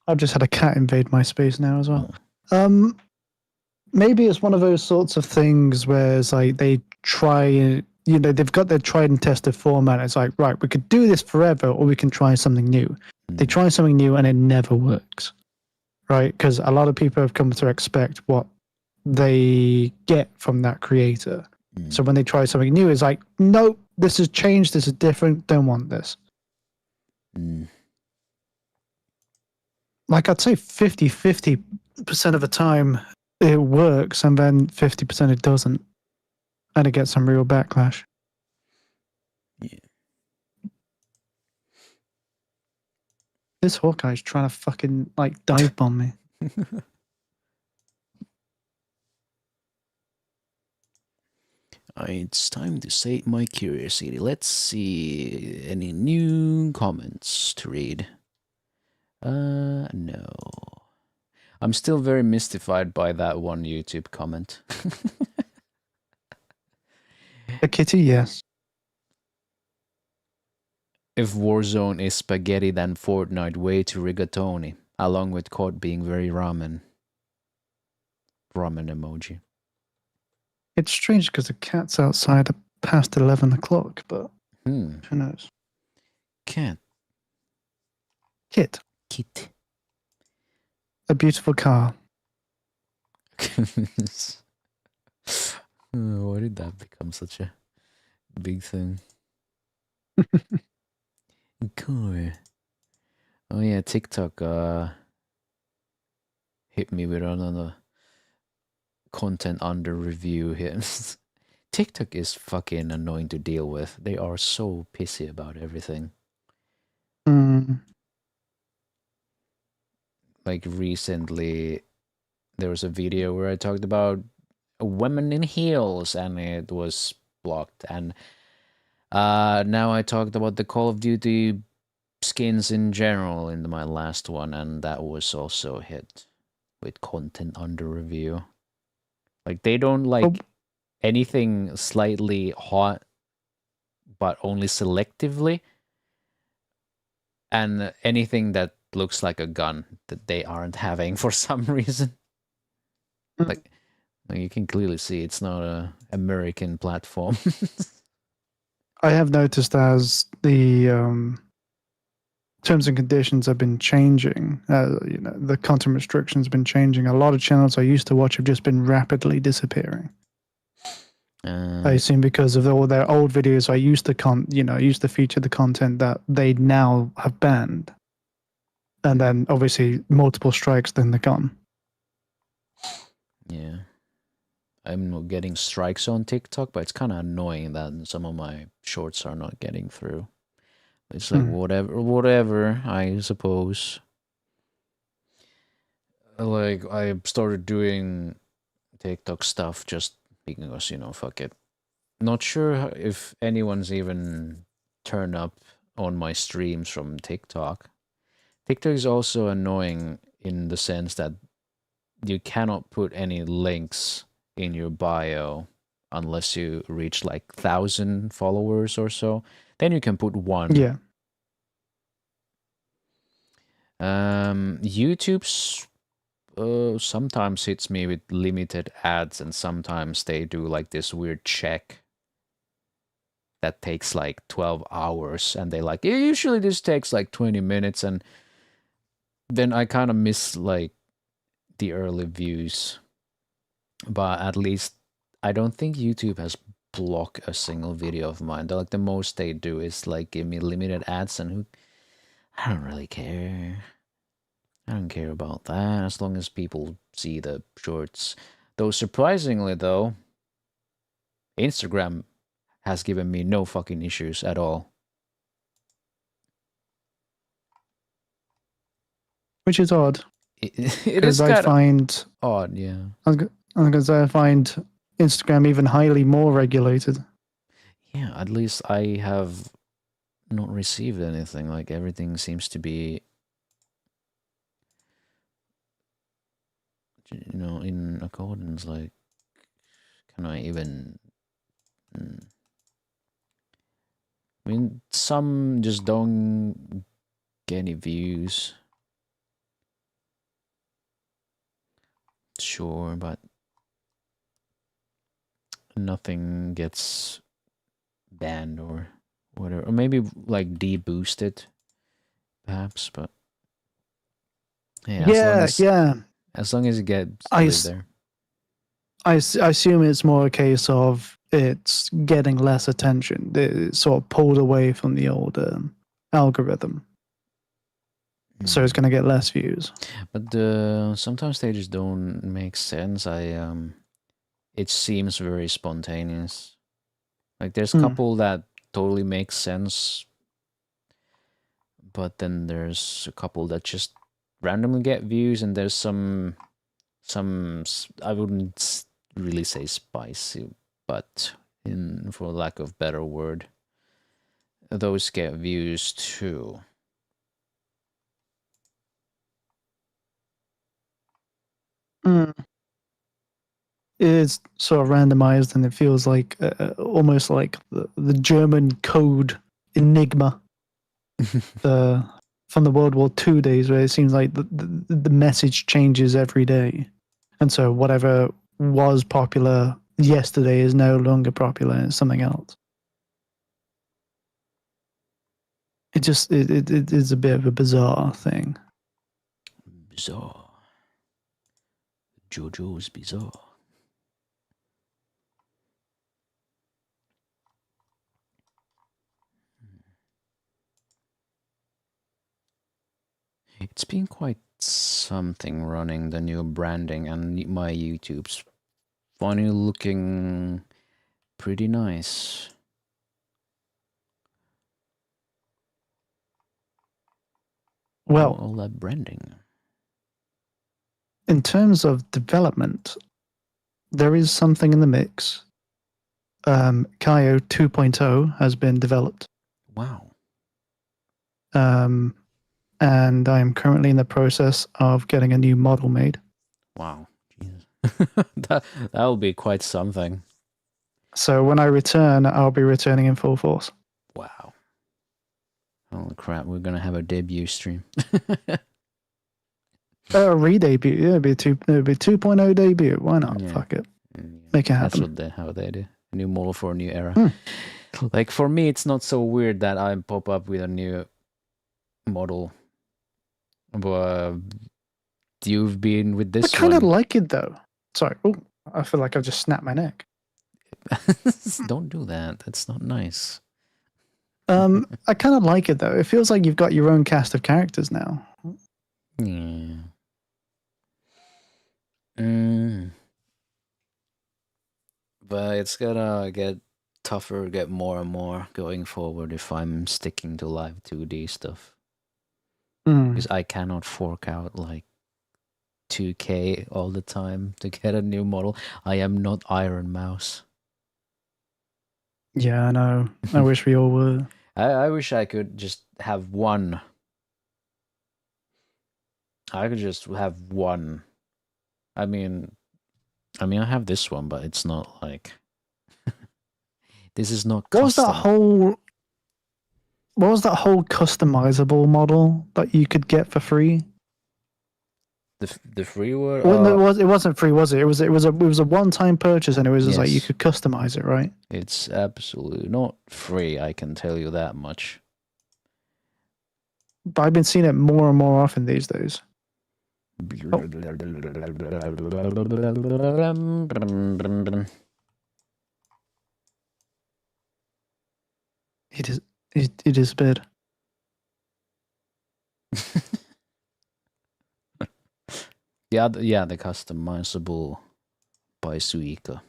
I've just had a cat invade my space now as well. Maybe it's one of those sorts of things where it's like they try, they've got their tried and tested format. It's like, right, we could do this forever or we can try something new. They try something new and it never works, right? Because a lot of people have come to expect what they get from that creator. So when they try something new, it's like, nope, this has changed, this is different, don't want this. Like I'd say 50% of the time it works and then 50% it doesn't. And it gets some real backlash. Yeah. This Hawkeye's trying to fucking like dive bomb me. It's time to sate my curiosity. Let's see any new comments to read. No. I'm still very mystified by that one YouTube comment. A kitty, yes. If Warzone is spaghetti, then Fortnite way to rigatoni, along with COD being very ramen. Ramen emoji. It's strange because the cat's outside past 11 o'clock, but who knows? Cat. Kit. A beautiful car. Why did that become such a big thing? Cool. Oh yeah, TikTok hit me with another content under review here. TikTok is fucking annoying to deal with. They are so pissy about everything. Like recently, there was a video where I talked about women in heels and it was blocked. And now I talked about the Call of Duty skins in general in my last one, and that was also hit with content under review. Like they don't like anything slightly hot, but only selectively, and anything that looks like a gun that they aren't having for some reason. Like you can clearly see it's not a American platform. I have noticed as the terms and conditions have been changing, the content restrictions have been changing. A lot of channels I used to watch have just been rapidly disappearing. I assume because of all their old videos, I used to feature the content that they now have banned, and then obviously multiple strikes, then they're gone. Yeah, I'm not getting strikes on TikTok, but it's kind of annoying that some of my shorts are not getting through. It's like whatever, I suppose. Like I started doing TikTok stuff just because, fuck it. Not sure if anyone's even turned up on my streams from TikTok. TikTok is also annoying in the sense that you cannot put any links in your bio unless you reach like 1,000 followers or so. Then you can put one. Yeah. YouTube's sometimes hits me with limited ads, and sometimes they do like this weird check that takes like 12 hours, and they like, usually this takes like 20 minutes, and then I kind of miss like the early views. But at least I don't think YouTube has blocked a single video of mine. Like the most they do is like give me limited ads, and I don't really care. I don't care about that as long as people see the shorts. Though surprisingly though, Instagram has given me no fucking issues at all. Which is odd. It is I kind find of odd, yeah. Because I find Instagram even highly more regulated. Yeah, at least I have not received anything. Like everything seems to be, you know, in accordance. Like, can I even? I mean, some just don't get any views. Sure, but nothing gets banned or whatever. Or maybe like deboosted, perhaps, but yeah, as long as it gets there. I assume it's more a case of it's getting less attention. It's sort of pulled away from the old algorithm. So it's going to get less views. But sometimes they just don't make sense. It seems very spontaneous. Like there's a couple that totally make sense, but then there's a couple that just randomly get views, and there's some I wouldn't really say spicy, but for lack of better word, those get views too. It's sort of randomized, and it feels like almost like the German code enigma from the World War II days, where it seems like the message changes every day, and so whatever was popular yesterday is no longer popular, and it's something else. It is a bit of a bizarre thing. Bizarre. JoJo's bizarre. It's been quite something running the new branding, and my YouTube's finally looking pretty nice. Well, all that branding. In terms of development, there is something in the mix. Kaio 2.0 has been developed. Wow. And I'm currently in the process of getting a new model made. Wow. Jesus. That'll be quite something. So when I return, I'll be returning in full force. Wow. Holy crap, we're going to have a debut stream. Re-debut. Yeah, it'd be 2.0 debut. Why not? Yeah. Fuck it. Make it happen. That's how they do. A new model for a new era. Like for me, it's not so weird that I pop up with a new model. But you've been with this I kind of one. like it though. Sorry. Oh, I feel like I've just snapped my neck. Don't do that. That's not nice. I kind of like it though. It feels like you've got your own cast of characters now. Yeah. But it's gonna get tougher, get more and more going forward if I'm sticking to live 2D stuff. Because I cannot fork out like 2K all the time to get a new model. I am not Iron Mouse. Yeah, I know. I wish we all were. I wish I could just have one. I could just have one I mean, I have this one, but it's not like this is not What was custom. that whole customizable model that you could get for free? The free one? Well, it wasn't free, was it? It was a one-time purchase, and it was just like you Yes. could customize it, right? It's absolutely not free, I can tell you that much. But I've been seeing it more and more often these days. It is bad. The customizable by Suika.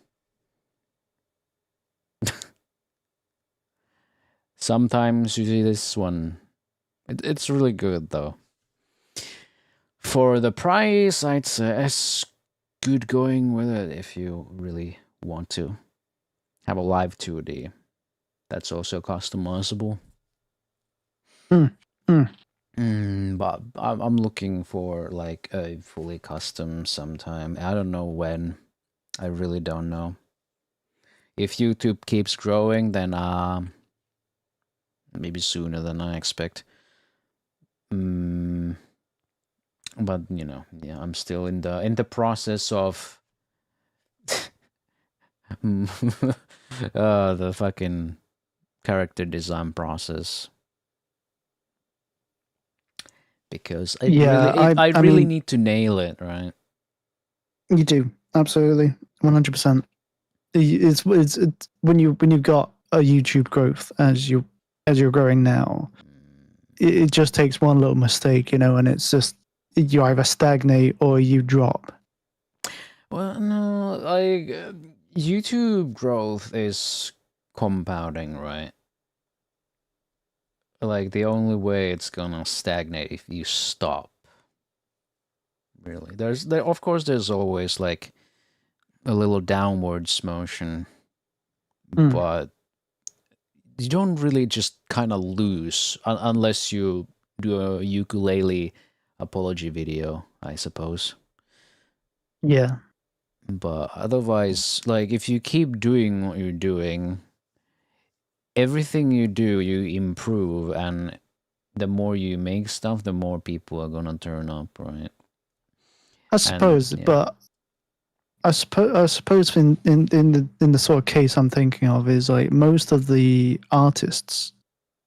Sometimes you see this one. It's really good though. For the price, I'd say it's good going with it if you really want to have a live 2D. That's also customizable. But I'm looking for like a fully custom sometime. I don't know when. I really don't know. If YouTube keeps growing, then maybe sooner than I expect. But you know, yeah, I'm still in the process of the fucking character design process. Because I really need to nail it, right? You do, absolutely, 100%. It's when you've got a YouTube growth as you're growing now, it just takes one little mistake, and it's just you either stagnate or you drop. Well, no, like YouTube growth is compounding, right? Like the only way it's gonna stagnate if you stop. Really, of course there's always like a little downwards motion, but you don't really just kind of lose unless you do a ukulele apology video, I suppose. Yeah. But otherwise, like if you keep doing what you're doing, everything you do, you improve, and the more you make stuff, the more people are gonna turn up, right? I suppose, but I suppose in the sort of case I'm thinking of is like most of the artists,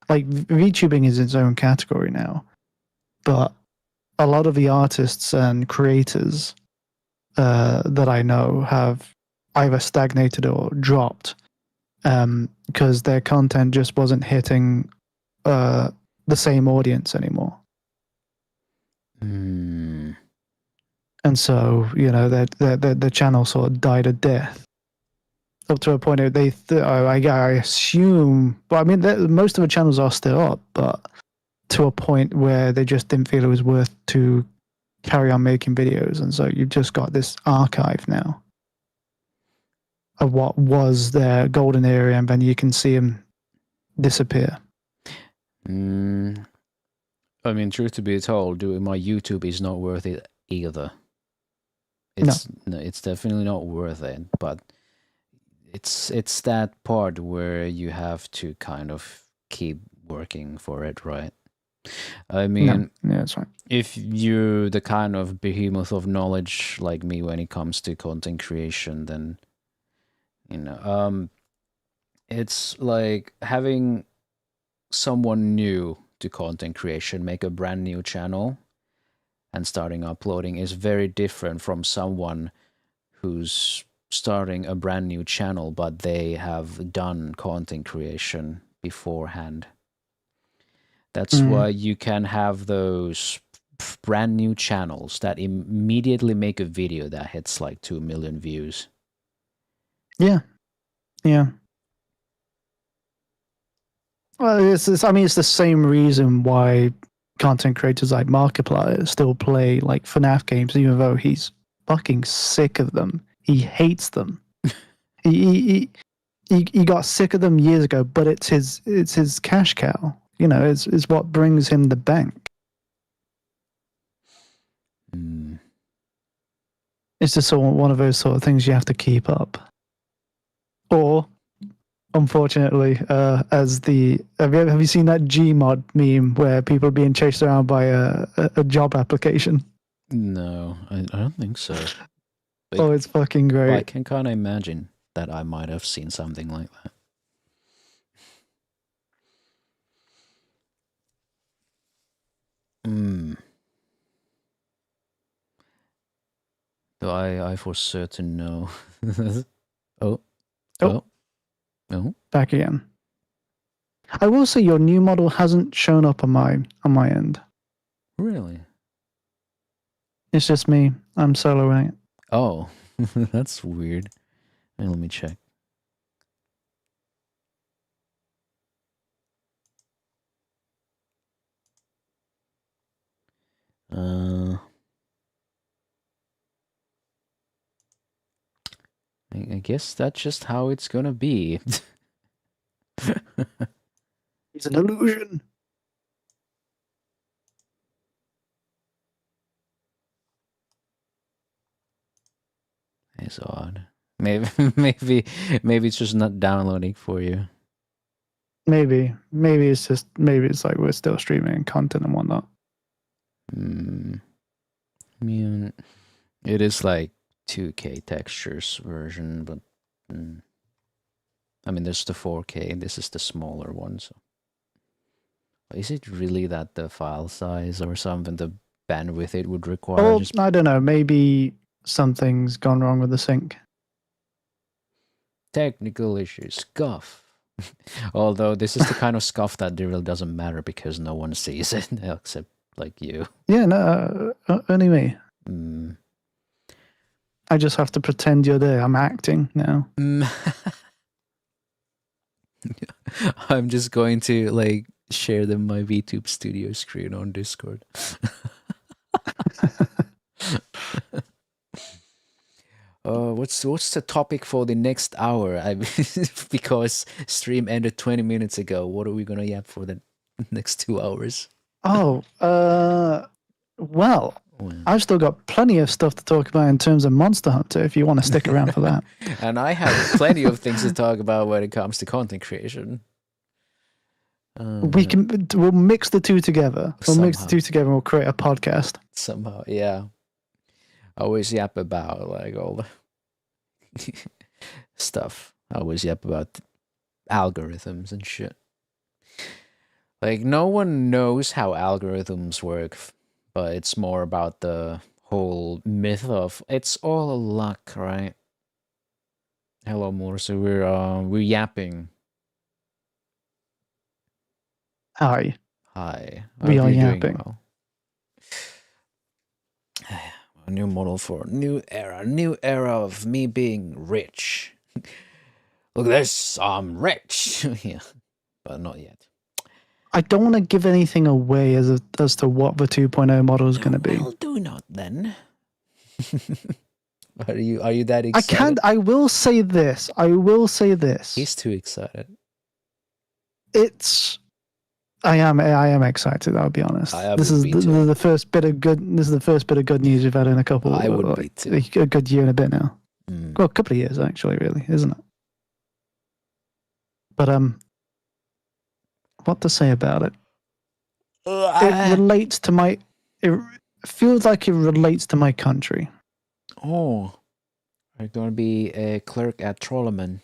like VTubing is its own category now, but a lot of the artists and creators that I know have either stagnated or dropped because their content just wasn't hitting the same audience anymore. And so, the channel sort of died a death up to a point where I assume, but I mean, most of the channels are still up, but to a point where they just didn't feel it was worth to carry on making videos. And so you've just got this archive now of what was their golden era, and then you can see them disappear. I mean, truth to be told, doing my YouTube is not worth it either. It's definitely not worth it, but it's that part where you have to kind of keep working for it, right? I mean, that's right. If you're the kind of behemoth of knowledge like me when it comes to content creation, then it's like having someone new to content creation make a brand new channel and starting uploading is very different from someone who's starting a brand new channel, but they have done content creation beforehand. That's why you can have those brand new channels that immediately make a video that hits like 2 million views. Yeah. Well, it's the same reason why content creators like Markiplier still play like FNAF games, even though he's fucking sick of them. He hates them. he got sick of them years ago, but it's his cash cow. It's what brings him the bank. It's just one of those sort of things you have to keep up. Or, unfortunately, as the have you seen that Gmod meme where people are being chased around by a job application? No, I don't think so. But, oh, it's fucking great. But I can kind of imagine that I might have seen something like that. Do I for certain know? Oh. Back again. I will say your new model hasn't shown up on my end. Really? It's just me. I'm soloing it. Oh, that's weird. Let me check. I guess that's just how it's gonna be. It's an illusion. It's odd. Maybe it's just not downloading for you. Maybe it's like we're still streaming content and whatnot. I mean, it is like 2K textures version, but I mean, there's the 4K, and this is the smaller one. So, is it really that the file size or something, the bandwidth it would require? Well, I don't know. Maybe something's gone wrong with the sync. Technical issues, scuff. Although this is the kind of scuff that really doesn't matter because no one sees it except like you. Yeah, no, only me. I just have to pretend you're there. I'm acting now. I'm just going to like share them my VTube studio screen on Discord. What's the topic for the next hour? Because stream ended 20 minutes ago. What are we gonna yap for the next 2 hours? Oh, well, I've still got plenty of stuff to talk about in terms of Monster Hunter if you want to stick around for that. And I have plenty of things to talk about when it comes to content creation. We'll mix the two together. Mix the two together and we'll create a podcast. Somehow, yeah. I always yap about like all the stuff. I always yap about algorithms and shit. Like, no one knows how algorithms work, but it's more about the whole myth of it's all luck, right? Hello, Moore. So we're yapping. Hi. Hi. We are yapping. Well? A new model for new era of me being rich. Look at this, I'm rich. Yeah, but not yet. I don't want to give anything away as to what the 2.0 model is going to be. Well, do not then. Are you that excited? I will say this. He's too excited. I am excited. I'll be honest. This is the first bit of good. This is the first bit of good news we've had in a couple. I would be too. A good year and a bit now. Well, a couple of years actually, really, isn't it? But what to say about it? It relates to my. It feels like it relates to my country. Oh, are you going to be a clerk at Trolleman?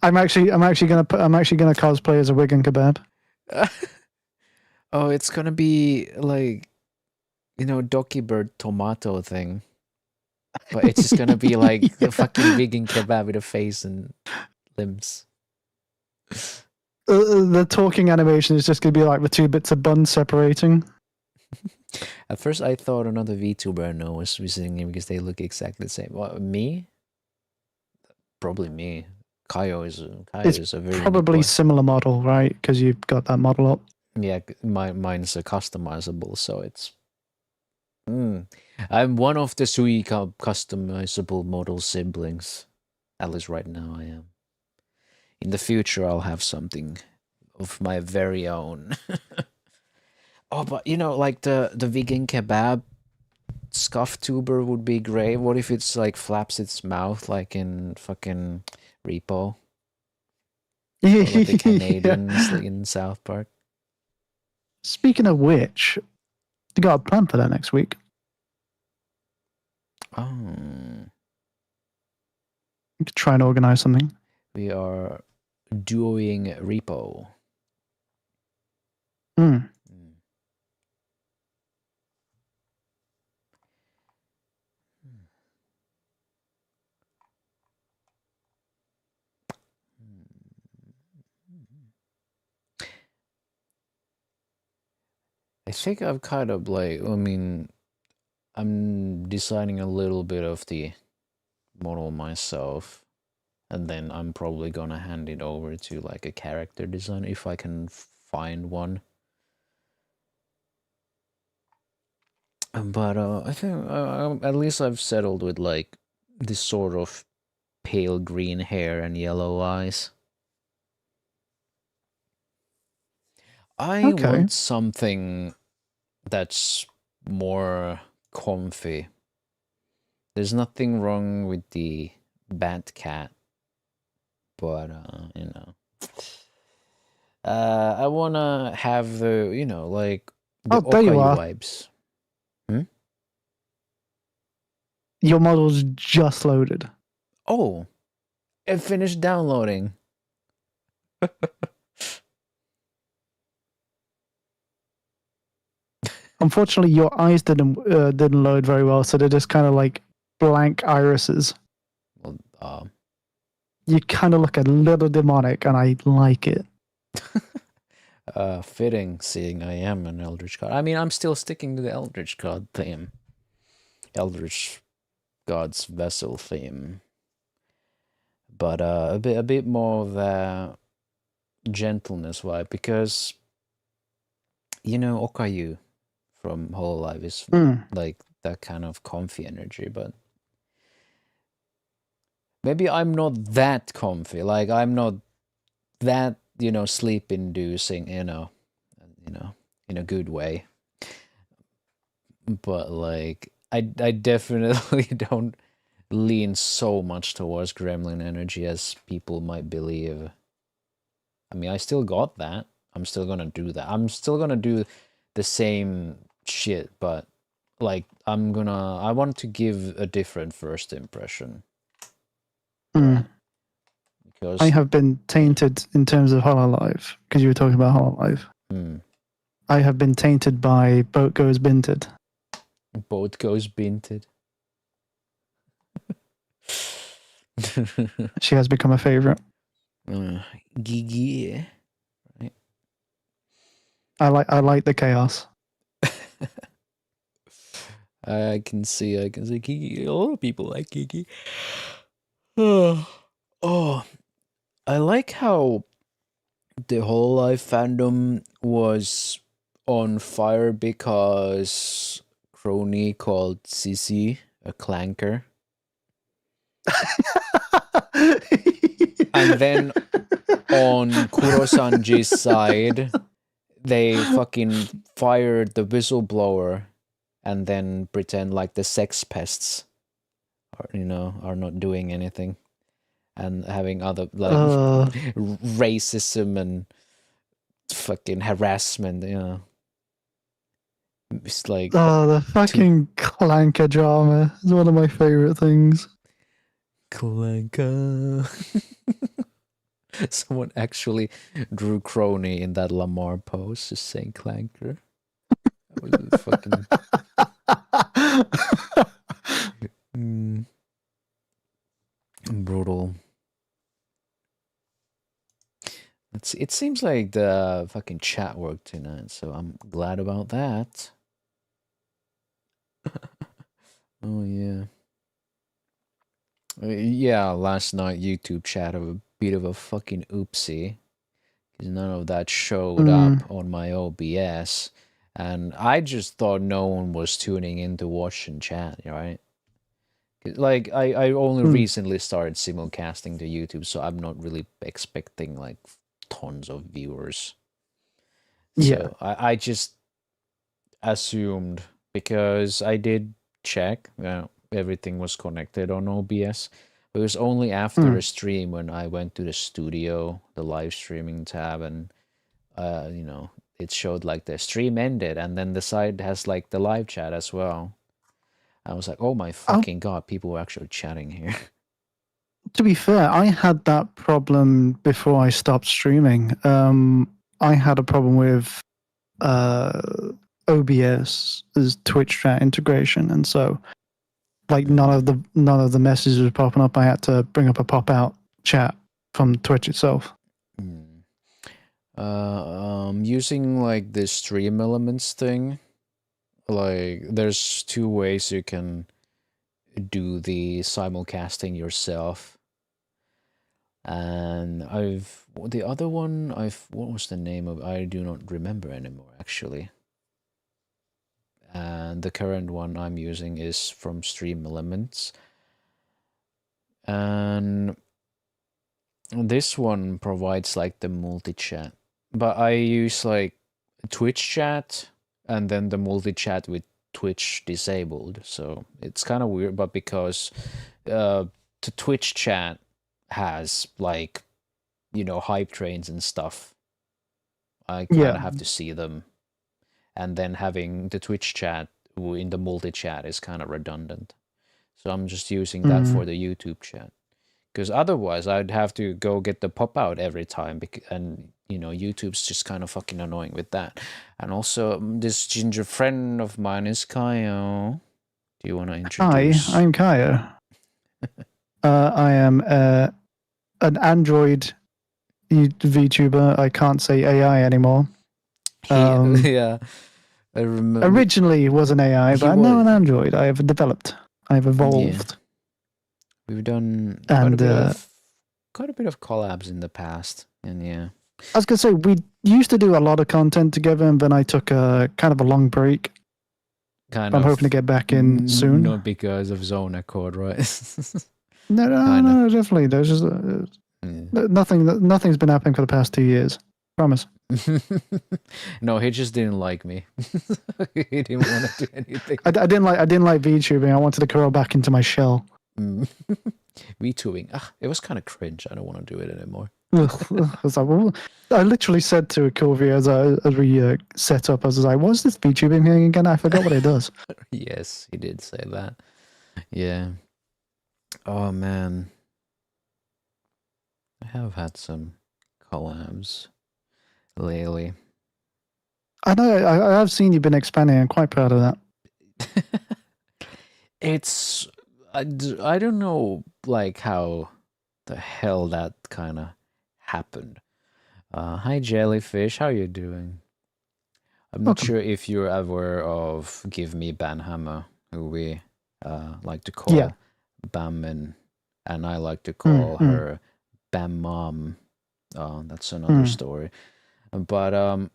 I'm actually gonna cosplay as a Wigan kebab. Oh, it's gonna be like, Docky Bird tomato thing, but it's just gonna be like the fucking vegan kebab with a face and limbs. The talking animation is just gonna be like the two bits of bun separating. At first, I thought another VTuber was visiting him because they look exactly the same. What, me? Probably me. Kaio is a very probably similar model, right? Because you've got that model up. Yeah, mine's a customizable, so it's. I'm one of the Suika customizable model siblings. At least right now, I am. In the future, I'll have something of my very own. Oh, but like the vegan kebab, scuff tuber would be great. What if it's like flaps its mouth like in fucking Repo? Or like the Canadians in South Park. Speaking of which, you got a plan for that next week? Oh. You could try and organize something. We are doing Repo. Hmm. I think I've kind of like, I mean, I'm designing a little bit of the model myself, and then I'm probably gonna hand it over to like a character designer if I can find one. But I think at least I've settled with like this sort of pale green hair and yellow eyes. I want something that's more comfy. There's nothing wrong with the Bat Cat, but you know, I wanna have the, you know, like the there you Okayu are. vibes. Your model's just loaded. Oh, it finished downloading. Unfortunately, your eyes didn't load very well, so they're just kind of like blank irises. Well, you kind of look a little demonic, and I like it. Fitting, seeing I am an Eldritch God. I mean, I'm still sticking to the Eldritch God theme. Eldritch God's vessel theme. But a bit more of the gentleness vibe, because, you know, Okayu from Hololive is like that kind of comfy energy, but maybe I'm not that comfy. Like, I'm not that, you know, sleep-inducing, you know, in a good way. But like, I definitely don't lean so much towards gremlin energy as people might believe. I mean, I still got that. I'm still gonna do that. I'm still gonna do the same shit, but like, I want to give a different first impression. Because I have been tainted in terms of Hololive, because you were talking about Hololive. I have been tainted by Boat Goes Binted. Boat Goes Binted. She has become a favorite. Gigi, right? I like the chaos. I can see Gigi. A lot of people like Gigi. Oh, I like how the whole life fandom was on fire because Crony called Sissy a clanker. And then on Kurosanji's side, they fucking fired the whistleblower and then pretend like the sex pests are, you know, are not doing anything and having other like racism and fucking harassment, you know. It's like, the fucking clanker drama is one of my favorite things. Clanker. Someone actually drew Crony in that Lamar pose, just saying clanker. That was fucking brutal. It seems like the fucking chat worked tonight, so I'm glad about that. Oh yeah. Yeah, last night YouTube chat of a bit of a fucking oopsie, because none of that showed up on my OBS, and I just thought no one was tuning in to watch and chat, right? Like, I only recently started simulcasting to YouTube, so I'm not really expecting like tons of viewers. Yeah. So I just assumed, because I did check. Everything was connected on OBS. It was only after a stream when I went to the studio, the live streaming tab, and you know, it showed like the stream ended, and then the side has like the live chat as well. I was like, oh my fucking god, people were actually chatting here. To be fair, I had that problem before I stopped streaming. I had a problem with OBS as Twitch chat integration, and so like none of the messages were popping up. I had to bring up a pop out chat from Twitch itself. Using like the stream elements thing, like there's 2 ways you can do the simulcasting yourself. And the other one, what was the name of, I do not remember anymore actually. And the current one I'm using is from Stream Elements. And this one provides like the multi-chat. But I use like Twitch chat and then the multi-chat with Twitch disabled. So it's kind of weird, but because the Twitch chat has like, you know, hype trains and stuff, I kind of have to see them. And then having the Twitch chat in the multi-chat is kind of redundant. So I'm just using that for the YouTube chat. Because otherwise I'd have to go get the pop-out every time. And, you know, YouTube's just kind of fucking annoying with that. And also, this ginger friend of mine is Kaio. Do you want to introduce? Hi, I'm Kaio. I am an Android VTuber. I can't say AI anymore. Yeah, I remember. Originally was an AI, but I'm now an Android. I have developed. I have evolved. Yeah. We've done quite a bit of collabs in the past, and yeah. I was gonna say we used to do a lot of content together, and then I took a kind of a long break. I'm hoping to get back in soon. Not because of Zone Accord, right? No, definitely. There's just nothing's been happening for the past 2 years. Promise. No, he just didn't like me. He didn't want to do anything. I didn't like VTubing. I wanted to curl back into my shell. VTubing. It was kind of cringe. I don't want to do it anymore. I literally said to Corvui as we set up, I was like, what's this VTubing thing again? I forgot what it does. Yes, he did say that. Yeah. Oh, man. I have had some collabs lately. I know, I have seen you've been expanding. I'm quite proud of that. It's... I don't know, like, how the hell that kind of happened. Hi, Jellyfish. How you doing? I'm not sure if you're aware of Give Me Banhammer, who we like to call Bam, and I like to call her Bam Mom. That's another story. But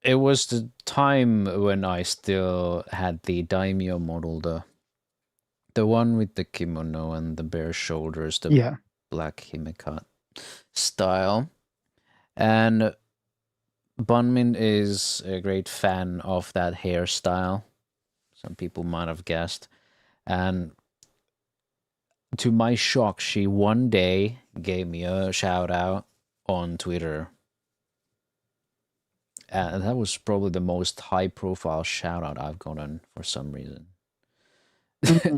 it was the time when I still had the daimyo model, the one with the kimono and the bare shoulders, the black himeka style. And Bunmin is a great fan of that hairstyle. Some people might have guessed. And to my shock, she one day gave me a shout out on Twitter. And that was probably the most high profile shout out I've gotten for some reason.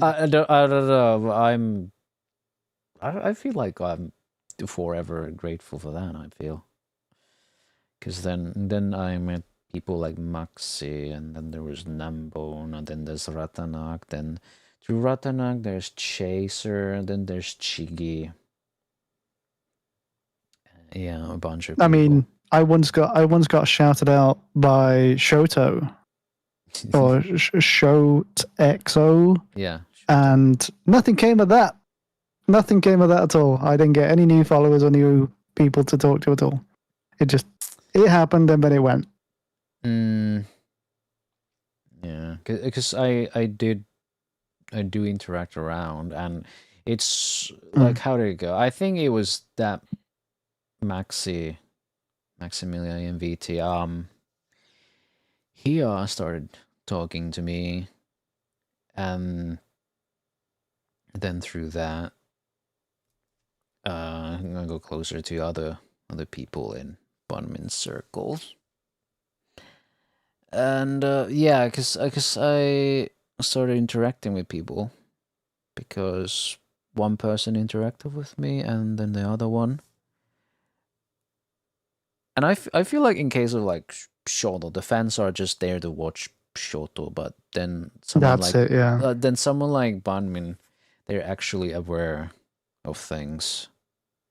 I don't know. I feel like I'm forever grateful for that. I feel, because then I met people like Maxi, and then there was Nambone, and then there's Ratanak. Then through Ratanak there's Chaser, and then there's Chigi. Yeah, a bunch of people. I mean, I once got shouted out by Shoto. Or Shote XO. Yeah. And nothing came of that. Nothing came of that at all. I didn't get any new followers or new people to talk to at all. It happened and then it went. Yeah, because I do interact around, and it's like, how did it go? I think it was that Maximilian VT. He started talking to me, And then through that, I'm gonna go closer to other people in Bunmin's circles. And yeah, because I started interacting with people because one person interacted with me and then the other one. And I feel like in case of like Shoto, the fans are just there to watch Shoto, but then someone That's like it, yeah. then someone like Banmin, they're actually aware of things.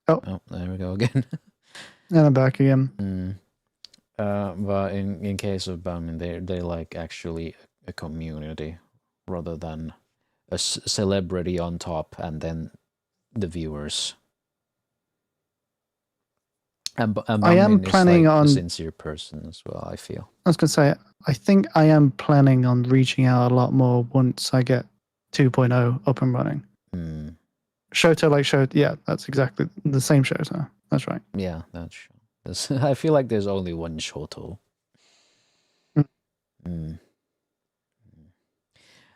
Oh, there we go again. And I'm back again. But in case of Banmin, they're like actually a community rather than a celebrity on top and then the viewers. And I am Banmin is planning like on. a sincere person as well, I feel. I was gonna say, I think I am planning on reaching out a lot more once I get 2.0 up and running. Shoto, like Shoto, yeah, that's exactly the same Shoto. That's right. Yeah, that's. I feel like there's only one Shoto.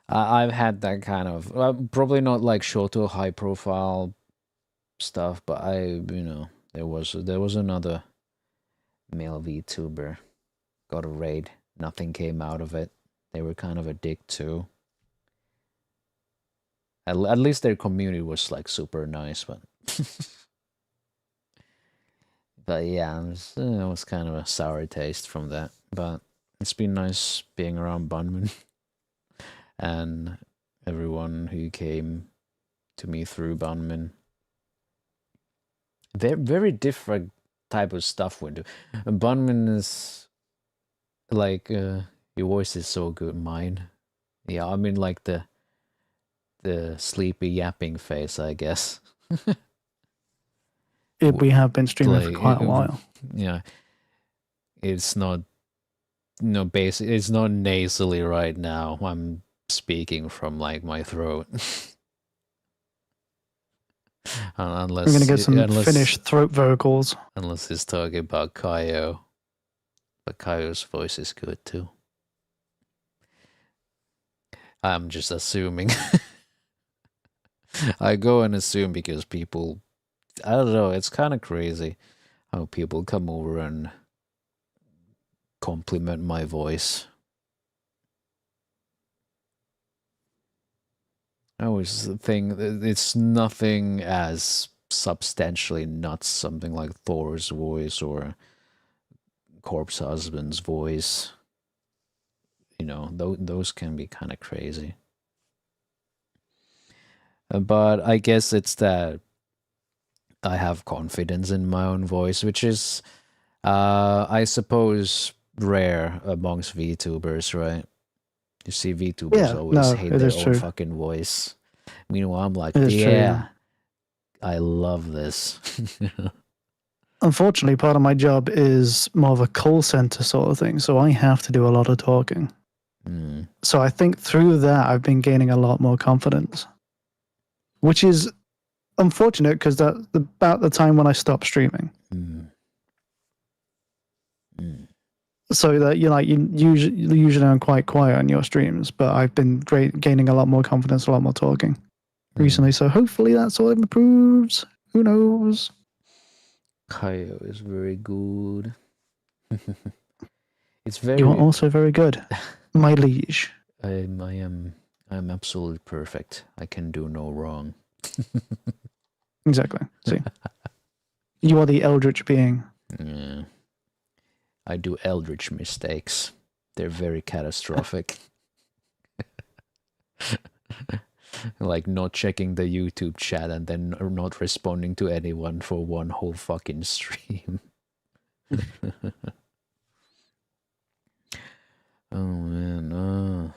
I've had that kind of probably not like Shoto high profile stuff, but there was another male VTuber got a raid. Nothing came out of it. They were kind of a dick too. At least their community was like super nice, but but yeah, it was kind of a sour taste from that. But it's been nice being around Bunman and everyone who came to me through Bunman. They're very different type of stuff we do. Bunman is like your voice is so good, mine. Yeah, I mean like the sleepy yapping face, I guess. We have been streaming for quite a while. Yeah, it's not basic. It's not nasally right now. I'm speaking from like my throat. Unless we're gonna get some finished throat vocals. Unless he's talking about Kaio, but Kaio's voice is good too. I'm just assuming. I go and assume because people, I don't know, it's kind of crazy how people come over and compliment my voice. I always think that it's nothing as substantially nuts, something like Thor's voice or Corpse Husband's voice. Those can be kind of crazy. But I guess it's that I have confidence in my own voice, which is, I suppose, rare amongst VTubers, right? You see VTubers always hate their own fucking voice. Meanwhile, I'm like, yeah, I love this. Unfortunately, part of my job is more of a call center sort of thing, so I have to do a lot of talking. So I think through that, I've been gaining a lot more confidence, which is unfortunate because that's about the time when I stopped streaming. So that you usually I'm quite quiet on your streams, but I've been gaining a lot more confidence, a lot more talking recently. So hopefully that sort of improves. Who knows? Kaio is very good. It's very. You are also very good, my liege. I'm absolutely perfect. I can do no wrong. Exactly. See, you are the eldritch being. Yeah. I do eldritch mistakes. They're very catastrophic. Like not checking the YouTube chat and then not responding to anyone for one whole fucking stream. Oh man.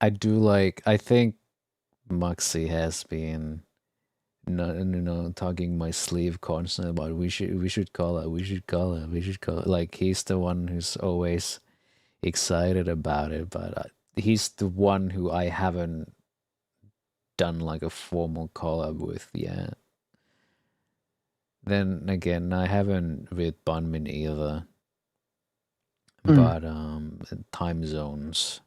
I think Maxi has been tugging my sleeve constantly about we should call it. Like he's the one who's always excited about it, but he's the one who I haven't done like a formal collab with yet. Then again, I haven't with Bunmin either. But time zones.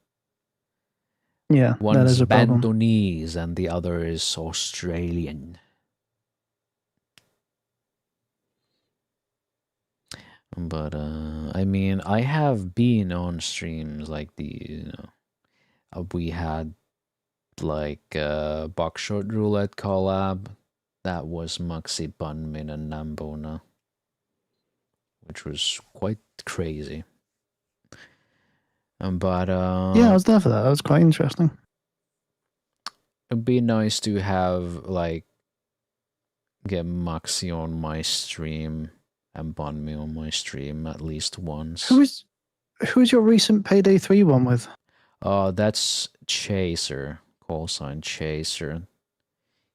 Yeah, that One's is a problem. Bantonese and the other is Australian. But I mean, I have been on streams like we had like Buckshot Roulette collab. That was Maxi Bunmin and Nambona, which was quite crazy. But yeah, I was there for that. That was quite interesting. It'd be nice to have like get Maxi on my stream and Bunmi on my stream at least once. Who's your recent Payday 3 one with? That's Chaser, call sign Chaser.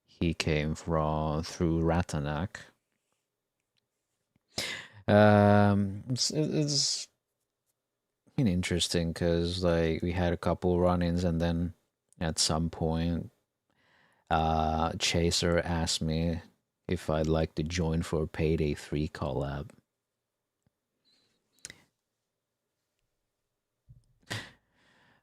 He came through Ratanak. It's been interesting because like we had a couple run-ins and then at some point Chaser asked me if I'd like to join for a Payday 3 collab.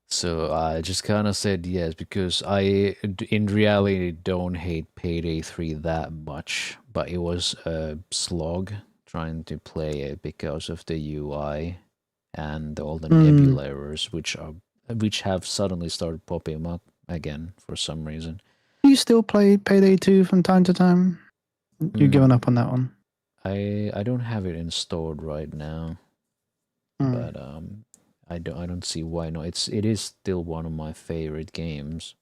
So I just kind of said yes because I, in reality, don't hate Payday 3 that much, but it was a slog trying to play it because of the UI and all the nebula errors, which have suddenly started popping up again for some reason. Do you still play Payday 2 from time to time? You've given up on that one. I don't have it installed right now, but I don't see why not. It is still one of my favorite games.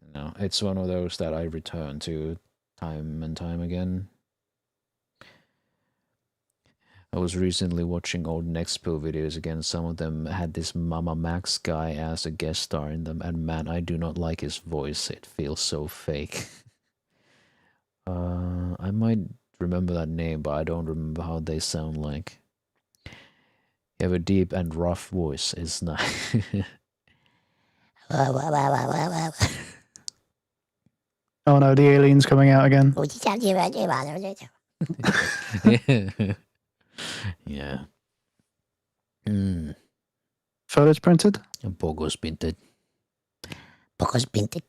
You know, it's one of those that I return to time and time again. I was recently watching old Nexpo videos again. Some of them had this Mama Max guy as a guest star in them, and man, I do not like his voice. It feels so fake. I might remember that name, but I don't remember how they sound like. You have a deep and rough voice. It's nice. Oh no, the alien's coming out again. Yeah. Photos printed? Pogos printed. Pocos printed.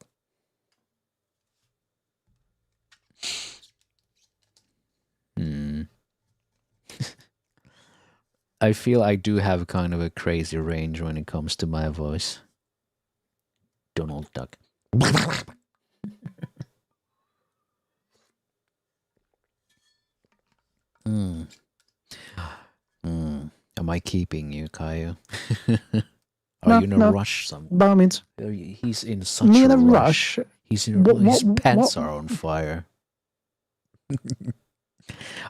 I feel I do have kind of a crazy range when it comes to my voice. Donald Duck. Am I keeping you, Caio? Are you in a rush somewhere? By all means. He's in such a rush. He's in a rush. His pants are on fire.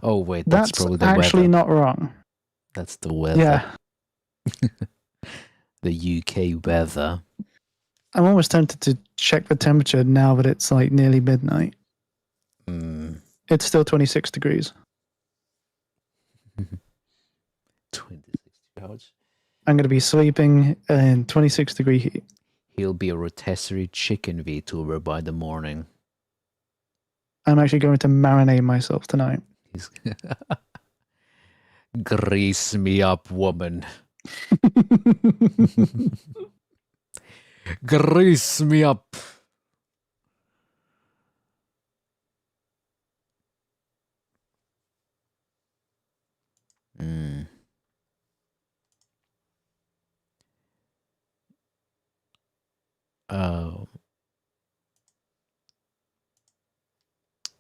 Oh wait, that's probably the actually weather. not wrong. That's the weather. Yeah. The UK weather. I'm almost tempted to check the temperature now that it's like nearly midnight. It's still 26 degrees. 26 hours. I'm going to be sleeping in 26 degree heat. He'll be a rotisserie chicken VTuber by the morning. I'm actually going to marinate myself tonight. Grease me up, woman. Grease me up.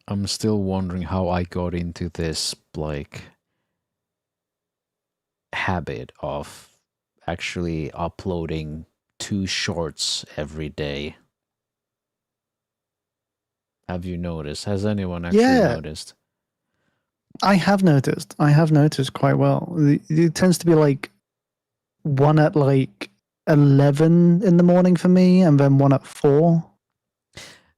I'm still wondering how I got into this, like, habit of actually uploading 2 shorts every day. Have you noticed? Has anyone actually noticed? I have noticed. I have noticed quite well. It tends to be like one at like 11 in the morning for me, and then one at 4.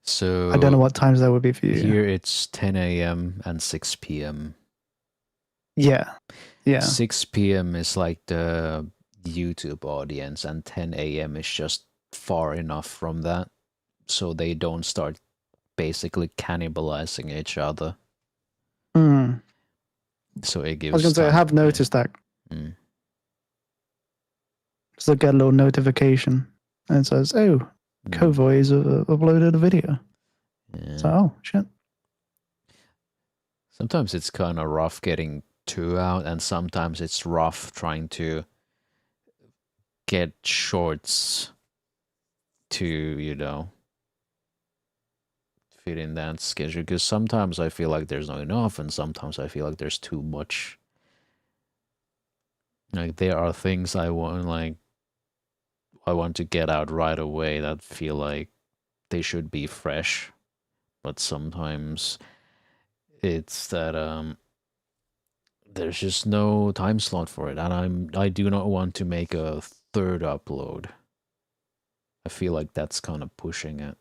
So I don't know what times that would be for you. Here it's 10 a.m. and 6 p.m. Yeah. 6 p.m. is like the YouTube audience, and 10 a.m. is just far enough from that, so they don't start basically cannibalizing each other. So it gives. I was going to say, I have noticed that. So I get a little notification. and it says, "Oh, Corvui has uploaded a video." Yeah. So, oh shit. Sometimes it's kind of rough getting 2 out, and sometimes it's rough trying to get shorts to, you know, fit in that schedule. Because sometimes I feel like there's not enough, and sometimes I feel like there's too much. Like there are things I want to get out right away that feel like they should be fresh, but sometimes it's that there's just no time slot for it, and I do not want to make a third upload. I feel like that's kind of pushing it.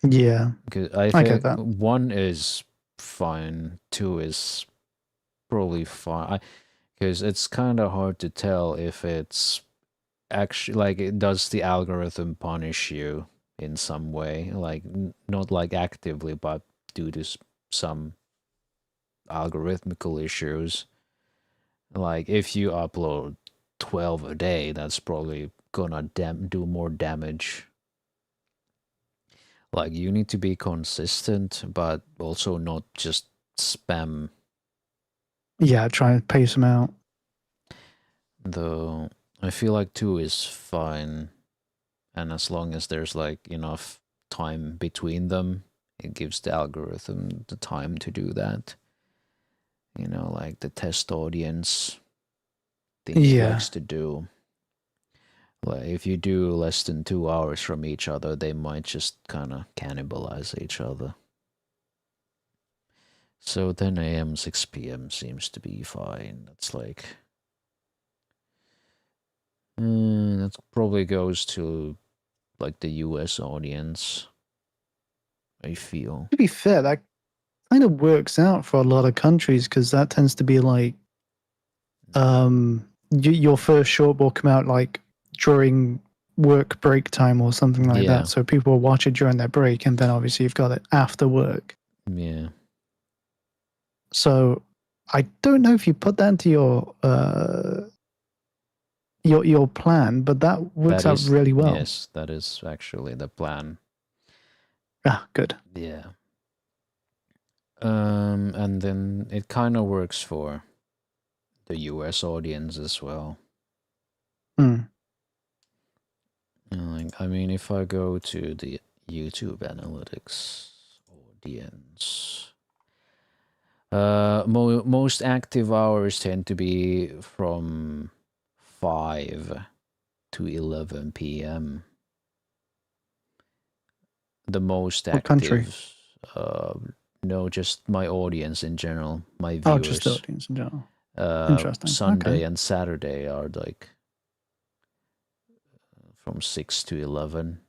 Yeah, Because I get that. 1 is fine, 2 is probably fine. Because it's kind of hard to tell if it's actually like, does the algorithm punish you in some way, like not like actively, but due to some algorithmical issues. Like if you upload 12 a day, that's probably gonna do more damage. Like you need to be consistent, but also not just spam. Yeah, try and pace them out. Though I feel like 2 is fine, and as long as there's like enough time between them, it gives the algorithm the time to do that. You know, like the test audience thing it likes to do. Like if you do less than 2 hours from each other, they might just kind of cannibalize each other. So 10 a.m., 6 p.m. seems to be fine. That's like... that probably goes to like the US audience, I feel. To be fair, that kind of works out for a lot of countries because that tends to be like your first short will come out like during work break time or something like that. So people will watch it during their break, and then obviously you've got it after work. Yeah. So I don't know if you put that into your plan, but that works out really well. Yes, that is actually the plan. Ah, good. Yeah. And then it kind of works for the US audience as well. I mean, if I go to the YouTube analytics audience, most active hours tend to be from 5 to 11 p.m. The most active. What country? No, just my audience in general, my viewers. Oh, just the audience in general. Interesting. Sunday and Saturday are like from 6 to 11.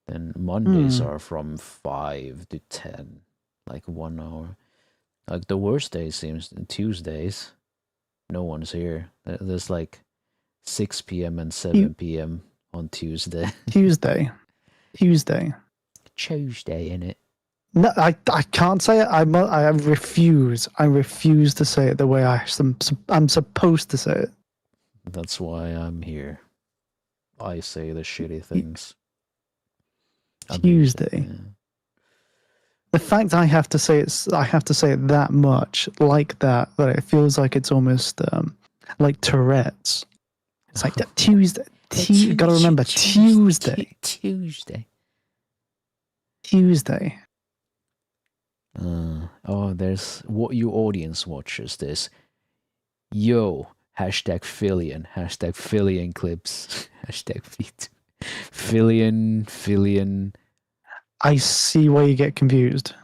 Then Mondays are from 5 to 10, like 1 hour. Like the worst day seems Tuesdays. No one's here. There's like 6 p.m. and 7 p.m. on Tuesday. Tuesday, innit? No, I can't say it. I refuse. I refuse to say it the way I'm supposed to say it. That's why I'm here. I say the shitty things. Tuesday. The fact I have to say it that much, like that it feels like it's almost like Tourette's. It's like that Tuesday. You gotta remember Tuesday. There's what your audience watches this. Yo, #Fillion clips, #Fillion. I see why you get confused.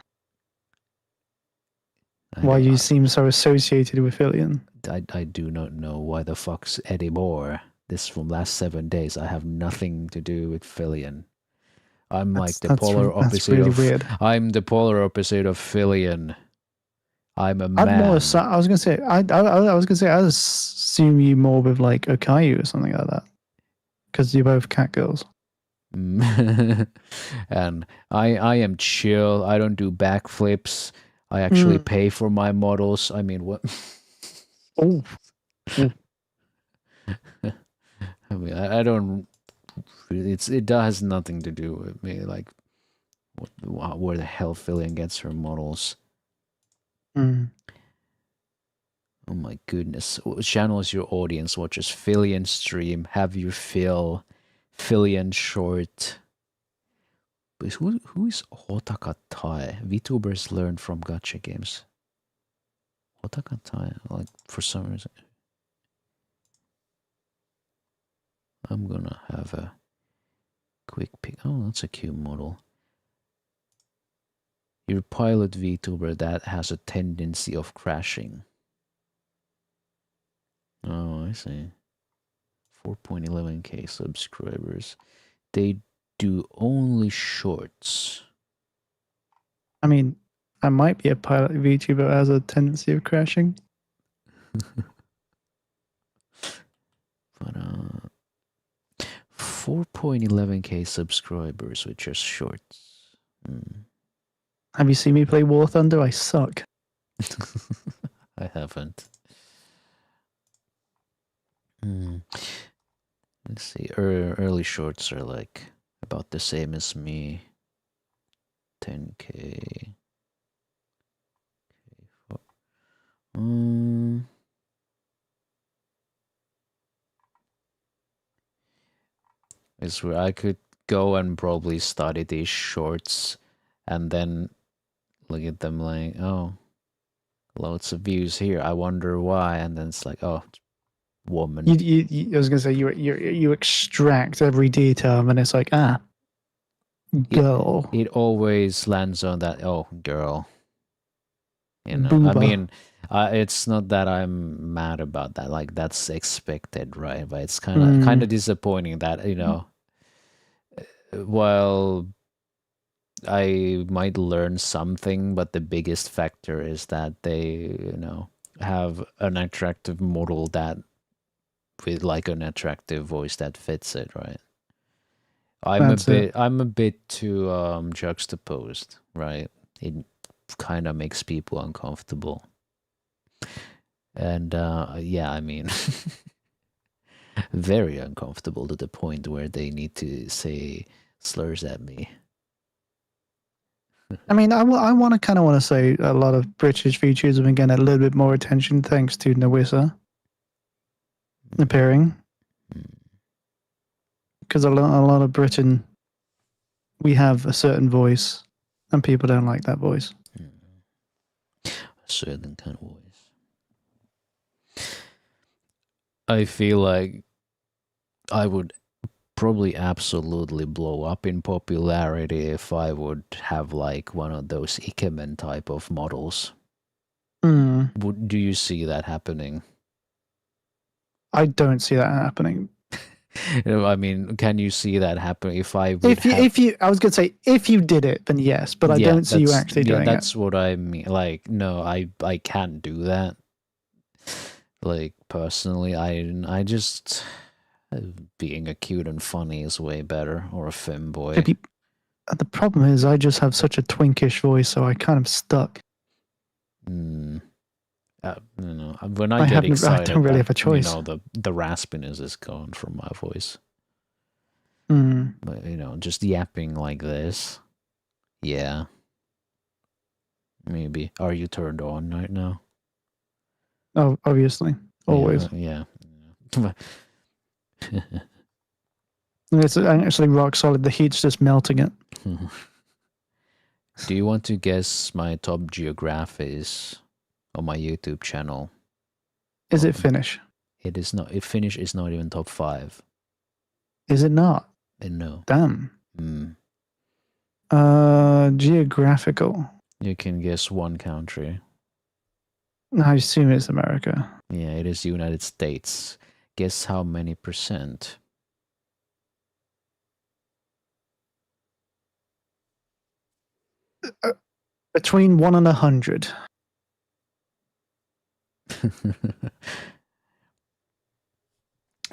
Why you seem so associated with Fillion. I do not know why the fuck's anymore. This from last 7 days. I have nothing to do with Fillion. I'm like the polar opposite really of. Weird. I'm the polar opposite of Fillion. I'm a man. I was gonna say. I assume you more with like Okayu or something like that, because you're both cat girls. And I am chill. I don't do backflips. I actually pay for my models. I mean, what? Oh. I mean, I don't It has nothing to do with me. Like, where the hell Fillion gets her models? Mm. Oh my goodness! What channel is your audience watches? Fillion stream. Have you Fillion short? But who is Hotaka Tai? VTubers learn from gacha games. Hotaka Tai, like for some reason. I'm gonna have a quick pick. Oh, that's a cute model. Your pilot VTuber that has a tendency of crashing. Oh, I see. 4.11k subscribers. They do only shorts. I mean, I might be a pilot VTuber that has a tendency of crashing. But 4.11k subscribers with just shorts. Have you seen me play War Thunder? I suck. I haven't. Let's see. Early shorts are like about the same as me. 10k. It's where I could go and probably study these shorts and then look at them like, oh, loads of views here. I wonder why. And then it's like, oh, woman. I was gonna say you extract every detail, and then it's like, girl. It always lands on that. Oh, girl. You know, Booba. I mean, it's not that I'm mad about that. Like that's expected, right? But it's kind of disappointing that while I might learn something, but the biggest factor is that they, have an attractive model that with like an attractive voice that fits it, right? I'm a bit too juxtaposed, right? It kind of makes people uncomfortable. And yeah, I mean very uncomfortable to the point where they need to say slurs at me. I mean, I want to say a lot of British VTubers have been getting a little bit more attention thanks to Nawissa appearing. Because a lot of Britain, we have a certain voice, and people don't like that voice. A certain kind of voice. I feel like I would probably absolutely blow up in popularity if I would have like one of those ikemen type of models. Do you see that happening? I don't see that happening. I mean, can you see that happening if I would if you I was gonna say if you did it, then yes, but I don't see you actually doing it. That's what I mean. Like, no, I can't do that. Like personally, I just being a cute and funny is way better, or a femboy. The problem is I just have such a twinkish voice, so I kind of stuck. When I get excited, I don't really have a choice. The raspiness is gone from my voice. But just yapping like this, yeah. Maybe. Are you turned on right now? Oh, obviously, always. Yeah. It's actually rock solid. The heat's just melting it. Do you want to guess my top geographies on my YouTube channel? Is it Finnish? It is not. Finnish is not even top 5. Is it not? No. Damn. Geographical. You can guess one country. I assume it's America. Yeah, it is United States. Guess how many percent? Between 1 and 100.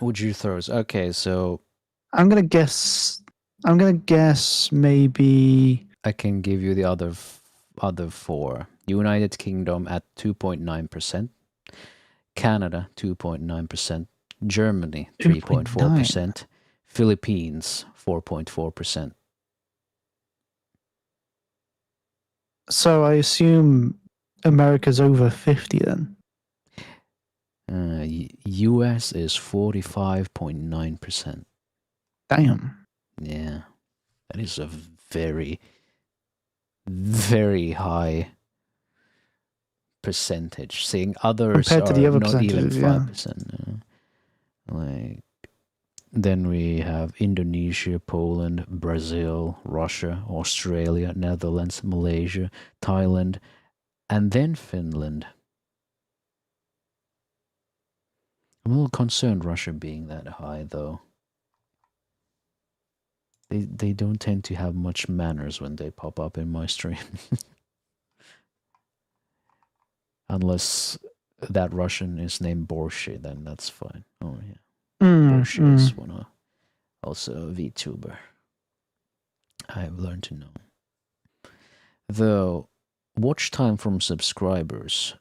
Would you throw? Okay, so I'm gonna guess maybe. I can give you the other 4. United Kingdom at 2.9%, Canada 2.9%, Germany 3.4%, Philippines, 4.4%. So I assume America's over 50 then. US is 45.9%. Damn. Yeah. That is a very, very high percentage. Seeing others Compared to are the other not even percentages, 5%. Like, then we have Indonesia, Poland, Brazil, Russia, Australia, Netherlands, Malaysia, Thailand, and then Finland. I'm a little concerned Russia being that high, though. They don't tend to have much manners when they pop up in my stream. Unless that Russian is named Borsche, then that's fine. Oh, yeah. Borsche is one of also a VTuber. I've learned to know. The watch time from subscribers,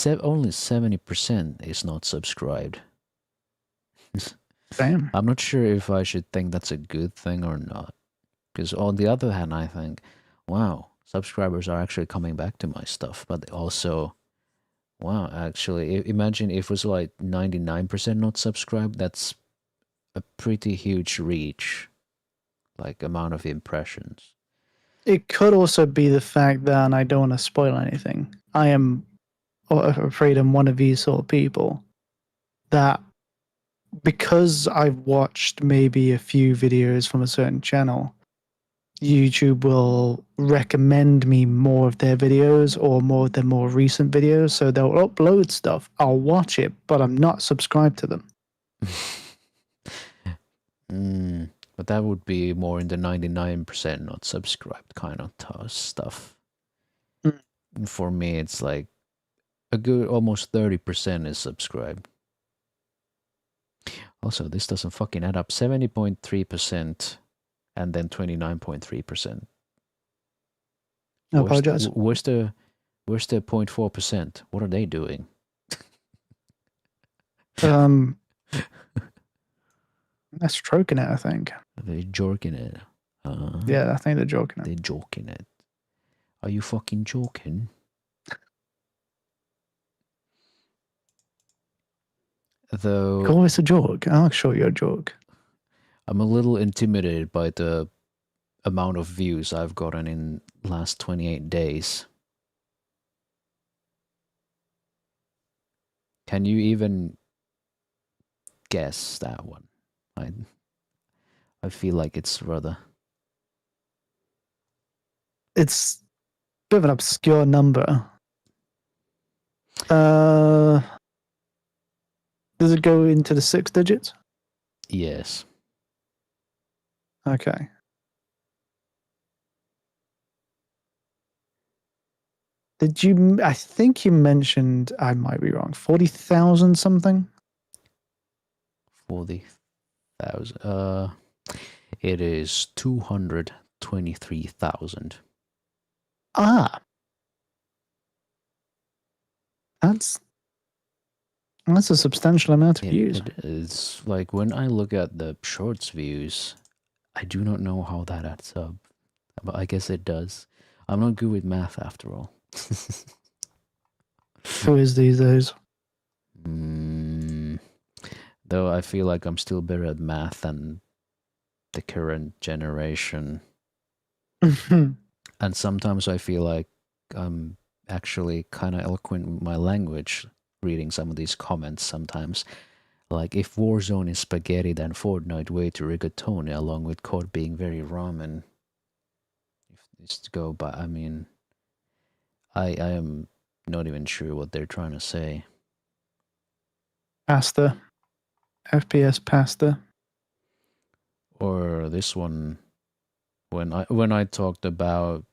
only 70% is not subscribed. Damn. I'm not sure if I should think that's a good thing or not. Because on the other hand, I think, wow, subscribers are actually coming back to my stuff. But also, wow, actually, imagine if it was like 99% not subscribed. That's a pretty huge reach, like amount of impressions. It could also be the fact that, and I don't want to spoil anything, I am afraid I'm one of these sort of people that because I've watched maybe a few videos from a certain channel, YouTube will recommend me more of their videos or more of their more recent videos. So they'll upload stuff. I'll watch it, but I'm not subscribed to them. But that would be more in the 99% not subscribed kind of stuff. For me, it's like a good almost 30% is subscribed. Also, this doesn't fucking add up. 70.3% and then 29.3%. I apologize. Where's the 0.4%? What are they doing? They're stroking it, I think. Are they joking it? Yeah, I think they're joking it. They're joking it. Are you fucking joking? Though, Call this a joke. I'll show you a joke. I'm a little intimidated by the amount of views I've gotten in last 28 days. Can you even guess that one? I feel like it's rather... It's a bit of an obscure number. Does it go into the 6 digits? Yes. Okay. Did you? I think you mentioned, I might be wrong, 40,000 something? 40,000. It is 223,000. Ah. That's a substantial amount of views. It is. Like, when I look at the shorts views, I do not know how that adds up. But I guess it does. I'm not good with math after all. Who is these days? Though I feel like I'm still better at math than the current generation. And sometimes I feel like I'm actually kind of eloquent with my language, reading some of these comments sometimes. Like, if Warzone is spaghetti, then Fortnite way to rigatoni, along with COD being very ramen. If it's to go by, I mean, I am not even sure what they're trying to say. Pasta. FPS pasta. Or this one, when I talked about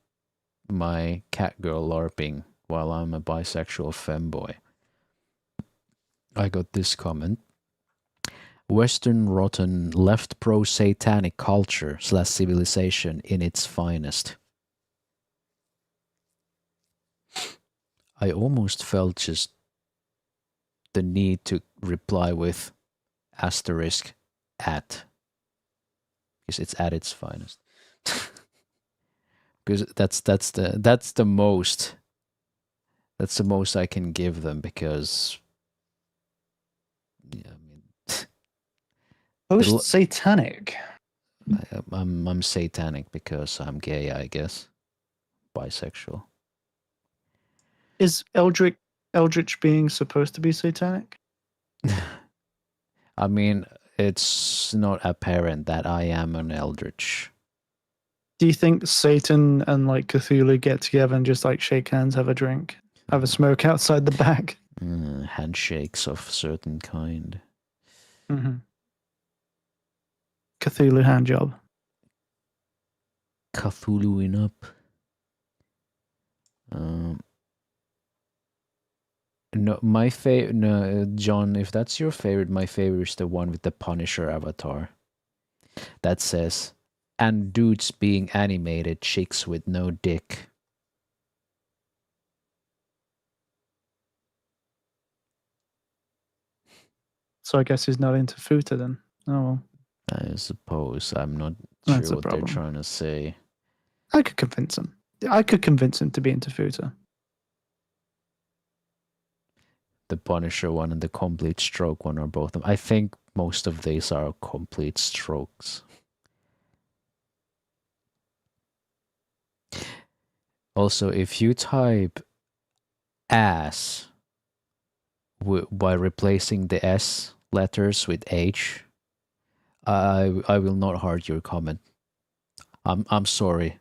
my cat girl LARPing while I'm a bisexual femboy, I got this comment. Western rotten left pro-satanic culture / civilization in its finest. I almost felt just the need to reply with *@ because it's at its finest. Because that's the most I can give them, because yeah, I mean, Post satanic. I'm satanic because I'm gay, I guess. Bisexual. Is Eldritch being supposed to be satanic? I mean, it's not apparent that I am an eldritch. Do you think Satan and like Cthulhu get together and just like shake hands, have a drink, have a smoke outside the back? Handshakes of certain kind. Mm-hmm. Cthulhu hand job. Cthulhuing up. No, my favorite. No, John, if that's your favorite, my favorite is the one with the Punisher avatar. That says, "And dudes being animated, chicks with no dick." So I guess he's not into futa then. Oh well. I suppose. I'm not That's sure a what they're problem. trying to say. I could convince him. I could convince him to be into futa. The Punisher one and the Complete Stroke one are both. I think most of these are complete strokes. Also, if you type ass by replacing the S letters with H, I will not heart your comment. I'm sorry,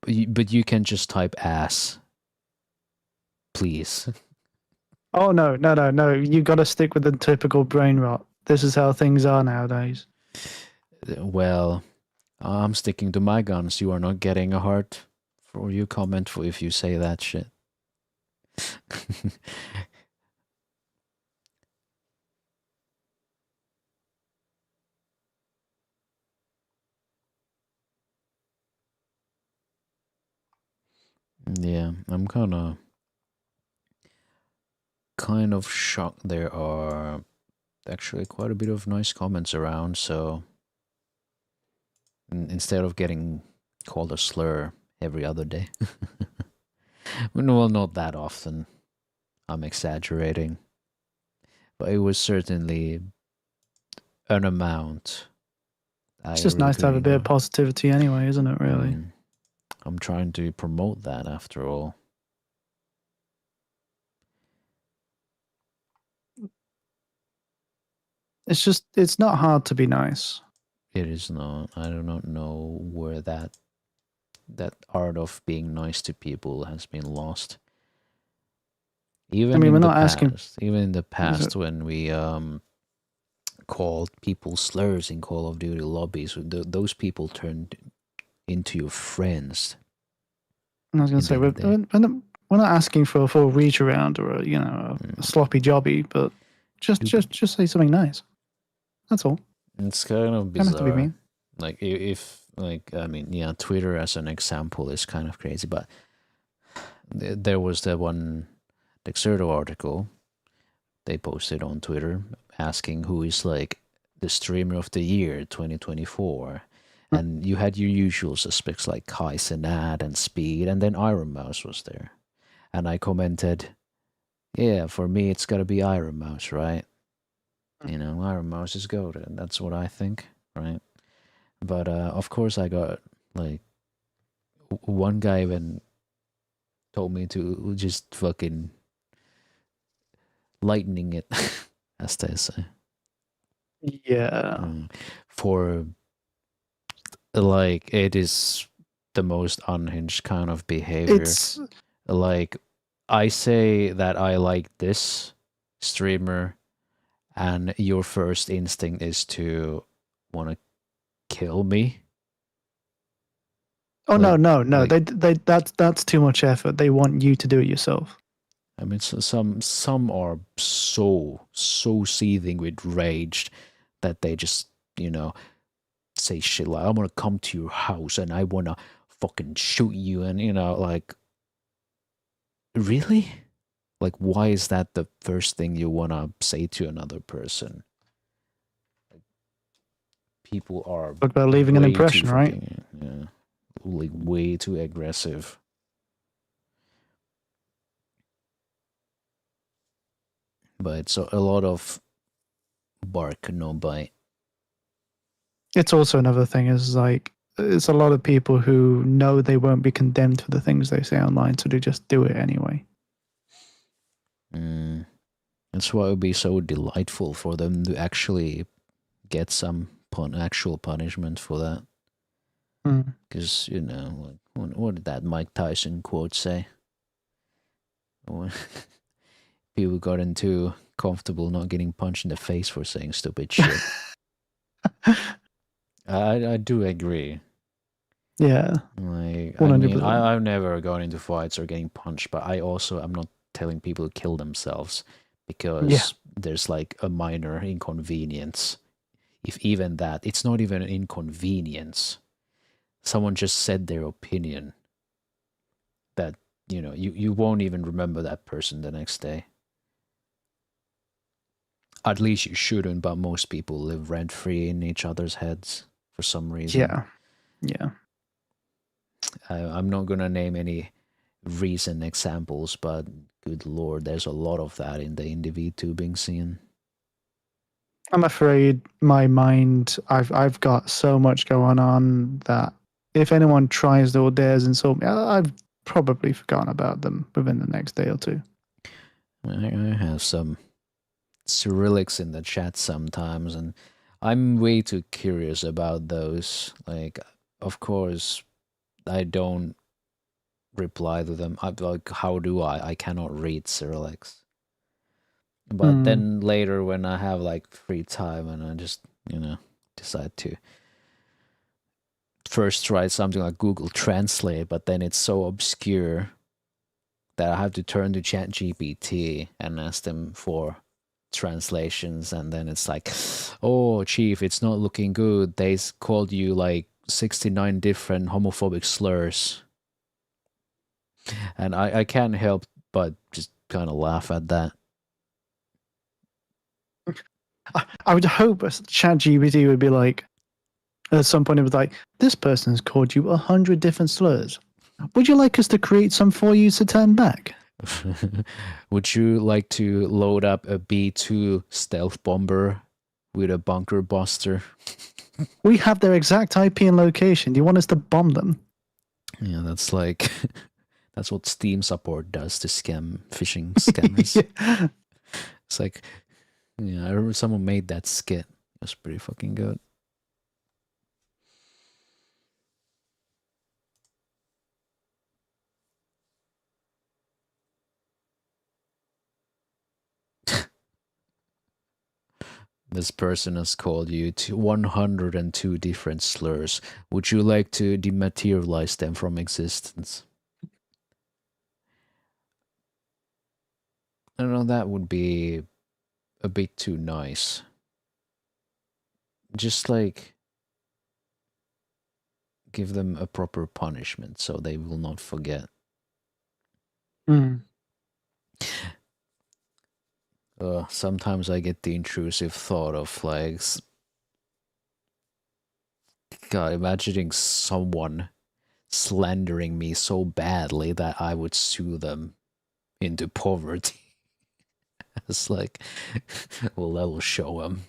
but you can just type ass, please. Oh no. You got to stick with the typical brain rot. This is how things are nowadays. Well, I'm sticking to my guns. You are not getting a heart for your comment for if you say that shit. Yeah, I'm kind of shocked there are actually quite a bit of nice comments around, so instead of getting called a slur every other day. Well, not that often. I'm exaggerating. But it was certainly an amount. It's just nice to have a bit of positivity anyway, isn't it, really? I'm trying to promote that after all. It's not hard to be nice. It is not. I do not know where that art of being nice to people has been lost. Even in the past, when we called people slurs in Call of Duty lobbies, those people turned into your friends. I was going to say, we're not asking for a full reach around or a sloppy jobby, but just say something nice. That's all. It's kind of bizarre. Don't have to be mean. Like Twitter as an example is kind of crazy, but there was the one Dexerto article they posted on Twitter asking who is like the streamer of the year 2024. And you had your usual suspects like Kai Cenat and Speed, and then Iron Mouse was there. And I commented, yeah, for me it's gotta be Iron Mouse, right? Iron Mouse is goated, and that's what I think, right? But of course I got like one guy even told me to just fucking lightning it, as they say. Yeah. For like, it is the most unhinged kind of behavior. It's like, I say that I like this streamer, and your first instinct is to want to kill me. Oh, like, no. That's too much effort. They want you to do it yourself. I mean, some are so seething with rage that they just, say shit like, I'm gonna come to your house and I wanna fucking shoot you, and like, really? Like, why is that the first thing you wanna say to another person? people are Talk about leaving an way impression, too right? fucking, yeah, like way too aggressive. But it's a lot of bark, no bite. It's also another thing is like it's a lot of people who know they won't be condemned for the things they say online, so they just do it anyway. That's why it would be so delightful for them to actually get some actual punishment for that. Because, you know, like, what did that Mike Tyson quote say? People gotten too comfortable not getting punched in the face for saying stupid shit. I do agree. Yeah. Like, 100%. I mean, I've never gone into fights or getting punched, but I'm not telling people to kill themselves because there's like a minor inconvenience. If even that, it's not even an inconvenience. Someone just said their opinion that, you know, you won't even remember that person the next day. At least you shouldn't, but most people live rent-free in each other's heads for some reason. Yeah. I'm not going to name any recent examples, but good lord, there's a lot of that in the indie VTubing scene. I'm afraid my mind, I've got so much going on that if anyone tries to or dares insult me, I've probably forgotten about them within the next day or two. I have some Cyrillics in the chat sometimes, and I'm way too curious about those. Like, of course, I don't reply to them. Like, how do I? I cannot read Cyrillics. But then later, when I have like free time, and I just, you know, decide to first try something like Google Translate, but then it's so obscure that I have to turn to ChatGPT and ask them for translations, and then it's like, oh, chief, it's not looking good. They called you like 69 different homophobic slurs. And I can't help but just kind of laugh at that. I would hope ChatGPT would be like, at some point it was like, this person has called you 100 different slurs. Would you like us to create some for you to turn back? Would you like to load up a B-2 stealth bomber with a bunker buster? We have their exact IP and location. Do you want us to bomb them? Yeah, that's like, that's what Steam support does to phishing scammers. Yeah. It's like, yeah, I remember someone made that skit. It was pretty fucking good. This person has called you to 102 different slurs. Would you like to dematerialize them from existence? I don't know, that would be a bit too nice. Just like give them a proper punishment so they will not forget. Sometimes I get the intrusive thought of like, God, imagining someone slandering me so badly that I would sue them into poverty. It's like, well, that will show them.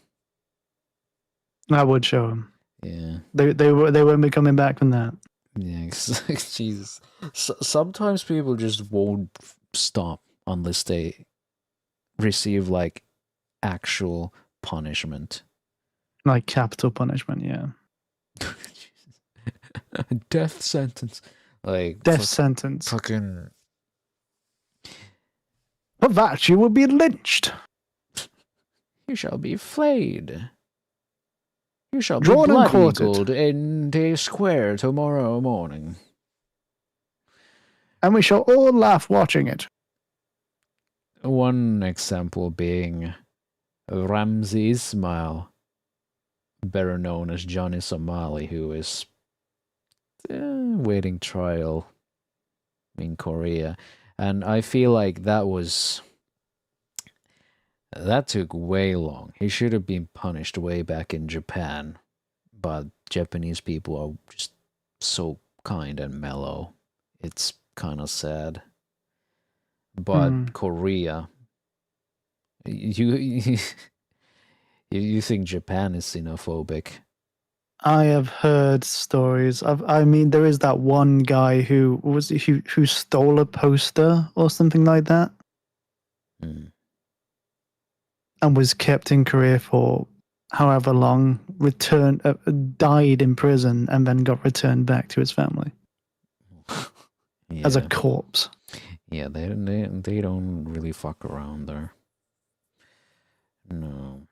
I would show them. Yeah. They won't be coming back from that. Yeah, Jesus. Sometimes people just won't stop unless they receive like actual punishment. Like capital punishment, yeah. Death sentence. Like death sentence. Fucking. For that you will be lynched. You shall be flayed. You shall be Drawn and blood-eagled in the square tomorrow morning. And we shall all laugh watching it. One example being Ramzi Ismail, better known as Johnny Somali, who is waiting trial in Korea. And I feel like that took way long. He should have been punished way back in Japan. but Japanese people are just so kind and mellow. It's kind of sad. But Korea, you you think Japan is xenophobic? I have heard stories. I mean, there is that one guy who stole a poster or something like that, and was kept in Korea for however long. Died in prison, and then got returned back to his family as a corpse. Yeah, they don't really fuck around there. No.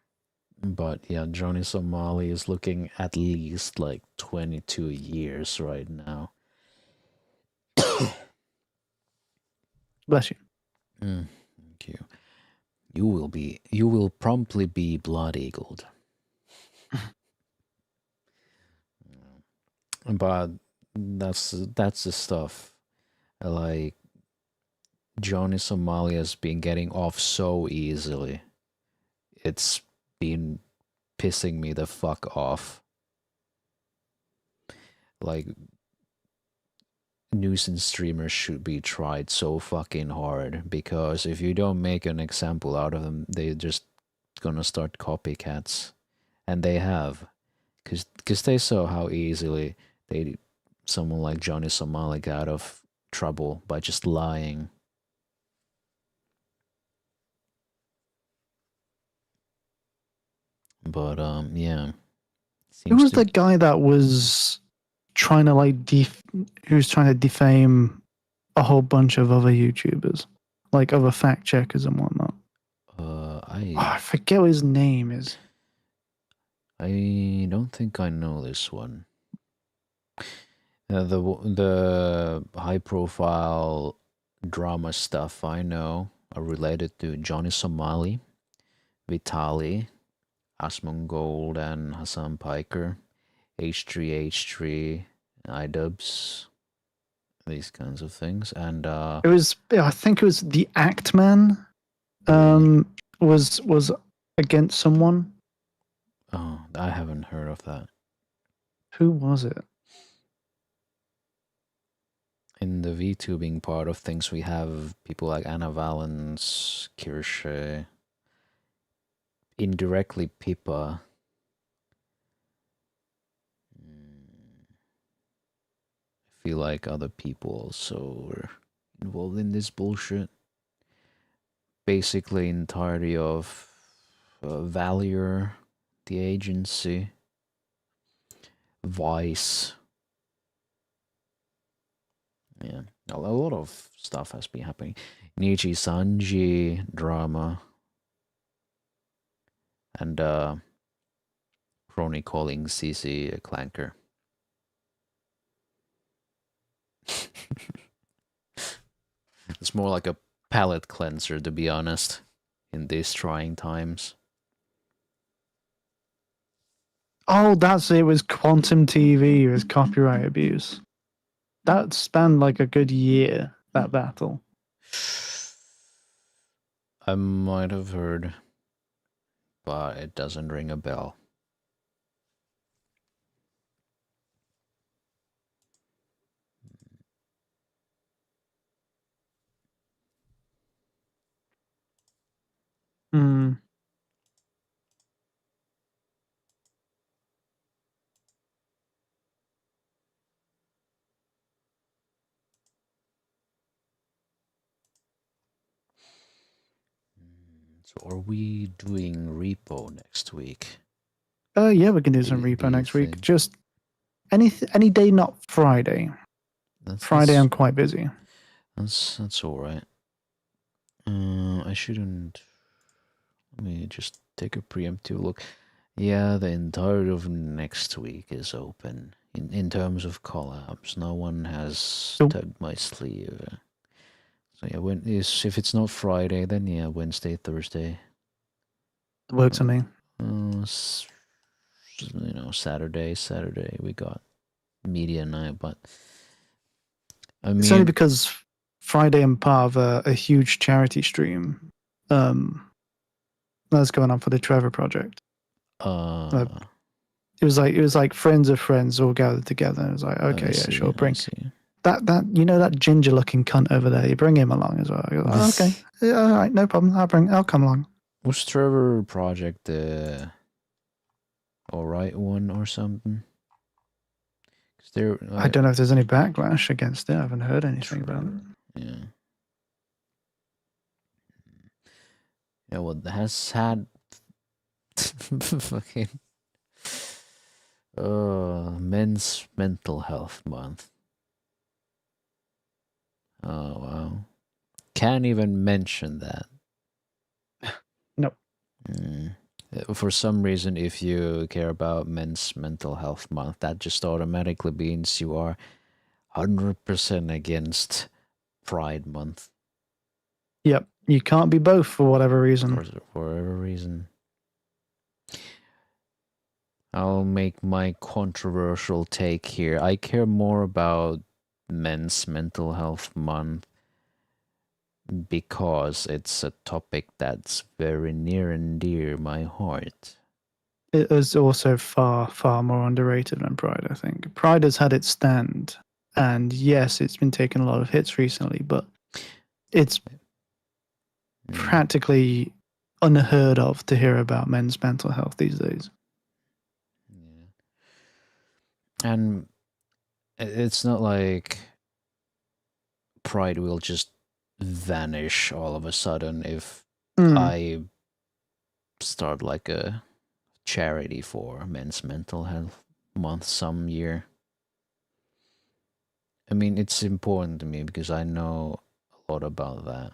But yeah, Johnny Somali is looking at least like 22 years right now. Bless you. Thank you. You will promptly be blood eagled. But that's the stuff. Like Johnny Somali has been getting off so easily. It's been pissing me the fuck off. Like, nuisance streamers should be tried so fucking hard, because if you don't make an example out of them, they're just gonna start copycats. And they have. Because they saw how easily someone like Johnny Somali got out of trouble by just lying. But yeah. Who was the guy that was trying to who's trying to defame a whole bunch of other YouTubers, like other fact checkers and whatnot? I forget what his name is. I don't think I know this one. The high profile drama stuff I know are related to Johnny Somali, Vitali, Asmongold, and Hassan Piker, H3H3, iDubbbz, these kinds of things. And I think it was the Act Man was against someone. Oh, I haven't heard of that. Who was it? In the VTubing part of things, we have people like Anna Valens, Kirsche, indirectly Pippa. I feel like other people also were involved in this bullshit. Basically, entirety of Valier, the agency, Vice. Yeah, a lot of stuff has been happening. Nichi Sanji drama. And Crony calling CC a clanker. It's more like a palate cleanser, to be honest, in these trying times. Oh, that's it. It was Quantum TV. It was copyright abuse. That spanned like a good year, that battle. I might have heard, but it doesn't ring a bell. So are we doing repo next week? Yeah, we can do some repo next week. Just any day, not Friday. Friday, I'm quite busy. That's all right. I shouldn't. Let me just take a preemptive look. Yeah, the entirety of next week is open in terms of collabs. No one has tugged my sleeve. So yeah, if it's not Friday, then yeah, Wednesday, Thursday. Works for me. Saturday we got media night, but I mean, it's only because Friday I'm part of a huge charity stream that's going on for the Trevor Project. it was like friends of friends all gathered together. It was like, okay, yeah, sure, bring that you know that ginger looking cunt over there. You bring him along as well. You're like, okay, yeah, all right, no problem. I'll come along. Was Trevor Project the alright one or something? I don't know if there's any backlash against it. I haven't heard anything about it. Yeah. Yeah, well, it has had fucking Men's Mental Health Month. Oh wow. Can't even mention that. Nope. For some reason, if you care about Men's Mental Health Month, that just automatically means you are 100% against Pride Month. Yep. You can't be both for whatever reason. For whatever reason. I'll make my controversial take here. I care more about Men's Mental Health Month because it's a topic that's very near and dear my heart. It is also far, far more underrated than Pride, I think. Pride has had its stand, and yes, it's been taking a lot of hits recently, but it's practically unheard of to hear about men's mental health these days. And it's not like Pride will just vanish all of a sudden if I start like a charity for Men's Mental Health Month some year. I mean, it's important to me because I know a lot about that.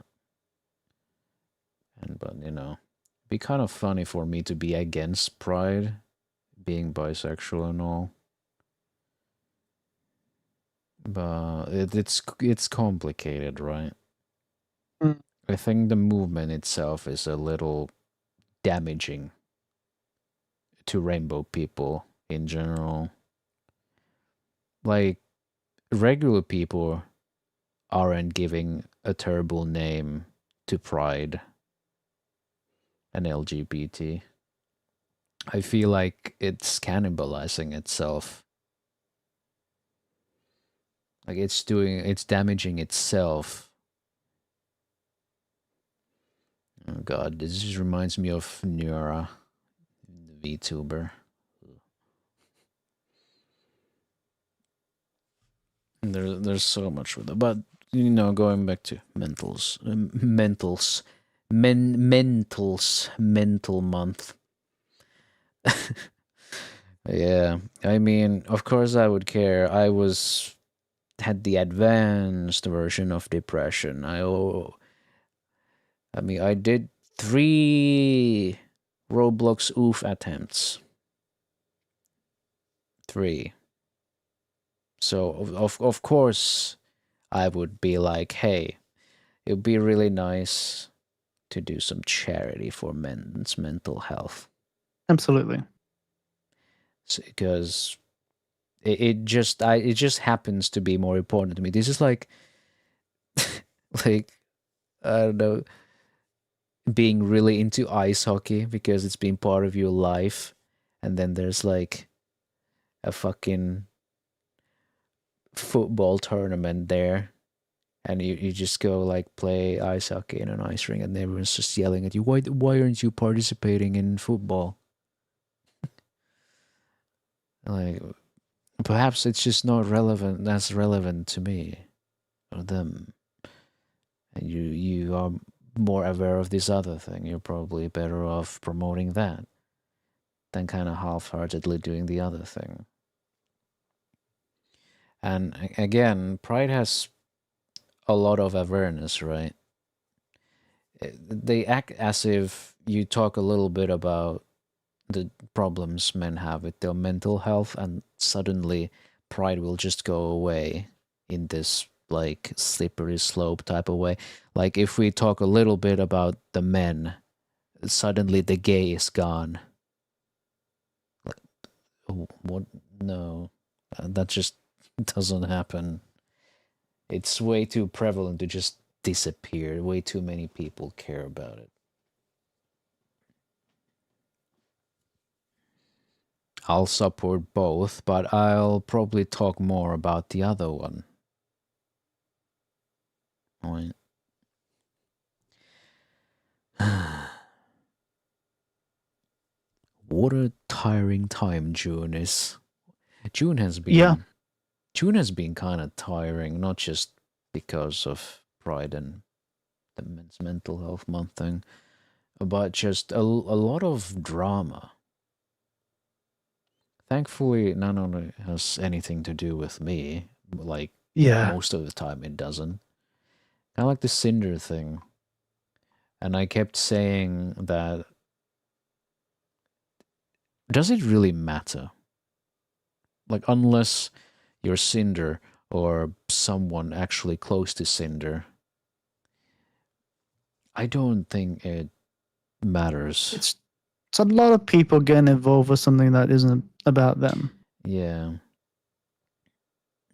But you know, it'd be kind of funny for me to be against Pride, being bisexual and all. But it's complicated, right? I think the movement itself is a little damaging to rainbow people in general. Like, regular people aren't giving a terrible name to Pride and LGBT. I feel like it's cannibalizing itself. Like it's damaging itself. Oh god, this just reminds me of Nura, the VTuber. There's so much with it, but you know, going back to mental month. Yeah, I mean, of course I would care. I had the advanced version of depression. I mean, I did 3 Roblox oof attempts. 3. So of course I would be like, hey, it would be really nice to do some charity for men's mental health. Absolutely. Because it just happens to be more important to me. This is like like I don't know, being really into ice hockey because it's been part of your life, and then there's like a fucking football tournament there, and you just go like play ice hockey in an ice rink, and everyone's just yelling at you, why aren't you participating in football? Like, perhaps it's just not that's relevant to me or them, and you are more aware of this other thing. You're probably better off promoting that than kind of half-heartedly doing the other thing. And again, Pride has a lot of awareness, right? They act as if you talk a little bit about the problems men have with their mental health, and suddenly Pride will just go away in this like slippery slope type of way. Like if we talk a little bit about the men, suddenly the gay is gone. Like, what? No, that just doesn't happen. It's way too prevalent to just disappear. Way too many people care about it. I'll support both, but I'll probably talk more about the other one. Right. What a tiring time June is. June has been kind of tiring, not just because of Pride and the Men's Mental Health Month thing, but just a lot of drama. Thankfully, none of it has anything to do with me. Like, most of the time it doesn't. I like the Cinder thing. And I kept saying that, does it really matter? Like, unless you're Cinder or someone actually close to Cinder, I don't think it matters. It's a lot of people getting involved with something that isn't about them. Yeah.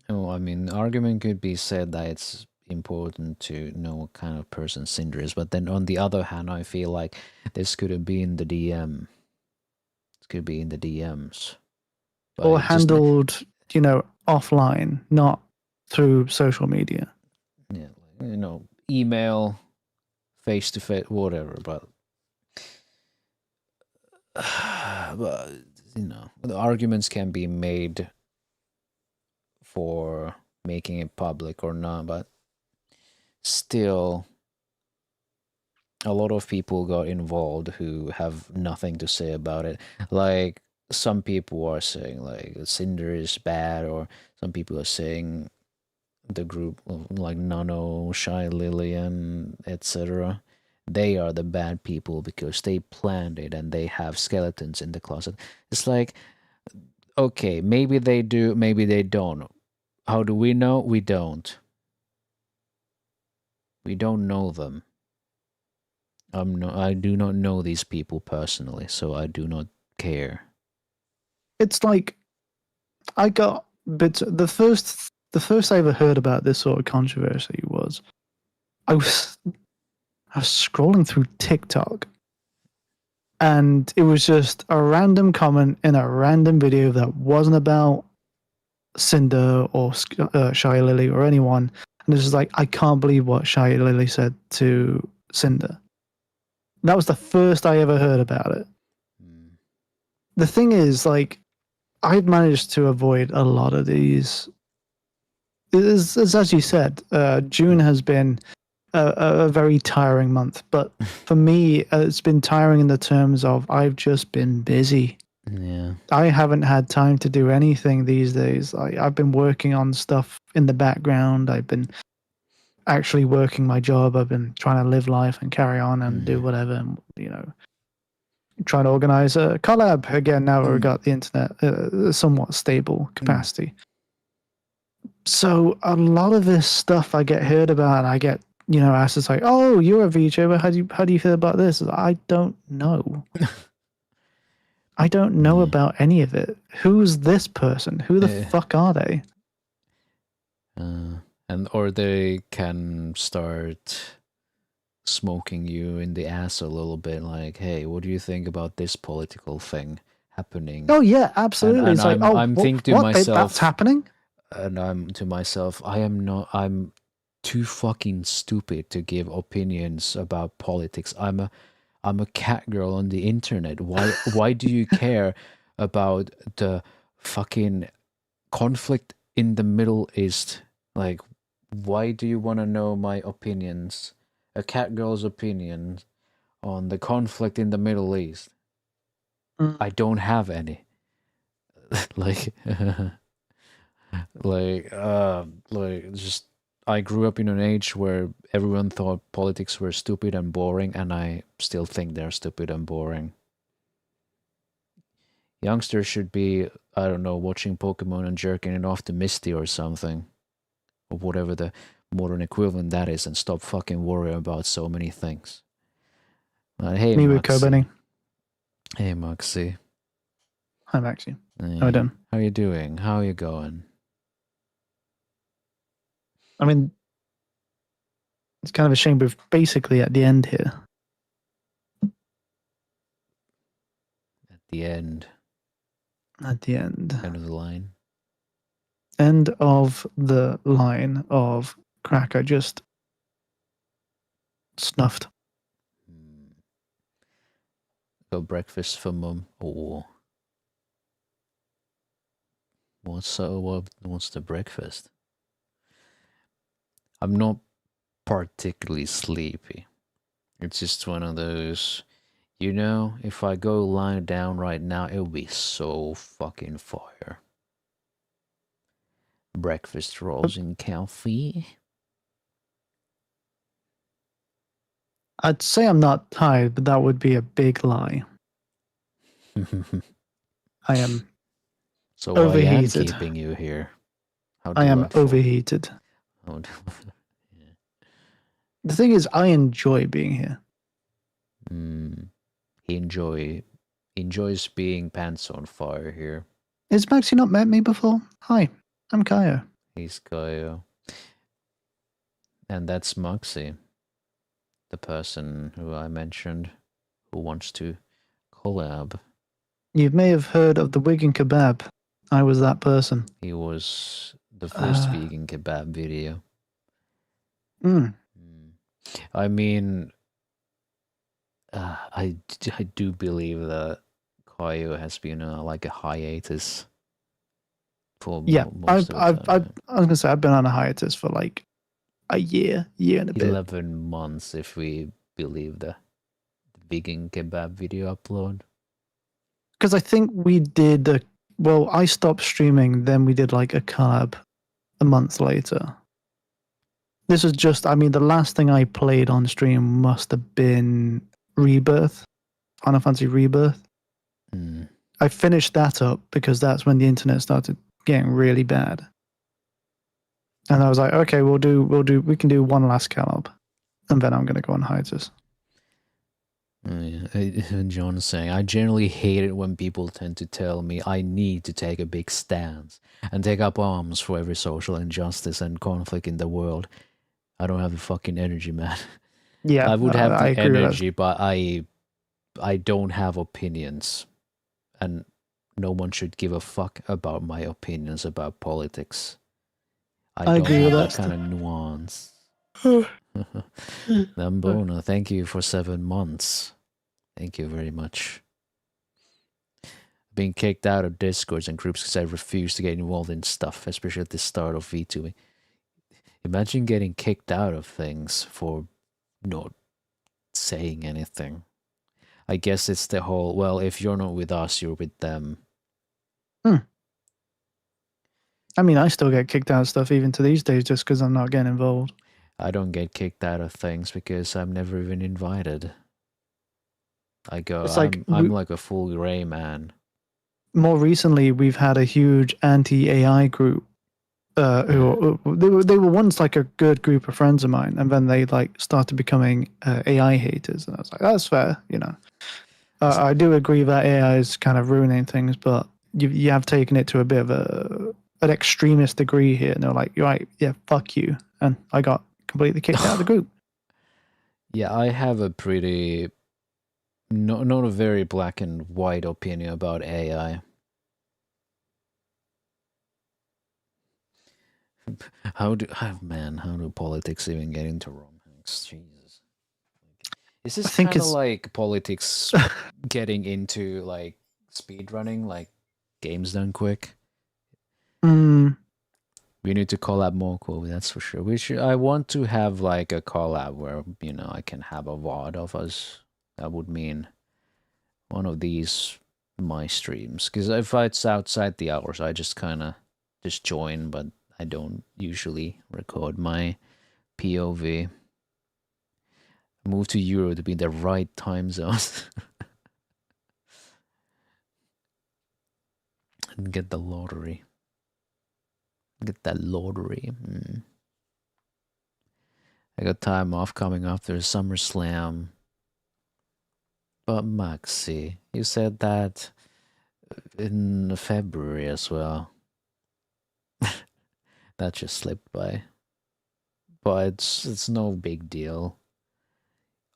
Oh, I mean, argument could be said that it's important to know what kind of person Cinder is, but then on the other hand, I feel like this could have been the DM. It could be in the DMs. Or handled, offline, not through social media. Yeah, email, face to face, whatever. But the arguments can be made for making it public or not, but still, a lot of people got involved who have nothing to say about it. Like, some people are saying like Cinder is bad, or some people are saying the group like Nano, Shy Lillian, etc. They are the bad people because they planned it and they have skeletons in the closet. It's like, okay, maybe they do, maybe they don't. How do we know? We don't. We don't know them. I do not know these people personally, so I do not care. It's like I got bits. The first I ever heard about this sort of controversy was I was scrolling through TikTok, and it was just a random comment in a random video that wasn't about Cinder or Shy Lily or anyone, and it's just like, I can't believe what Shy Lily said to Cinder. That was the first I ever heard about it. The thing is, like, I've managed to avoid a lot of these. As you said, June has been a very tiring month, but for me, it's been tiring in the terms of I've just been busy. Yeah. I haven't had time to do anything these days. I've been working on stuff in the background. I've been actually working my job. I've been trying to live life and carry on and do whatever, and, trying to organize a collab again now we've got the internet somewhat stable capacity. So a lot of this stuff I get heard about, and I get asked, it's like, oh, you're a VTuber, how do you feel about this? I don't know. I don't know about any of it. Who's this person? Who the fuck are they? Or they can start smoking you in the ass a little bit, like, hey, what do you think about this political thing happening? Oh yeah, absolutely. And it's like, oh, I'm thinking to what? myself, That's happening? And I'm to myself, I'm too fucking stupid to give opinions about politics. I'm a cat girl on the internet. Why do you care about the fucking conflict in the Middle East? Like, why do you want to know my opinions? A cat girl's opinion on the conflict in the Middle East. I don't have any. Just I grew up in an age where everyone thought politics were stupid and boring, and I still think they're stupid and boring. Youngsters should be, I don't know, watching Pokemon and jerking it off to Misty or something, or whatever the modern equivalent that is, and stop fucking worrying about so many things. Hey, Me with Maxi. Hey, Maxi. Hi, Maxi. Hey, How are you doing? How you doing? How are you going? I mean, it's kind of a shame we're basically at the end here. At the end. At the end. End of the line. End of the line of crack I just snuffed. Go breakfast for mum. Oh. What's the breakfast? I'm not particularly sleepy. It's just one of those, you know, if I go lie down right now, it'll be so fucking fire. Breakfast rolls and coffee. I'd say I'm not tired, but that would be a big lie. I am So overheated. I am keeping you here. I am overheated. The thing is, I enjoy being here. He enjoys being pants on fire here. Has Maxie not met me before? Hi, I'm Kaya. He's Kaya. And that's Moxie, the person who I mentioned who wants to collab. You may have heard of the Wigan Kebab. I was that person. He was the first vegan kebab video. I mean, I do believe that Kaya has been like a hiatus for most of the time. I was gonna say I've been on a hiatus for like a year and a bit. 11 months if we believe the vegan kebab video upload. Because I think we did I stopped streaming, then we did like a collab a month later. This was just, I mean, the last thing I played on stream must have been Rebirth, Final Fantasy Rebirth. I finished that up because that's when the internet started getting really bad. And I was like, okay, we can do one last collab, and then I'm going to go on hiatus. John's saying, I generally hate it when people tend to tell me I need to take a big stance and take up arms for every social injustice and conflict in the world. I don't have the fucking energy, man. Yeah, I would have I the agree with energy, but I don't have opinions. And no one should give a fuck about my opinions about politics. I don't agree with have that kind of nuance. Nambona, thank you for 7 months. Thank you very much. Being kicked out of Discords and groups because I refuse to get involved in stuff, especially at the start of VTubing. Imagine getting kicked out of things for not saying anything. I guess it's the whole, well, if you're not with us, you're with them. I mean, I still get kicked out of stuff even to these days just because I'm not getting involved. I don't get kicked out of things because I'm never even invited. I go, I'm like a full grey man. More recently, we've had a huge anti-AI group. Who they were once like a good group of friends of mine, and then they like started becoming AI haters, and I was like, that's fair, you know. I do agree that AI is kind of ruining things, but you have taken it to a bit of an extremist degree here. And they're like, you're right, yeah, fuck you, and I got completely kicked out of the group. Yeah, I have a pretty not a very black and white opinion about AI. How do politics even get into Rom Hanks? Jesus. Is this kind of like politics getting into like speedrunning, like games done quick? We need to collab more, Corvui, that's for sure. I want to have like a collab where, you know, I can have a VOD of us. That would mean one of these my streams. Because if it's outside the hours, I just kind of just join, but I don't usually record my POV. Move to Euro to be in the right time zones. And get the lottery. Get that lottery. I got time off coming after SummerSlam. But Maxi, you said that in February as well. That just slipped by. But it's no big deal.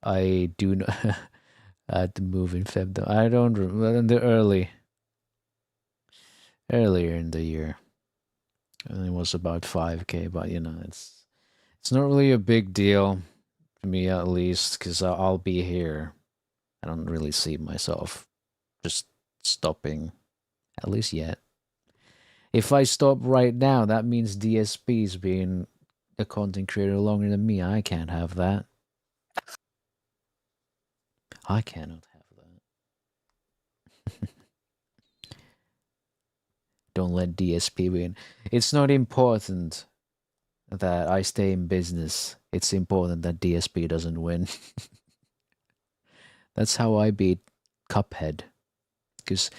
I do not I had to move in February. I don't remember in the early. earlier in the year. And it was about 5K, but it's not really a big deal to me, at least, because I'll be here. I don't really see myself just stopping, at least yet. If I stop right now, that means DSP's being a content creator longer than me. I can't have that. I cannot have that. Don't let DSP win. It's not important that I stay in business. It's important that DSP doesn't win. That's how I beat Cuphead. Because,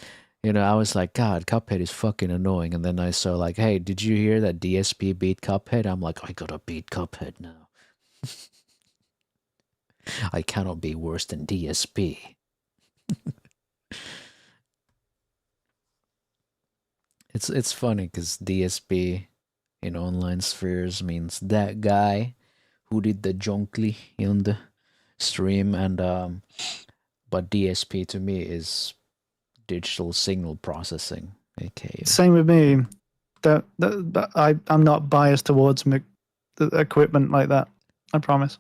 I was like, God, Cuphead is fucking annoying. And then I saw like, hey, did you hear that DSP beat Cuphead? I'm like, I gotta beat Cuphead now. I cannot be worse than DSP. It's funny because DSP in online spheres means that guy who did the jonkly in the stream, and but DSP to me is digital signal processing, aka. Same with me. But I'm not biased towards the equipment like that. I promise.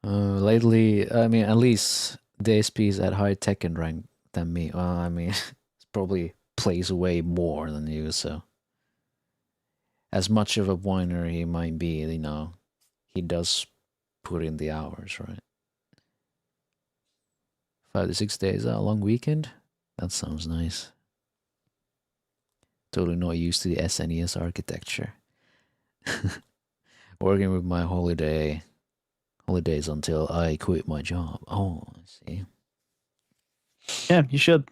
Lately, I mean, at least DSP is at higher tech and rank than me. Well, I mean, it probably plays way more than you, so. As much of a whiner he might be, he does put in the hours, right? 5 to 6 days, a long weekend? That sounds nice. Totally not used to the SNES architecture. Working with my holidays until I quit my job. Oh, I see. Yeah, you should.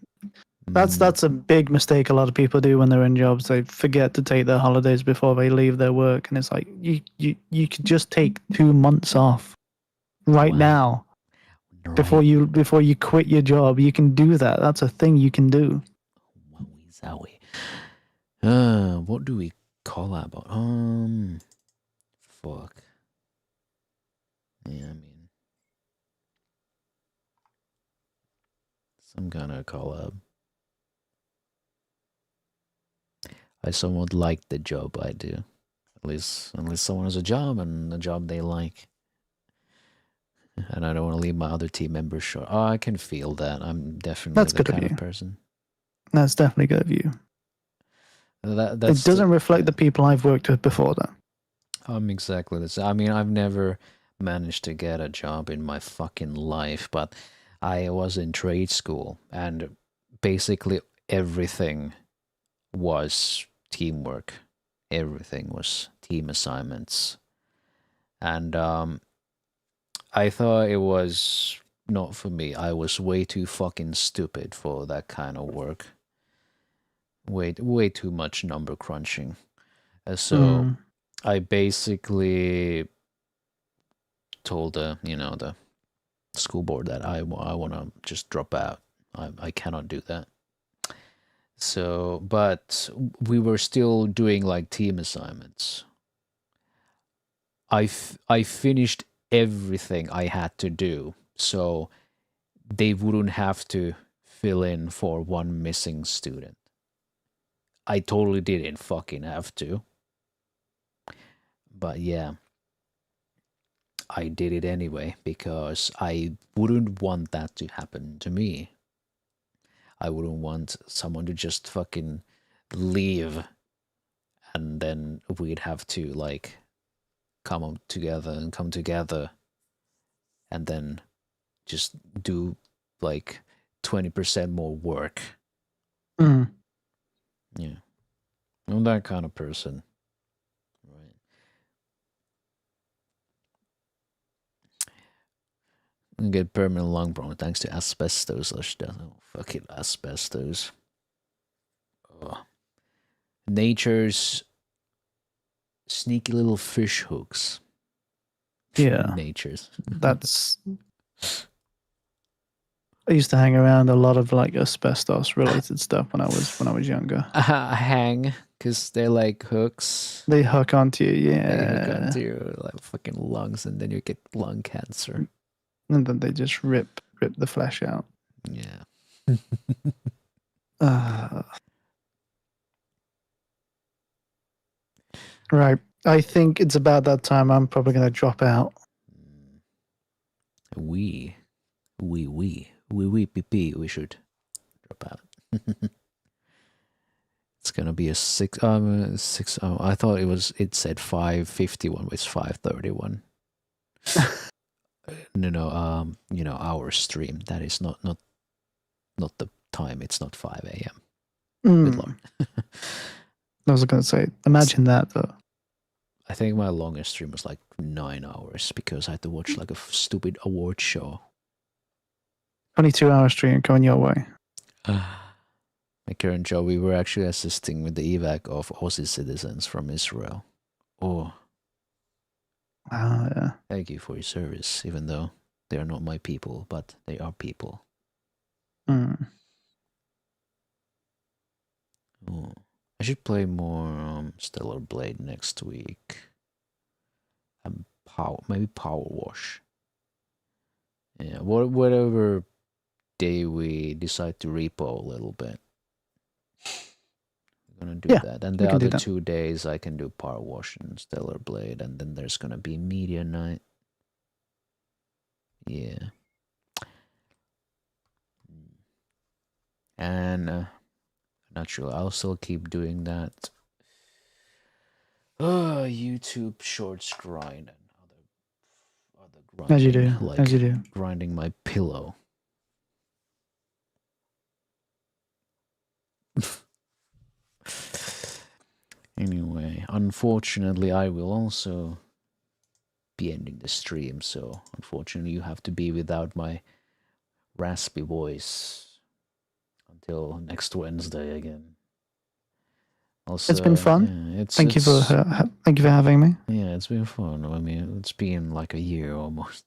That's a big mistake a lot of people do when they're in jobs. They forget to take their holidays before they leave their work, and it's like you could just take 2 months off right now before you quit your job. You can do that. That's a thing you can do. Zowie. What do we collab about? Fuck. Yeah, I mean, some kind of collab. I somewhat like the job I do. At least someone has a job and a job they like. And I don't want to leave my other team members short. Oh, I can feel that. I'm definitely the kind of person. That's definitely good of you. It doesn't reflect the people I've worked with before, though. Exactly this. I mean, I've never managed to get a job in my fucking life, but I was in trade school, and basically everything was teamwork. Everything was team assignments. And I thought it was not for me. I was way too fucking stupid for that kind of work. Way too much number crunching. So I basically told the school board that I want to just drop out. I cannot do that. So, but we were still doing like team assignments. I finished everything I had to do, so they wouldn't have to fill in for one missing student. I totally didn't fucking have to. But yeah, I did it anyway because I wouldn't want that to happen to me. I wouldn't want someone to just fucking leave and then we'd have to like come together and then just do like 20% more work. Yeah. I'm that kind of person. Right. And get permanent lung problem thanks to asbestos. Oh, fucking asbestos. Ugh. Nature's sneaky little fish hooks. Yeah. Nature's. That's. I used to hang around a lot of like asbestos related stuff when I was younger. Hang, because they're like hooks. They hook onto you, yeah. They hook onto your like fucking lungs, and then you get lung cancer. And then they just rip the flesh out. Yeah. Right. I think it's about that time I'm probably going to drop out. We should drop out. It's gonna be a 6. I thought it said 5:51, it's 5:31. No, our stream. That is not the time. It's not 5 a.m. Good luck. I was going to say, imagine that though. I think my longest stream was like 9 hours because I had to watch like a stupid award show. 22-hour stream coming your way. My current job, we were actually assisting with the evac of Aussie citizens from Israel. Oh. Wow, yeah. Thank you for your service, even though they are not my people, but they are people. Oh. I should play more Stellar Blade next week. And maybe Power Wash. Yeah, whatever day we decide to repo a little bit. We're gonna do that. And the other 2 days I can do Power Wash and Stellar Blade, and then there's gonna be Media Night. Yeah. And naturally, I'll still keep doing that. YouTube Shorts grind and other grinding. As you do. Like As you do. grinding my pillow. Anyway, unfortunately, I will also be ending the stream, so unfortunately, you have to be without my raspy voice until next Wednesday again. Also, It's been fun. Yeah, thank you for having me. Yeah, it's been fun. I mean, it's been like a year almost.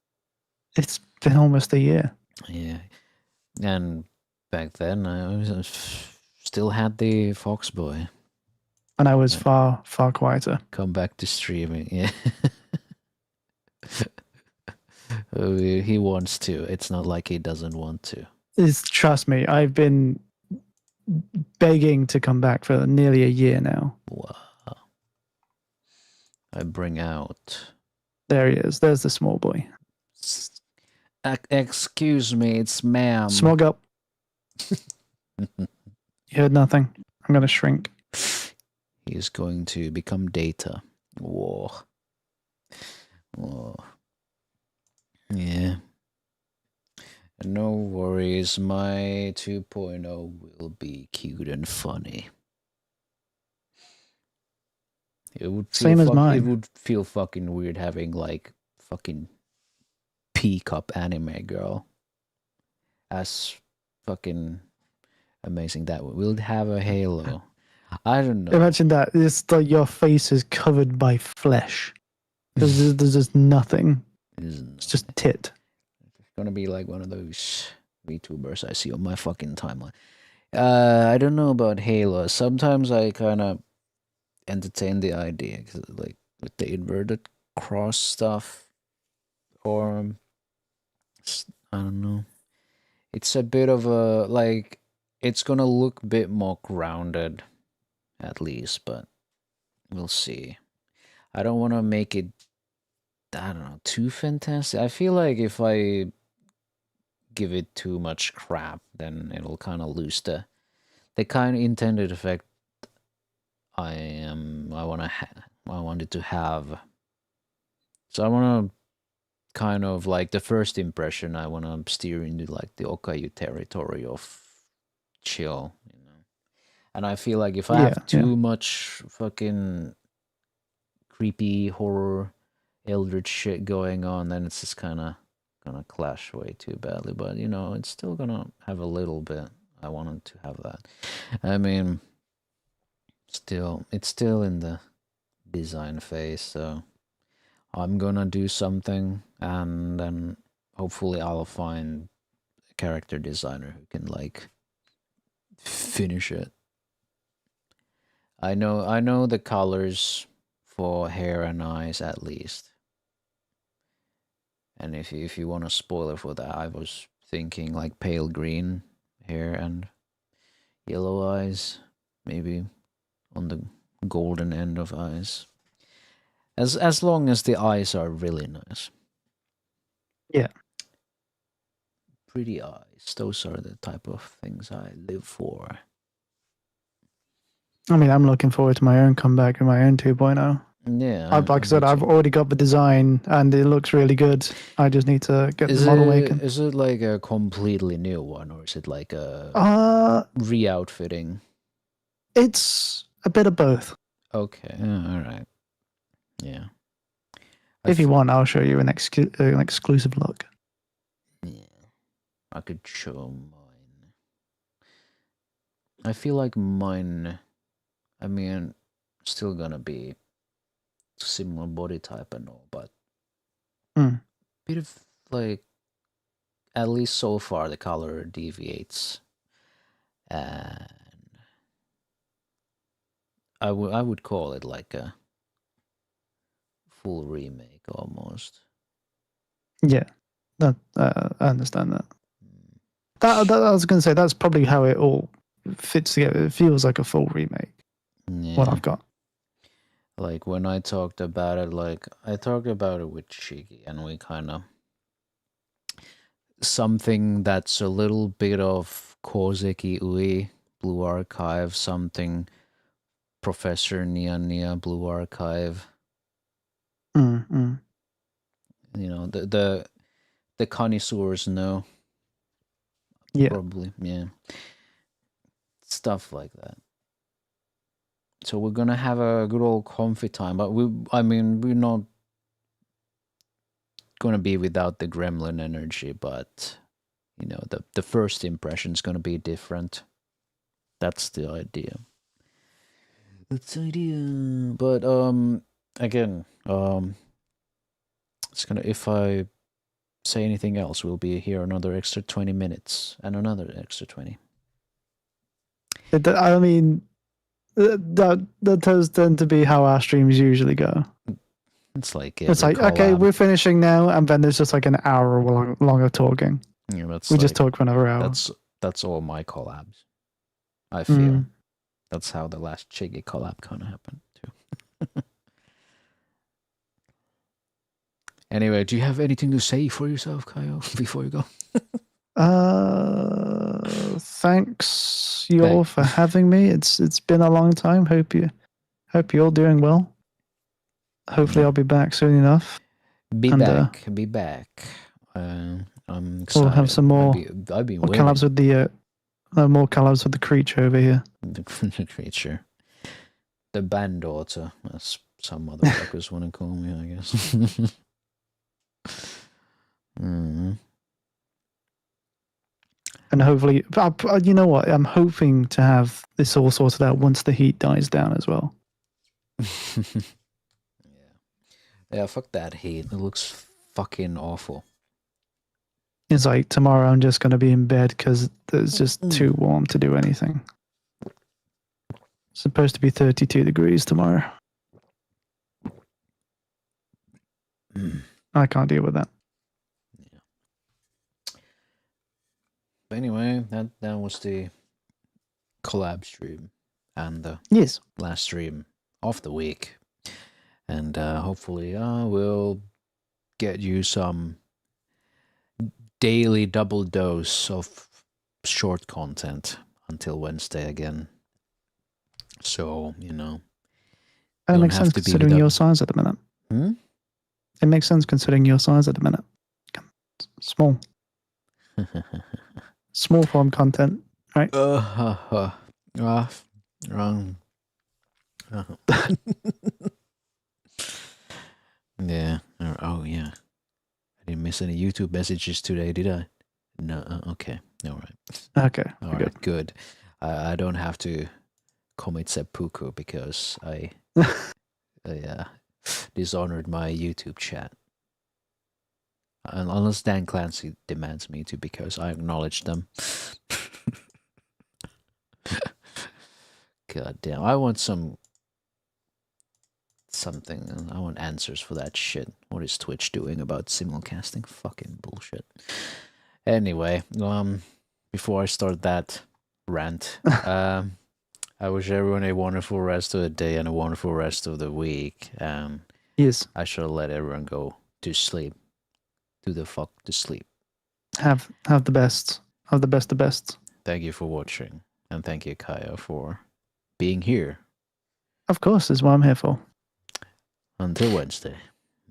It's been almost a year. Yeah, and back then I still had the Fox Boy. And I was far quieter. Come back to streaming, yeah. He wants to. It's not like he doesn't want to. Trust me, I've been begging to come back for nearly a year now. Wow. I bring out. There he is. There's the small boy. Excuse me, it's ma'am. Smog up. You heard nothing. I'm going to shrink. He is going to become Data. Whoa. Whoa. Yeah. No worries, my 2.0 will be cute and funny. It would feel Same as mine. It would feel fucking weird having like fucking P-cup anime girl as fucking amazing that we'll have a Halo. I don't know. Imagine that. It's like your face is covered by flesh. There's just nothing. It's just tit. It's gonna be like one of those VTubers I see on my fucking timeline. I don't know about Halo. Sometimes I kind of entertain the idea, 'cause, like with the inverted cross stuff, or I don't know. It's a bit of a like. It's gonna look a bit more grounded, at least, but we'll see. I don't want to make it, I don't know, too fantastic. I feel like if I give it too much crap, then it'll kind of lose the kind of intended effect I wanted to have. So I want to kind of like the first impression. I want to steer into like the Okayu territory of chill, you know. And I feel like if I have too much fucking creepy horror eldritch shit going on, then it's just kind of gonna clash way too badly. But you know, it's still gonna have a little bit. I wanted to have that. I mean, it's still in the design phase, so I'm gonna do something, and then hopefully I'll find a character designer who can like finish it. I know the colors for hair and eyes at least. And if you want a spoiler for that, I was thinking like pale green hair and yellow eyes, maybe on the golden end of eyes. As long as the eyes are really nice. Yeah. Pretty eyes. Those are the type of things I live for. I mean, I'm looking forward to my own comeback and my own 2.0. Yeah. Like I said, I've already got the design and it looks really good. I just need to get the model making. Is it like a completely new one, or is it like a re-outfitting? It's a bit of both. Okay, all right. Yeah. If you want, I'll show you an exclusive look. Yeah. I could show mine. I feel like mine, I mean, still gonna be similar body type and all, but bit of like, at least so far the color deviates, and I would call it like a full remake almost. Yeah, I understand that. That I was going to say, that's probably how it all fits together. It feels like a full remake. Yeah. What I've got. Like when I talked about it, I talked about it with Shiki, and we kind of something that's a little bit of Kozeki Ui, Blue Archive, something Professor Nia Blue Archive. Mm. You know, the connoisseurs know. Yeah. Probably, yeah. Stuff like that. So we're gonna have a good old comfy time, but we're not gonna be without the gremlin energy, but you know, the first impression is gonna be different. That's the idea. That's the idea. But again, it's gonna, if I say anything else, we'll be here another extra 20 minutes and another extra 20. I mean, that does tend to be how our streams usually go. It's like okay, we're finishing now, and then there's just like an hour long of talking. Yeah, that's we just talk for another hour. That's all my collabs. I feel that's how the last Chiggy collab kind of happened too. Anyway, do you have anything to say for yourself, Kyle, before you go? Thanks you all for having me. It's been a long time. Hope you're all doing well. Hopefully, I'll be back soon enough. Be back. I'm excited. We'll have some more. I've been more collabs with the more collabs with the creature over here. The creature, the band daughter, as some motherfuckers want to call me, I guess. And hopefully, you know what? I'm hoping to have this all sorted out once the heat dies down as well. Yeah, fuck that heat. It looks fucking awful. It's like tomorrow I'm just going to be in bed because it's just too warm to do anything. It's supposed to be 32 degrees tomorrow. I can't deal with that. Yeah. But anyway, that was the collab stream and the last stream of the week. And hopefully we'll get you some daily double dose of short content until Wednesday again. So, you know. It makes sense considering your size at the minute. It makes sense considering your size at the minute. Small. Small form content, right? Wrong. Yeah. Oh, yeah. I didn't miss any YouTube messages today, did I? No. Okay. All right. Okay. All right. Good. I don't have to commit seppuku because I dishonored my YouTube chat. Unless Dan Clancy demands me to, because I acknowledge them. God damn. I want something. I want answers for that shit. What is Twitch doing about simulcasting? Fucking bullshit. Anyway, before I start that rant, I wish everyone a wonderful rest of the day and a wonderful rest of the week. Yes. I shall let everyone go to sleep. To the fuck to sleep. Have the best. Have the best. Thank you for watching. And thank you, Kaya, for being here. Of course, that's what I'm here for. Until Wednesday.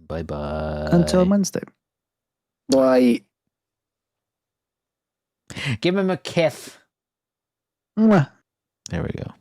Bye-bye. Until Wednesday. Bye. Give him a kiss. Mwah. There we go.